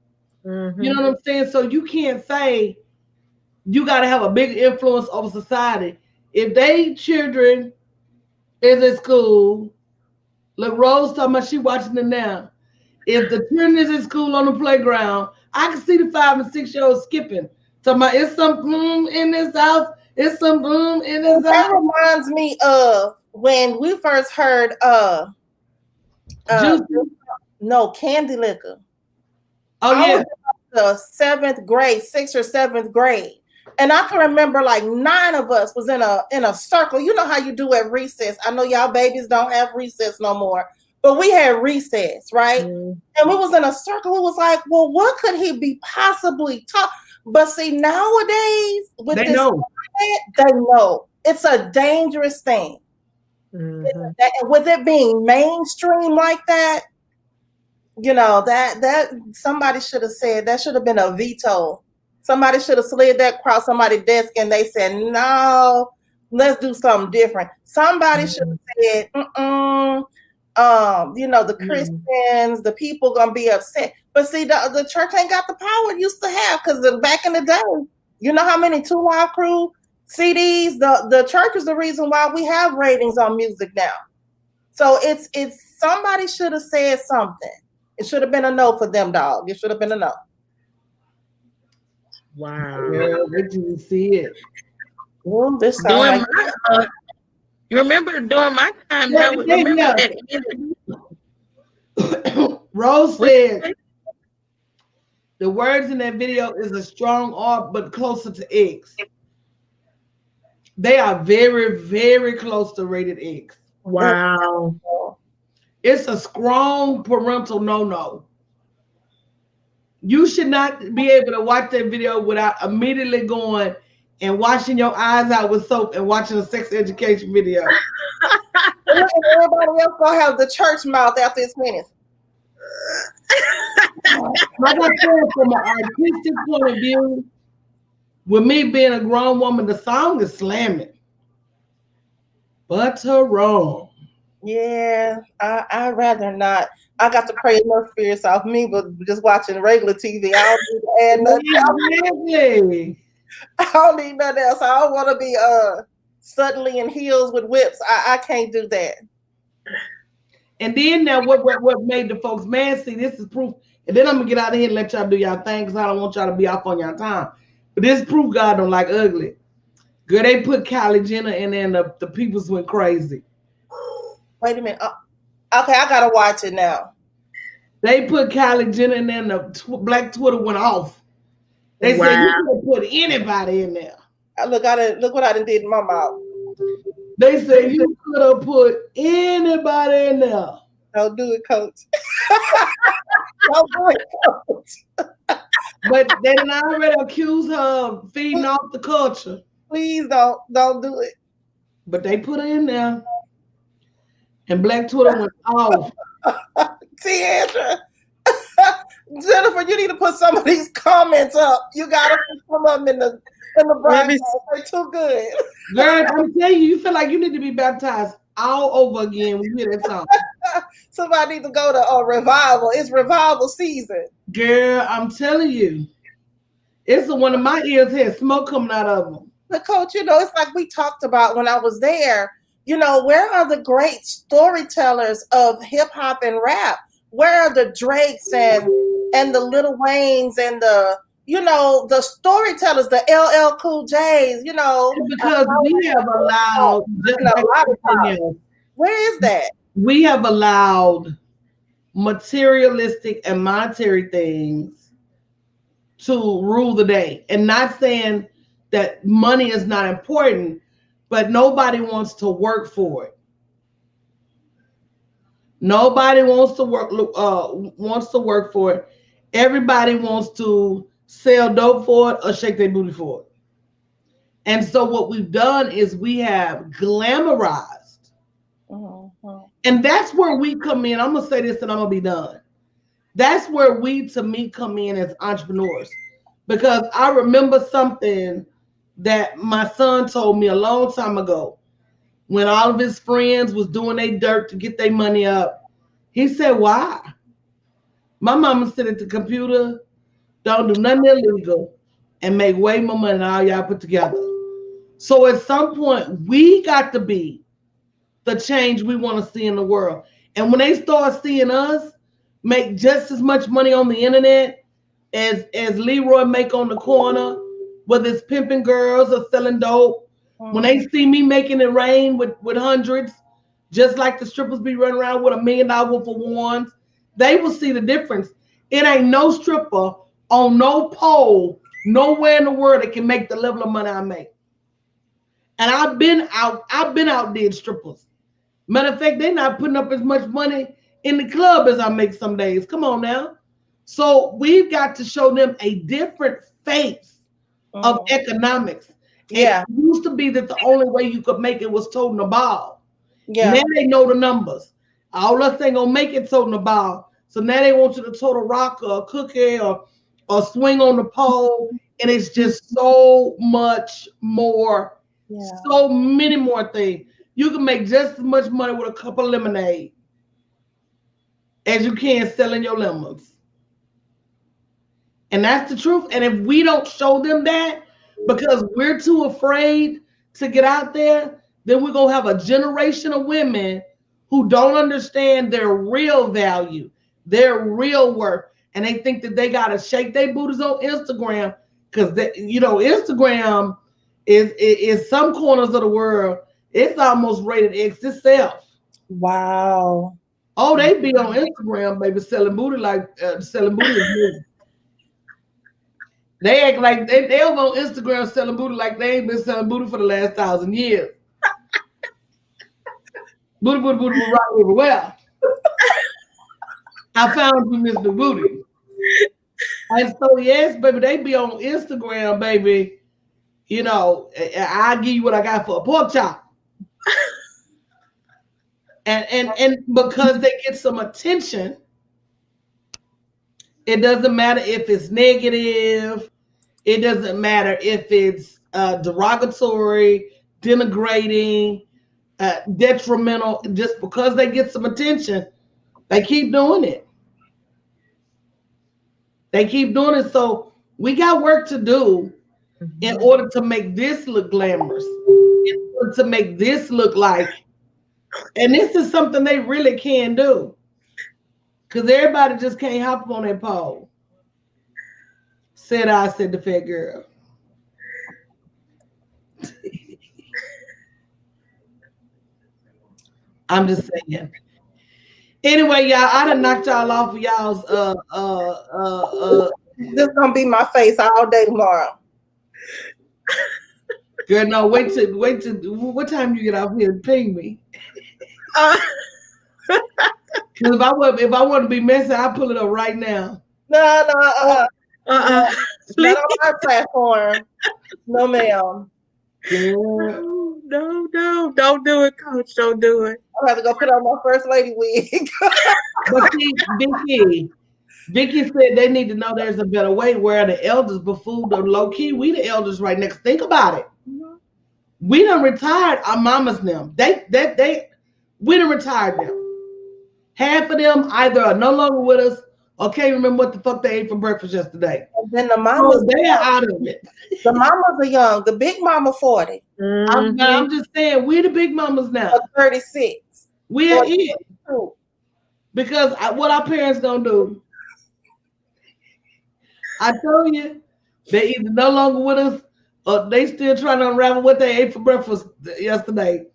Mm-hmm. You know what I'm saying? So you can't say you got to have a big influence over society. If they children is at school, look, Rose talking about she watching it now. If the children is at school on the playground, I can see the 5 and 6 year olds skipping. Talking about it's some in this house. It's some in this house. That reminds me of when we first heard no, Candy Liquor. Oh yeah. I was in the 7th grade, 6th or 7th grade. And I can remember like 9 of us was in a circle. You know how you do at recess. I know y'all babies don't have recess no more, but we had recess, right? Mm. And we was in a circle. It was like, well, what could he be possibly talking? But see, nowadays with they know. They know. It's a dangerous thing. Mm-hmm. With it being mainstream like that, you know, that somebody should have said, that should have been a veto. Somebody should have slid that across somebody's desk and they said, no, let's do something different. Somebody should have said, you know, the Christians, the people gonna be upset. But see, the church ain't got the power it used to have, because back in the day, you know how many 2 Wild Crew CDs, the church is the reason why we have ratings on music now. So it's somebody should have said something. It should have been a no for them, dog. It should have been a no. Wow. Yeah, they didn't see it. Well, this during my, you remember during my time, Rose said the words in that video is a strong R, but closer to X. They are very, very close to rated X. Wow. It's a strong parental no-no. You should not be able to watch that video without immediately going and washing your eyes out with soap and watching a sex education video. Everybody else gonna have the church mouth after it's finished. Like I said, from an artistic point of view, with me being a grown woman, the song is slamming. But wrong. Yeah, I'd rather not. I got to pray enough spirits off me, but just watching regular TV, I don't need to add nothing. I don't need nothing else. I don't want to be suddenly in heels with whips. I can't do that. And then now what made the folks mad, see, this is proof. And then I'm gonna get out of here and let y'all do y'all thing because I don't want y'all to be off on y'all time. But this proof God don't like ugly. Girl, they put Kylie Jenner and then the peoples went crazy. Wait a minute. Okay, I gotta watch it now. They put Kylie Jenner and then the Black Twitter went off. They said you could have put anybody in there. Look what I done did in my mouth. They said you could have put anybody in there. Don't do it, Coach. Don't do it, Coach. But they didn't already accuse her of feeding off the culture. Please don't do it. But they put her in there. And Black Twitter went off. Tiandra. Jennifer, you need to put some of these comments up. You gotta put some of them in the broadcast. They're too good. Girl, I'm telling you, you feel like you need to be baptized all over again when you hear that song. Somebody need to go to revival. It's revival season. Girl, I'm telling you. It's one of my ears had smoke coming out of them. But Coach, it's like we talked about when I was there. Where are the great storytellers of hip hop and rap? Where are the Drakes and the Lil Waynes and the storytellers, the LL Cool J's, Because we have allowed, where is that? We have allowed materialistic and monetary things to rule the day. And not saying that money is not important, but nobody wants to work for it. Nobody wants to work for it. Everybody wants to sell dope for it or shake their booty for it. And so what we've done is we have glamorized. And that's where we come in. I'm going to say this and I'm going to be done. That's where we, to me, come in as entrepreneurs. Because I remember something that my son told me a long time ago when all of his friends was doing their dirt to get their money up. He said, why? My mama sit at the computer, don't do nothing illegal, and make way more money than all y'all put together. So at some point, we got to be the change we want to see in the world. And when they start seeing us make just as much money on the internet as Leroy make on the corner, whether it's pimping girls or selling dope, when they see me making it rain with hundreds, just like the strippers be running around with $1 million worth of wands, they will see the difference. It ain't no stripper on no pole nowhere in the world that can make the level of money I make. And I've been out did strippers. Matter of fact, they're not putting up as much money in the club as I make some days. Come on now. So we've got to show them a different face of economics. Yeah. It used to be that the only way you could make it was toting the ball. Yeah. Now they know the numbers. All us ain't gonna make it toting the ball. So now they want you to tote a rock or a cookie or swing on the pole. And it's just so much more, so many more things. You can make just as much money with a cup of lemonade as you can selling your lemons. And that's the truth. And if we don't show them that because we're too afraid to get out there, then we're going to have a generation of women who don't understand their real value, their real worth. And they think that they got to shake their booties on Instagram because, Instagram is some corners of the world. It's almost rated X itself. Wow. Oh, they be on Instagram, baby, selling booty like selling booty is new. They act like they over on Instagram selling booty like they ain't been selling booty for the last 1,000 years. Booty, right everywhere. I found you, Mr. Booty. And so, yes, baby, they be on Instagram, baby. I'll give you what I got for a pork chop. And because they get some attention, it doesn't matter if it's negative. It doesn't matter if it's derogatory, denigrating, detrimental. Just because they get some attention, they keep doing it. They keep doing it. So we got work to do in order to make this look glamorous, in order to make this look like And this is something they really can do. Because everybody just can't hop on that pole. Said the fat girl. I'm just saying. Anyway, y'all, I done knocked y'all off of y'all's This gonna be my face all day tomorrow. Girl, no, wait till what time you get off here and ping me. If I want to be messy, I'll pull it up right now. No, not on our platform. No, ma'am. No, don't do it, Coach. Don't do it. I'll have to go put on my first lady wig. But see, Vicky said they need to know there's a better way. Where the elders before the low key, we the elders right next. Think about it. Mm-hmm. We done retired our mamas now. We done retired them. Half of them either are no longer with us or can't remember what the fuck they ate for breakfast yesterday. And then the mamas, they are out of it. The mamas are young. The big mama 40. Mm-hmm. I'm just saying, we the big mamas now. 36. We are it. Because what our parents gonna do? I told you, they either no longer with us or they still trying to unravel what they ate for breakfast yesterday.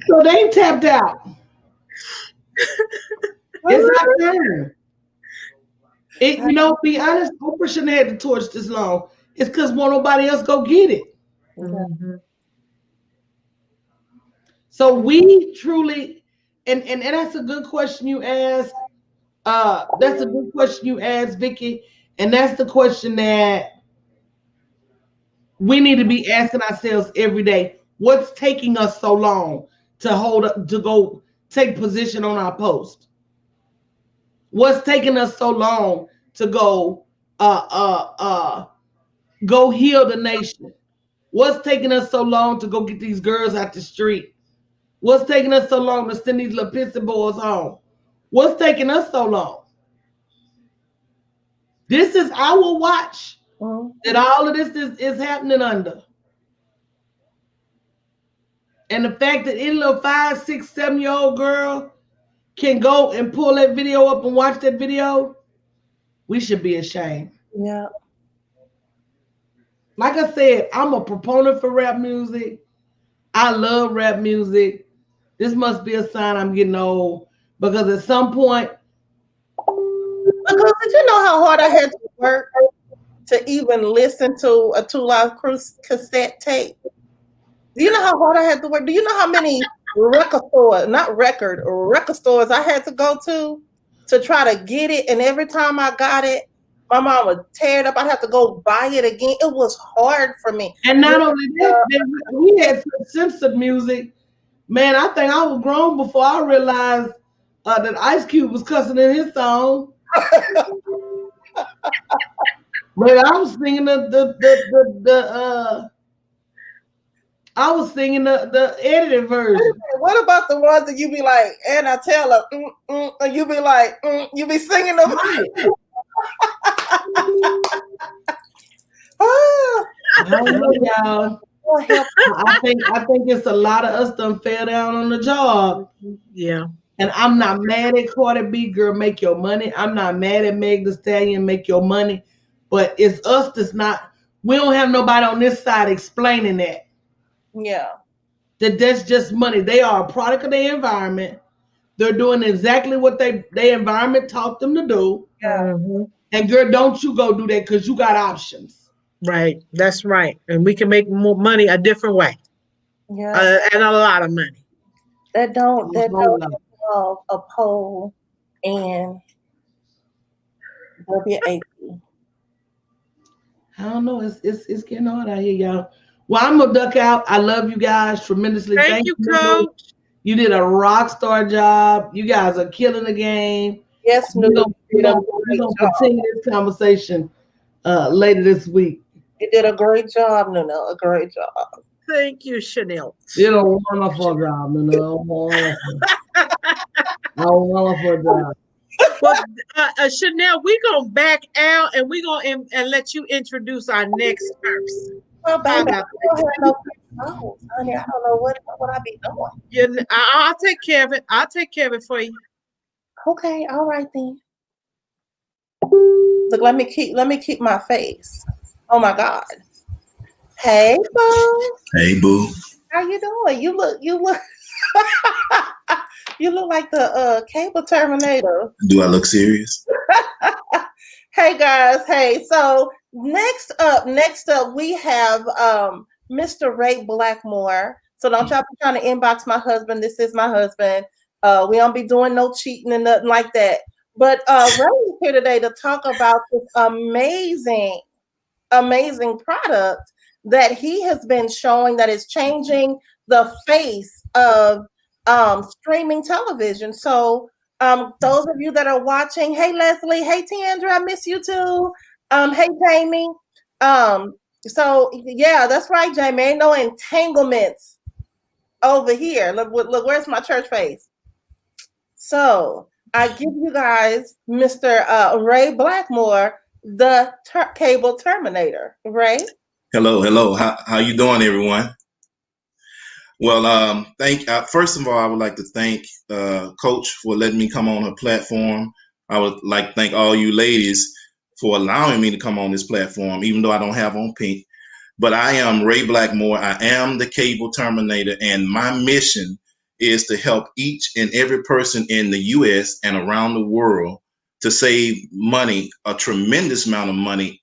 So they tapped out. It's our turn. Be honest, Oprah shouldn't have had the torch this long. It's because won't nobody else go get it. Mm-hmm. So we truly, and that's a good question you asked. That's a good question you asked, Vicky, and that's the question that we need to be asking ourselves every day. What's taking us so long to go take position on our post? What's taking us so long to go heal the nation? What's taking us so long to go get these girls out the street? What's taking us so long to send these little pissy boys home? What's taking us so long? This is our watch that all of this is happening under. And the fact that any little 5, 6, 7-year-old girl can go and pull that video up and watch that video, we should be ashamed. Yeah. Like I said, I'm a proponent for rap music. I love rap music. This must be a sign I'm getting old. Because at some point... Because did you know how hard I had to work to even listen to a 2 Live Crew cassette tape? Do you know how hard I had to work? Do you know how many record stores I had to go to try to get it? And every time I got it, my mom would tear it up. I'd have to go buy it again. It was hard for me. And not only that, we had some Simpson music. Man, I think I was grown before I realized that Ice Cube was cussing in his song. But I was singing I was singing the edited version. What about the ones that you be like, and I tell her, and you be like, you be singing them? Right. I don't know, y'all. I think it's a lot of us done fell down on the job. Yeah. And I'm not mad at Cardi B, girl, make your money. I'm not mad at Meg Thee Stallion, make your money. But it's us that's not, we don't have nobody on this side explaining that. Yeah. That's just money. They are a product of their environment. They're doing exactly what their environment taught them to do. Yeah. Mm-hmm. And girl, don't you go do that because you got options. Right. That's right. And we can make more money a different way. Yeah. And a lot of money. That don't involve a poll and WAP. I don't know. It's getting hard out here, y'all. Well, I'm gonna duck out. I love you guys tremendously. Thank you, Coach. You did a rock star job. You guys are killing the game. Yes, we're gonna continue this conversation later this week. You did a great job, Nuno. A great job. Thank you, Chanel. You did a wonderful job, Nuno. A wonderful job. Well, Chanel, we're gonna back out and we're gonna and let you introduce our next person. Well, baby, I I'll don't have have no phones, honey. I don't know what I be doing. I'll take care of it. I'll take care of it for you. Okay, all right then. Look, let me keep my face. Oh my God. Hey, boo. Hey, boo. How you doing? You look you look like the cable terminator. Do I look serious? Hey guys, hey. So next up we have Mr. Ray Blackmore. So don't y'all be trying to inbox my husband. This is my husband. We don't be doing no cheating and nothing like that. But Ray is here today to talk about this amazing product that he has been showing that is changing the face of streaming television. So those of you that are watching, hey Leslie, hey Tiandra, I miss you too. Hey Jamie. So yeah, that's right, Jamie. Ain't no entanglements over here. Look, where's my church face? So I give you guys Mr. Ray Blackmore, the cable terminator. Ray. Hello. How you doing, everyone? Well, first of all, I would like to thank Coach for letting me come on her platform. I would like to thank all you ladies for allowing me to come on this platform, even though I don't have on pink. But I am Ray Blackmore. I am the cable terminator, and my mission is to help each and every person in the U.S. and around the world to save money, a tremendous amount of money,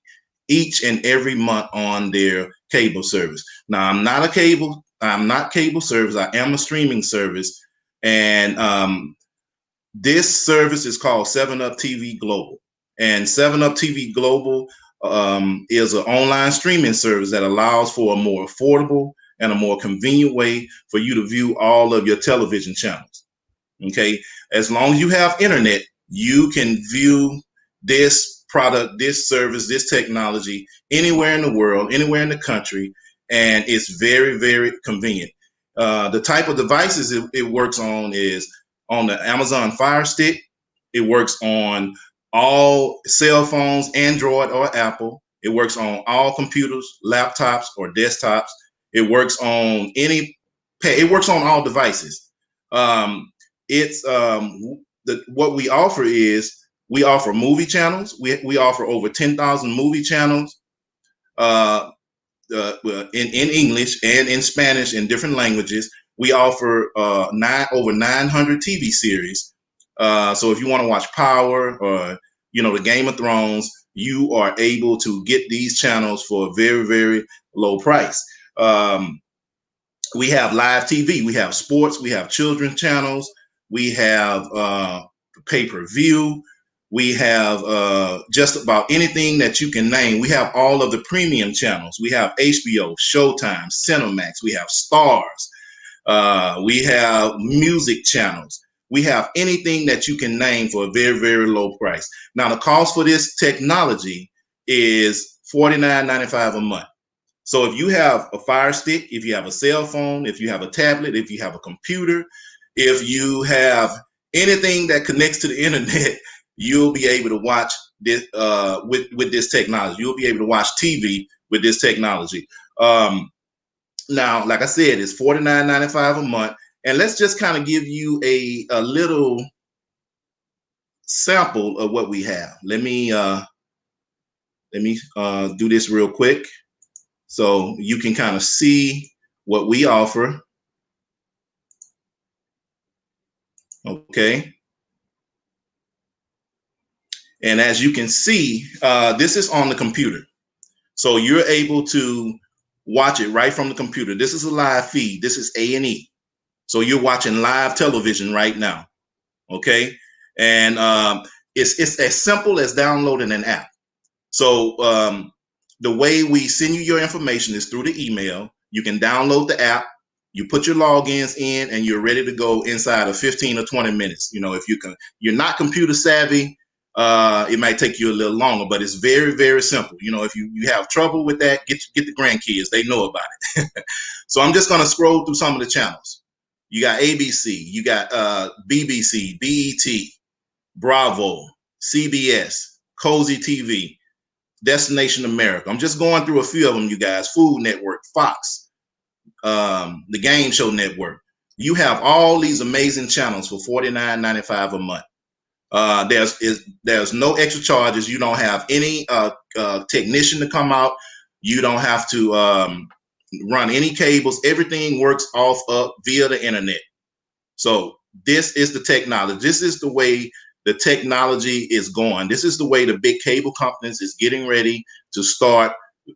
each and every month on their cable service. Now, I'm not cable service. I am a streaming service, and this service is called 7up TV Global. And 7up TV Global is an online streaming service that allows for a more affordable and a more convenient way for you to view all of your television channels. Okay, as long as you have internet, you can view this product, this service, this technology anywhere in the world, anywhere in the country, and it's very, very convenient. The type of devices it works on is on the Amazon Fire Stick. It works on all cell phones, Android or Apple. It works on all computers, laptops or desktops. It works on it works on all devices. What we offer is we offer movie channels. We offer over 10,000 movie channels in English and in Spanish in different languages. We offer over 900 TV series. So if you want to watch Power or the Game of Thrones, you are able to get these channels for a very, very low price. We have live TV, we have sports, we have children's channels, we have pay-per-view, we have just about anything that you can name. We have all of the premium channels. We have HBO, Showtime, Cinemax, we have Stars, we have music channels. We have anything that you can name for a very, very low price. Now, the cost for this technology is $49.95 a month. So if you have a Fire Stick, if you have a cell phone, if you have a tablet, if you have a computer, if you have anything that connects to the internet, you'll be able to watch this with this technology. You'll be able to watch TV with this technology. Now, like I said, it's $49.95 a month. And let's just kind of give you a little sample of what we have. Let me do this real quick so you can kind of see what we offer. Okay. And as you can see, this is on the computer. So you're able to watch it right from the computer. This is a live feed. This is A&E. So you're watching live television right now. Okay. And it's as simple as downloading an app. So the way we send you your information is through the email. You can download the app, you put your logins in, and you're ready to go inside of 15 or 20 minutes. If you're not computer savvy, it might take you a little longer, but it's very, very simple. If you have trouble with that, get the grandkids. They know about it. So I'm just going to scroll through some of the channels. You got ABC, you got BBC, BET, Bravo, CBS, Cozy TV, Destination America. I'm just going through a few of them, you guys. Food Network, Fox, the Game Show Network. You have all these amazing channels for $49.95 a month. There's no extra charges. You don't have any technician to come out. You don't have to run any cables. Everything works off up via the internet. So this is the technology. This is the way the technology is going. This is the way the big cable companies is getting ready to start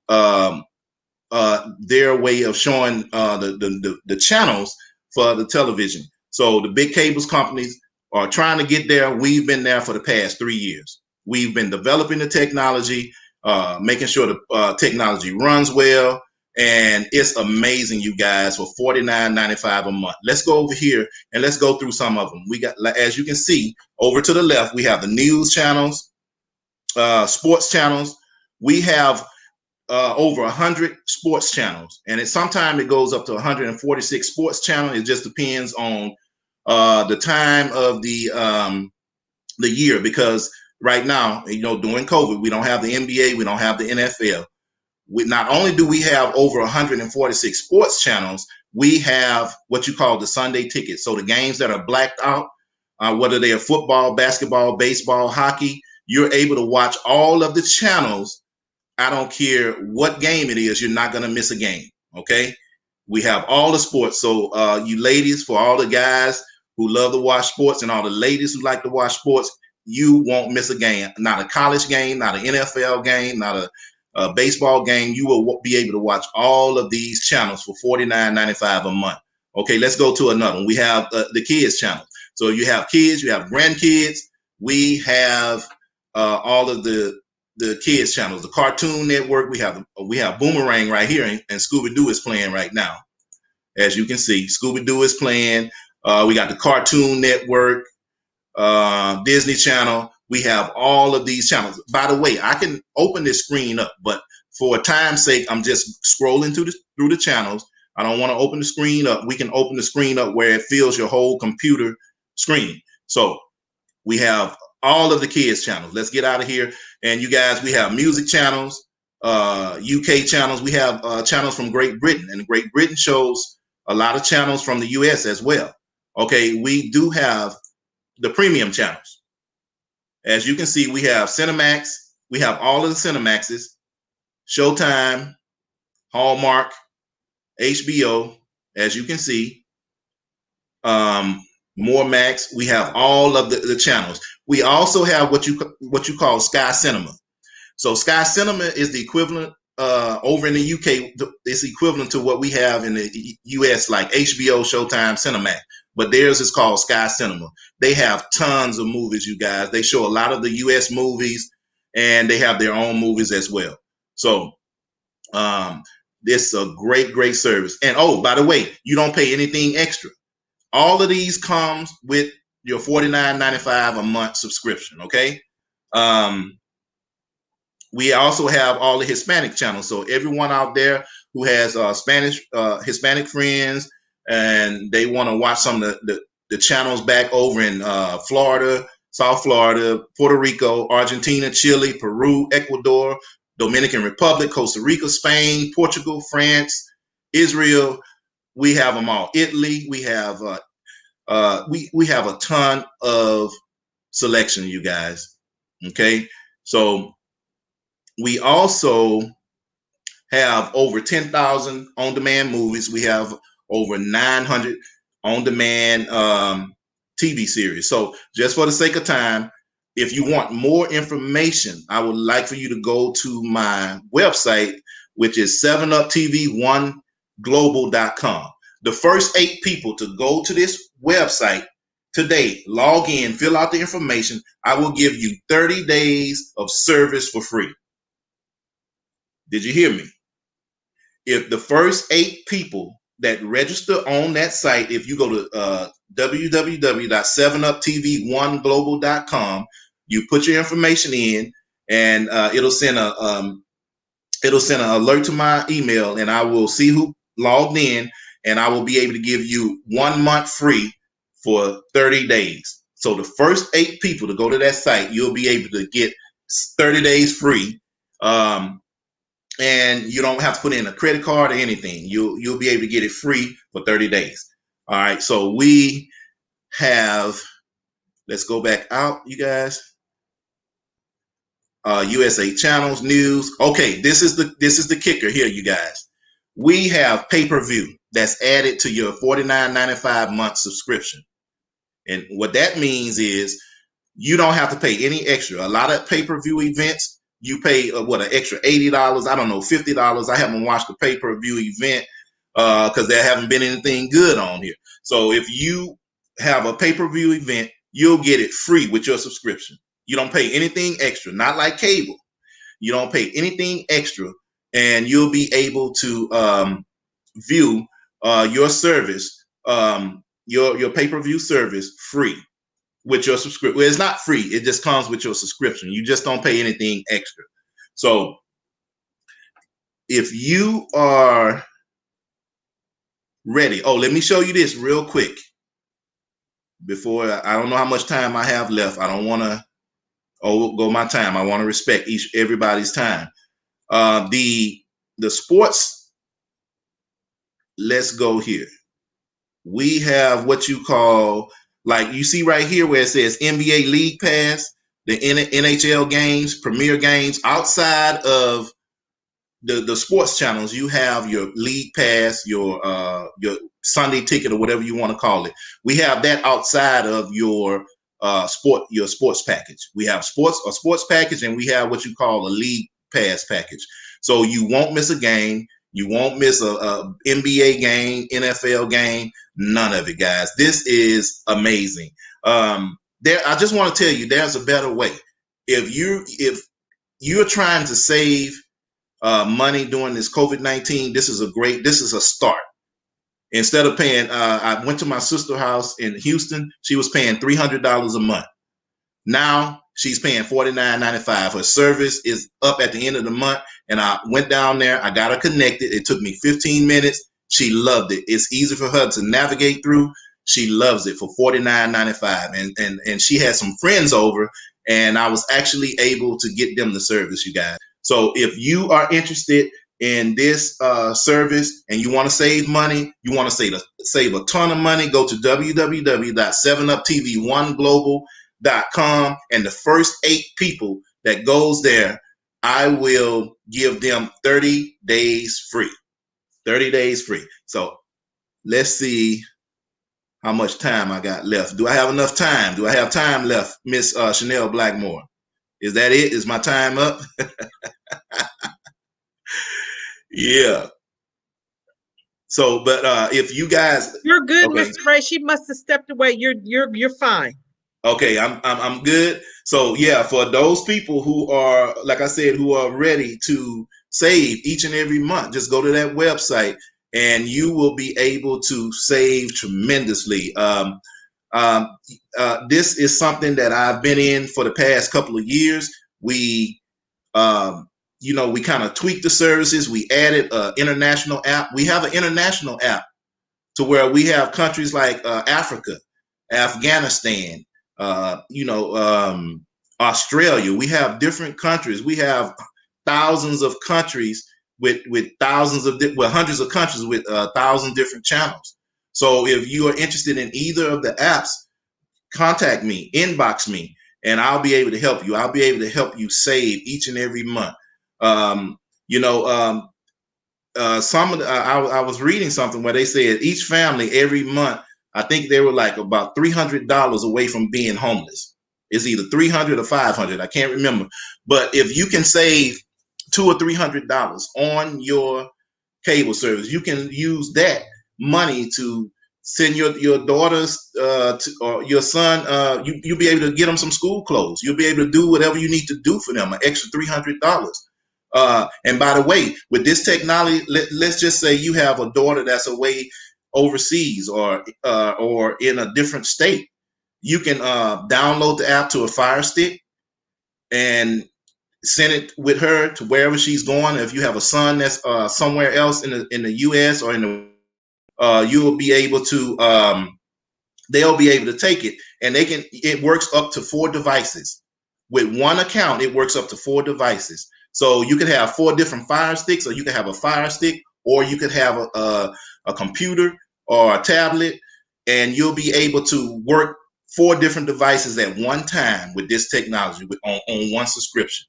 their way of showing the channels for the television. So the big cables companies are trying to get there. We've been there for the past 3 years. We've been developing the technology, making sure the technology runs well, and it's amazing, you guys, for $49.95 a month. Let's go over here and let's go through some of them. We got, as you can see, over to the left, we have the news channels, sports channels. We have over 100 sports channels, and sometimes it goes up to 146 sports channels. It just depends on the time of the year, because right now, during COVID, we don't have the NBA, we don't have the NFL. Not only do we have over 146 sports channels, we have what you call the Sunday ticket. So the games that are blacked out, whether they are football, basketball, baseball, hockey, you're able to watch all of the channels. I don't care what game it is, you're not going to miss a game. Okay. We have all the sports. So you ladies, for all the guys who love to watch sports and all the ladies who like to watch sports, you won't miss a game. Not a college game, not an NFL game, not a baseball game. You will be able to watch all of these channels for $49.95 a month. Okay, let's go to another one. We have the kids channel. So you have kids, you have grandkids. We have all of the kids channels, the Cartoon Network. We have Boomerang right here, and Scooby-Doo is playing right now. As you can see, Scooby-Doo is playing. We got the Cartoon Network, Disney Channel. We have all of these channels. By the way, I can open this screen up, but for time's sake, I'm just scrolling through the channels. I don't want to open the screen up. We can open the screen up where it fills your whole computer screen. So we have all of the kids channels. Let's get out of here. And you guys, we have music channels, UK channels. We have channels from Great Britain, and Great Britain shows a lot of channels from the US as well. Okay, we do have the premium channels. As you can see, we have Cinemax. We have all of the Cinemaxes, Showtime, Hallmark, HBO, as you can see, More Max. We have all of the channels. We also have what you call Sky Cinema. So Sky Cinema is the equivalent over in the UK. It's equivalent to what we have in the US, like HBO, Showtime, Cinemax. But theirs is called Sky Cinema. They have tons of movies, you guys. They show a lot of the US movies, and they have their own movies as well. So this is a great, great service. And oh, by the way, you don't pay anything extra. All of these comes with your $49.95 a month subscription. Okay. We also have all the Hispanic channels. So everyone out there who has Hispanic friends, and they want to watch some of the channels back over in Florida, South Florida, Puerto Rico, Argentina, Chile, Peru, Ecuador, Dominican Republic, Costa Rica, Spain, Portugal, France, Israel. We have them all. Italy. We have we have a ton of selection, you guys. Okay, so we also have over 10,000 on-demand movies. We have over 900 on-demand TV series. So just for the sake of time, if you want more information, I would like for you to go to my website, which is 7uptv1global.com. The first 8 people to go to this website today, log in, fill out the information, I will give you 30 days of service for free. Did you hear me? If the first 8 people that register on that site, if you go to www.7uptv1global.com, you put your information in, and it'll send an alert to my email, and I will see who logged in, and I will be able to give you 1 month free for 30 days. So the first 8 people to go to that site, you'll be able to get 30 days free. And you don't have to put in a credit card or anything. You'll be able to get it free for 30 days. All right. So we have, let's go back out, you guys. USA channels, news. Okay, this is the kicker here, you guys. We have pay-per-view that's added to your $49.95 month subscription. And what that means is you don't have to pay any extra. A lot of pay-per-view events, you pay an extra $80, I don't know, $50. I haven't watched a pay-per-view event because there haven't been anything good on here. So if you have a pay-per-view event, you'll get it free with your subscription. You don't pay anything extra, not like cable. You don't pay anything extra, and you'll be able to view your service, your pay-per-view service free with your subscription. Well, it's not free. It just comes with your subscription. You just don't pay anything extra. So if you are ready, let me show you this real quick before. I don't know how much time I have left. I don't want to go my time. I want to respect everybody's time. The sports, let's go here. We have what you call, like you see right here where it says NBA League Pass, the NHL games, Premier games. Outside of the sports channels, you have your League Pass, your Sunday ticket, or whatever you want to call it. We have that outside of your sports package. We have a sports package, and we have what you call a League Pass package. So you won't miss a game. You won't miss a NBA game, NFL game, none of it, guys. This is amazing. I just want to tell you, there's a better way. If you're trying to save money during this COVID-19, this is a start. Instead of paying, I went to my sister's house in Houston. She was paying $300 a month. Now she's paying $49.95. Her service is up at the end of the month, and I went down there. I got her connected. It took me 15 minutes. She loved it. It's easy for her to navigate through. She loves it for $49.95, and she had some friends over, and I was actually able to get them the service, you guys. So if you are interested in this service and you want to save money, you want to save a ton of money, go to www.7uptv1global.com, and the first 8 people that goes there, I will give them 30 days free. 30 days free. So let's see how much time I got left. Do I have enough time? Do I have time left, Miss Chanel Blackmore? Is that it? Is my time up? Yeah. So, but if you guys, you're good, okay. Mr. Ray. She must have stepped away. You're fine. Okay, I'm good. So yeah, for those people who are, like I said, who are ready to save each and every month, just go to that website and you will be able to save tremendously. This is something that I've been in for the past couple of years. We we kind of tweaked the services. We added an international app. We have an international app to where we have countries like Africa, Afghanistan, Australia. We have different countries. We have thousands of countries with hundreds of countries with 1,000 different channels. So if you are interested in either of the apps, contact me, inbox me, and I'll be able to help you. I'll be able to help you save each and every month. I was reading something where they said each family every month, I think they were like about $300 away from being homeless. It's either $300 or $500. I can't remember. But if you can save $200 or $300 on your cable service, you can use that money to send your daughters or your son. You'll be able to get them some school clothes. You'll be able to do whatever you need to do for them, an extra $300. And by the way, with this technology, let's just say you have a daughter that's away overseas or in a different state. You can download the app to a Fire Stick and send it with her to wherever she's going. If you have a son that's somewhere else in the U.S. or you will be able to. They'll be able to take it, and it works up to 4 devices. With one account, it works up to 4 devices. So you could have 4 different Fire Sticks, or you could have a Fire Stick, or you could have a computer or a tablet, and you'll be able to work 4 different devices at one time with this technology on one subscription.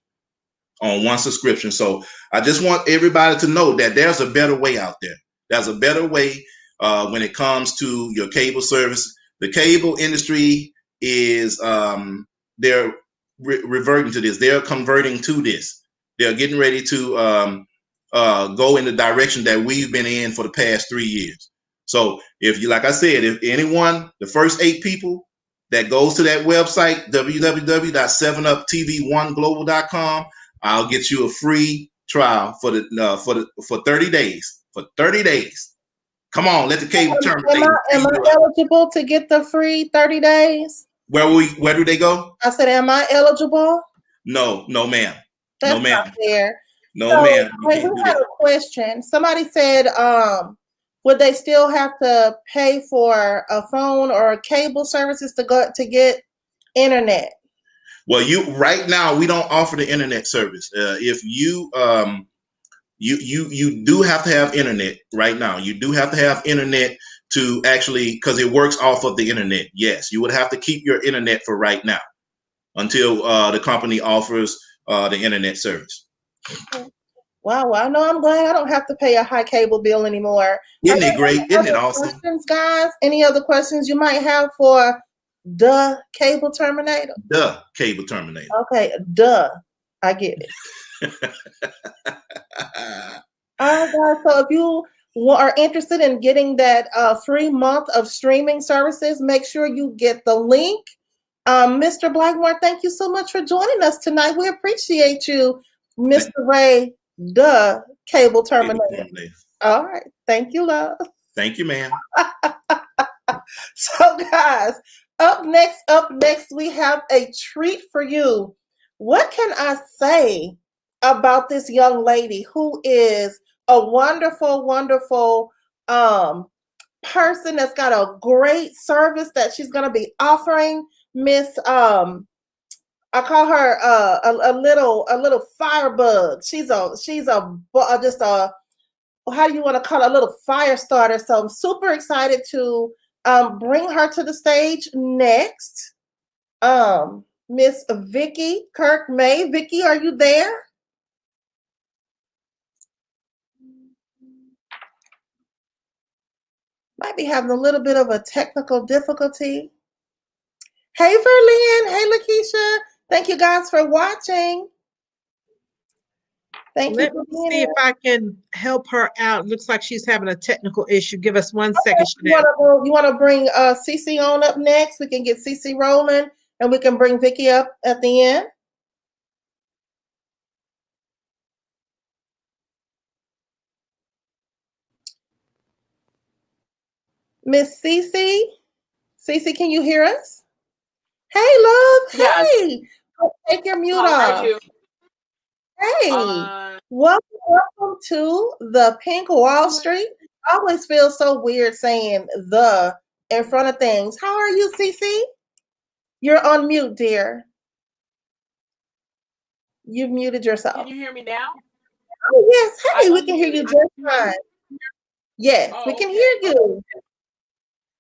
On one subscription. So I just want everybody to know that there's a better way out there. There's a better way when it comes to your cable service. The cable industry is they're reverting to this. They're converting to this. They're getting ready to go in the direction that we've been in for the past 3 years. So if you, like I said, if anyone, the first 8 people that goes to that website, www.7uptv1global.com, I'll get you a free trial for 30 days. For 30 days. Come on, let the cable terminate. Am I eligible to get the free 30 days? Where do they go? I said, am I eligible? No, ma'am. That's no, ma'am. not fair. No, ma'am. We had a question. Somebody said, would they still have to pay for a phone or cable services to get internet? Well, right now we don't offer the internet service. If you do have to have internet right now. You do have to have internet to actually, because it works off of the internet. Yes, you would have to keep your internet for right now until the company offers the internet service. Wow, well, I know I'm glad I don't have to pay a high cable bill anymore. Isn't it great? Isn't it awesome? Questions, guys? Any other questions you might have for the cable terminator? The cable terminator. Okay, I get it. All right, guys. So if you are interested in getting that free month of streaming services, make sure you get the link. Mr. Blackmore, thank you so much for joining us tonight. We appreciate you, Mr. Ray, the cable terminator. All right. Thank you, love. Thank you, ma'am. So, guys, up next, we have a treat for you. What can I say about this young lady who is a wonderful, wonderful person that's got a great service that she's going to be offering? Miss, I call her a little firebug. She's just a, how do you want to call it, a little fire starter. So I'm super excited to bring her to the stage next. Miss Vicky Kirk May. Vicky, are you there? Might be having a little bit of a technical difficulty. Hey, Verlene. Hey, Lakeisha. Thank you guys for watching. Let me see if I can help her out. Looks like she's having a technical issue. Give us 1 second. You want to bring Cece on up next? We can get Cece rolling, and we can bring Vicky up at the end. Miss Cece? Cece, can you hear us? Hey, love. Yes. Hey. Take your mute off. Hey. Welcome to the Pink Wall Street. I always feel so weird saying the in front of things. How are you, Cece? You're on mute, dear. You've muted yourself. Can you hear me now? Oh, yes. Hey, we can hear you just fine. Yes, we can hear you.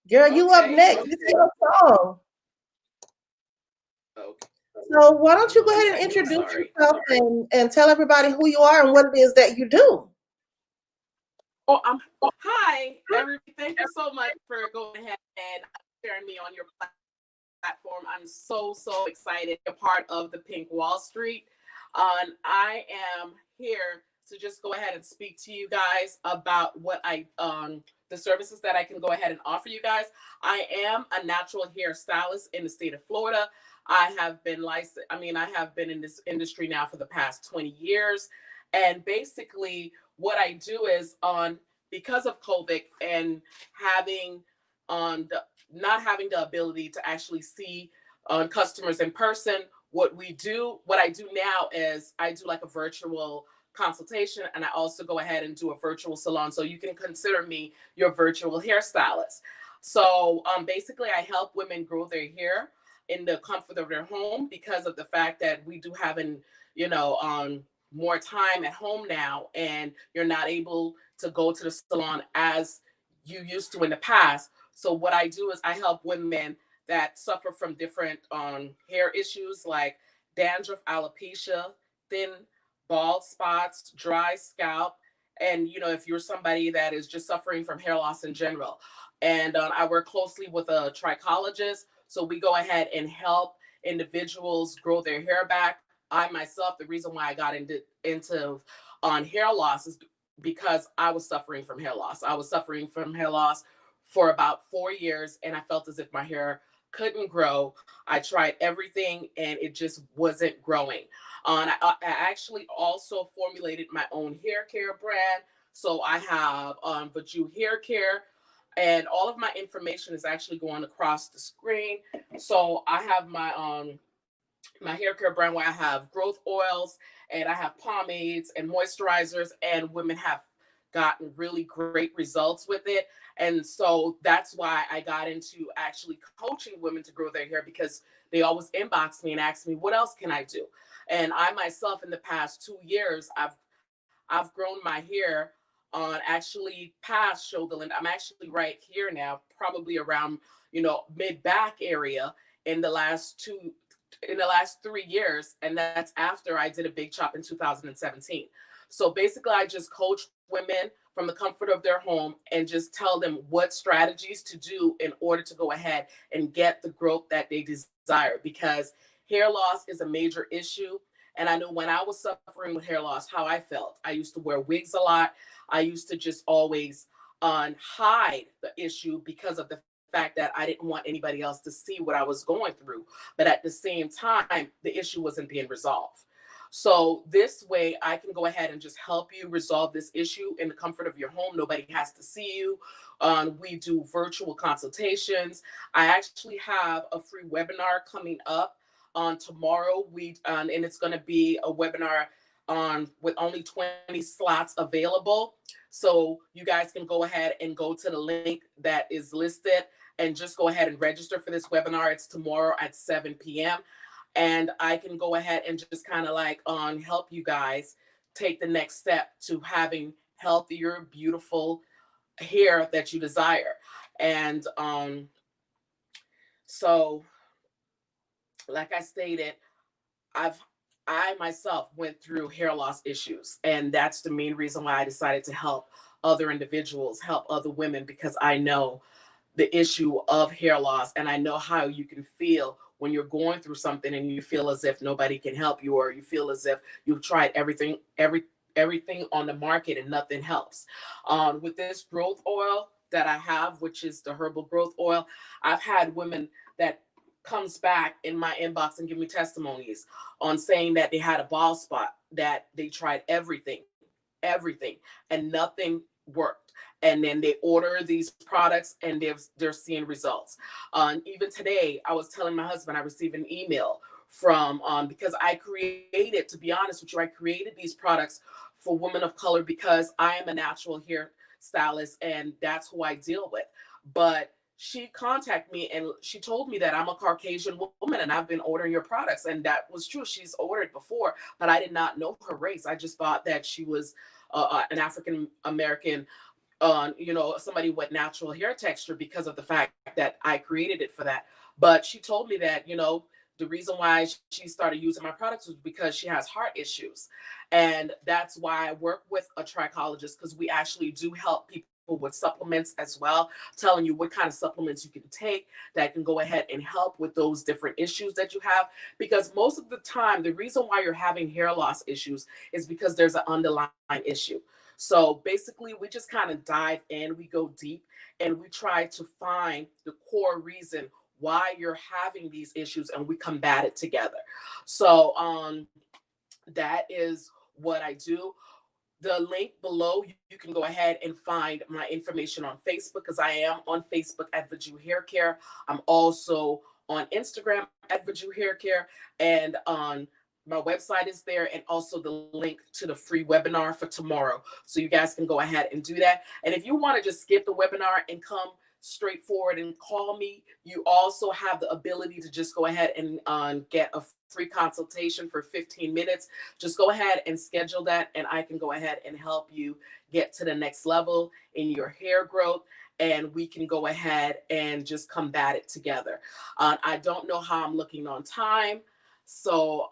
Girl, you up next. It's your song. So why don't you go ahead and introduce yourself and tell everybody who you are and what it is that you do. Hi, everybody. Thank you so much for going ahead and sharing me on your platform. I'm so excited to be a part of the Pink Wall Street. I am here to just go ahead and speak to you guys about what the services that I can go ahead and offer you guys. I am a natural hairstylist in the state of Florida. I have been licensed. I have been in this industry now for the past 20 years. And basically what I do is because of COVID and not having the ability to actually see customers in person, what I do now is I do like a virtual consultation, and I also go ahead and do a virtual salon. So you can consider me your virtual hairstylist. So basically I help women grow their hair in the comfort of their home because of the fact that we do have more time at home now, and you're not able to go to the salon as you used to in the past. So what I do is I help women that suffer from different hair issues like dandruff, alopecia, thin bald spots, dry scalp, and if you're somebody that is just suffering from hair loss in general. And I work closely with a trichologist, so we go ahead and help individuals grow their hair back. I myself, the reason why I got into on hair loss is because I was suffering from hair loss. I was suffering from hair loss for about 4 years, and I felt as if my hair couldn't grow. I tried everything, and it just wasn't growing. I actually also formulated my own hair care brand. So I have Vaju Hair Care, and all of my information is actually going across the screen. So I have my hair care brand where I have growth oils and I have pomades and moisturizers, and women have gotten really great results with it. And so that's why I got into actually coaching women to grow their hair, because they always inbox me and ask me, what else can I do? And I myself, in the past 2 years, I've grown my hair on actually past shoulder length. I'm actually right here now, probably around, mid back area in the last 3 years. And that's after I did a big chop in 2017. So basically I just coach women from the comfort of their home and just tell them what strategies to do in order to go ahead and get the growth that they desire, because hair loss is a major issue. And I know when I was suffering with hair loss, how I felt. I used to wear wigs a lot. I used to just always hide the issue because of the fact that I didn't want anybody else to see what I was going through. But at the same time, the issue wasn't being resolved. So this way I can go ahead and just help you resolve this issue in the comfort of your home. Nobody has to see you. We do virtual consultations. I actually have a free webinar coming up on tomorrow. And it's going to be a webinar with only 20 slots available. So you guys can go ahead and go to the link that is listed and just go ahead and register for this webinar. It's tomorrow at 7 p.m. And I can go ahead and just kind of like help you guys take the next step to having healthier, beautiful hair that you desire. And so like I stated, I myself went through hair loss issues, and that's the main reason why I decided to help other individuals, help other women, because I know the issue of hair loss, and I know how you can feel when you're going through something and you feel as if nobody can help you, or you feel as if you've tried everything on the market and nothing helps. With this growth oil that I have, which is the herbal growth oil, I've had women that comes back in my inbox and give me testimonies on saying that they had a bald spot, that they tried everything, and nothing worked. And then they order these products and they're seeing results. Even today, I was telling my husband, I received an email from, because to be honest with you, I created these products for women of color because I am a natural hair stylist and that's who I deal with. But she contacted me and she told me that I'm a Caucasian woman and I've been ordering your products. And that was true. She's ordered before, but I did not know her race. I just thought that she was an African American, somebody with natural hair texture, because of the fact that I created it for that. But she told me that, the reason why she started using my products was because she has heart issues. And that's why I work with a trichologist, because we actually do help people with supplements as well, telling you what kind of supplements you can take that can go ahead and help with those different issues that you have. Because most of the time, the reason why you're having hair loss issues is because there's an underlying issue. So basically, we just kind of dive in, we go deep, and we try to find the core reason why you're having these issues, and we combat it together. So that is what I do. The link below, you can go ahead and find my information on Facebook, because I am on Facebook at Vaju Hair Care. I'm also on Instagram at Vaju Hair Care, and on my website is there, and also the link to the free webinar for tomorrow. So you guys can go ahead and do that. And if you want to just skip the webinar and come straightforward and call me. You also have the ability to just go ahead and get a free consultation for 15 minutes. Just go ahead and schedule that, and I can go ahead and help you get to the next level in your hair growth, and we can go ahead and just combat it together. I don't know how I'm looking on time, so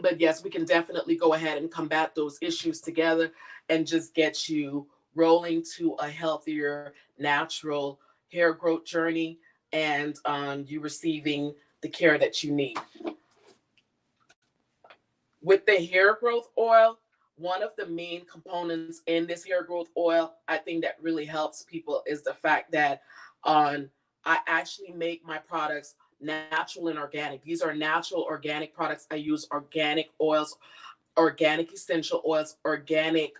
but yes, we can definitely go ahead and combat those issues together and just get you rolling to a healthier, natural hair growth journey, and you receiving the care that you need. With the hair growth oil, one of the main components in this hair growth oil, I think that really helps people is the fact that I actually make my products natural and organic. These are natural organic products. I use organic oils, organic essential oils, organic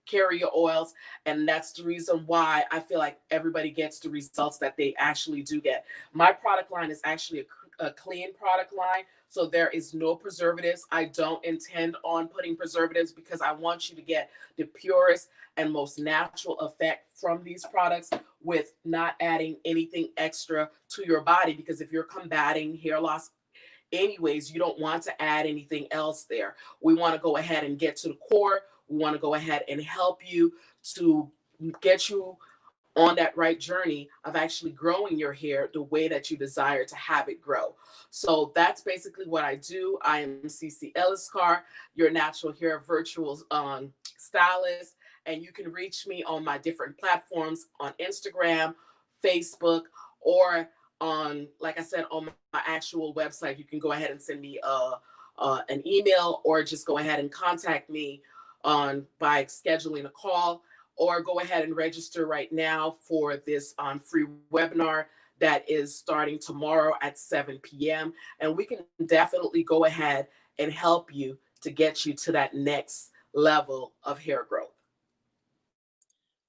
carrier oils, and that's the reason why I feel like everybody gets the results that they actually do get. My product line is actually a clean product line, so there is no preservatives. I don't intend on putting preservatives because I want you to get the purest and most natural effect from these products with not adding anything extra to your body, because if you're combating hair loss anyways, you don't want to add anything else there. We want to go ahead and get to the core. We want to go ahead and help you to get you on that right journey of actually growing your hair the way that you desire to have it grow. So that's basically what I do. I am CC Elliscar, your natural hair virtual stylist, and you can reach me on my different platforms on Instagram, Facebook, or on, like I said, on my actual website. You can go ahead and send me an email, or just go ahead and contact me by scheduling a call, or go ahead and register right now for this free webinar that is starting tomorrow at 7 p.m. And we can definitely go ahead and help you to get you to that next level of hair growth.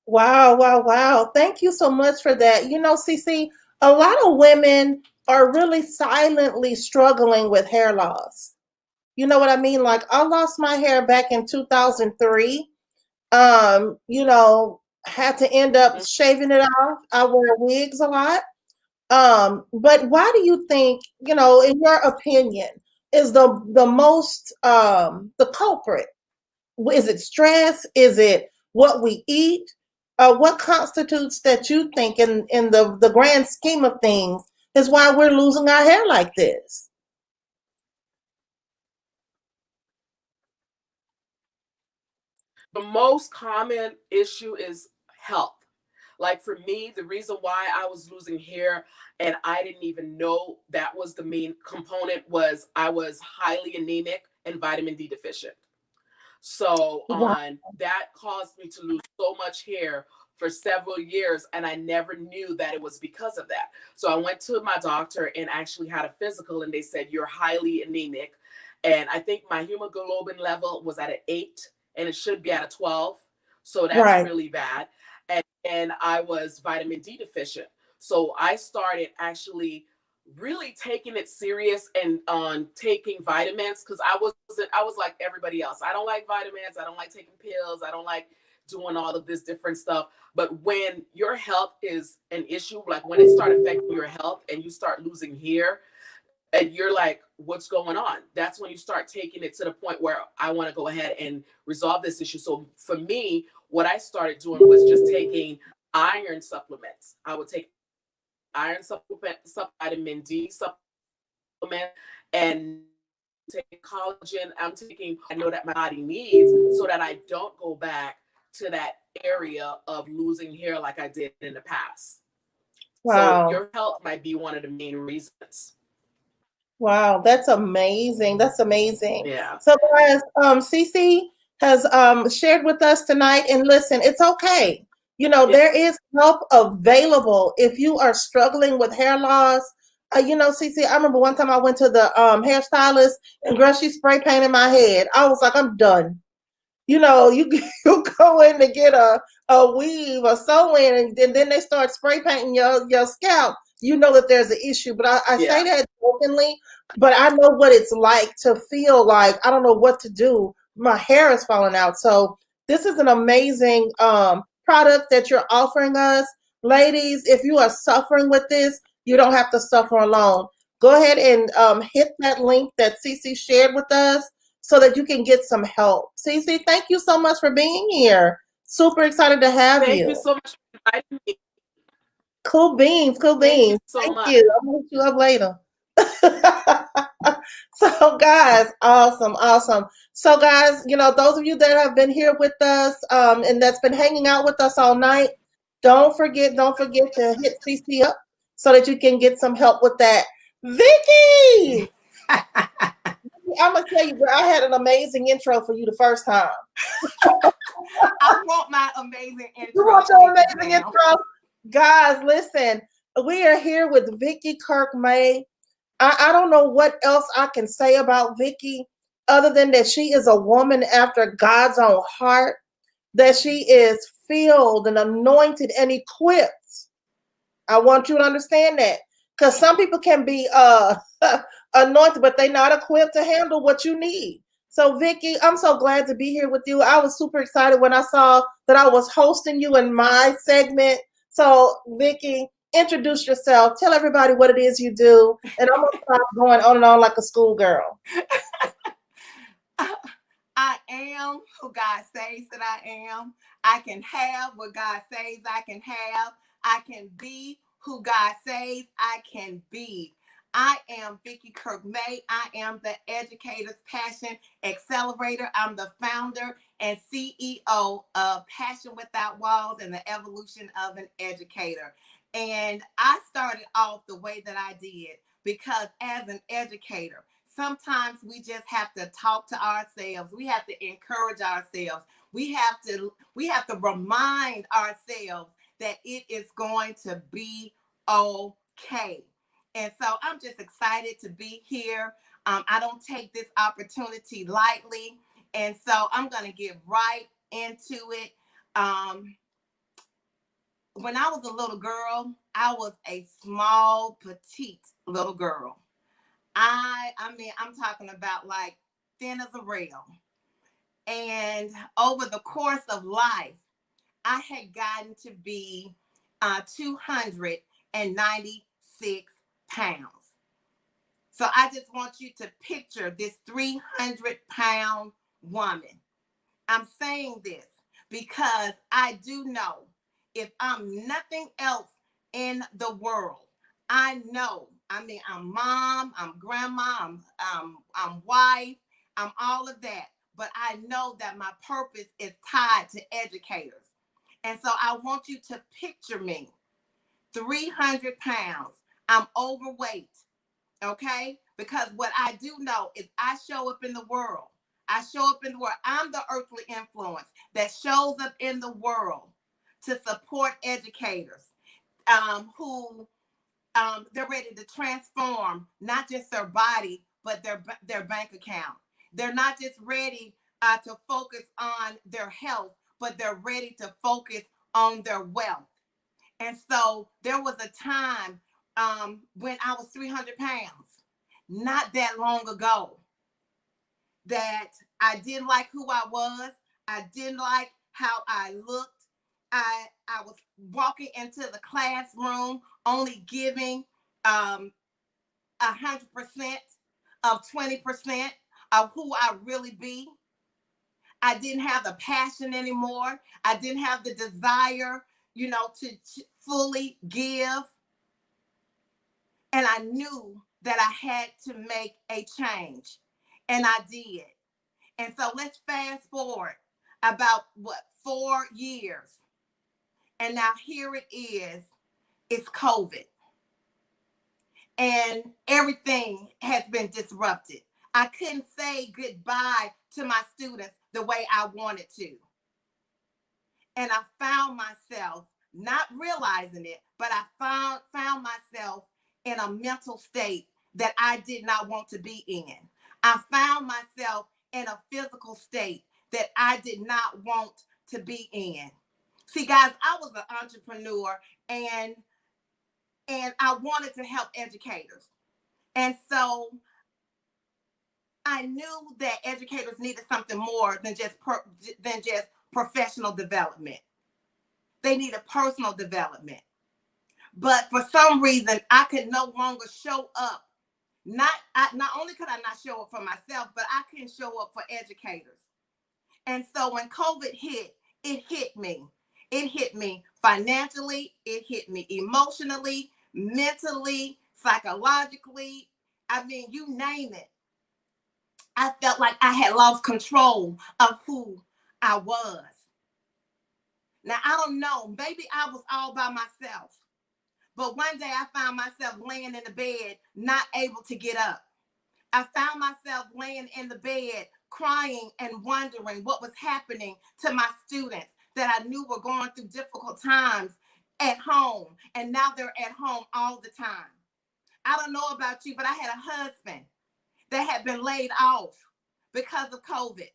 Wow, wow, wow. Thank you so much for that. You know, CC, a lot of women are really silently struggling with hair loss. You know what I mean? Like, I lost my hair back in 2003. You know, had to end up shaving it off. I wear wigs a lot. But why do you think, you know, in your opinion, is the most the culprit? Is it stress? Is it what we eat? What constitutes that you think in the grand scheme of things is why we're losing our hair like this? The most common issue is health. Like for me, the reason why I was losing hair and I didn't even know that was the main component was I was highly anemic and vitamin D deficient. So Wow. That caused me to lose so much hair for several years, and I never knew that it was because of that. So I went to my doctor and actually had a physical, and they said, you're highly anemic. And I think my hemoglobin level was at an 8, and it should be at a 12. So that's Right. really bad. And I was vitamin D deficient. So I started actually really taking it serious and taking vitamins, because I was like everybody else. I don't like vitamins. I don't like taking pills. I don't like doing all of this different stuff. But when your health is an issue, like when it started affecting your health and you start losing hair, and you're like, what's going on? That's when you start taking it to the point where I want to go ahead and resolve this issue. So for me, what I started doing was just taking iron supplements. I would take iron supplement, vitamin D supplement, and take collagen. I'm taking, I know that my body needs, so that I don't go back to that area of losing hair like I did in the past. Wow. So your health might be one of the main reasons. Wow, that's amazing. That's amazing. Yeah. So guys, CC has shared with us tonight, and listen, it's okay. You know, there is help available if you are struggling with hair loss. You know, CC, I remember one time I went to the hairstylist, and girl, she spray painted my head. I was like, I'm done. You know, you go in to get a weave or sew in, and then they start spray painting your scalp. You know that there's an issue. But I say that openly, but I know what it's like to feel like I don't know what to do. My hair is falling out. So this is an amazing product that you're offering us. ladies, if you are suffering with this, you don't have to suffer alone. Go ahead and hit that link that Cece shared with us so that you can get some help. Cece, thank you so much for being here. Super excited to have Thank you. you so much for inviting me. Cool beans, cool Thank you beans. so Thank much. you. I'll hit you up later. So guys, awesome. So guys, those of you that have been here with us, and that's been hanging out with us all night, don't forget to hit CC up so that you can get some help with that. Vicky! I'm gonna tell you, girl, I had an amazing intro for you the first time. I want my amazing intro. You want your amazing intro? Guys, listen, we are here with Vicky Kirk-May. I don't know what else I can say about Vicky other than that she is a woman after God's own heart, that she is filled and anointed and equipped. I want you to understand that, because some people can be anointed, but they're not equipped to handle what you need. So Vicky, I'm so glad to be here with you. I was super excited when I saw that I was hosting you in my segment. So Vicky, introduce yourself. Tell everybody what it is you do. And I'm going to stop going on and on like a schoolgirl. I am who God says that I am. I can have what God says I can have. I can be who God says I can be. I am Vicky Kirk-May. I am the Educator's Passion Accelerator. I'm the founder and CEO of Passion Without Walls and the Evolution of an Educator. And I started off the way that I did because as an educator, sometimes we just have to talk to ourselves. We have to encourage ourselves. We have to remind ourselves that it is going to be okay. And so I'm just excited to be here. I don't take this opportunity lightly. And so I'm going to get right into it. When I was a little girl, I was a small, petite little girl. I mean, I'm talking about like thin as a rail. And over the course of life, I had gotten to be 296 pounds. So I just want you to picture this 300-pound woman. I'm saying this because I do know if I'm nothing else in the world, I know. I mean, I'm mom, I'm grandma, I'm wife, I'm all of that. But I know that my purpose is tied to educators. And so I want you to picture me, 300 pounds. I'm overweight, okay? Because what I do know is I show up in the world. I show up in the world. I'm the earthly influence that shows up in the world to support educators who they're ready to transform not just their body, but their bank account. They're not just ready to focus on their health, but they're ready to focus on their wealth. And so there was a time when I was 300 pounds, not that long ago, that I didn't like who I was. I didn't like how I looked. I was walking into the classroom only giving 100% of 20% of who I really be. I didn't have the passion anymore. I didn't have the desire, to fully give. And I knew that I had to make a change. And I did. And so let's fast forward about 4 years. And now here it is. It's COVID. And everything has been disrupted. I couldn't say goodbye to my students the way I wanted to. And I found myself not realizing it, but I found myself in a mental state that I did not want to be in. I found myself in a physical state that I did not want to be in. See, guys, I was an entrepreneur and I wanted to help educators. And so I knew that educators needed something more than just professional development. They needed personal development. But for some reason, I could no longer show up. Not only could I not show up for myself, but I couldn't show up for educators. And so when COVID hit, it hit me. It hit me financially. It hit me emotionally, mentally, psychologically. I mean, you name it. I felt like I had lost control of who I was. Now, I don't know. Maybe I was all by myself. But one day I found myself laying in the bed, not able to get up. I found myself laying in the bed, crying and wondering what was happening to my students that I knew were going through difficult times at home. And now they're at home all the time. I don't know about you, but I had a husband that had been laid off because of COVID.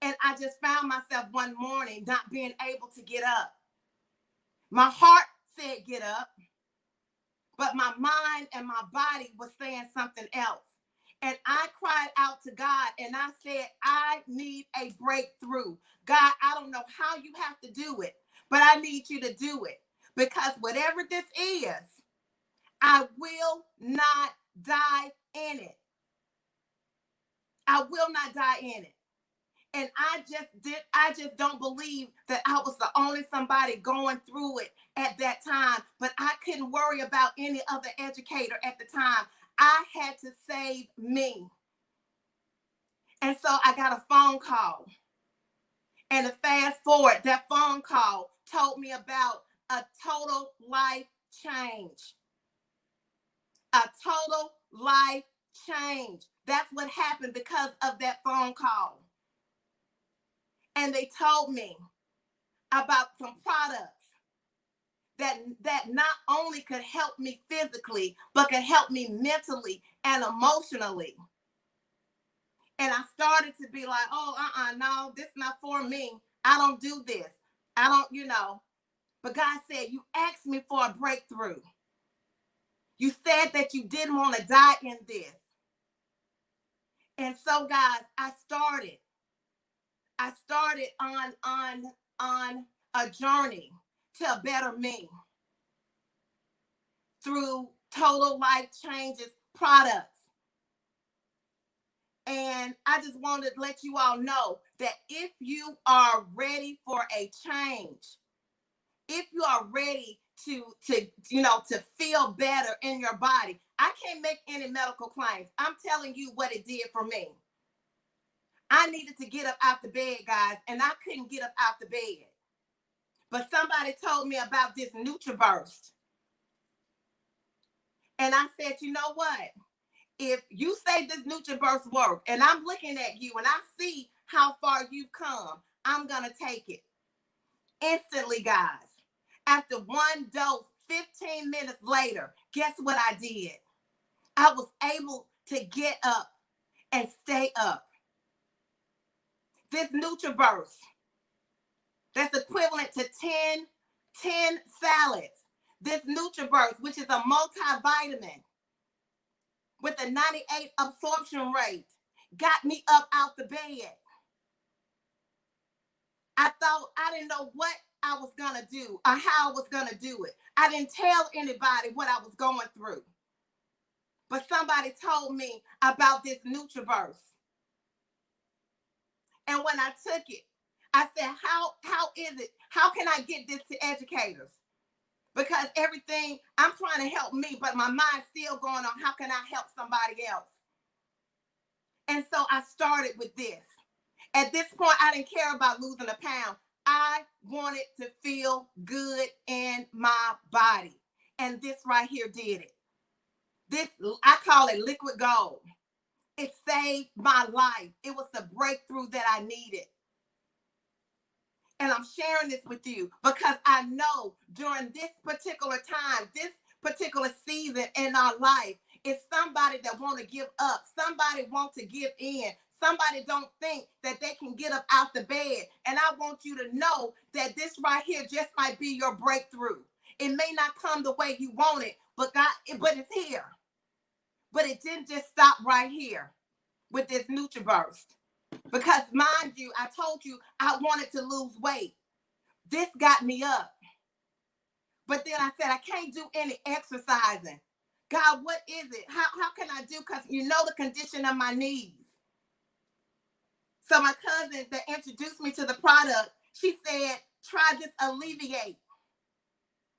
And I just found myself one morning not being able to get up. My heart said get up, but my mind and my body was saying something else. And I cried out to God and I said, I need a breakthrough. God, I don't know how you have to do it, but I need you to do it. Because whatever this is, I will not die in it. I will not die in it. And I just don't believe that I was the only somebody going through it at that time, but I couldn't worry about any other educator at the time. I had to save me. And so I got a phone call. And to fast forward, that phone call told me about a total life change. A total life change. That's what happened because of that phone call. And they told me about some products that not only could help me physically, but could help me mentally and emotionally. And I started to be like, oh, no, this is not for me. I don't do this. I don't. But God said, you asked me for a breakthrough. You said that you didn't want to die in this. And so, guys, I started on a journey to a better me through Total Life Changes products. And I just wanted to let you all know that if you are ready for a change, if you are ready to feel better in your body, I can't make any medical claims. I'm telling you what it did for me. I needed to get up out the bed, guys, and I couldn't get up out the bed. But somebody told me about this NutriBurst. And I said, you know what? If you say this NutriBurst work, and I'm looking at you and I see how far you've come, I'm going to take it. Instantly, guys. After one dose, 15 minutes later, guess what I did? I was able to get up and stay up. This NutriBurst, that's equivalent to 10 salads. This NutriBurst, which is a multivitamin with a 98 absorption rate, got me up out the bed. I didn't know what I was going to do or how I was going to do it. I didn't tell anybody what I was going through. But somebody told me about this NutriBurst. And when I took it, I said, how is it? How can I get this to educators? Because everything, I'm trying to help me, but my mind's still going on, how can I help somebody else? And so I started with this. At this point, I didn't care about losing a pound. I wanted to feel good in my body. And this right here did it. This, I call it liquid gold. It saved my life. It was the breakthrough that I needed. And I'm sharing this with you because I know during this particular time, this particular season in our life, it's somebody that want to give up. Somebody want to give in. Somebody don't think that they can get up out the bed. And I want you to know that this right here just might be your breakthrough. It may not come the way you want it, but it's here. But it didn't just stop right here with this NutriBurst. Because mind you, I told you I wanted to lose weight. This got me up. But then I said, I can't do any exercising. God, what is it? How can I do? Because you know the condition of my knees. So my cousin that introduced me to the product, she said, try this Alleviate.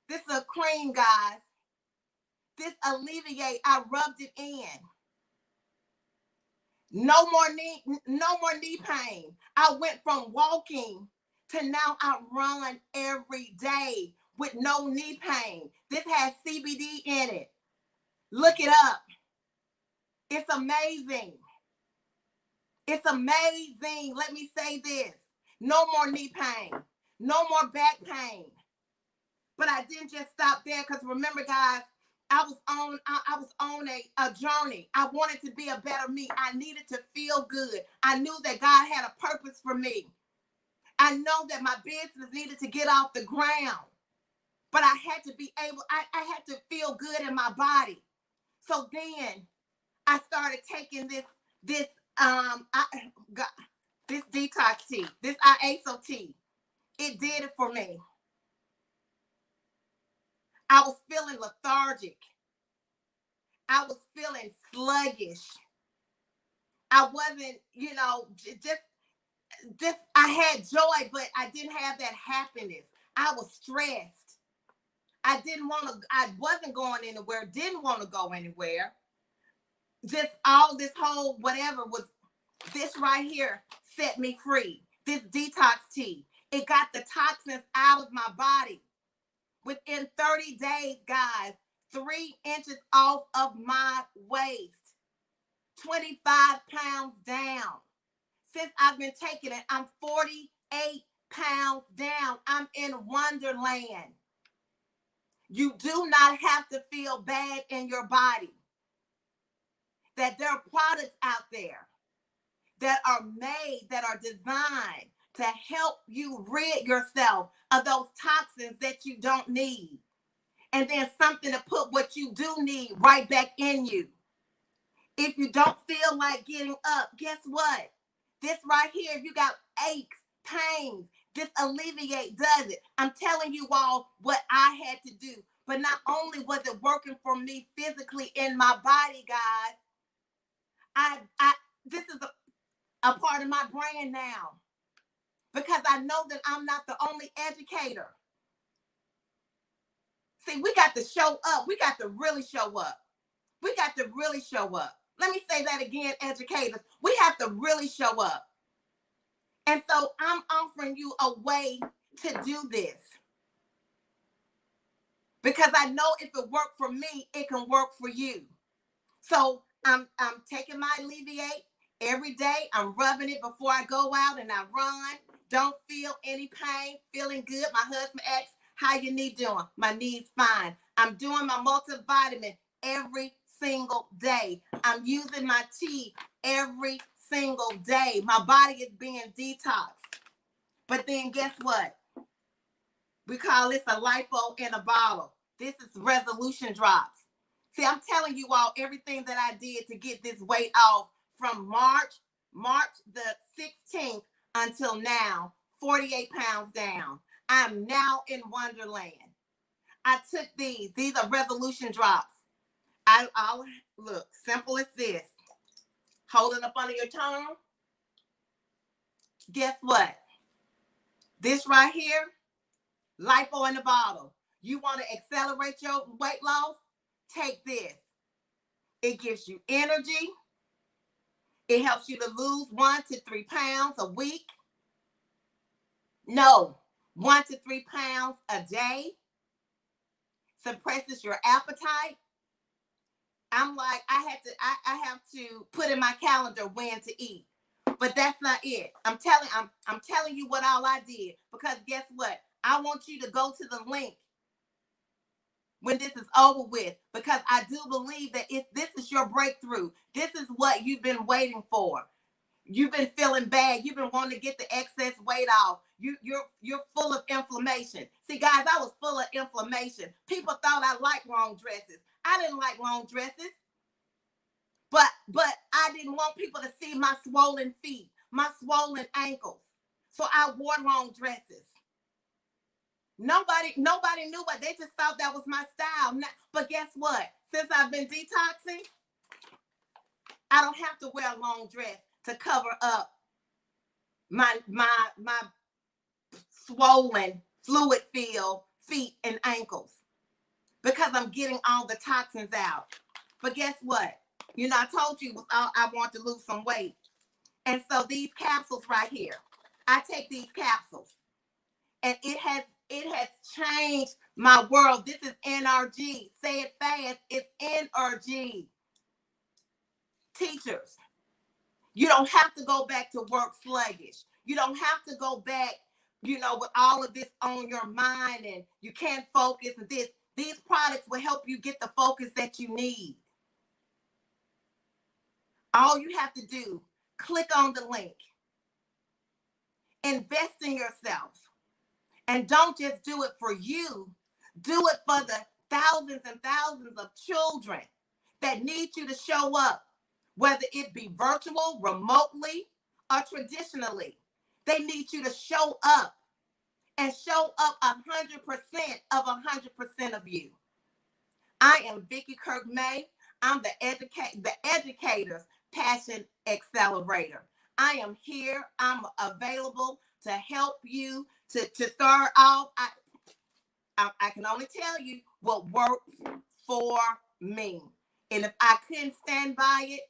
This is a cream, guys. This Alleviate, I rubbed it in. No more knee pain. I went from walking to now I run every day with no knee pain. This has CBD in it. Look it up. It's amazing. It's amazing. Let me say this. No more knee pain. No more back pain. But I didn't just stop there, because remember, guys, I was on a journey. I wanted to be a better me. I needed to feel good. I knew that God had a purpose for me. I know that my business needed to get off the ground. But I had to be able, I had to feel good in my body. So then I started taking this detox tea, this IASO tea. It did it for me. I was feeling lethargic. I was feeling sluggish. I wasn't, just I had joy, but I didn't have that happiness. I was stressed. I wasn't going anywhere, didn't want to go anywhere. Just all this whole whatever was, this right here set me free. This detox tea. It got the toxins out of my body. Within 30 days, guys, 3 inches off of my waist, 25 pounds down. Since I've been taking it, I'm 48 pounds down. I'm in Wonderland. You do not have to feel bad in your body. That there are products out there that are made, that are designed to help you rid yourself of those toxins that you don't need. And then something to put what you do need right back in you. If you don't feel like getting up, guess what? This right here, if you got aches, pains, this Alleviate does it. I'm telling you all what I had to do. But not only was it working for me physically in my body, guys, this is a part of my brand now. Because I know that I'm not the only educator. See, we got to show up. We got to really show up. We got to really show up. Let me say that again, educators. We have to really show up. And so I'm offering you a way to do this. Because I know if it worked for me, it can work for you. So I'm taking my Alleviate every day. I'm rubbing it before I go out and I run. Don't feel any pain, feeling good. My husband asks, how your knee doing? My knee's fine. I'm doing my multivitamin every single day. I'm using my tea every single day. My body is being detoxed. But then guess what? We call this a lipo in a bottle. This is resolution drops. See, I'm telling you all everything that I did to get this weight off from March the 16th until now, 48 pounds down. I'm now in Wonderland. I took these. These are resolution drops. I'll look, simple as this. Hold it up under your tongue. Guess what? This right here, lipo in the bottle. You want to accelerate your weight loss? Take this. It gives you energy. It helps you to lose 1 to 3 pounds a week. No, 1 to 3 pounds a day. Suppresses your appetite. I'm like, I have to put in my calendar when to eat. But that's not it. I'm telling you what all I did. Because guess what? I want you to go to the link when this is over with. Because I do believe that if this is your breakthrough, this is what you've been waiting for. You've been feeling bad. You've been wanting to get the excess weight off. You're full of inflammation. See, guys, I was full of inflammation. People thought I liked long dresses. I didn't like long dresses. But I didn't want people to see my swollen feet, my swollen ankles. So I wore long dresses. Nobody knew what. They just thought that was my style. But guess what? Since I've been detoxing, I don't have to wear a long dress to cover up my swollen, fluid-filled feet and ankles because I'm getting all the toxins out. But guess what? You know, I told you I want to lose some weight. And so these capsules right here, I take these capsules and it has changed my world. This is NRG. Say it fast. It's NRG. Teachers, you don't have to go back to work sluggish. You don't have to go back, you know, with all of this on your mind and you can't focus and this. These products will help you get the focus that you need. All you have to do, click on the link. Invest in yourself. And don't just do it for you. Do it for the thousands and thousands of children that need you to show up, whether it be virtual, remotely, or traditionally. They need you to show up and show up 100% of 100% of you. I am Vicki Kirk May. I'm the educator's passion accelerator. I am here. I'm available to help you to start off. I can only tell you what worked for me. And if I couldn't stand by it,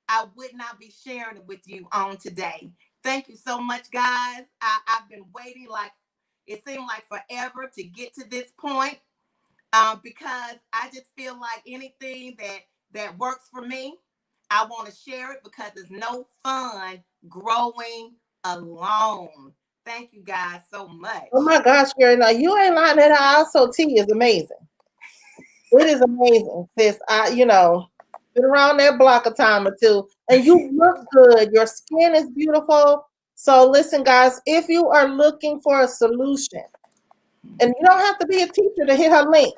I would not be sharing it with you on today. Thank you so much, guys. I've been waiting like it seemed like forever to get to this point because I just feel like anything that works for me, I want to share it because it's no fun growing alone. Thank you guys so much. Oh my gosh, girl. Now you ain't lying at all. So tea is amazing. It is amazing, sis. Been around that block a time or two. And you look good. Your skin is beautiful. So listen, guys, if you are looking for a solution, and you don't have to be a teacher to hit her link.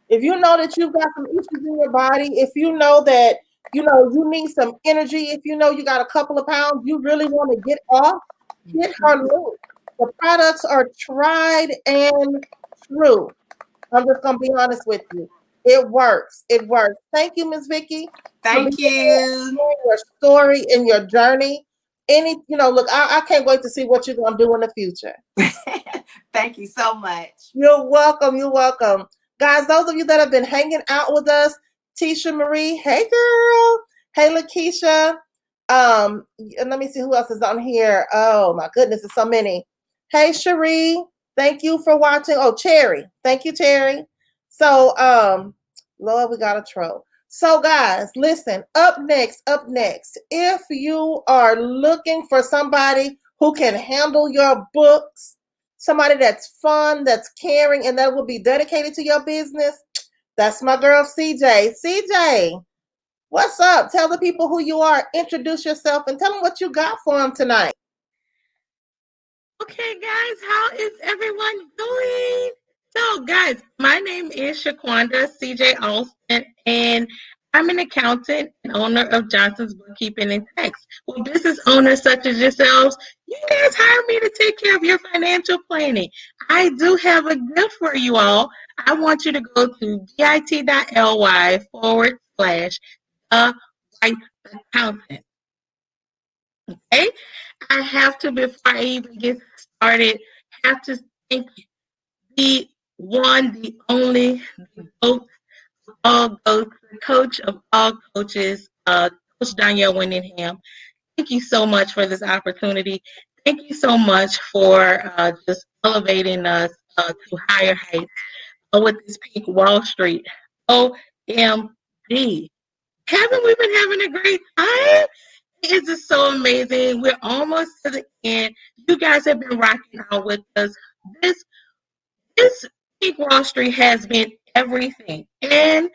If you know that you've got some issues in your body, if you know that you need some energy, if you know you got a couple of pounds you really want to get off, hit her link. The products are tried and true. I'm just gonna be honest with you. It works. It works. Thank you, Ms. Vicki. Thank you. Your story and your journey. Look, I can't wait to see what you're gonna do in the future. Thank you so much. You're welcome. You're welcome. Guys, those of you that have been hanging out with us, Tisha Marie, hey girl. Hey Lakeisha. And let me see who else is on here. Oh my goodness, there's so many. Hey Cherie, thank you for watching. Oh, Cherry. Thank you, Cherry. So, Lord, we got a troll. So, guys, listen, up next, if you are looking for somebody who can handle your books, somebody that's fun, that's caring, and that will be dedicated to your business, that's my girl, CJ. CJ, what's up? Tell the people who you are, introduce yourself, and tell them what you got for them tonight. Okay, guys, how is everyone doing? So, guys, my name is Shaquanda CJ Alston, and I'm an accountant and owner of Johnson's Bookkeeping and Tax. Well, business owners such as yourselves, you guys hire me to take care of your financial planning. I do have a gift for you all. I want you to go to bit.ly/white Okay? I have to, before I even get started, have to thank the one, the only, the GOAT of all GOATs, the coach of all coaches, Coach Danielle Winningham. Thank you so much for this opportunity. Thank you so much for just elevating us to higher heights with this Pink Wall Street. OMG. Haven't we been having a great time? It's just so amazing. We're almost to the end. You guys have been rocking out with us. This Pink Wall Street has been everything. And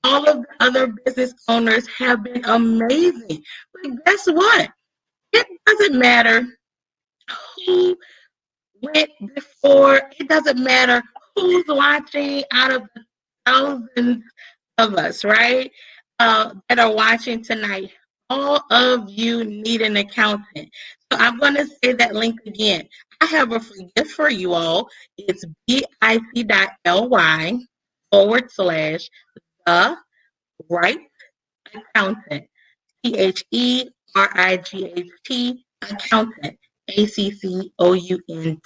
all of the other business owners have been amazing. But guess what? It doesn't matter who went before. It doesn't matter who's watching out of the thousands of us, right? That are watching tonight. All of you need an accountant. So I'm going to say that link again. I have a free gift for you all. It's bit.ly/the right accountant. THERIGHT accountant. ACCOUNTANT.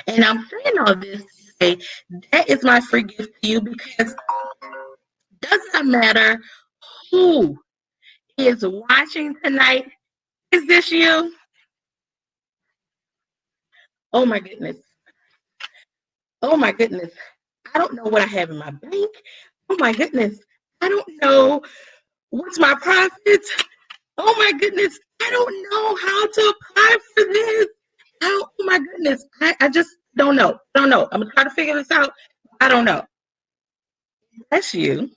And I'm saying all this to say that is my free gift to you, because it does not matter who is watching tonight. Is this you? Oh my goodness. Oh my goodness. I don't know what I have in my bank. Oh my goodness. I don't know what's my profits. Oh my goodness. I don't know how to apply for this. Oh my goodness. I just don't know. Don't know. I'm going to try to figure this out. I don't know. That's you.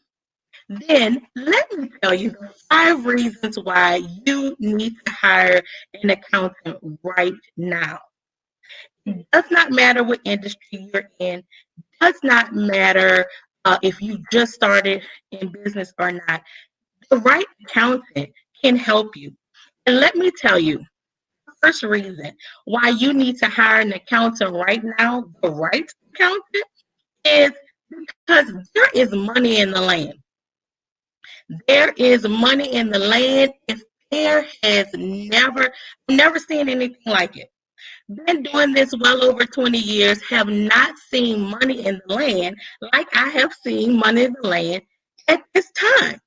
Then let me tell you the 5 reasons why you need to hire an accountant right now. It does not matter what industry you're in. It does not matter if you just started in business or not. The right accountant can help you. And let me tell you, the first reason why you need to hire an accountant right now, the right accountant, is because there is money in the land. There is money in the land. If there has never seen anything like it. Been doing this well over 20 years, have not seen money in the land like I have seen money in the land at this time.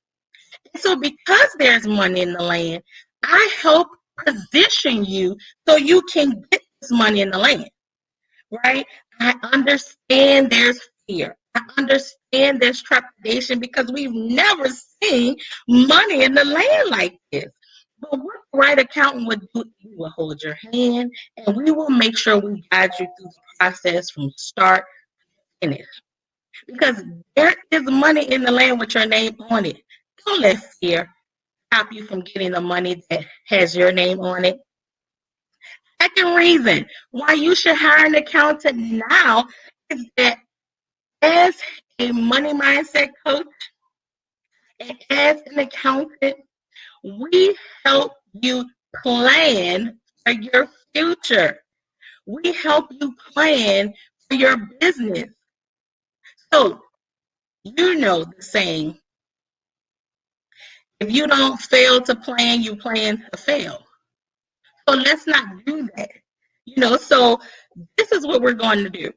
So because there's money in the land, I help position you so you can get this money in the land, right? I understand there's fear. I understand there's trepidation because we've never seen money in the land like this. But what the right accountant would do, we will hold your hand and we will make sure we guide you through the process from start to finish. Because there is money in the land with your name on it. Don't let fear stop you from getting the money that has your name on it. Second reason why you should hire an accountant now is that as a money mindset coach and as an accountant, we help you plan for your future. We help you plan for your business. So, you know the saying, if you don't fail to plan, you plan to fail. So let's not do that. So this is what we're going to do.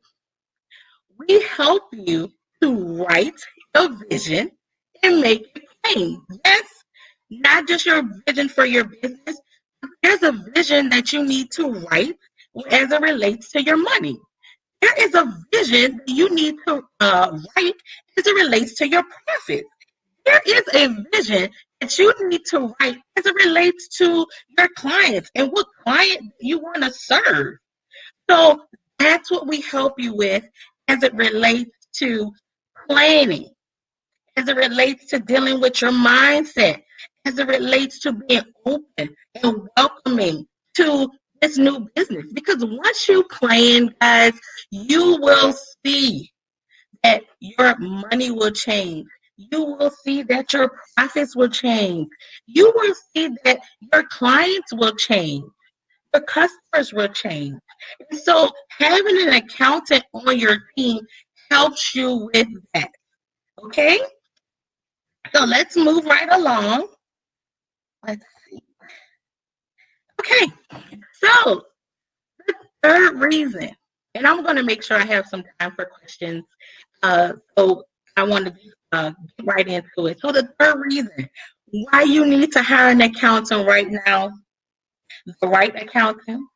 We help you to write your vision and make it plain. Yes, not just your vision for your business. There's a vision that you need to write as it relates to your money. There is a vision that you need to write as it relates to your profits. There is a vision that you need to write as it relates to your clients and what client you want to serve. So that's what we help you with as it relates to planning, as it relates to dealing with your mindset, as it relates to being open and welcoming to this new business. Because once you plan, guys, you will see that your money will change. You will see that your profits will change. You will see that your clients will change. The customers will change. And so having an accountant on your team helps you with that. Okay? So let's move right along. Let's see. Okay. So the third reason, and I'm going to make sure I have some time for questions. So I want to get right into it. So the third reason why you need to hire an accountant right now, the right accountant.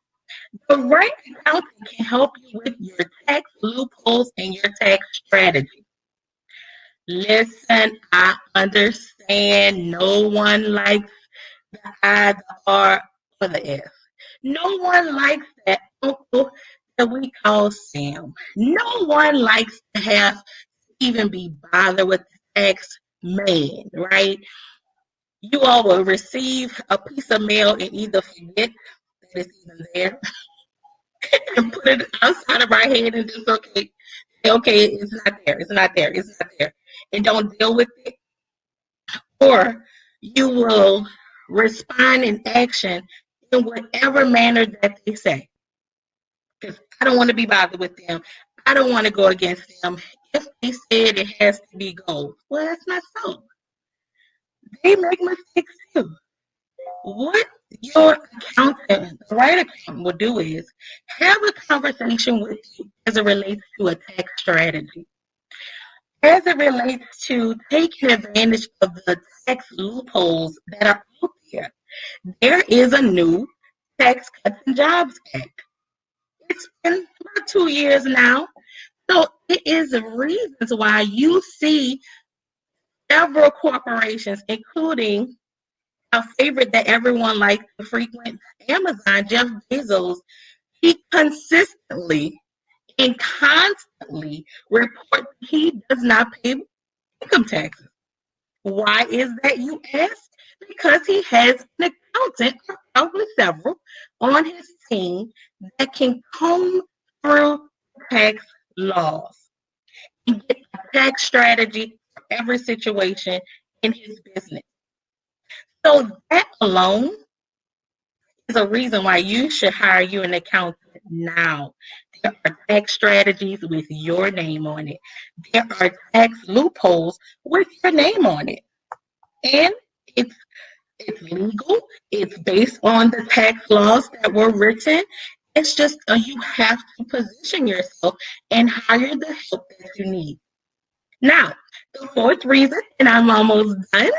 The right accountant can help you with your tax loopholes and your tax strategy. Listen, I understand no one likes the I, the R, or the S. No one likes that uncle that we call Sam. No one likes to have to even be bothered with the tax man, right? You all will receive a piece of mail and either forget that it's even there and put it outside of our head and just okay, it's not there, it's not there, it's not there, and don't deal with it. Or you will respond in action in whatever manner that they say. Because I don't want to be bothered with them. I don't want to go against them. If they said it has to be gold, well, that's not so. They make mistakes too. What your accountant, the right accountant, will do is have a conversation with you as it relates to a tax strategy, as it relates to taking advantage of the tax loopholes that are out there. There is a new Tax Cuts and Jobs Act. It's been about 2 years now. So it is the reasons why you see several corporations, including our favorite that everyone likes to frequent, Amazon, Jeff Bezos. He consistently and constantly reports he does not pay income taxes. Why is that, you ask? Because he has an accountant, or probably several, on his team that can comb through tax laws and get a tax strategy for every situation in his business. So that alone is a reason why you should hire you an accountant now. There are tax strategies with your name on it. There are tax loopholes with your name on it. And it's legal. It's based on the tax laws that were written. It's just you have to position yourself and hire the help that you need. Now, the fourth reason, and I'm almost done.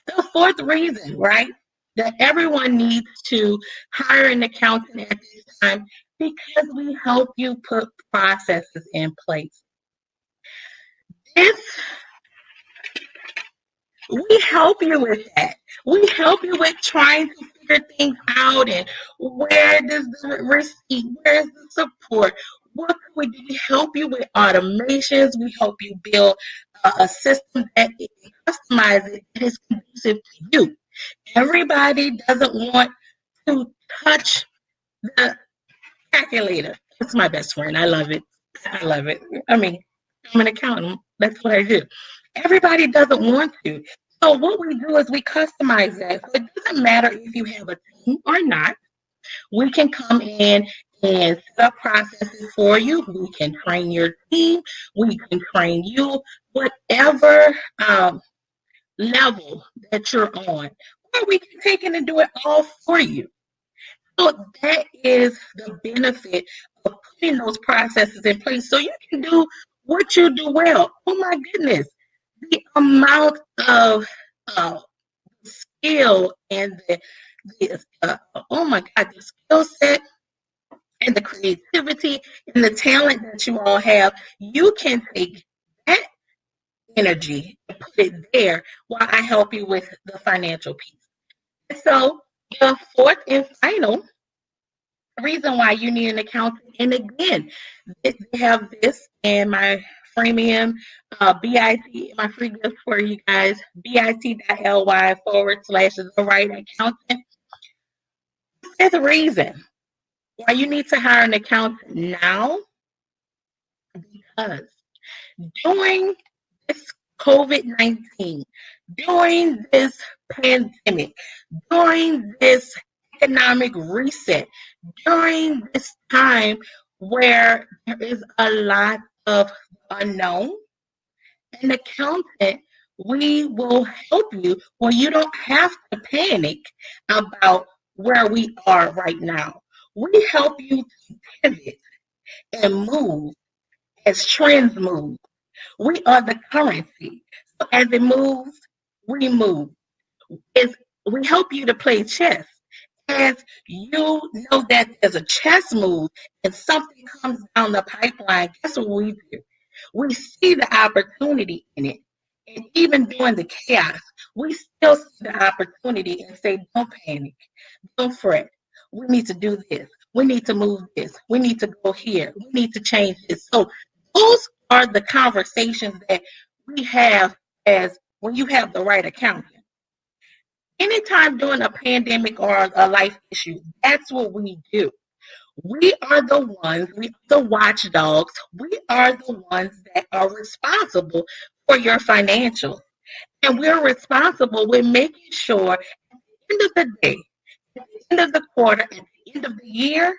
The fourth reason, right, that everyone needs to hire an accountant at this time, because we help you put processes in place. We help you with that. We help you with trying to figure things out, and where does the receipt, where's the support? What can we do? We help you with automations. We help you build a system that is customized, that is conducive to you. Everybody doesn't want to touch the calculator. It's my best friend. I love it. I love it. I mean, I'm an accountant. That's what I do. Everybody doesn't want to. So what we do is we customize that. So it doesn't matter if you have a team or not. We can come in and set up processes for you. We can train your team. We can train you, whatever level that you're on. Or we can take it and do it all for you. So that is the benefit of putting those processes in place so you can do what you do well. Oh my goodness, the amount of skill and oh my God, the skill set and the creativity and the talent that you all have, you can take that energy and put it there while I help you with the financial piece. So the fourth and final reason why you need an accountant, and again, they have this in my freemium, BIT, my free gift for you guys, bit.ly/the right accountant. There's a reason why you need to hire an accountant now, because during this COVID-19, during this pandemic, during this economic reset, during this time where there is a lot of unknown, an accountant, we will help you where you don't have to panic about where we are right now. We help you to pivot and move as trends move. We are the currency. So as it moves, we move. We help you to play chess. As you know that there's a chess move and something comes down the pipeline, guess what we do? We see the opportunity in it. And even during the chaos, we still see the opportunity and say, don't panic, don't fret. We need to do this. We need to move this. We need to go here. We need to change this. So those are the conversations that we have as when you have the right accountant. Anytime during a pandemic or a life issue, that's what we do. We are the ones, we are the watchdogs. We are the ones that are responsible for your financials. And we're responsible with making sure at the end of the day, end of the quarter, at the end of the year,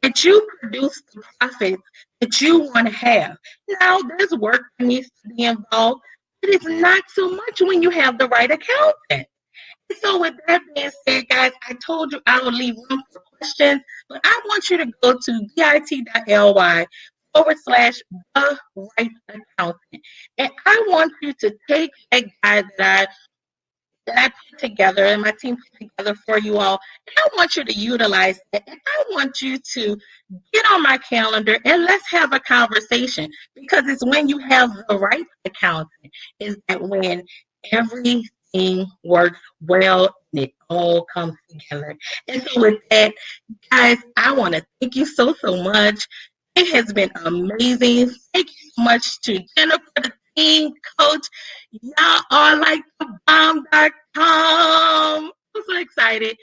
that you produce the profits that you want to have. Now, there's work that needs to be involved, but it's not so much when you have the right accountant. So, with that being said, guys, I told you I will leave room for questions, but I want you to go to bit.ly/the right accountant. And I want you to take that guide that I put together and my team put together for you all. And I want you to utilize it. And I want you to get on my calendar and let's have a conversation, because it's when you have the right accountant is that when everything works well and it all comes together. And so with that, guys, I want to thank you so much. It has been amazing. Thank you so much to Jennifer, the team, Coach. Y'all are like the bomb.com. I'm so excited.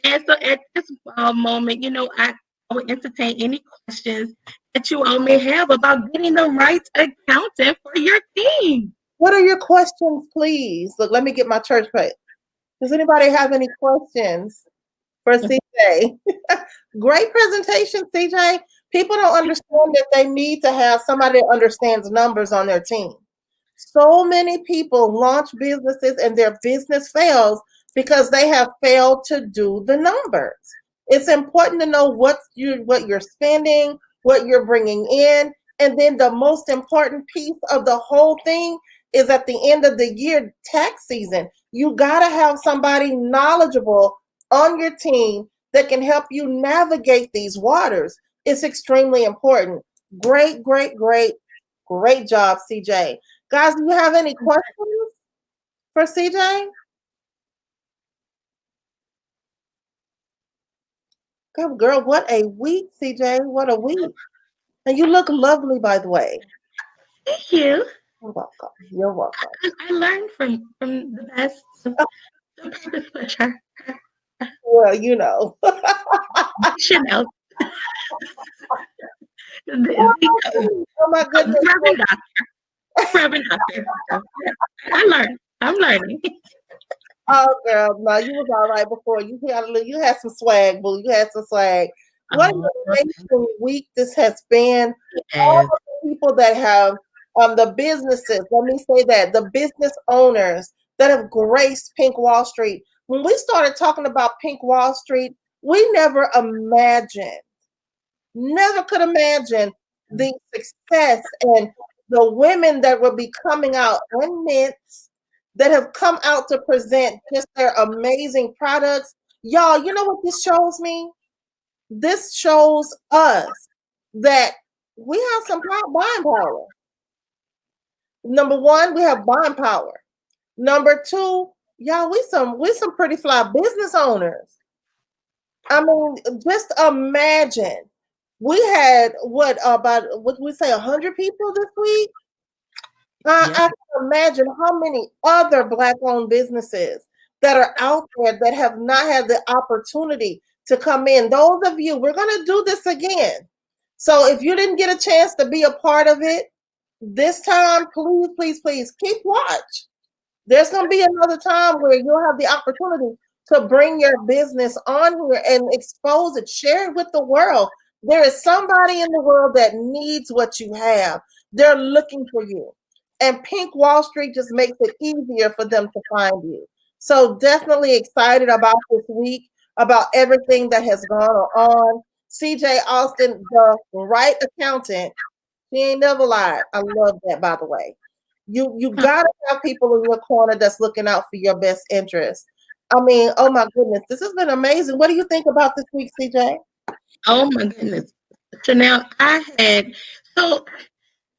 And so at this moment, I will entertain any questions that you all may have about getting the right accountant for your team. What are your questions, please? Look, let me get my church plate. Does anybody have any questions for CJ? Great presentation, CJ. People don't understand that they need to have somebody that understands numbers on their team. So many people launch businesses and their business fails because they have failed to do the numbers. It's important to know what you're spending, what you're bringing in, and then the most important piece of the whole thing is at the end of the year, tax season. You got to have somebody knowledgeable on your team that can help you navigate these waters. It's extremely important. Great job, CJ. Guys, do you have any questions for CJ? Good girl, what a week, CJ. What a week. And you look lovely, by the way. Thank you. You're welcome. You're welcome. I learned from the best. The purpose pusher. Well, you know. Chanel. Oh my goodness. Reverend Doctor. I'm learning. Oh girl, no, you was all right before. You had some swag, boo. You had some swag. What an amazing week this has been. All of the people that have the businesses, let me say that, the business owners that have graced Pink Wall Street. When we started talking about Pink Wall Street, we never could imagine the success and the women that will be coming out in mints that have come out to present just their amazing products. Y'all, you know what this shows me? This shows us that we have some buying power. Number one, we have buying power. Number two, y'all, we some pretty fly business owners. I mean, just imagine. We had about 100 people this week? I can imagine how many other Black-owned businesses that are out there that have not had the opportunity to come in. Those of you, we're going to do this again. So if you didn't get a chance to be a part of it this time, please keep watch. There's going to be another time where you'll have the opportunity to bring your business on here and expose it, share it with the world. There is somebody in the world that needs what you have. They're looking for you. And Pink Wall Street just makes it easier for them to find you. So definitely excited about this week, about everything that has gone on. CJ Austin, the right accountant. She ain't never lied. I love that, by the way. You gotta have people in your corner that's looking out for your best interest. I mean, oh my goodness, this has been amazing. What do you think about this week, CJ? Oh my goodness. Chanel,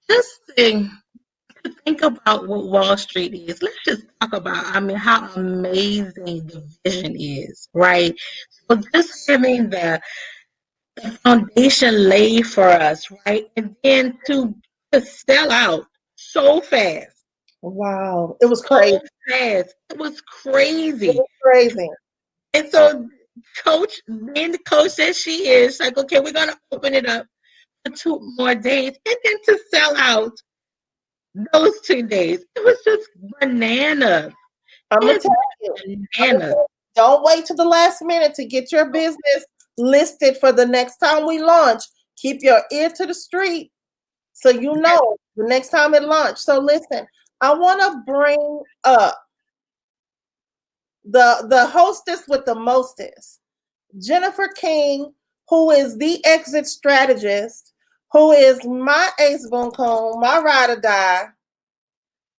just think about what Wall Street is. Let's just talk about, how amazing the vision is, right? So just having the foundation laid for us, right? And then to sell out so fast. Wow. It was crazy. So fast. It was crazy. It was crazy. And so being the coach that she is, like, okay, we're going to open it up for 2 more days. And then to sell out those 2 days, it was just bananas. I'm going to tell you. Bananas. Don't wait to the last minute to get your business listed for the next time we launch. Keep your ear to the street so you know the next time it launches. So listen, I want to bring up the hostess with the mostest, Jennifer King, who is the exit strategist, who is my ace boon coon, my ride or die,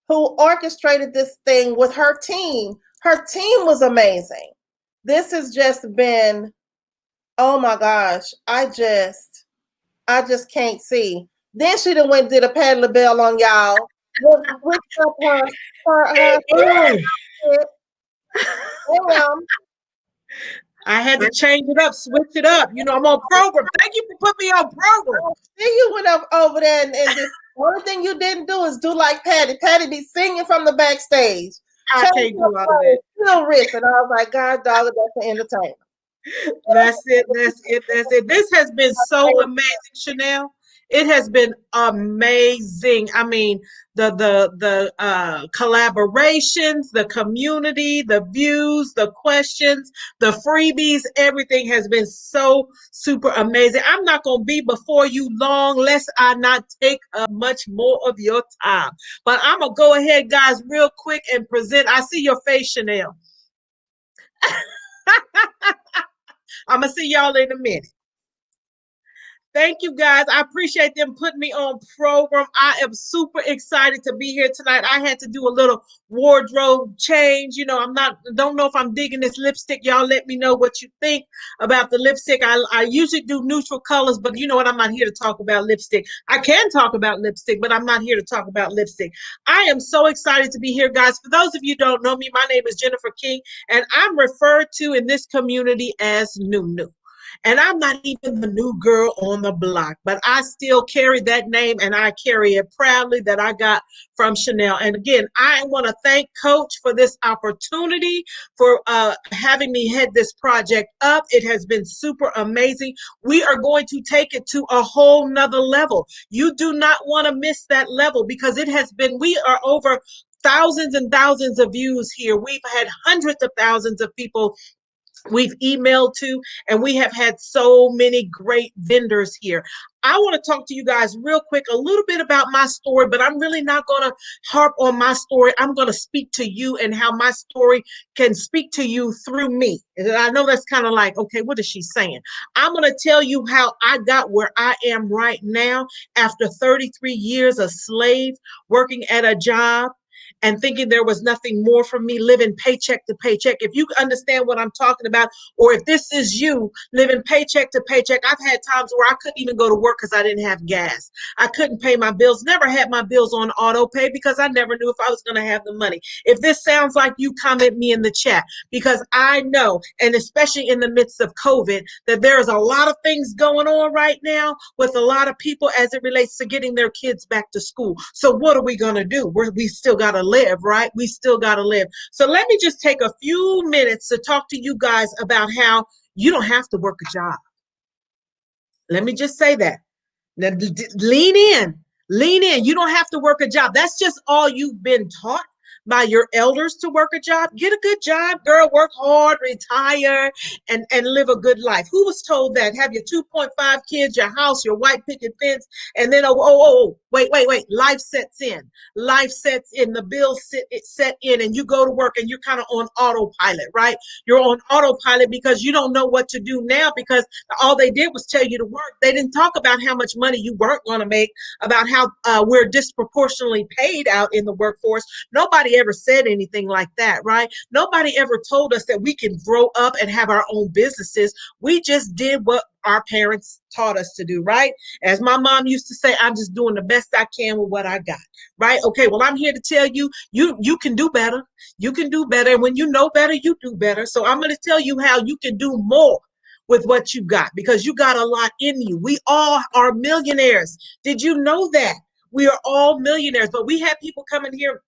who orchestrated this thing with her team. Her team was amazing. This has just been, oh my gosh, I just can't see. Then she done went and did a Patti LaBelle on y'all. Whipped up her I had to change it up, switch it up. You know, I'm on program. Thank you for putting me on program. Then you went up over there and the only thing you didn't do is do like Patty. Patty be singing from the backstage. I can't do all of that. Still rich. And I was like, God, dog, that's the entertainment. That's it. That's it. That's it. This has been so amazing, Chanel. It has been amazing. I mean, the collaborations, the community, the views, the questions, the freebies, everything has been so super amazing. I'm not going to be before you long, lest I not take much more of your time. But I'm going to go ahead, guys, real quick and present. I see your face, Chanel. I'm going to see y'all in a minute. Thank you, guys. I appreciate them putting me on program. I am super excited to be here tonight. I had to do a little wardrobe change. You know, don't know if I'm digging this lipstick. Y'all let me know what you think about the lipstick. I usually do neutral colors, but you know what? I'm not here to talk about lipstick. I can talk about lipstick, but I'm not here to talk about lipstick. I am so excited to be here, guys. For those of you who don't know me, my name is Jennifer King, and I'm referred to in this community as Nunu. And I'm not even the new girl on the block, but I still carry that name and I carry it proudly that I got from Chanel. And again, I want to thank Coach for this opportunity, for having me head this project up. It has been super amazing. We are going to take it to a whole nother level. You do not want to miss that level because we are over thousands and thousands of views here. We've had hundreds of thousands of people we've emailed to, and we have had so many great vendors here. I want to talk to you guys real quick a little bit about my story, but I'm really not going to harp on my story. I'm going to speak to you and how my story can speak to you through me. And I know that's kind of like, okay, what is she saying? I'm going to tell you how I got where I am right now after 33 years a slave, working at a job and thinking there was nothing more for me, living paycheck to paycheck. If you understand what I'm talking about, or if this is you living paycheck to paycheck, I've had times where I couldn't even go to work because I didn't have gas. I couldn't pay my bills, never had my bills on auto pay because I never knew if I was going to have the money. If this sounds like you, comment me in the chat, because I know, and especially in the midst of COVID, that there is a lot of things going on right now with a lot of people as it relates to getting their kids back to school. So what are we going to do? We still got to live, right? We still got to live. So let me just take a few minutes to talk to you guys about how you don't have to work a job. Let me just say that. Now, lean in. You don't have to work a job. That's just all you've been taught by your elders, to work a job. Get a good job, girl. Work hard, retire, and live a good life. Who was told that? Have your 2.5 kids, your house, your white picket fence, and then wait. Life sets in. The bills set in, and you go to work, and you're kind of on autopilot, right? You're on autopilot because you don't know what to do now, because all they did was tell you to work. They didn't talk about how much money you weren't going to make, about how we're disproportionately paid out in the workforce. Nobody ever said anything like that, right? Nobody ever told us that we can grow up and have our own businesses. We just did what our parents taught us to do, right? As my mom used to say, I'm just doing the best I can with what I got, right? Okay, well, I'm here to tell you, you can do better. You can do better. And when you know better, you do better. So I'm going to tell you how you can do more with what you got, because you got a lot in you. We all are millionaires. Did you know that? We are all millionaires, but we have people coming here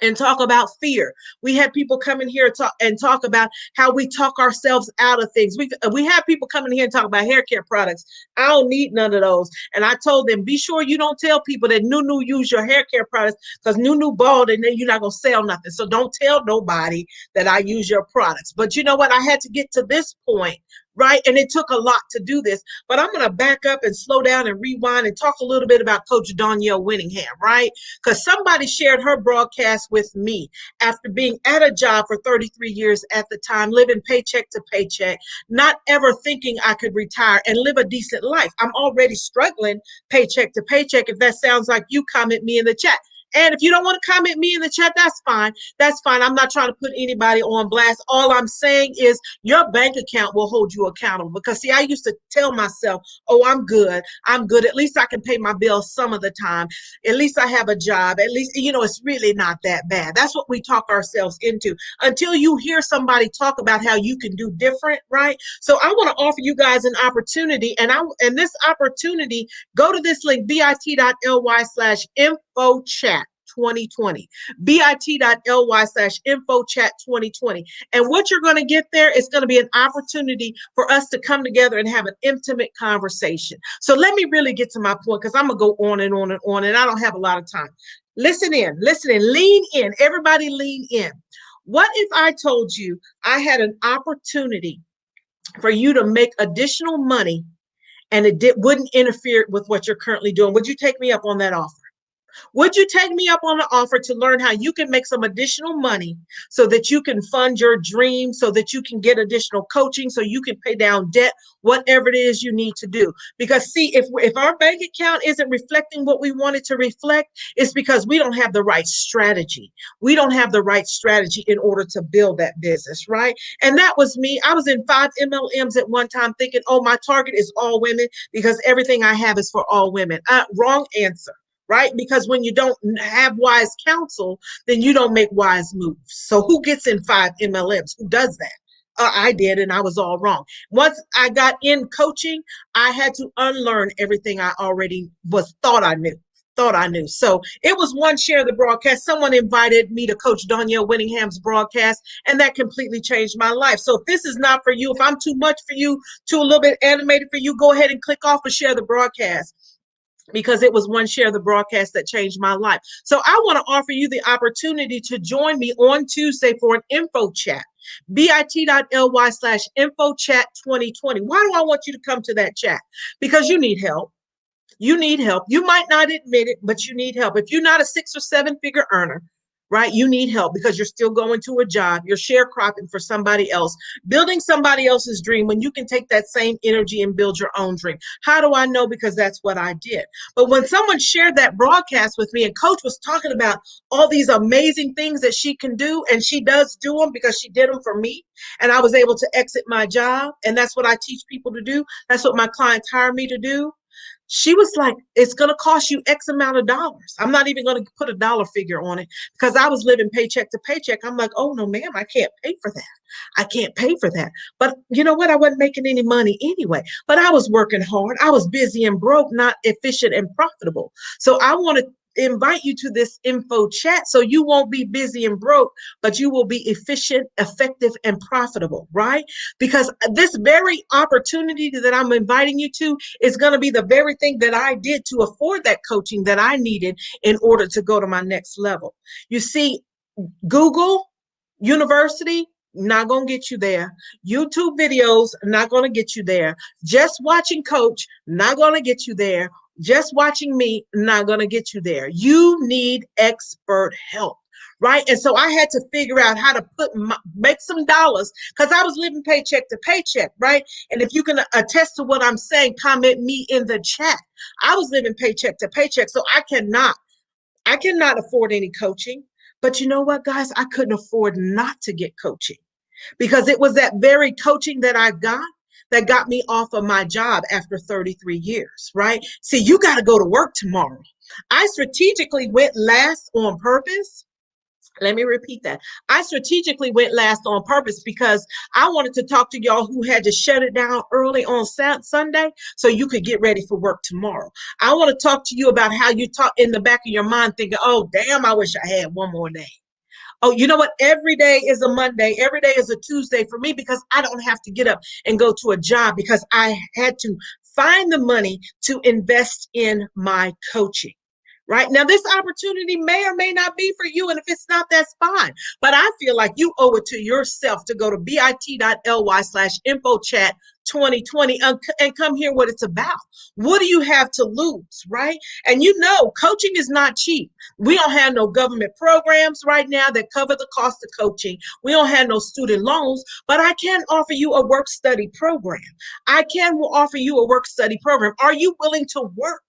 and talk about fear. We had people come in here talk about how we talk ourselves out of things. We have people come in here and talk about hair care products. I don't need none of those. And I told them, be sure you don't tell people that Nunu use your hair care products, because Nunu bald and then you're not gonna sell nothing. So don't tell nobody that I use your products. But you know what? I had to get to this point, right? And it took a lot to do this, but I'm going to back up and slow down and rewind and talk a little bit about Coach Danielle Winningham, right? Because somebody shared her broadcast with me after being at a job for 33 years at the time, living paycheck to paycheck, not ever thinking I could retire and live a decent life. I'm already struggling paycheck to paycheck. If that sounds like you, comment me in the chat. And if you don't want to comment me in the chat, that's fine. That's fine. I'm not trying to put anybody on blast. All I'm saying is your bank account will hold you accountable. Because see, I used to tell myself, oh, I'm good. I'm good. At least I can pay my bills some of the time. At least I have a job. At least, you know, it's really not that bad. That's what we talk ourselves into until you hear somebody talk about how you can do different, right? So I want to offer you guys an opportunity. And this opportunity, go to this link, bit.ly/info chat 2020, bit.ly/info chat 2020. And what you're going to get there is going to be an opportunity for us to come together and have an intimate conversation. So let me really get to my point, because I'm going to go on and on and on, and I don't have a lot of time. Listen in, lean in, everybody lean in. What if I told you I had an opportunity for you to make additional money and it wouldn't interfere with what you're currently doing? Would you take me up on that offer? Would you take me up on the offer to learn how you can make some additional money so that you can fund your dreams, so that you can get additional coaching, so you can pay down debt, whatever it is you need to do? Because see, if our bank account isn't reflecting what we want it to reflect, it's because we don't have the right strategy. We don't have the right strategy in order to build that business, right? And that was me. I was in 5 MLMs at one time thinking, oh, my target is all women because everything I have is for all women. Wrong answer. Right? Because when you don't have wise counsel, then you don't make wise moves. So who gets in 5 MLMs? Who does that? I did, and I was all wrong. Once I got in coaching, I had to unlearn everything I already thought I knew. So it was one share of the broadcast. Someone invited me to Coach Danielle Winningham's broadcast, and that completely changed my life. So if this is not for you, if I'm too much for you, too a little bit animated for you, go ahead and click off and share the broadcast, because it was one share of the broadcast that changed my life. So I want to offer you the opportunity to join me on Tuesday for an info chat, bit.ly/info chat 2020. Why do I want you to come to that chat? Because you need help. You need help. You might not admit it, but you need help. If you're not a 6 or 7 figure earner, right, you need help because you're still going to a job. You're sharecropping for somebody else, building somebody else's dream when you can take that same energy and build your own dream. How do I know? Because that's what I did. But when someone shared that broadcast with me and Coach was talking about all these amazing things that she can do, and she does do them because she did them for me, and I was able to exit my job, and that's what I teach people to do. That's what my clients hire me to do. She was like, it's going to cost you X amount of dollars. I'm not even going to put a dollar figure on it because I was living paycheck to paycheck. I'm like, oh, no, ma'am, I can't pay for that. I can't pay for that. But you know what? I wasn't making any money anyway. But I was working hard. I was busy and broke, not efficient and profitable. So I want to invite you to this info chat so you won't be busy and broke, but you will be efficient, effective, and profitable, right? Because this very opportunity that I'm inviting you to is going to be the very thing that I did to afford that coaching that I needed in order to go to my next level. You see, Google University, not going to get you there. YouTube videos, not going to get you there. Just watching Coach, not going to get you there. Just watching me, not going to get you there. You need expert help, right? And so I had to figure out how to make some dollars because I was living paycheck to paycheck, right? And if you can attest to what I'm saying, comment me in the chat. I was living paycheck to paycheck, so I cannot afford any coaching. But you know what, guys? I couldn't afford not to get coaching because it was that very coaching that I got that got me off of my job after 33 years, right? See, you got to go to work tomorrow. I strategically went last on purpose. Let me repeat that. I strategically went last on purpose because I wanted to talk to y'all who had to shut it down early on Sunday so you could get ready for work tomorrow. I want to talk to you about how you talk in the back of your mind thinking, oh, damn, I wish I had one more day. Oh, you know what? Every day is a Monday. Every day is a Tuesday for me because I don't have to get up and go to a job because I had to find the money to invest in my coaching. Right now, this opportunity may or may not be for you. And if it's not, that's fine. But I feel like you owe it to yourself to go to bit.ly/infochat 2020 and come hear what it's about. What do you have to lose, right? And you know, coaching is not cheap. We don't have no government programs right now that cover the cost of coaching. We don't have no student loans, but I can offer you a work study program. I can offer you a work study program. Are you willing to work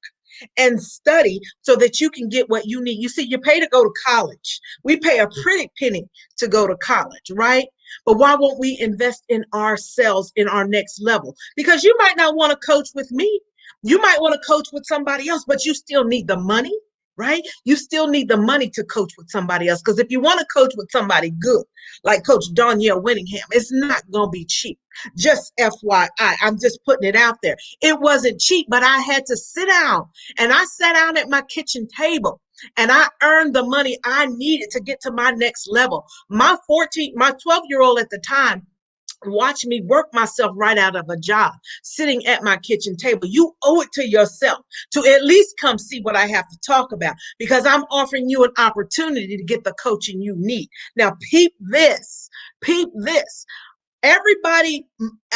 and study so that you can get what you need? You see, you pay to go to college. We pay a pretty penny to go to college, right? But why won't we invest in ourselves in our next level? Because you might not want to coach with me. You might want to coach with somebody else, but you still need the money, right? You still need the money to coach with somebody else. Because if you want to coach with somebody good, like Coach Danielle Winningham, it's not going to be cheap. Just FYI, I'm just putting it out there. It wasn't cheap, but I had to sit down, and I sat down at my kitchen table and I earned the money I needed to get to my next level. My 12-year-old at the time watch me work myself right out of a job, sitting at my kitchen table. You owe it to yourself to at least come see what I have to talk about, because I'm offering you an opportunity to get the coaching you need. Now, peep this, peep this. Everybody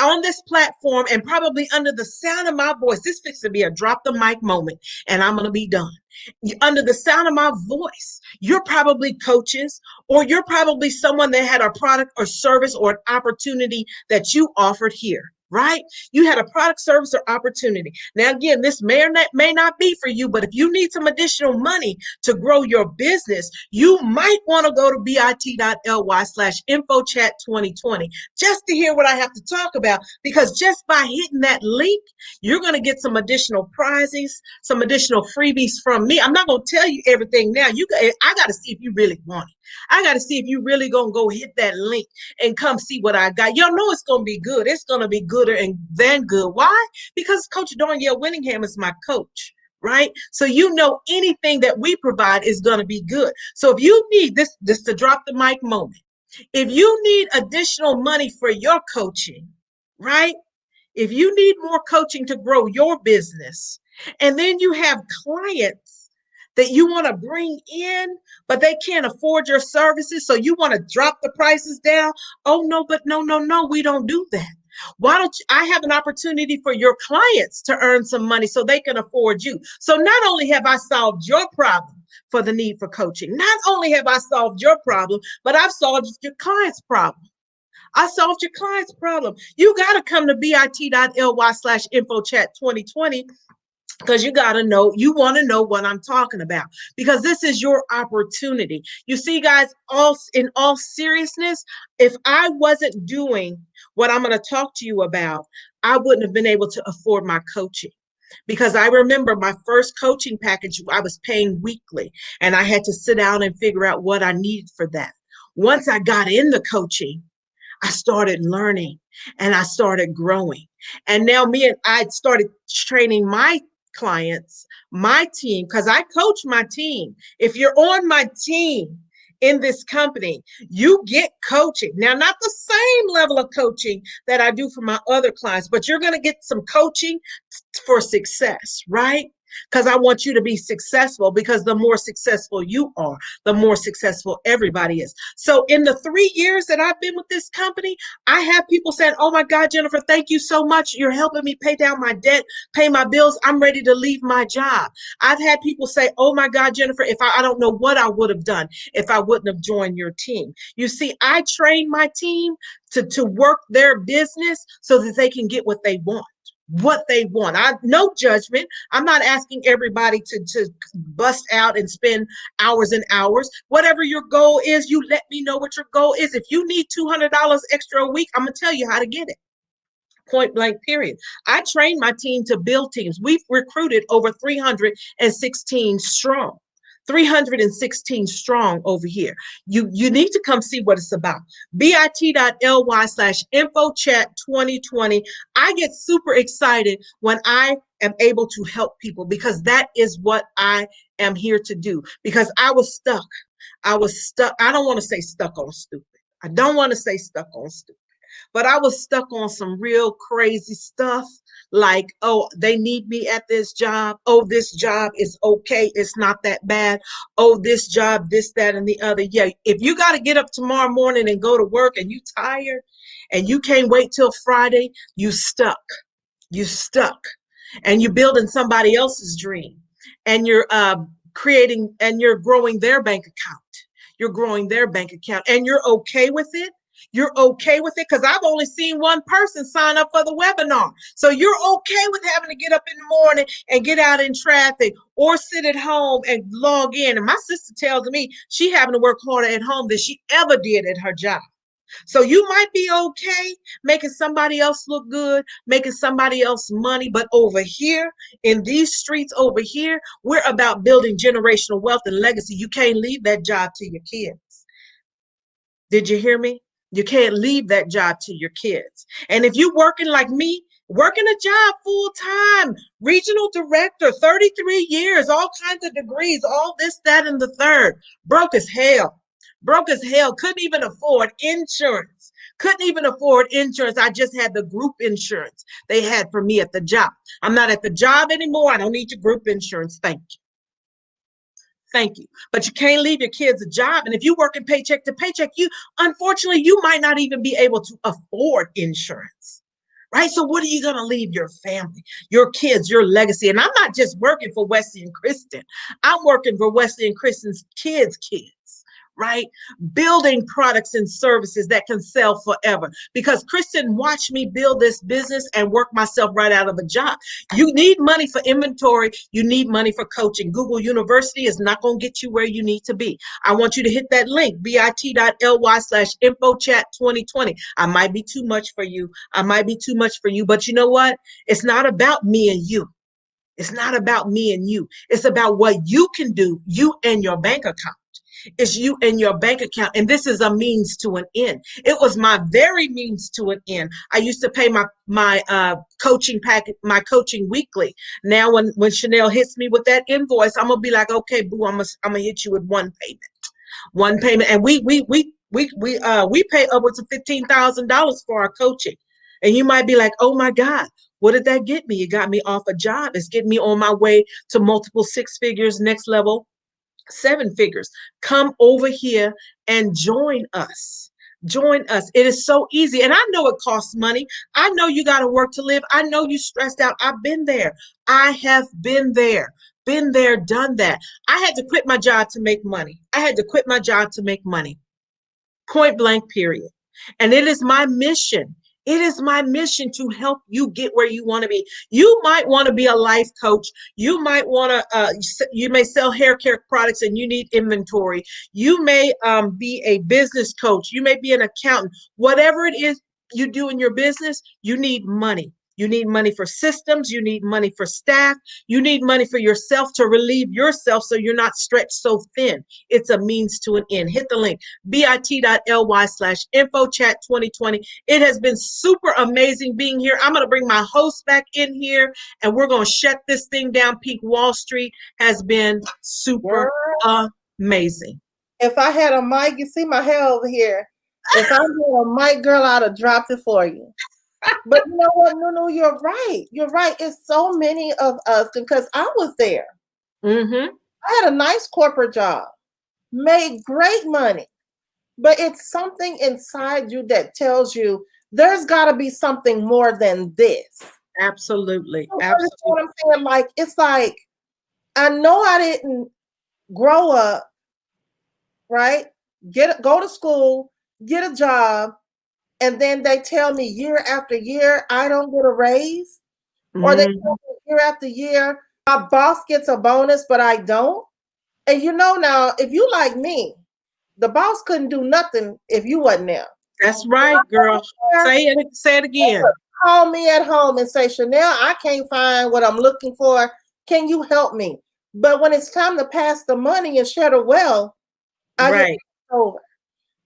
on this platform and probably under the sound of my voice, this fixes to be a drop the mic moment and I'm going to be done. Under the sound of my voice, you're probably coaches, or you're probably someone that had a product or service or an opportunity that you offered here, right? You had a product, service, or opportunity. Now, again, this may or may not be for you, but if you need some additional money to grow your business, you might want to go to bit.ly/infochat 2020 just to hear what I have to talk about, because just by hitting that link, you're going to get some additional prizes, some additional freebies from me. I'm not going to tell you everything now. I got to see if you really want it. I got to see if you really going to go hit that link and come see what I got. Y'all know it's going to be good. It's going to be gooder than good. Why? Because Coach Danielle Winningham is my coach, right? So you know anything that we provide is going to be good. So if you need this to drop the mic moment, if you need additional money for your coaching, right? If you need more coaching to grow your business, and then you have clients that you want to bring in, but they can't afford your services, so you want to drop the prices down. Oh, no, but no, we don't do that. Why don't I have an opportunity for your clients to earn some money so they can afford you? So not only have I solved your problem for the need for coaching, not only have I solved your problem, but I've solved your client's problem. I solved your client's problem. You got to come to bit.ly/infochat 2020 because you got to know, you want to know what I'm talking about, because this is your opportunity. You see, guys, in all seriousness, if I wasn't doing what I'm going to talk to you about, I wouldn't have been able to afford my coaching. Because I remember my first coaching package, I was paying weekly, and I had to sit down and figure out what I needed for that. Once I got in the coaching, I started learning and I started growing. And now I started training my clients, my team, because I coach my team. If you're on my team in this company, you get coaching. Now, not the same level of coaching that I do for my other clients, but you're going to get some coaching for success, right? Because I want you to be successful, because the more successful you are, the more successful everybody is. So in the 3 years that I've been with this company, I have people saying, oh my God, Jennifer, thank you so much. You're helping me pay down my debt, pay my bills. I'm ready to leave my job. I've had people say, oh my God, Jennifer, if I don't know what I would have done if I wouldn't have joined your team. You see, I train my team to work their business so that they can get what they want. No judgment. I'm not asking everybody to bust out and spend hours and hours. Whatever your goal is, you let me know what your goal is. If you need $200 extra a week, I'm going to tell you how to get it. Point blank, period. I train my team to build teams. We've recruited over 316 strong. 316 strong over here. You need to come see what it's about. bit.ly/infochat 2020. I get super excited when I am able to help people, because that is what I am here to do, because I was stuck. I was stuck. I don't want to say stuck on stupid. I don't want to say stuck on stupid, but I was stuck on some real crazy stuff. Like, oh, they need me at this job. Oh, this job is okay. It's not that bad. Oh, this job, this, that, and the other. Yeah, if you got to get up tomorrow morning and go to work and you tired and you can't wait till Friday, you stuck. You stuck. And you're building somebody else's dream. And you're creating and you're growing their bank account. You're growing their bank account. And you're okay with it. You're okay with it, because I've only seen one person sign up for the webinar. So you're okay with having to get up in the morning and get out in traffic or sit at home and log in. And my sister tells me she having to work harder at home than she ever did at her job. So you might be okay making somebody else look good, making somebody else money. But over here, in these streets over here, we're about building generational wealth and legacy. You can't leave that job to your kids. Did you hear me? You can't leave that job to your kids. And if you're working like me, working a job full time, regional director, 33 years, all kinds of degrees, all this, that, and the third, broke as hell. Broke as hell, couldn't even afford insurance. Couldn't even afford insurance. I just had the group insurance they had for me at the job. I'm not at the job anymore. I don't need your group insurance. Thank you. Thank you. But you can't leave your kids a job. And if you're working paycheck to paycheck, unfortunately, you might not even be able to afford insurance. Right? So what are you going to leave your family, your kids, your legacy? And I'm not just working for Wesley and Kristen. I'm working for Wesley and Kristen's kids, right? Building products and services that can sell forever. Because Kristen watched me build this business and work myself right out of a job. You need money for inventory. You need money for coaching. Google University is not going to get you where you need to be. I want you to hit that link, bit.ly/infochat2020. I might be too much for you. I might be too much for you, but you know what? It's not about me and you. It's not about me and you. It's about what you can do, you and your bank account. It's you and your bank account. And this is a means to an end. It was my very means to an end. I used to pay my coaching packet, my coaching weekly. Now when Chanel hits me with that invoice, I'm gonna be like, okay, boo, I'm gonna hit you with one payment. And we pay upwards of $15,000 for our coaching. And you might be like, oh my God, what did that get me? It got me off a job. It's getting me on my way to multiple six figures, next level, 7 figures. Come over here and join us. Join us. It is so easy. And I know it costs money. I know you got to work to live. I know you stressed out. I've been there. I have been there. Been there, done that. I had to quit my job to make money. I had to quit my job to make money. Point blank, period. And it is my mission. It is my mission to help you get where you want to be. You might want to be a life coach. You might want to, you may sell hair care products and you need inventory. You may be a business coach. You may be an accountant. Whatever it is you do in your business, you need money. You need money for systems. You need money for staff. You need money for yourself to relieve yourself so you're not stretched so thin. It's a means to an end. Hit the link, bit.ly/infochat2020. It has been super amazing being here. I'm going to bring my host back in here and we're going to shut this thing down. Pink Wall Street has been super amazing. If I had a mic, you see my hair over here. If I had a mic, girl, I'd have dropped it for you. But you know what? No, you're right. You're right. It's so many of us, because I was there. Mm-hmm. I had a nice corporate job, made great money, but it's something inside you that tells you there's got to be something more than this. Absolutely. You understand what I'm saying? Like, it's like, I know I didn't grow up, right? Go to school, get a job, and then they tell me year after year I don't get a raise, or they tell me year after year my boss gets a bonus but I don't. And you know, now if you like me, the boss couldn't do nothing if you wasn't there. That's right, girl. Say it again. Call me at home and say, Chanel, I can't find what I'm looking for. Can you help me? But when it's time to pass the money and share the wealth, I get over.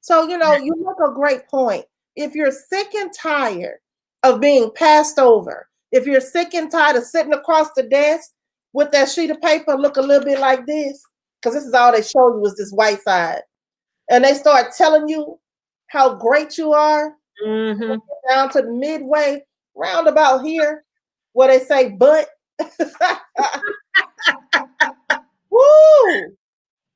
So, you know, you make a great point. If you're sick and tired of being passed over, if you're sick and tired of sitting across the desk, with that sheet of paper look a little bit like this, because this is all they show you is this white side. And they start telling you how great you are, down to the midway, round about here, where they say, but. Woo!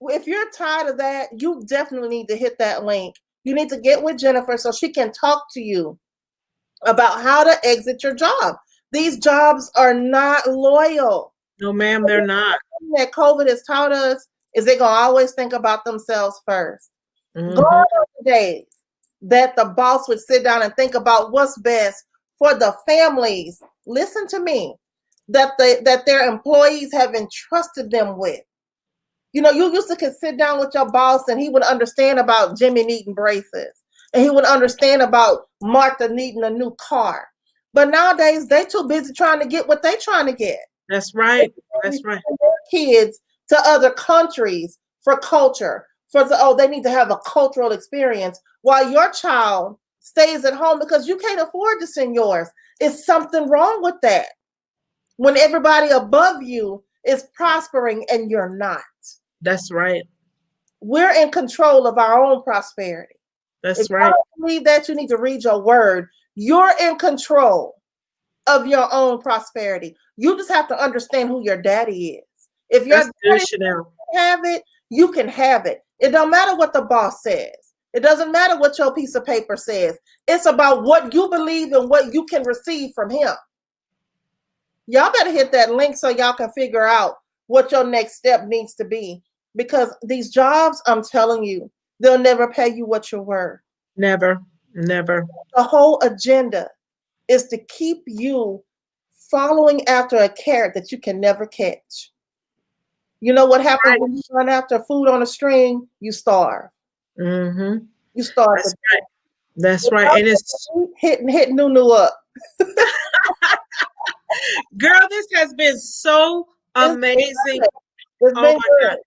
If you're tired of that, you definitely need to hit that link. You need to get with Jennifer so she can talk to you about how to exit your job. These jobs are not loyal. No, ma'am, they're not. That COVID has taught us is they're gonna always think about themselves first. Mm-hmm. Gone are the days that the boss would sit down and think about what's best for the families. Listen to me, that their employees have entrusted them with. You know, you used to sit down with your boss and he would understand about Jimmy needing braces, and he would understand about Martha needing a new car. But nowadays, they too busy trying to get what they trying to get. That's right. That's right. Kids to other countries for culture. They need to have a cultural experience while your child stays at home because you can't afford to send yours. Is something wrong with that? When everybody above you is prospering and you're not. That's right. We're in control of our own prosperity. That's right. If you don't believe that, you need to read your word. You're in control of your own prosperity. You just have to understand who your daddy is. If your daddy can have it, you can have it. It don't matter what the boss says. It doesn't matter what your piece of paper says. It's about what you believe and what you can receive from him. Y'all better hit that link so y'all can figure out what your next step needs to be. Because these jobs, I'm telling you, they'll never pay you what you're worth. Never, never. The whole agenda is to keep you following after a carrot that you can never catch. You know what happens when you run after food on a string? You starve. Mm-hmm. You starve. That's right. That's right. And it's hit Nunu up. Girl, this has been so amazing. It's been good.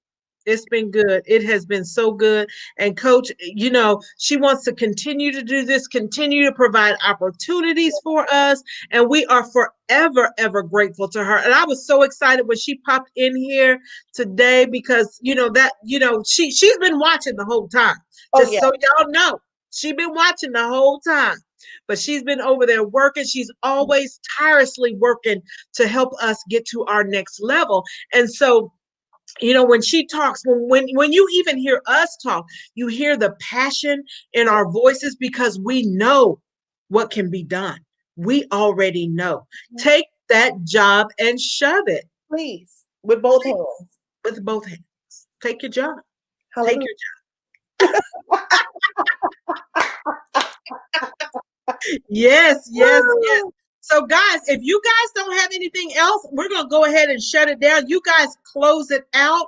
It's been good. It has been so good. And Coach, you know, she wants to continue to do this, continue to provide opportunities for us. And we are forever, ever grateful to her. And I was so excited when she popped in here today because, you know, she's been watching the whole time. So y'all know, she's been watching the whole time. But she's been over there working. She's always tirelessly working to help us get to our next level. And so, you know, when she talks, when you even hear us talk, you hear the passion in our voices because we know what can be done. We already know. Take that job and shove it. Please, with both hands. With both hands. Take your job. Hallelujah. Take your job. Yes. So guys, if you guys don't have anything else, we're going to go ahead and shut it down. You guys close it out.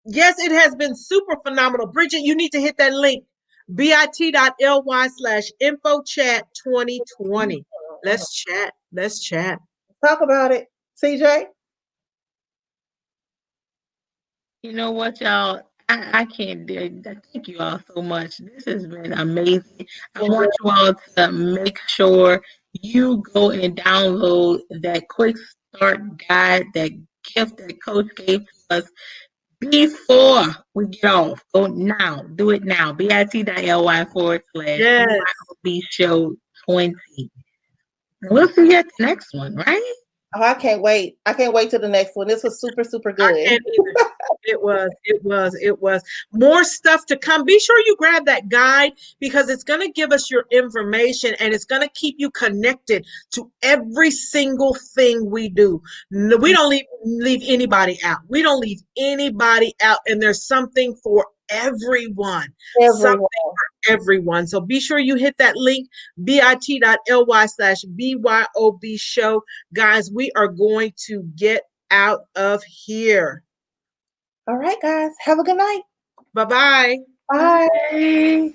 Yes, it has been super phenomenal. Bridget, you need to hit that link, bit.ly/infochat2020. Let's chat. Let's chat. Talk about it. CJ? You know what, y'all? I can't do it. Thank you all so much. This has been amazing. I want you all to make sure you go and download that quick start guide, that gift that Coach gave to us before we get off. Go now. Do it now. bit.ly/BYOB show 20. We'll see you at the next one, right? Oh, I can't wait. I can't wait till the next one. This was super, super good. I can't either. It was. More stuff to come. Be sure you grab that guide because it's going to give us your information and it's going to keep you connected to every single thing we do. We don't leave anybody out. We don't leave anybody out. And there's something for everyone. Something for everyone. So be sure you hit that link, bit.ly/BYOB show. Guys, we are going to get out of here. All right, guys. Have a good night. Bye-bye. Bye.